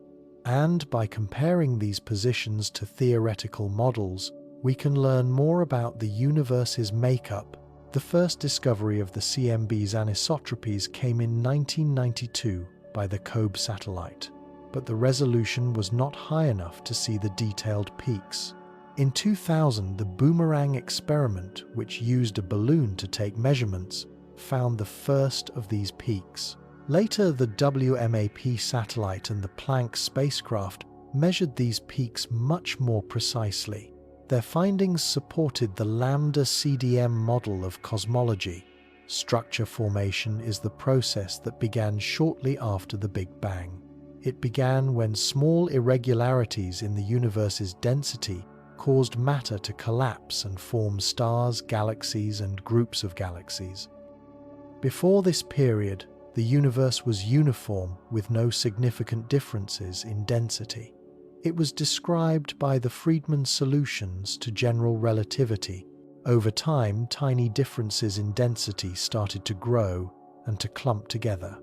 And by comparing these positions to theoretical models, we can learn more about the universe's makeup. The first discovery of the CMB's anisotropies came in 1992 by the COBE satellite, but the resolution was not high enough to see the detailed peaks. In 2000, the Boomerang experiment, which used a balloon to take measurements, found the first of these peaks. Later, the WMAP satellite and the Planck spacecraft measured these peaks much more precisely. Their findings supported the lambda CDM model of cosmology. Structure formation is the process that began shortly after the Big Bang. It began when small irregularities in the universe's density caused matter to collapse and form stars, galaxies, and groups of galaxies. Before this period, the universe was uniform with no significant differences in density. It was described by the Friedmann solutions to general relativity. Over time, tiny differences in density started to grow and to clump together.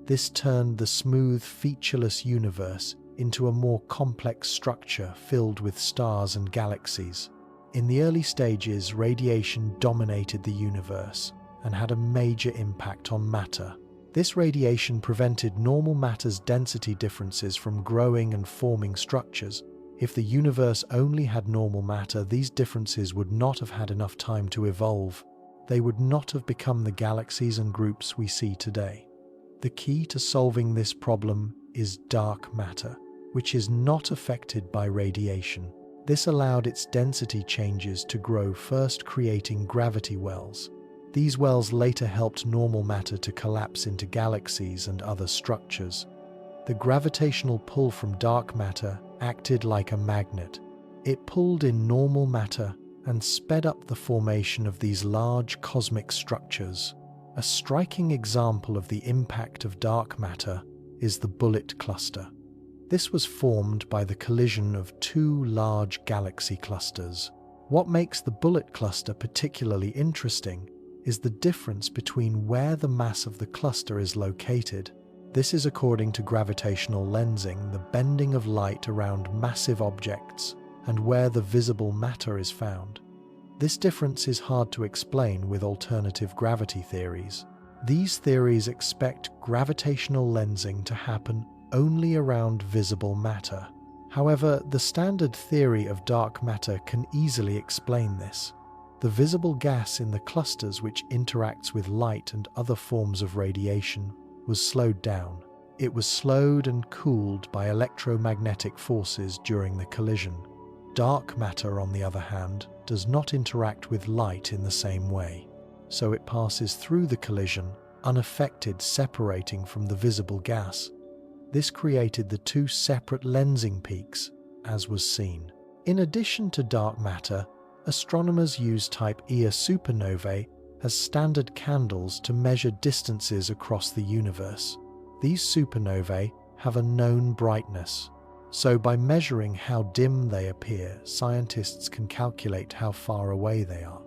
This turned the smooth, featureless universe into a more complex structure filled with stars and galaxies. In the early stages, radiation dominated the universe and had a major impact on matter. This radiation prevented normal matter's density differences from growing and forming structures. If the universe only had normal matter, these differences would not have had enough time to evolve. They would not have become the galaxies and groups we see today. The key to solving this problem is dark matter, which is not affected by radiation. This allowed its density changes to grow, first creating gravity wells. These wells later helped normal matter to collapse into galaxies and other structures. The gravitational pull from dark matter acted like a magnet. It pulled in normal matter and sped up the formation of these large cosmic structures. A striking example of the impact of dark matter is the bullet cluster. This was formed by the collision of two large galaxy clusters. What makes the bullet cluster particularly interesting is the difference between where the mass of the cluster is located. This is according to gravitational lensing, the bending of light around massive objects, and where the visible matter is found. This difference is hard to explain with alternative gravity theories. These theories expect gravitational lensing to happen only around visible matter. However, the standard theory of dark matter can easily explain this. The visible gas in the clusters which interacts with light and other forms of radiation was slowed down. It was slowed and cooled by electromagnetic forces during the collision. Dark matter, on the other hand, does not interact with light in the same way, so it passes through the collision unaffected, separating from the visible gas. This created the two separate lensing peaks, as was seen. In addition to dark matter, astronomers use type Ia supernovae as standard candles to measure distances across the universe. These supernovae have a known brightness, so by measuring how dim they appear, scientists can calculate how far away they are.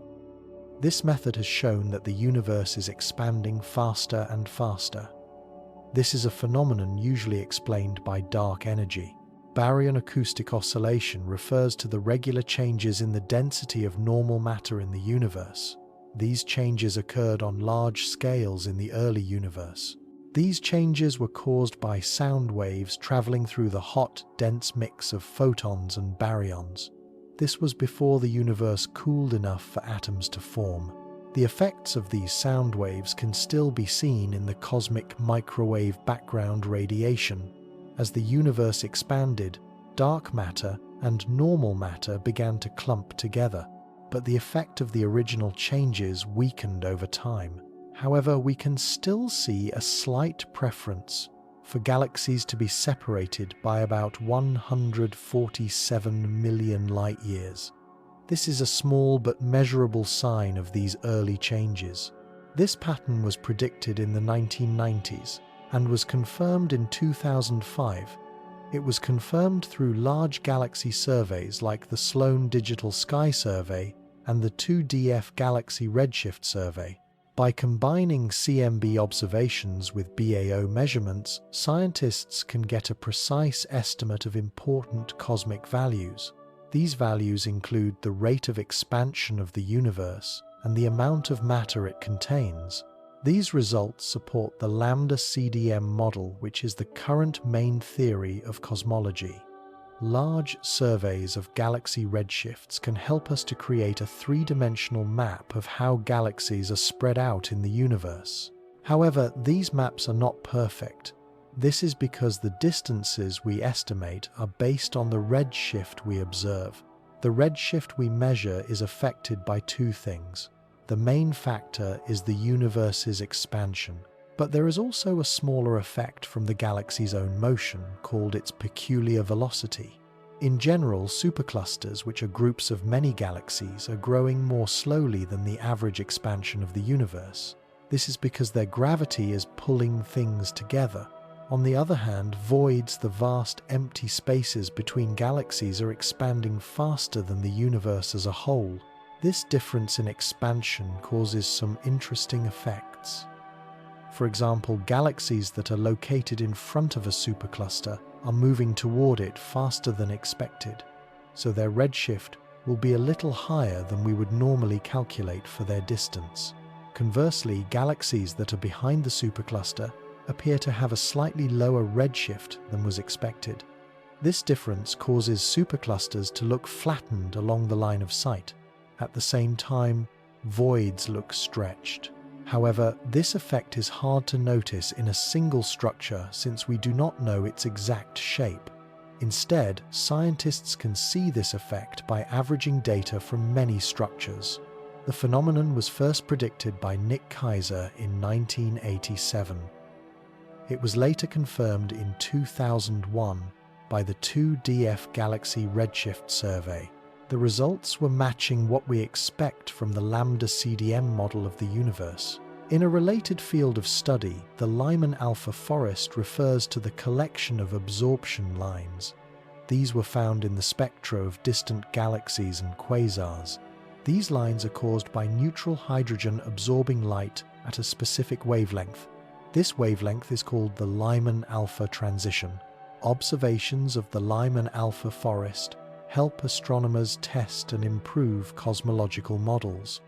This method has shown that the universe is expanding faster and faster. This is a phenomenon usually explained by dark energy. Baryon acoustic oscillation refers to the regular changes in the density of normal matter in the universe. These changes occurred on large scales in the early universe. These changes were caused by sound waves traveling through the hot, dense mix of photons and baryons. This was before the universe cooled enough for atoms to form. The effects of these sound waves can still be seen in the cosmic microwave background radiation. As the universe expanded, dark matter and normal matter began to clump together, but the effect of the original changes weakened over time. However, we can still see a slight preference for galaxies to be separated by about 147 million light-years. This is a small but measurable sign of these early changes. This pattern was predicted in the 1990s and was confirmed in 2005. It was confirmed through large galaxy surveys like the Sloan Digital Sky Survey and the 2DF Galaxy Redshift Survey. By combining CMB observations with BAO measurements, scientists can get a precise estimate of important cosmic values. These values include the rate of expansion of the universe and the amount of matter it contains. These results support the lambda CDM model, which is the current main theory of cosmology. Large surveys of galaxy redshifts can help us to create a three-dimensional map of how galaxies are spread out in the universe. However, these maps are not perfect. This is because the distances we estimate are based on the redshift we observe. The redshift we measure is affected by two things. The main factor is the universe's expansion, but there is also a smaller effect from the galaxy's own motion, called its peculiar velocity. In general, superclusters, which are groups of many galaxies, are growing more slowly than the average expansion of the universe. This is because their gravity is pulling things together. On the other hand, voids, the vast empty spaces between galaxies, are expanding faster than the universe as a whole. This difference in expansion causes some interesting effects. For example, galaxies that are located in front of a supercluster are moving toward it faster than expected, so their redshift will be a little higher than we would normally calculate for their distance. Conversely, galaxies that are behind the supercluster appear to have a slightly lower redshift than was expected. This difference causes superclusters to look flattened along the line of sight. At the same time, voids look stretched. However, this effect is hard to notice in a single structure since we do not know its exact shape. Instead, scientists can see this effect by averaging data from many structures. The phenomenon was first predicted by Nick Kaiser in 1987. It was later confirmed in 2001 by the 2DF Galaxy Redshift Survey. The results were matching what we expect from the lambda CDM model of the universe. In a related field of study, the Lyman alpha forest refers to the collection of absorption lines. These were found in the spectra of distant galaxies and quasars. These lines are caused by neutral hydrogen absorbing light at a specific wavelength. This wavelength is called the Lyman alpha transition. Observations of the Lyman alpha forest help astronomers test and improve cosmological models.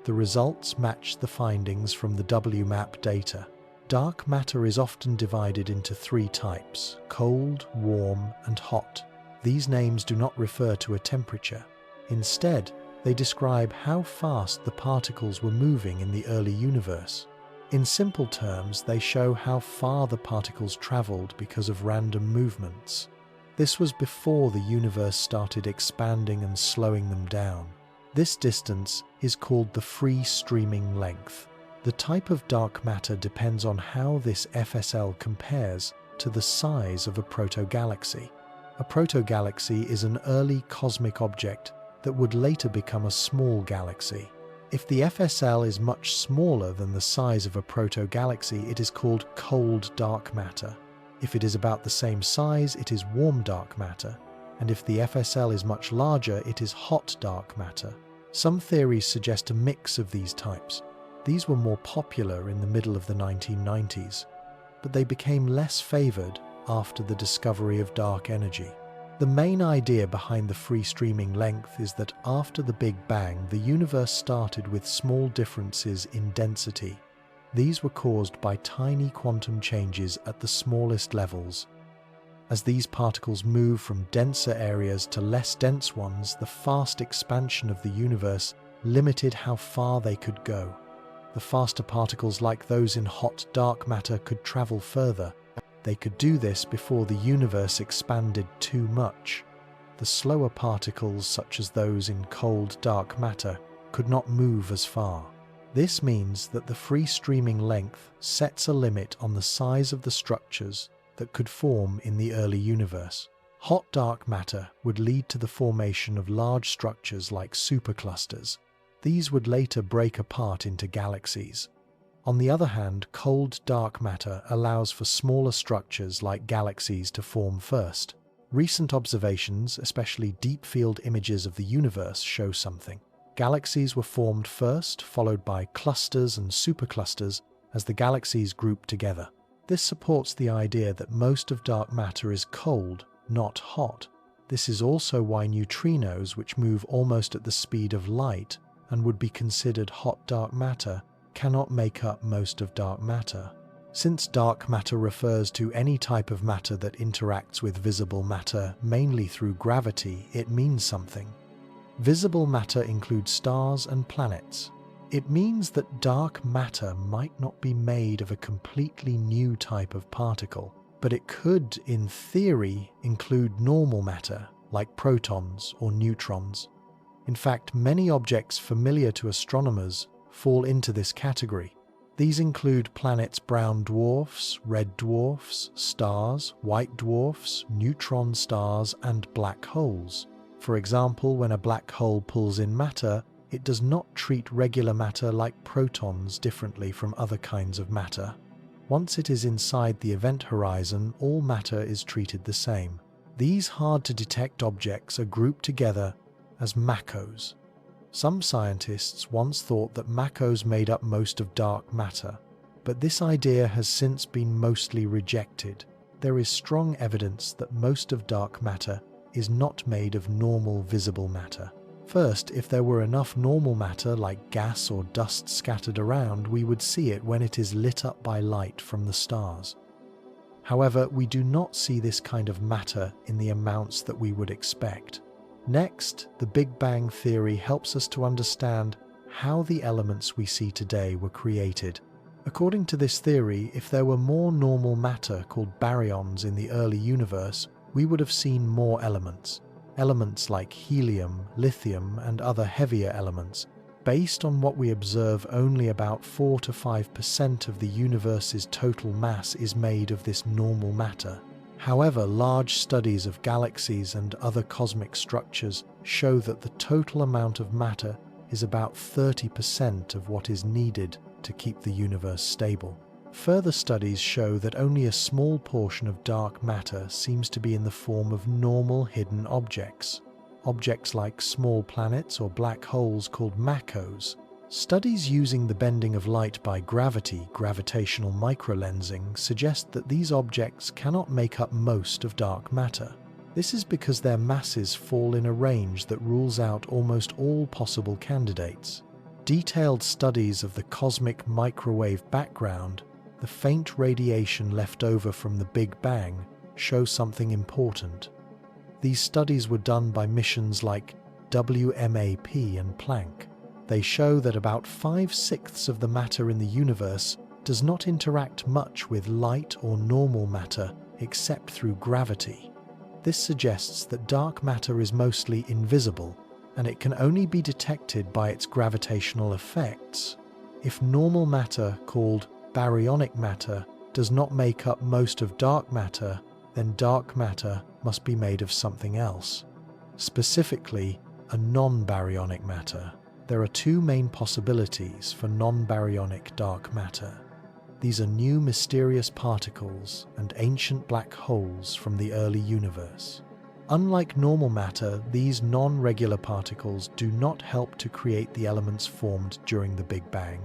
The results match the findings from the WMAP data. Dark matter is often divided into three types: cold, warm, and hot. These names do not refer to a temperature. Instead, they describe how fast the particles were moving in the early universe. In simple terms, they show how far the particles traveled because of random movements. This was before the universe started expanding and slowing them down. This distance is called the free streaming length. The type of dark matter depends on how this FSL compares to the size of a protogalaxy. A protogalaxy is an early cosmic object that would later become a small galaxy. If the FSL is much smaller than the size of a protogalaxy, it is called cold dark matter. If it is about the same size, it is warm dark matter. And if the FSL is much larger, it is hot dark matter. Some theories suggest a mix of these types. These were more popular in the middle of the 1990s, but they became less favored after the discovery of dark energy. The main idea behind the free streaming length is that after the Big Bang, the universe started with small differences in density. These were caused by tiny quantum changes at the smallest levels. As these particles move from denser areas to less dense ones, the fast expansion of the universe limited how far they could go. The faster particles, like those in hot dark matter, could travel further. They could do this before the universe expanded too much. The slower particles, such as those in cold dark matter, could not move as far. This means that the free streaming length sets a limit on the size of the structures that could form in the early universe. Hot dark matter would lead to the formation of large structures like superclusters. These would later break apart into galaxies. On the other hand, cold dark matter allows for smaller structures like galaxies to form first. Recent observations, especially deep field images of the universe, show something. Galaxies were formed first, followed by clusters and superclusters as the galaxies grouped together. This supports the idea that most of dark matter is cold, not hot. This is also why neutrinos, which move almost at the speed of light and would be considered hot dark matter, cannot make up most of dark matter. Since dark matter refers to any type of matter that interacts with visible matter mainly through gravity, it means something. Visible matter includes stars and planets. It means that dark matter might not be made of a completely new type of particle, but it could, in theory, include normal matter, like protons or neutrons. In fact, many objects familiar to astronomers fall into this category. These include planets' brown dwarfs, red dwarfs, stars, white dwarfs, neutron stars, and black holes. For example, when a black hole pulls in matter, it does not treat regular matter like protons differently from other kinds of matter. Once it is inside the event horizon, all matter is treated the same. These hard-to-detect objects are grouped together as macos. Some scientists once thought that macos made up most of dark matter, but this idea has since been mostly rejected. There is strong evidence that most of dark matter is not made of normal visible matter. First, if there were enough normal matter like gas or dust scattered around, we would see it when it is lit up by light from the stars. However, we do not see this kind of matter in the amounts that we would expect. Next, the Big Bang theory helps us to understand how the elements we see today were created. According to this theory, if there were more normal matter called baryons in the early universe, we would have seen more elements. Elements like helium, lithium, and other heavier elements. Based on what we observe, only about 4 to 5% of the universe's total mass is made of this normal matter. However, large studies of galaxies and other cosmic structures show that the total amount of matter is about 30% of what is needed to keep the universe stable. Further studies show that only a small portion of dark matter seems to be in the form of normal hidden objects. Objects like small planets or black holes called macos. Studies using the bending of light by gravity, gravitational microlensing, suggest that these objects cannot make up most of dark matter. This is because their masses fall in a range that rules out almost all possible candidates. Detailed studies of the cosmic microwave background, the faint radiation left over from the Big Bang, show something important. These studies were done by missions like WMAP and Planck. They show that about 5/6 of the matter in the universe does not interact much with light or normal matter except through gravity. This suggests that dark matter is mostly invisible, and it can only be detected by its gravitational effects. If normal matter, called baryonic matter, does not make up most of dark matter, then dark matter must be made of something else, specifically a non-baryonic matter. There are two main possibilities for non-baryonic dark matter. These are new mysterious particles and ancient black holes from the early universe. Unlike normal matter, these non-regular particles do not help to create the elements formed during the Big Bang.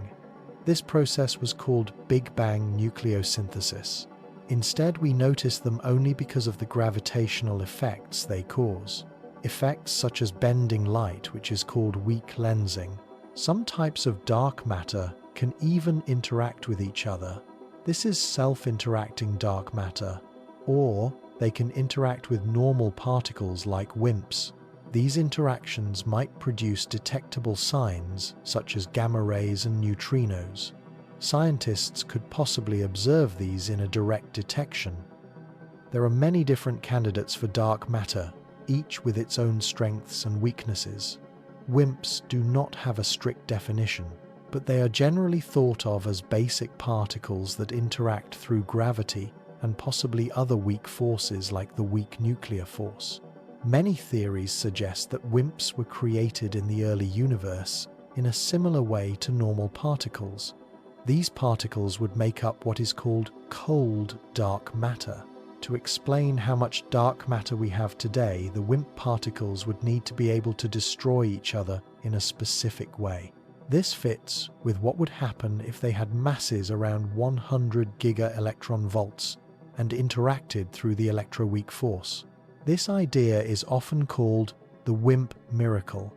This process was called Big Bang nucleosynthesis. Instead, we notice them only because of the gravitational effects they cause. Effects such as bending light, which is called weak lensing. Some types of dark matter can even interact with each other. This is self-interacting dark matter, or they can interact with normal particles like WIMPs. These interactions might produce detectable signs such as gamma rays and neutrinos. Scientists could possibly observe these in a direct detection. There are many different candidates for dark matter, each with its own strengths and weaknesses. WIMPs do not have a strict definition, but they are generally thought of as basic particles that interact through gravity and possibly other weak forces like the weak nuclear force. Many theories suggest that WIMPs were created in the early universe in a similar way to normal particles. These particles would make up what is called cold dark matter. To explain how much dark matter we have today, the WIMP particles would need to be able to destroy each other in a specific way. This fits with what would happen if they had masses around 100 giga-electron-volts and interacted through the electroweak force. This idea is often called the WIMP miracle.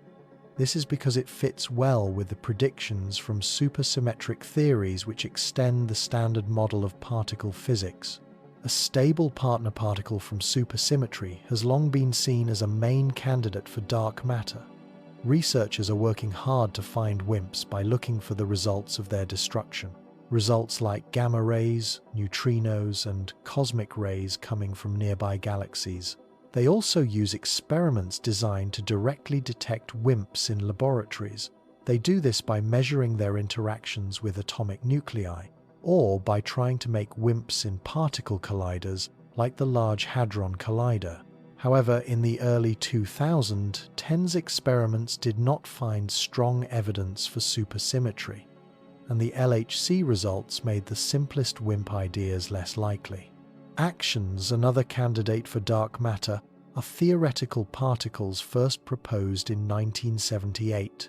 This is because it fits well with the predictions from supersymmetric theories which extend the standard model of particle physics. A stable partner particle from supersymmetry has long been seen as a main candidate for dark matter. Researchers are working hard to find WIMPs by looking for the results of their destruction. Results like gamma rays, neutrinos, and cosmic rays coming from nearby galaxies. They also use experiments designed to directly detect WIMPs in laboratories. They do this by measuring their interactions with atomic nuclei, or by trying to make WIMPs in particle colliders like the Large Hadron Collider. However, in the early 2000s, TENS experiments did not find strong evidence for supersymmetry, and the LHC results made the simplest WIMP ideas less likely. Actions, another candidate for dark matter, are theoretical particles first proposed in 1978.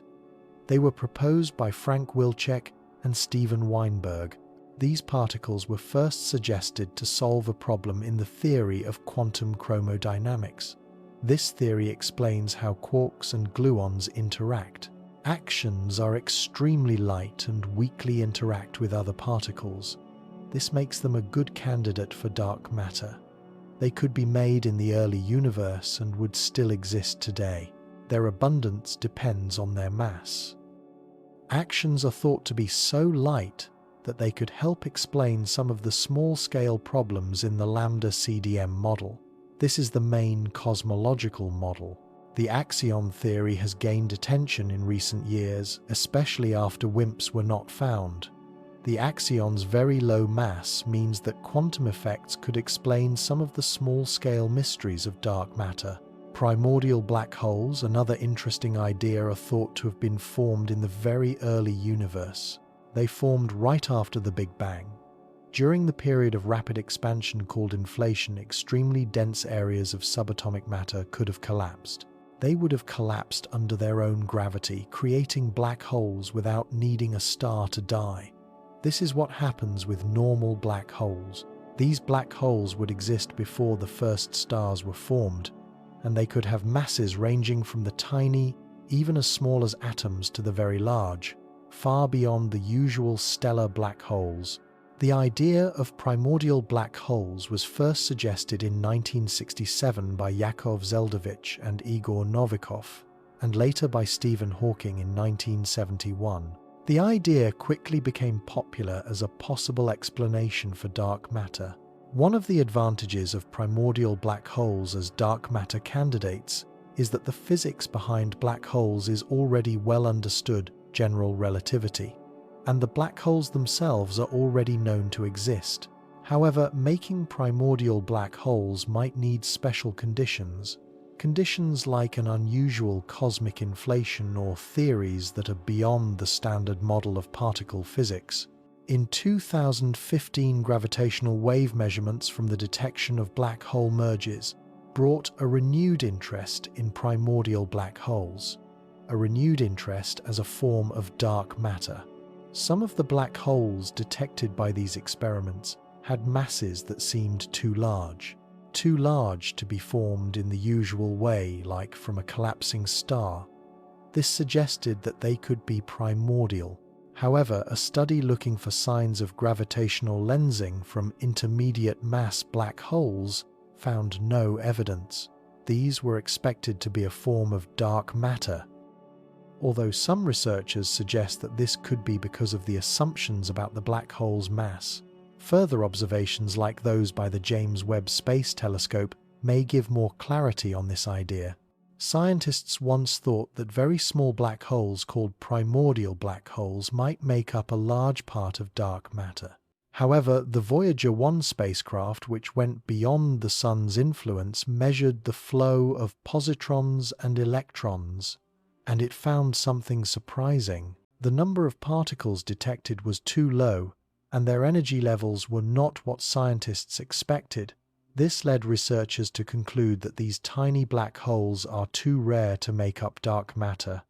They were proposed by Frank Wilczek and Steven Weinberg. These particles were first suggested to solve a problem in the theory of quantum chromodynamics. This theory explains how quarks and gluons interact. Actions are extremely light and weakly interact with other particles. This makes them a good candidate for dark matter. They could be made in the early universe and would still exist today. Their abundance depends on their mass. Actions are thought to be so light that they could help explain some of the small-scale problems in the lambda CDM model. This is the main cosmological model. The axion theory has gained attention in recent years, especially after WIMPs were not found. The axion's very low mass means that quantum effects could explain some of the small-scale mysteries of dark matter. Primordial black holes, another interesting idea, are thought to have been formed in the very early universe. They formed right after the Big Bang. During the period of rapid expansion called inflation, extremely dense areas of subatomic matter could have collapsed. They would have collapsed under their own gravity, creating black holes without needing a star to die. This is what happens with normal black holes. These black holes would exist before the first stars were formed, and they could have masses ranging from the tiny, even as small as atoms, to the very large, far beyond the usual stellar black holes. The idea of primordial black holes was first suggested in 1967 by Yakov Zeldovich and Igor Novikov, and later by Stephen Hawking in 1971. The idea quickly became popular as a possible explanation for dark matter. One of the advantages of primordial black holes as dark matter candidates is that the physics behind black holes is already well understood, general relativity, and the black holes themselves are already known to exist. However, making primordial black holes might need special conditions like an unusual cosmic inflation or theories that are beyond the standard model of particle physics. In 2015, gravitational wave measurements from the detection of black hole mergers brought a renewed interest in primordial black holes, a renewed interest as a form of dark matter. Some of the black holes detected by these experiments had masses that seemed too large to be formed in the usual way, like from a collapsing star. This suggested that they could be primordial. However, a study looking for signs of gravitational lensing from intermediate mass black holes found no evidence. These were expected to be a form of dark matter, although some researchers suggest that this could be because of the assumptions about the black hole's mass. Further observations like those by the James Webb Space Telescope may give more clarity on this idea. Scientists once thought that very small black holes called primordial black holes might make up a large part of dark matter. However, the Voyager 1 spacecraft, which went beyond the Sun's influence, measured the flow of positrons and electrons, and it found something surprising. The number of particles detected was too low, and their energy levels were not what scientists expected. This led researchers to conclude that these tiny black holes are too rare to make up dark matter.